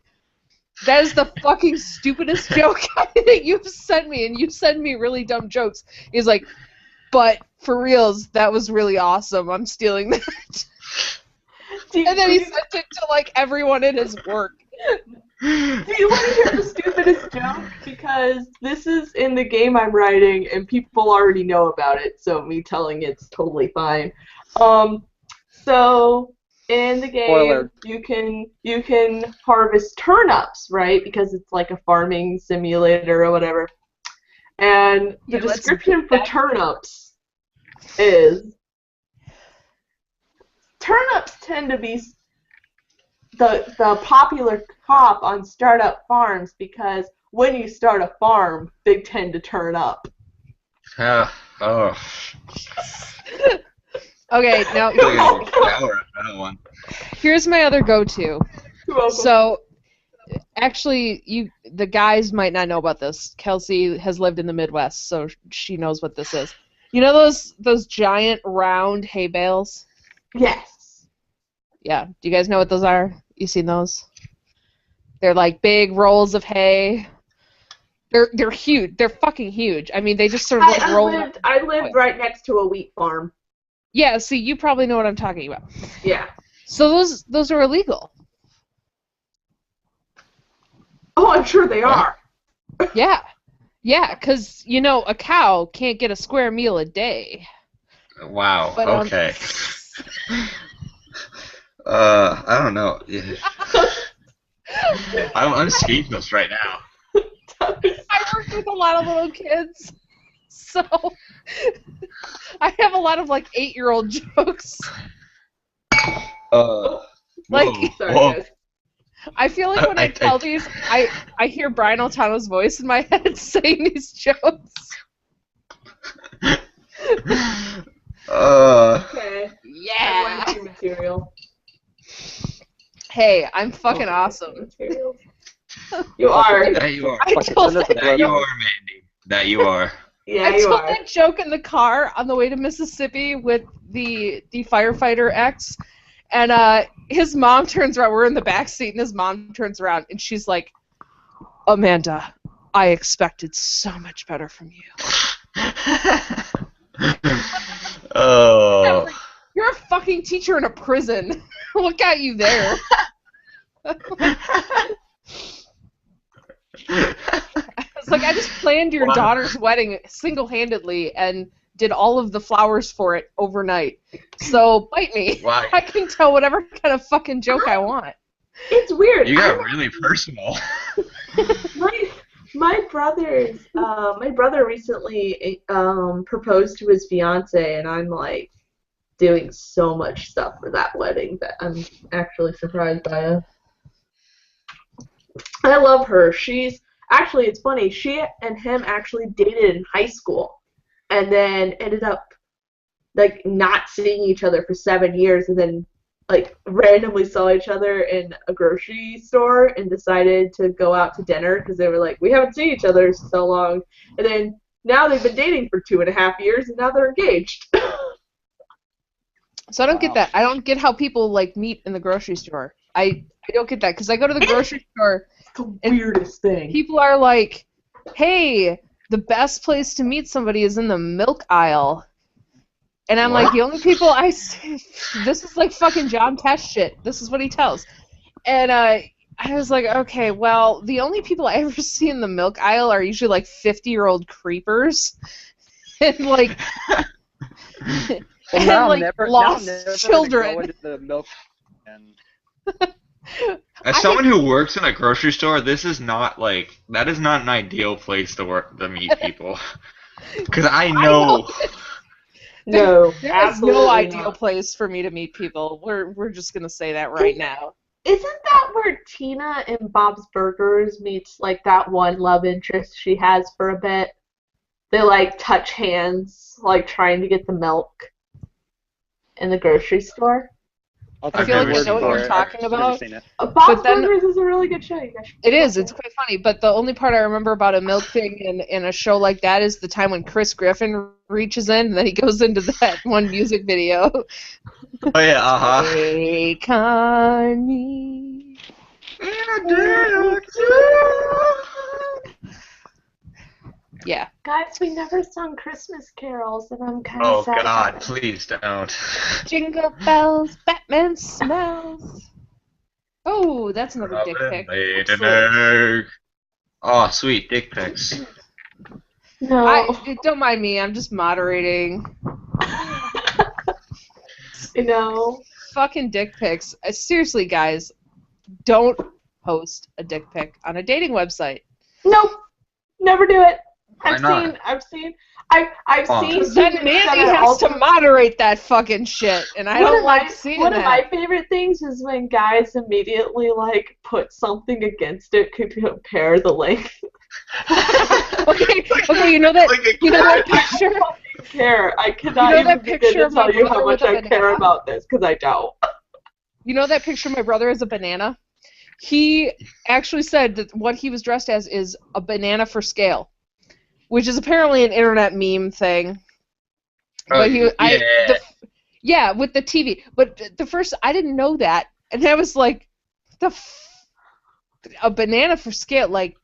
that is the fucking stupidest joke that you've sent me, and you send me really dumb jokes. He's like, but for reals, that was really awesome. I'm stealing that. And then he sent it to like everyone in his work. Do you want to hear the stupidest joke? Because this is in the game I'm writing, and people already know about it, so me telling it's totally fine. So in the game, Spoiler. you can harvest turnips, right? Because it's like a farming simulator or whatever. And the description for turnips is turnips tend to be the popular crop on startup farms because when you start a farm, they tend to turn up. Okay, now here's my other go-to. So, actually, the guys might not know about this. Kelsey has lived in the Midwest, so she knows what this is. You know those giant round hay bales? Yes. Yeah. Do you guys know what those are? You seen those? They're like big rolls of hay. They're huge. They're fucking huge. I mean, they just sort of like roll. I lived right next to a wheat farm. Yeah. See, you probably know what I'm talking about. Yeah. So those are illegal. Oh, I'm sure they are. Yeah. Yeah, because, a cow can't get a square meal a day. Wow, But, okay. I don't know. I'm speechless right now. I work with a lot of little kids, so I have a lot of, 8-year-old jokes. Whoa. Sorry, guys. I feel like when I tell these, I hear Brian Altano's voice in my head saying these jokes. Okay. Yeah. I'm material. Hey, I'm fucking awesome. You are. That you are. I told That you are, Mandy. That you are. Yeah, I you told are. that joke in the car on the way to Mississippi with the firefighter ex, and his mom turns around. We're in the back seat, and his mom turns around, and she's like, "Amanda, I expected so much better from you." Oh. You're a fucking teacher in a prison. What got you there? It's like I just planned your daughter's wedding single-handedly and did all of the flowers for it overnight. So bite me. Why? I can tell whatever kind of fucking joke I want. It's weird. You got really personal. My brother recently proposed to his fiance, and I'm like doing so much stuff for that wedding that I'm actually surprised by it. I love her. She's actually, it's funny. She and him actually dated in high school, and then ended up like not seeing each other for 7 years, and then like randomly saw each other in a grocery store and decided to go out to dinner because they were like, we haven't seen each other so long, and then now they've been dating for 2.5 years, and now they're engaged. So I don't get that. I don't get how people like meet in the grocery store. I don't get that because I go to the grocery store. The weirdest thing. People are like, "Hey, the best place to meet somebody is in the milk aisle," and I'm like, the only people I see, this is like fucking John Tesh shit. This is what he tells, and I was like, okay, well, the only people I ever see in the milk aisle are usually like 50-year-old creepers, and like. Well, and now like never, lost now never children. Go into the milk and As someone who works in a grocery store, this is not like that is not an ideal place to work to meet people. Because I know. No, there is no ideal place for me to meet people. We're just gonna say that right now. Isn't that where Tina in Bob's Burgers meets like that one love interest she has for a bit? They like touch hands, like trying to get the milk in the grocery store. I feel like I know what you're talking about. Bob's Burgers is a really good show. You guys should it is. It's quite funny. But the only part I remember about a milk thing in a show like that is the time when Chris Griffin reaches in and then he goes into that one music video. Oh yeah, uh-huh. Take on me. Yeah. Guys, we never sung Christmas carols, and I'm kind of sad. Oh God, please don't. Jingle bells, Batman smells. Oh, that's another dick pic. Laid an egg. Oh, sweet dick pics. No. Don't mind me. I'm just moderating. No. Fucking dick pics. Seriously, guys, don't post a dick pic on a dating website. Nope. Never do it. Why not? I've seen. Then Mandy has to moderate that fucking shit, and I don't like seeing that. One of my favorite things is when guys immediately like put something against it to compare the length. okay, you know that picture. I cannot even begin to tell you how much I care about this because I don't. You know that picture of my brother as a banana? He actually said that what he was dressed as is a banana for scale, which is apparently an internet meme thing. But yeah, with the TV. But the first, I didn't know that, and I was like, a banana for scale, like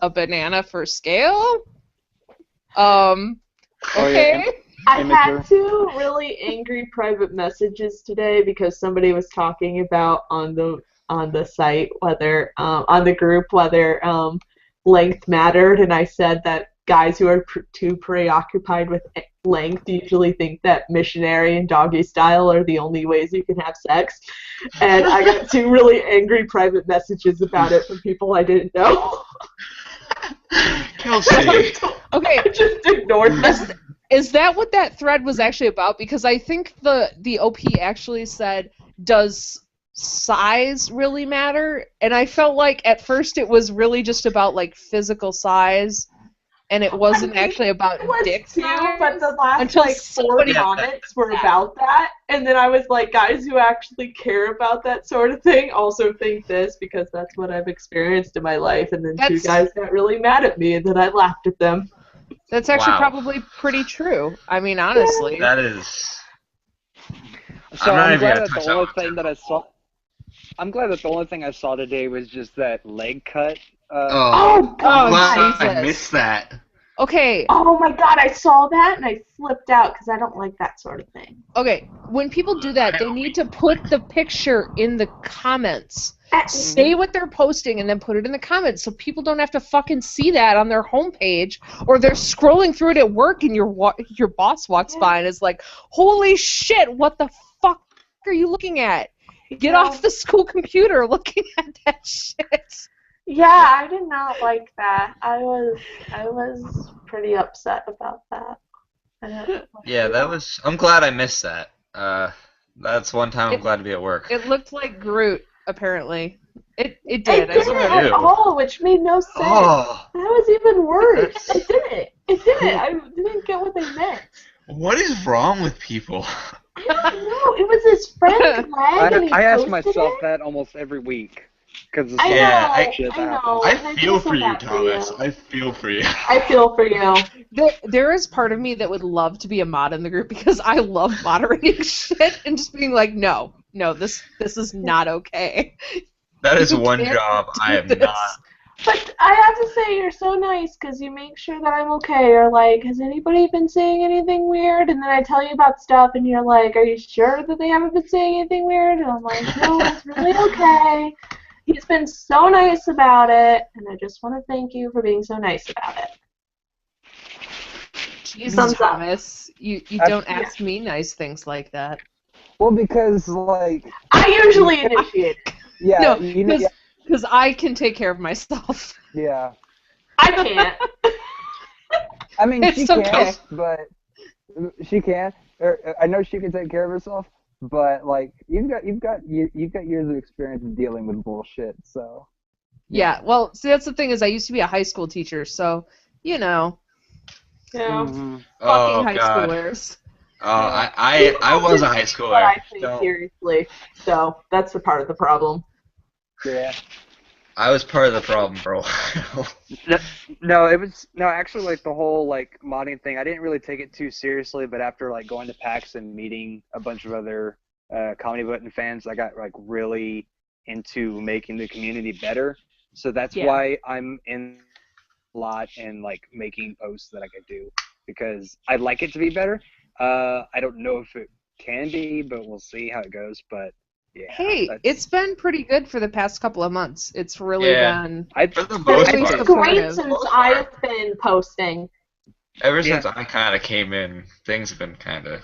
a banana for scale. Okay. I had 2 really angry private messages today because somebody was talking about on the site whether on the group whether length mattered, and I said that guys who are too preoccupied with length usually think that missionary and doggy style are the only ways you can have sex, and I got 2 really angry private messages about it from people I didn't know. Kelsey. Okay, I just ignored that. Is that what that thread was actually about? Because I think the OP actually said, does size really matter, and I felt like at first it was really just about like physical size, and it wasn't actually about dick size. But the last until like 4 somebody comments were about that, and then I was like, guys who actually care about that sort of thing also think this because that's what I've experienced in my life. And then 2 guys got really mad at me, and then I laughed at them. That's actually probably pretty true. I mean, honestly. That is. So I'm glad that the only thing that I saw. I'm glad that the only thing I saw today was just that leg cut. Oh God! I missed that. Okay. Oh my God! I saw that and I flipped out because I don't like that sort of thing. Okay, when people do that, they need to put the picture in the comments. Say what they're posting and then put it in the comments so people don't have to fucking see that on their homepage, or they're scrolling through it at work and your boss walks by and is like, holy shit, what the fuck are you looking at? Get off the school computer looking at that shit. Yeah, I did not like that. I was pretty upset about that. Yeah, that was. I'm glad I missed that. That's one time I'm glad to be at work. It looked like Groot, apparently. It did. It didn't at all, which made no sense. Oh. That was even worse. It didn't. I didn't get what they meant. What is wrong with people? I don't know. It was his friend's leg, and he I ask posted myself it. that almost every week. I feel for you, Thomas. I feel for you. I feel for you. There is part of me that would love to be a mod in the group because I love moderating shit and just being like, no, this is not okay. That is one job I am not. But I have to say, you're so nice because you make sure that I'm okay. Or like, has anybody been saying anything weird? And then I tell you about stuff, and you're like, are you sure that they haven't been saying anything weird? And I'm like, no, it's really okay. He's been so nice about it, and I just want to thank you for being so nice about it. Jesus, Thomas, you don't ask me nice things like that. Well, because like I usually initiate it. Yeah, no, because I can take care of myself. Yeah. I can't. I mean, it's she okay. can, but she can. I know she can take care of herself, but like you've got years of experience dealing with bullshit, so. Yeah. Well, see, that's the thing is, I used to be a high school teacher, so you know. Yeah. Mm-hmm. Fucking high schoolers. Oh, I was a high schooler. I take seriously, so that's a part of the problem. Yeah. I was part of the problem, bro. Actually, like the whole like modding thing, I didn't really take it too seriously, but after like going to PAX and meeting a bunch of other Comedy Button fans, I got like really into making the community better. So that's why I'm in a lot and like making posts that I could do because I'd like it to be better. I don't know if it can be, but we'll see how it goes. But yeah. Hey, it's been pretty good for the past couple of months. It's really been. It's great since I've been posting. Ever since I kind of came in, things have been kind of.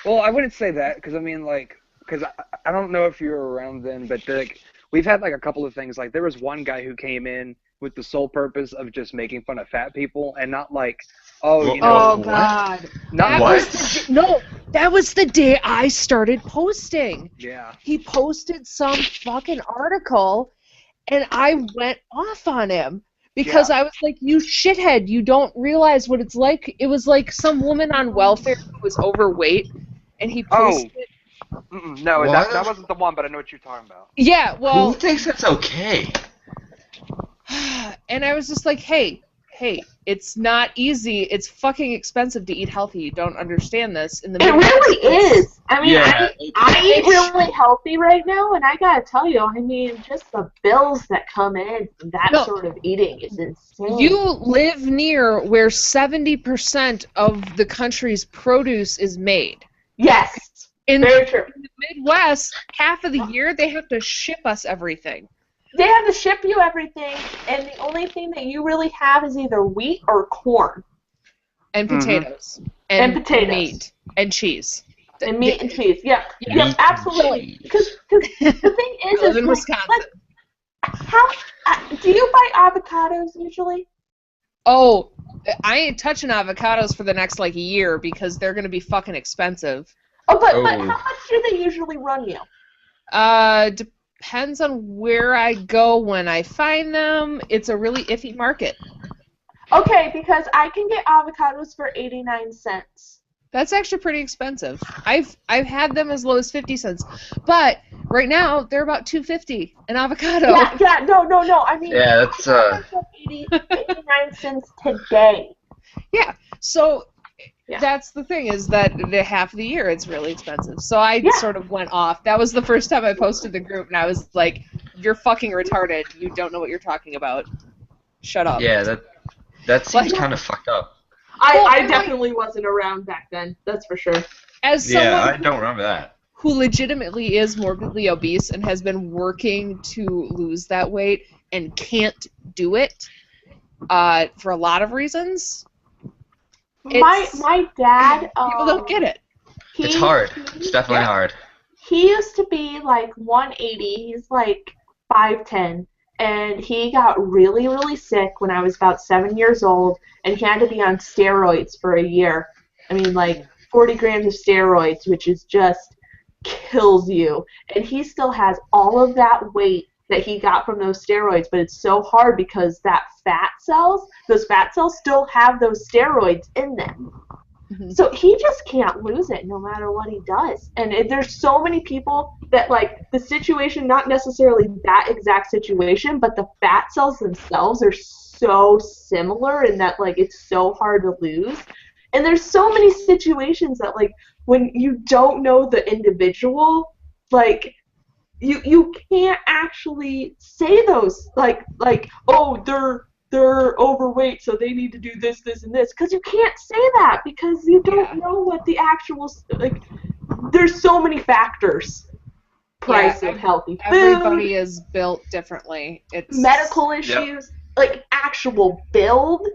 Well, I wouldn't say that because I mean, like, because I don't know if you were around then, but like we've had like a couple of things. Like there was one guy who came in with the sole purpose of just making fun of fat people and not like, oh God, that was the day I started posting. Yeah. He posted some fucking article, and I went off on him because I was like, "You shithead! You don't realize what it's like." It was like some woman on welfare who was overweight, and he posted. No, that wasn't the one, but I know what you're talking about. Yeah, well. Who thinks that's okay? And I was just like, hey, it's not easy. It's fucking expensive to eat healthy. You don't understand this. It really is. I mean, I eat really healthy right now, and I gotta tell you, I mean, just the bills that come in from that sort of eating is insane. You live near where 70% of the country's produce is made. Yes, very true. In the Midwest, half of the year, they have to ship us everything. They have to ship you everything, and the only thing that you really have is either wheat or corn. And potatoes. And potatoes. And meat. And cheese. And meat and cheese, yeah, absolutely. Because the thing is, I live in Wisconsin. How do you buy avocados usually? Oh, I ain't touching avocados for the next like year because they're gonna be fucking expensive. Oh, but how much do they usually run you? Depends on where I go when I find them. It's a really iffy market. Okay, because I can get avocados for 89 cents. That's actually pretty expensive. I've had them as low as 50 cents, but right now they're about $2.50 an avocado. Yeah, no. I mean, Yeah, that's 89 cents today. Yeah, so Yeah. that's the thing, is that the half of the year it's really expensive. So I sort of went off. That was the first time I posted the group, and I was like, "You're fucking retarded. You don't know what you're talking about. Shut up." Yeah, that seems kind of fucked up. I definitely wasn't around back then. That's for sure. As Yeah, someone I don't remember that. who legitimately is morbidly obese and has been working to lose that weight and can't do it for a lot of reasons. My dad. People don't get it. It's hard. It's definitely hard. He used to be like 180. He's like 5'10", and he got really, really sick when I was about 7 years old, and he had to be on steroids for a year. I mean, like 40 grams of steroids, which is just kills you. And he still has all of that weight that he got from those steroids, but it's so hard because those fat cells still have those steroids in them. Mm-hmm. So he just can't lose it no matter what he does. And there's so many people that, like, the situation, not necessarily that exact situation, but the fat cells themselves are so similar in that, like, it's so hard to lose. And there's so many situations that, like, when you don't know the individual, like, you can't actually say those, like, oh, they're overweight, so they need to do this, and this, because you can't say that because you don't know what the actual, like, there's so many factors. Price of healthy food. Everybody is built differently. It's medical issues, like actual build,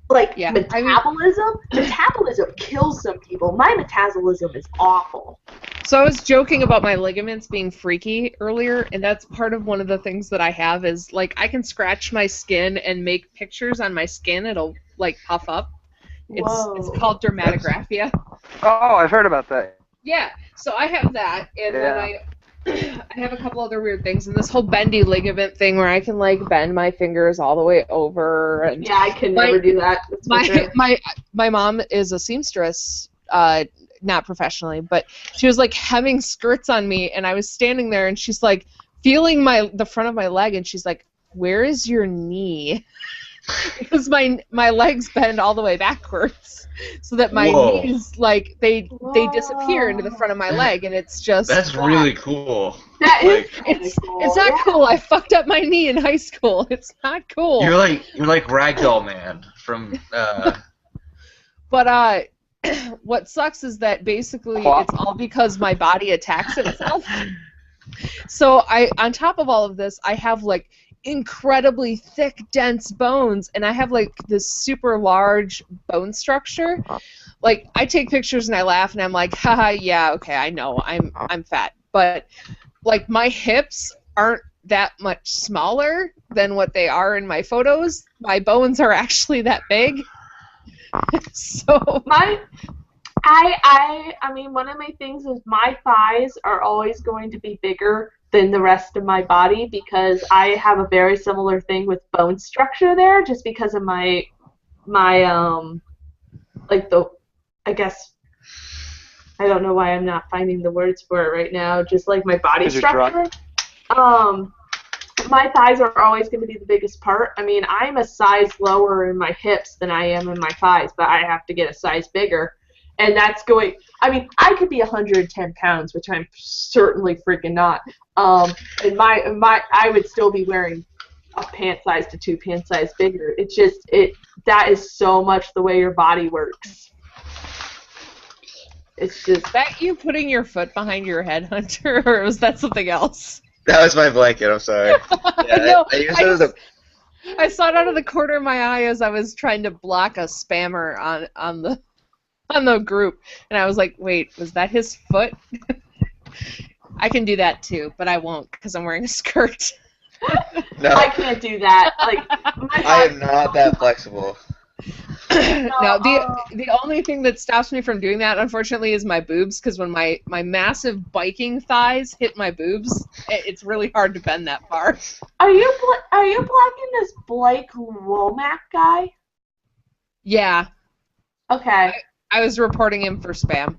like metabolism. Metabolism kills some people. My metabolism is awful. So I was joking about my ligaments being freaky earlier, and that's part of one of the things that I have is, like, I can scratch my skin and make pictures on my skin. It'll, like, puff up. It's called dermatographia. Oh, I've heard about that. Yeah, so I have that, and then I have a couple other weird things, and this whole bendy ligament thing where I can, like, bend my fingers all the way over. And yeah, I can never do that. My mom is a seamstress, not professionally, but she was, like, hemming skirts on me, and I was standing there, and she's, like, feeling the front of my leg, and she's like, "Where is your knee?" Because my legs bend all the way backwards, so that my knees, like, they disappear into the front of my leg, and it's just... That's really cool. That is cool. It's not cool. I fucked up my knee in high school. It's not cool. You're like Ragdoll Man from... But, what sucks is that basically it's all because my body attacks itself. So on top of all of this, I have, like, incredibly thick, dense bones, and I have, like, this super large bone structure. Like, I take pictures and I laugh and I'm like, haha, yeah, okay, I know, I'm fat. But, like, my hips aren't that much smaller than what they are in my photos. My bones are actually that big. So I mean, one of my things is my thighs are always going to be bigger than the rest of my body because I have a very similar thing with bone structure there, just because of my like I guess I don't know why I'm not finding the words for it right now, just like my body structure. My thighs are always going to be the biggest part. I mean, I'm a size lower in my hips than I am in my thighs, but I have to get a size bigger. And that's going, I mean, I could be 110 pounds, which I'm certainly freaking not. And I would still be wearing a pant size to 2 pant size bigger. It's just, that is so much the way your body works. It's just. Is that you putting your foot behind your head, Hunter, or was that something else? That was my blanket, I'm sorry. Yeah, I saw it out of the corner of my eye as I was trying to block a spammer on the group, and I was like, wait, was that his foot? I can do that too, but I won't because I'm wearing a skirt. No. I can't do that. Like, I am not that flexible. No, the only thing that stops me from doing that, unfortunately, is my boobs. Because when my massive biking thighs hit my boobs, it's really hard to bend that far. Are you blocking this Blake Womack guy? Yeah. Okay. I was reporting him for spam.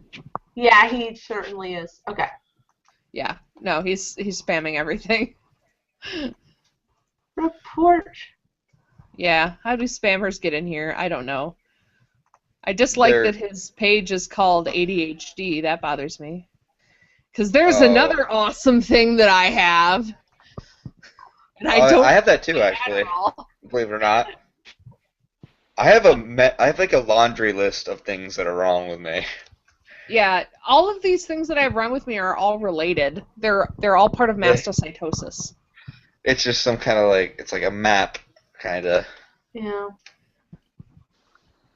Yeah, he certainly is. Okay. Yeah. No, he's spamming everything. Report. Yeah. How do spammers get in here? I don't know. I dislike that his page is called ADHD. That bothers me. Because there's another awesome thing that I have. And I have that too, actually. Believe it or not. I have like a laundry list of things that are wrong with me. Yeah, all of these things that I have wrong with me are all related. They're all part of mastocytosis. It's just some kind of like, it's like a map, kind of. Yeah.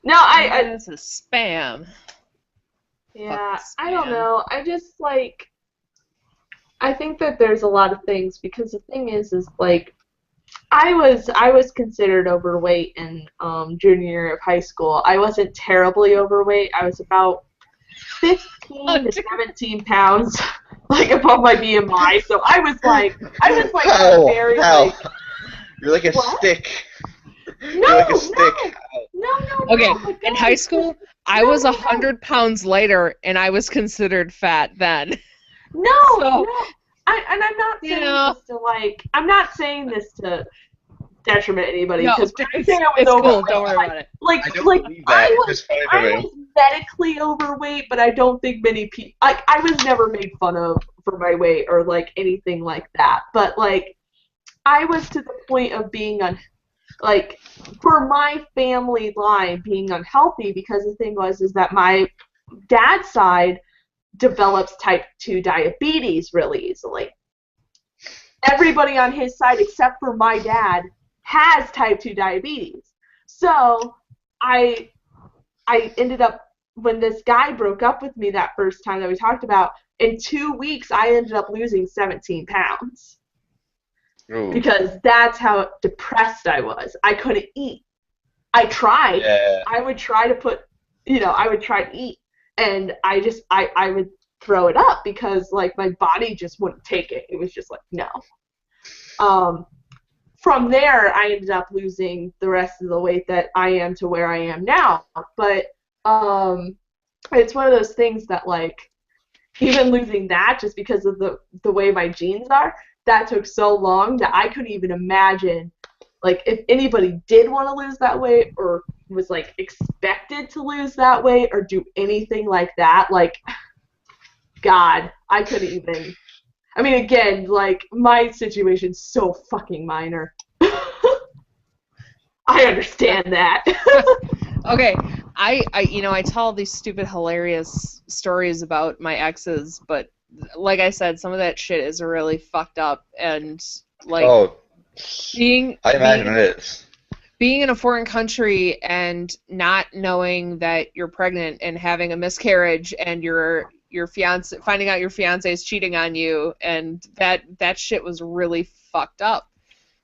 No, It's a spam. Yeah, I don't know. I just like. I think that there's a lot of things because the thing is like, I was considered overweight in junior year of high school. I wasn't terribly overweight. I was about 15 to 17 pounds, like above my BMI. So I was like very like. You're like a stick. No, You're like a stick. No. Okay, in high school, I was 100 pounds lighter, and I was considered fat then. No. I'm not saying this to like. I'm not saying this to detriment anybody because it's cool. Don't worry about it. I was medically overweight, but I don't think many people. Like, I was never made fun of for my weight or like anything like that. But like, I was to the point of being like, for my family line being unhealthy because the thing is that my dad's side develops type 2 diabetes really easily. Everybody on his side except for my dad has type 2 diabetes. So I ended up, when this guy broke up with me that first time that we talked about, in 2 weeks I ended up losing 17 pounds. Ooh. Because that's how depressed I was. I couldn't eat. I tried. Yeah. I would try to eat, and I would throw it up because like my body just wouldn't take it. It was just like no. From there, I ended up losing the rest of the weight that I am to where I am now. But it's one of those things that like, even losing that just because of the way my genes are, that took so long that I couldn't even imagine, like, if anybody did want to lose that weight or was, like, expected to lose that weight or do anything like that, like, God, I couldn't even. I mean, again, like, my situation's so fucking minor. I understand that. Okay, I tell these stupid, hilarious stories about my exes, but like I said, some of that shit is really fucked up, and like I imagine it is. Being in a foreign country and not knowing that you're pregnant and having a miscarriage and your fiance, finding out your fiance is cheating on you, and that shit was really fucked up.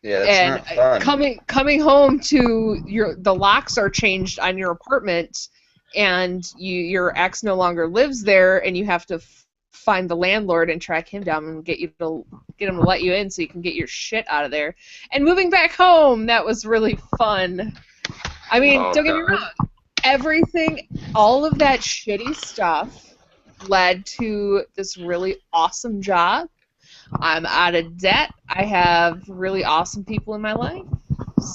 Yeah, that's not fun. Coming home to the locks are changed on your apartment, and your ex no longer lives there, and you have to find the landlord and track him down and get him to let you in so you can get your shit out of there. And moving back home, that was really fun. I mean, don't get me wrong. Everything, all of that shitty stuff led to this really awesome job. I'm out of debt. I have really awesome people in my life.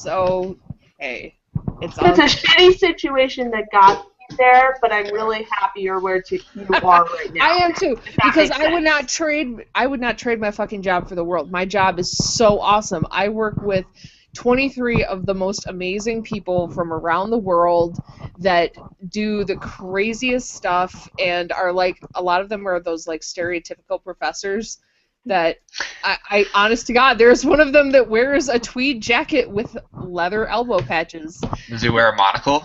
So, hey, it's a shitty situation that got me there, but I'm really happier where you are right now. I am too, because I would not trade my fucking job for the world. My job is so awesome. I work with 23 of the most amazing people from around the world that do the craziest stuff and are like, a lot of them are those like stereotypical professors that I honest to God, there's one of them that wears a tweed jacket with leather elbow patches. Does he wear a monocle?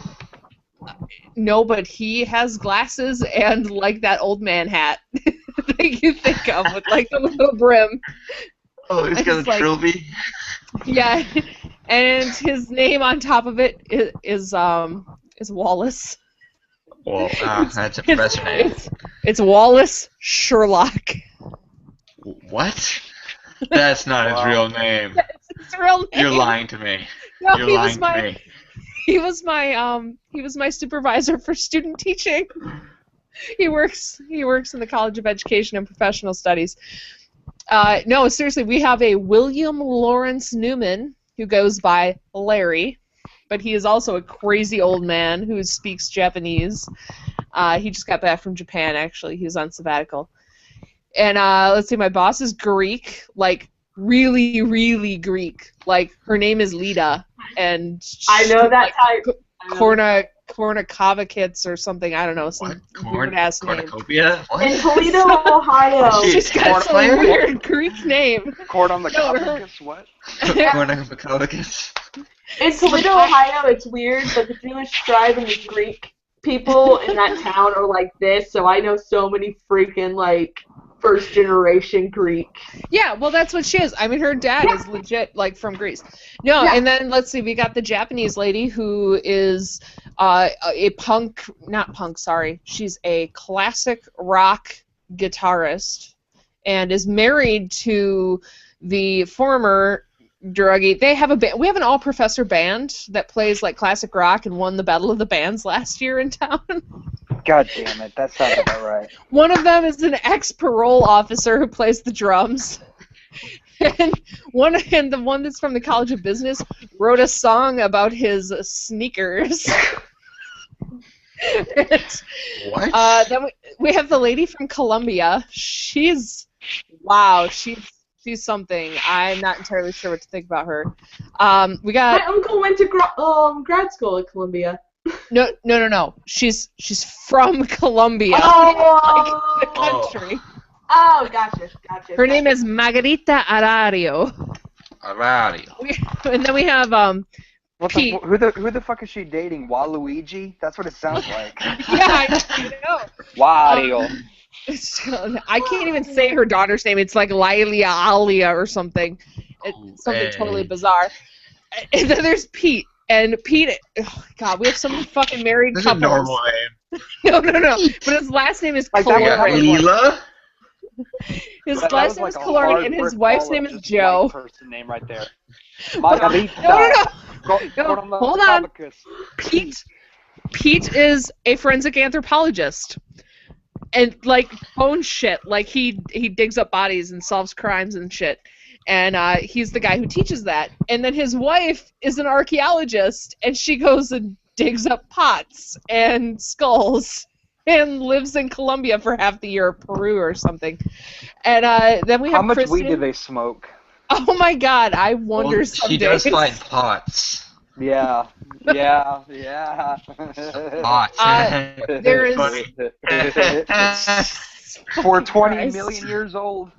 No, but he has glasses and like that old man hat that you think of with like the little brim. Oh, he's got a trilby. Yeah, and his name on top of it is is Wallace. Well, that's a professor name. It's Wallace Sherlock. What? That's not his real name. That's his real name. You're lying to me. No, You're lying to me. He was my supervisor for student teaching. He works in the College of Education and Professional Studies. No, seriously, we have a William Lawrence Newman who goes by Larry, but he is also a crazy old man who speaks Japanese. He just got back from Japan, actually. He was on sabbatical. And let's see, my boss is Greek, like really, really Greek. Like her name is Lita, and I know that type. Kornakovakits or something. I don't know, some weird ass name. Cornucopia? What? In Toledo, Ohio. She's got some weird Greek name. Corn on the covacus, what? Cornucopia. In Toledo, Ohio, it's weird, but the Jewish tribe and the Greek people in that town are like this, so I know so many freaking, like, first-generation Greek. Yeah, well, that's what she is. I mean, her dad is legit, like, from Greece. No, and then, let's see, we got the Japanese lady who is she's a classic rock guitarist and is married to the former druggie. They have a band. We have an all-professor band that plays, like, classic rock and won the Battle of the Bands last year in town. God damn it, that sounds about right. One of them is an ex-parole officer who plays the drums. And the one that's from the College of Business wrote a song about his sneakers. What? Then we have the lady from Columbia. She's something. I'm not entirely sure what to think about her. We got. My uncle went to grad school at Columbia. No. She's from Colombia, Oh, like the country. Oh, gotcha. Her name is Margarita Arario. And then we have Pete. Who the fuck is she dating? Waluigi? That's what it sounds like. Yeah, I know. Wario. I can't even say her daughter's name. It's like Lilia Alia or something. It's something totally bizarre. And then there's Pete. And Pete, oh God, we have so many fucking married This couples. is a normal name. No. But his last name is Like that Kalori. Lila? His last name is Kalori, and his wife's name is Joe. Person name right there. Margarita. No, hold on. Pete is a forensic anthropologist. And, like, bone shit. Like, he digs up bodies and solves crimes and shit. And he's the guy who teaches that. And then his wife is an archaeologist, and she goes and digs up pots and skulls and lives in Colombia for half the year, or Peru or something. And then we have How much Kristen. weed do they smoke? Oh my God, I wonder some She days. does find pots. Yeah. Pots. There is. For 20 Christ. million years old.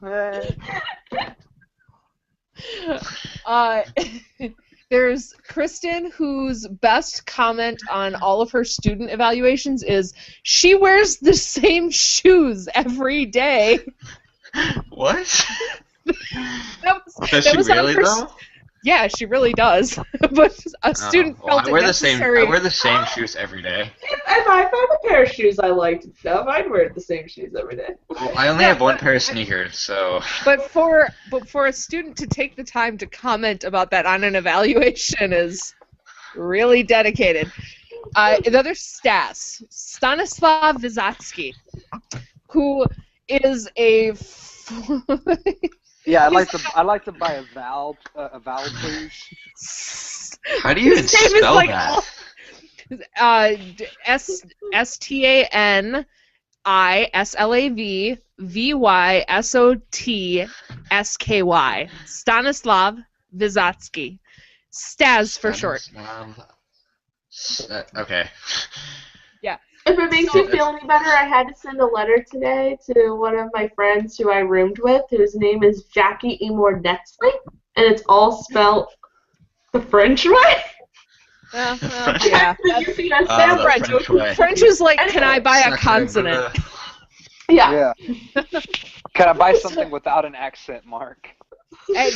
There's Kristen, whose best comment on all of her student evaluations is she wears the same shoes every day. What? Does she really though? Yeah, she really does. But a student felt I wear it the same. necessary. I wear the same shoes every day. If I found a pair of shoes I liked and stuff, I'd wear the same shoes every day. Well, I only have one pair of sneakers, so. But for a student to take the time to comment about that on an evaluation is really dedicated. Another Stanislav Vysotsky, who is a. Yeah, I'd like to buy a vowel, please. How do you even spell like that? Stanislav Stanislav Vysotsky. Stas for short. Okay. Yeah. If it makes you feel any better, I had to send a letter today to one of my friends who I roomed with, whose name is Jackie Imordetsky, and it's all spelled the French way. Yeah. French way. French is like, can I buy a consonant? Yeah. Can I buy something without an accent mark?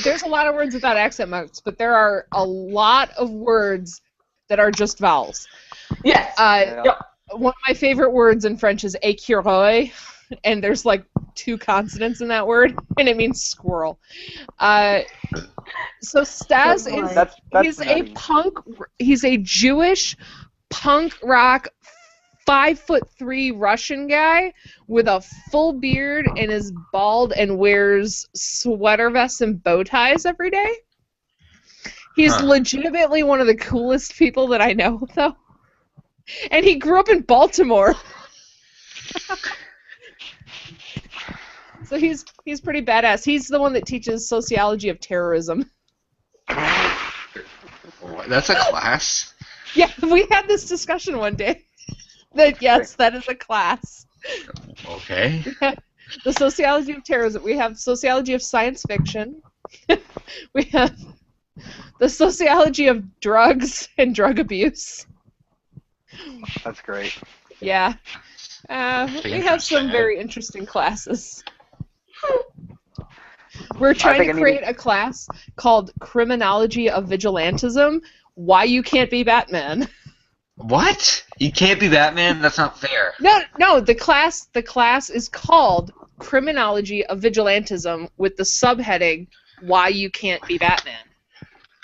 There's a lot of words without accent marks, but there are a lot of words that are just vowels. Yes. One of my favorite words in French is écureuil, and there's like 2 consonants in that word, and it means squirrel. So Stas he's a Jewish punk rock 5'3" Russian guy with a full beard and is bald and wears sweater vests and bow ties every day. He's legitimately one of the coolest people that I know, though. And he grew up in Baltimore. So he's pretty badass. He's the one that teaches sociology of terrorism. That's a class? Yeah, we had this discussion one day. Yes, that is a class. Okay. The sociology of terrorism. We have sociology of science fiction. We have the sociology of drugs and drug abuse. That's great. Yeah. We have some very interesting classes. We're trying to create a class called Criminology of Vigilantism. Why you can't be Batman. What? You can't be Batman? That's not fair. No. The class is called Criminology of Vigilantism with the subheading Why you can't be Batman.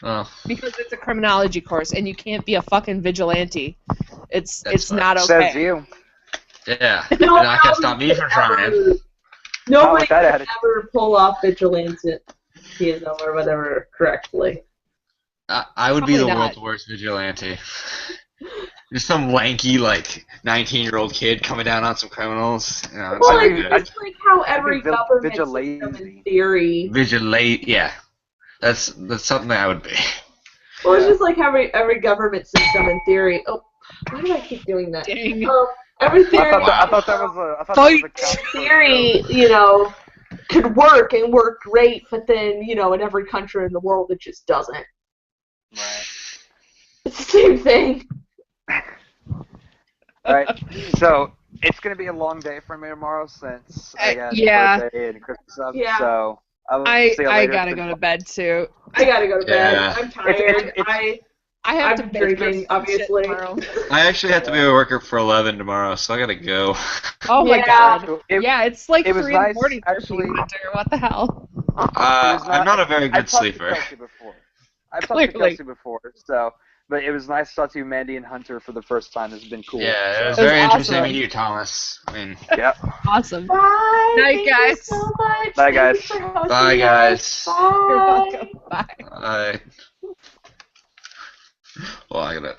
Oh. Because it's a criminology course and you can't be a fucking vigilante. It's not okay. Says you. Yeah. You're not gonna stop me from trying. Nobody can ever pull off vigilantism or whatever correctly. I would be the world's worst vigilante. Just some lanky, 19-year-old kid coming down on some criminals. It's like how every government system in theory. Yeah. That's something I would be. Well, it's just like every government system in theory. Oh, why do I keep doing that? Dang. Every theory. I thought that was a theory, could work and work great, but then, in every country in the world it just doesn't. Right. It's the same thing. Alright, so it's going to be a long day for me tomorrow since I got birthday and Christmas stuff, so I'll see you later. I gotta go to bed, too. I gotta go to bed. I'm tired. I have to drinking, obviously. I actually have to be a worker for 11 tomorrow, so I gotta go. Oh my god. It's like 3 in the morning actually. What the hell? I'm not a very good sleeper. I've talked to Kelsey before, but it was nice to talk to Mandy and Hunter for the first time. It's been cool. Yeah, it was very interesting to meet you, Thomas. Yep. Awesome. Bye. Night, guys. Thank you so much. Bye, guys. Bye, guys. Bye. You're welcome. Bye. Bye. Well, I gotta.